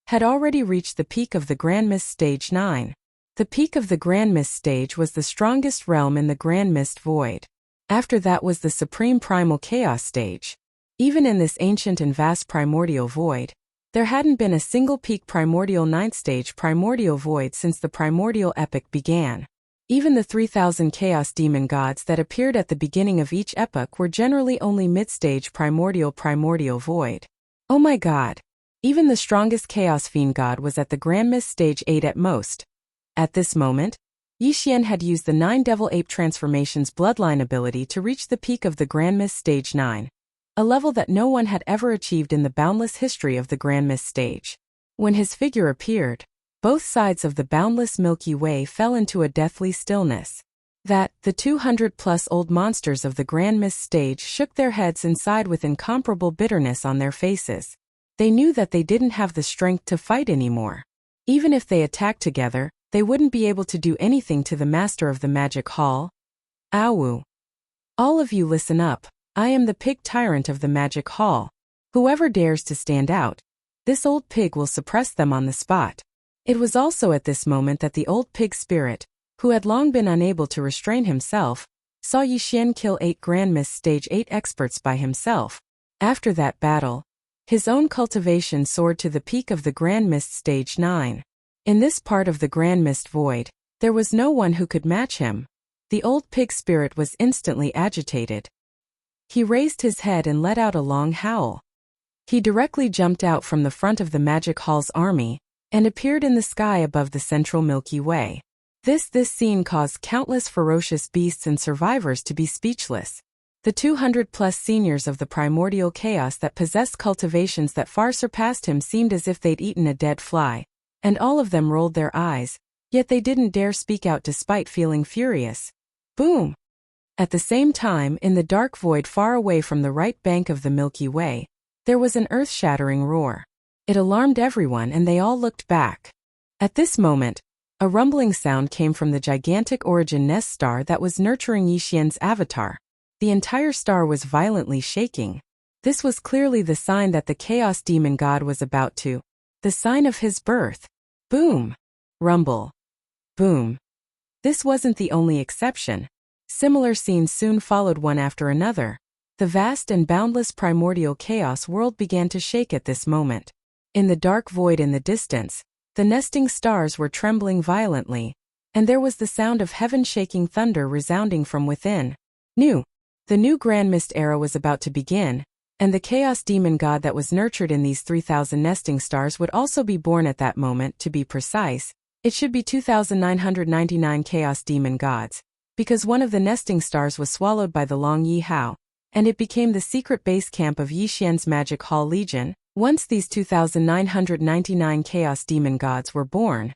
had already reached the peak of the Grand Mist Stage 9. The peak of the Grand Mist stage was the strongest realm in the Grand Mist Void. After that was the Supreme Primal Chaos stage. Even in this ancient and vast primordial void, there hadn't been a single peak primordial 9th stage primordial void since the primordial epoch began. Even the 3,000 chaos demon gods that appeared at the beginning of each epoch were generally only mid-stage primordial void. Oh my god! Even the strongest chaos fiend god was at the Grand Mist stage 8 at most. At this moment, Yixian had used the 9 Devil Ape transformation's bloodline ability to reach the peak of the Grand Mist stage 9, a level that no one had ever achieved in the boundless history of the Grand Mist stage. When his figure appeared, both sides of the boundless Milky Way fell into a deathly stillness. The 200-plus old monsters of the Grand Mist stage shook their heads and sighed with incomparable bitterness on their faces. They knew that they didn't have the strength to fight anymore. Even if they attacked together, they wouldn't be able to do anything to the master of the magic hall. Awu! All of you listen up. I am the pig tyrant of the magic hall. Whoever dares to stand out, this old pig will suppress them on the spot. It was also at this moment that the old pig spirit, who had long been unable to restrain himself, saw Yixian kill 8 Grand Mist Stage 8 experts by himself. After that battle, his own cultivation soared to the peak of the Grand Mist Stage 9. In this part of the Grand Mist Void, there was no one who could match him. The old pig spirit was instantly agitated. He raised his head and let out a long howl. He directly jumped out from the front of the Magic Hall's army and appeared in the sky above the central Milky Way. This scene caused countless ferocious beasts and survivors to be speechless. The 200-plus seniors of the primordial chaos that possessed cultivations that far surpassed him seemed as if they'd eaten a dead fly, and all of them rolled their eyes, yet they didn't dare speak out despite feeling furious. Boom! At the same time, in the dark void far away from the right bank of the Milky Way, there was an earth-shattering roar. It alarmed everyone and they all looked back. At this moment, a rumbling sound came from the gigantic origin nest star that was nurturing Yixian's avatar. The entire star was violently shaking. This was clearly the sign that the Chaos Demon God was about to. The sign of his birth. Boom! Rumble. Boom. This wasn't the only exception. Similar scenes soon followed one after another. The vast and boundless primordial chaos world began to shake at this moment. In the dark void in the distance, the nesting stars were trembling violently, and there was the sound of heaven-shaking thunder resounding from within. The new Grand Mist era was about to begin, and the Chaos Demon God that was nurtured in these 3,000 nesting stars would also be born at that moment. To be precise, it should be 2,999 Chaos Demon Gods, because one of the nesting stars was swallowed by the Long Yi Hao, and it became the secret base camp of Yi Xian's Magic Hall Legion. Once these 2,999 Chaos Demon Gods were born,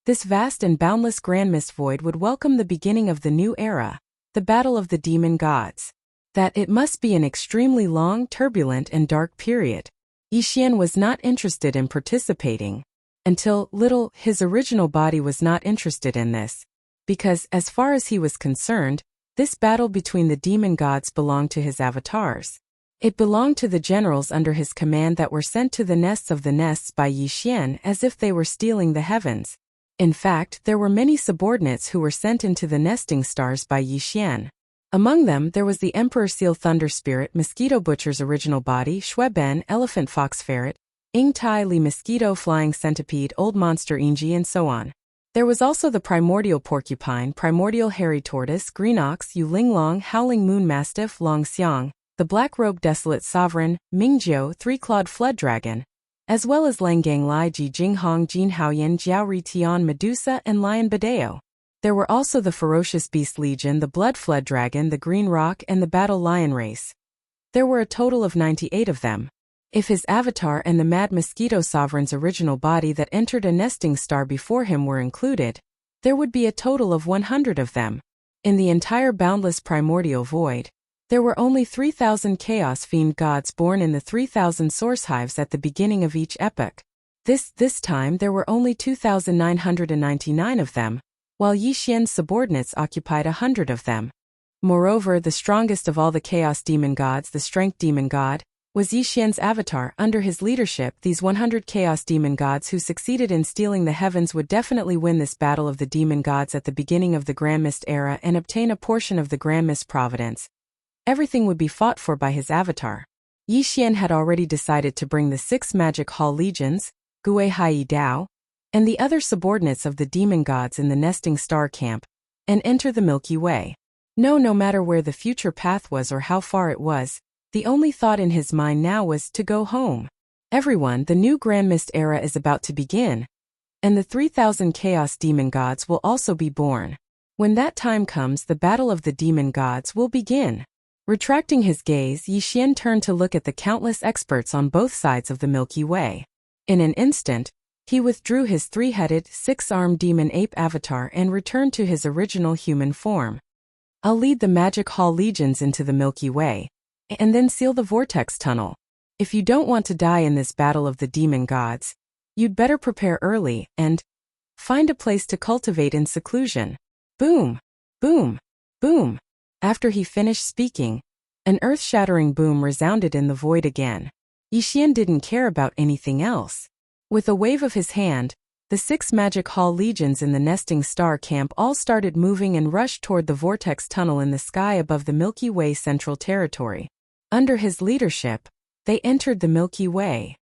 this vast and boundless Grand Mist Void would welcome the beginning of the new era, the Battle of the Demon Gods. That it must be an extremely long, turbulent, and dark period. Yi Xian was not interested in participating. Until his original body was not interested in this. Because, as far as he was concerned, this battle between the demon gods belonged to his avatars. It belonged to the generals under his command that were sent to the nests of the nests by Yi Xian as if they were stealing the heavens. In fact, there were many subordinates who were sent into the nesting stars by Yi Xian. Among them there was the Emperor Seal Thunder Spirit Mosquito Butcher's original body, Shui Ben Elephant Fox Ferret, Ing Tai Li Mosquito Flying Centipede Old Monster Ingji, and so on. There was also the Primordial Porcupine, Primordial Hairy Tortoise, Green Ox, Yu Ling Long, Howling Moon Mastiff, Long Xiang, the Black Robe Desolate Sovereign, Mingjiu, Three-Clawed Flood Dragon, as well as Langgang Lai Ji Jinghong Jin Haoyan Jiao Ri Tian Medusa and Lion Badeo. There were also the Ferocious Beast Legion, the Blood Flood Dragon, the Green Rock, and the Battle Lion Race. There were a total of 98 of them. If his avatar and the Mad Mosquito Sovereign's original body that entered a nesting star before him were included, there would be a total of 100 of them. In the entire boundless primordial void, there were only 3,000 Chaos Fiend gods born in the 3,000 source hives at the beginning of each epoch. This time there were only 2,999 of them, while Yi Xian's subordinates occupied 100 of them. Moreover, the strongest of all the Chaos Demon Gods, the Strength Demon God, was Yi Xian's avatar. Under his leadership, these 100 Chaos Demon Gods who succeeded in stealing the heavens would definitely win this battle of the Demon Gods at the beginning of the Grand Mist era and obtain a portion of the Grand Mist Providence. Everything would be fought for by his avatar. Yi Xian had already decided to bring the 6 Magic Hall Legions, Gui Hai Dao, and the other subordinates of the demon gods in the nesting star camp, and enter the Milky Way. No matter where the future path was or how far it was, the only thought in his mind now was to go home. Everyone, the new Grand Mist era is about to begin, and the 3,000 Chaos Demon Gods will also be born. When that time comes, the battle of the demon gods will begin. Retracting his gaze, Yi Xian turned to look at the countless experts on both sides of the Milky Way. In an instant, he withdrew his 3-headed, 6-armed demon ape avatar and returned to his original human form. I'll lead the Magic Hall Legions into the Milky Way, and then seal the Vortex Tunnel. If you don't want to die in this battle of the demon gods, you'd better prepare early and find a place to cultivate in seclusion. Boom! Boom! Boom! After he finished speaking, an earth-shattering boom resounded in the void again. Yi Xian didn't care about anything else. With a wave of his hand, the 6 Magic Hall Legions in the nesting star camp all started moving and rushed toward the vortex tunnel in the sky above the Milky Way Central Territory. Under his leadership, they entered the Milky Way.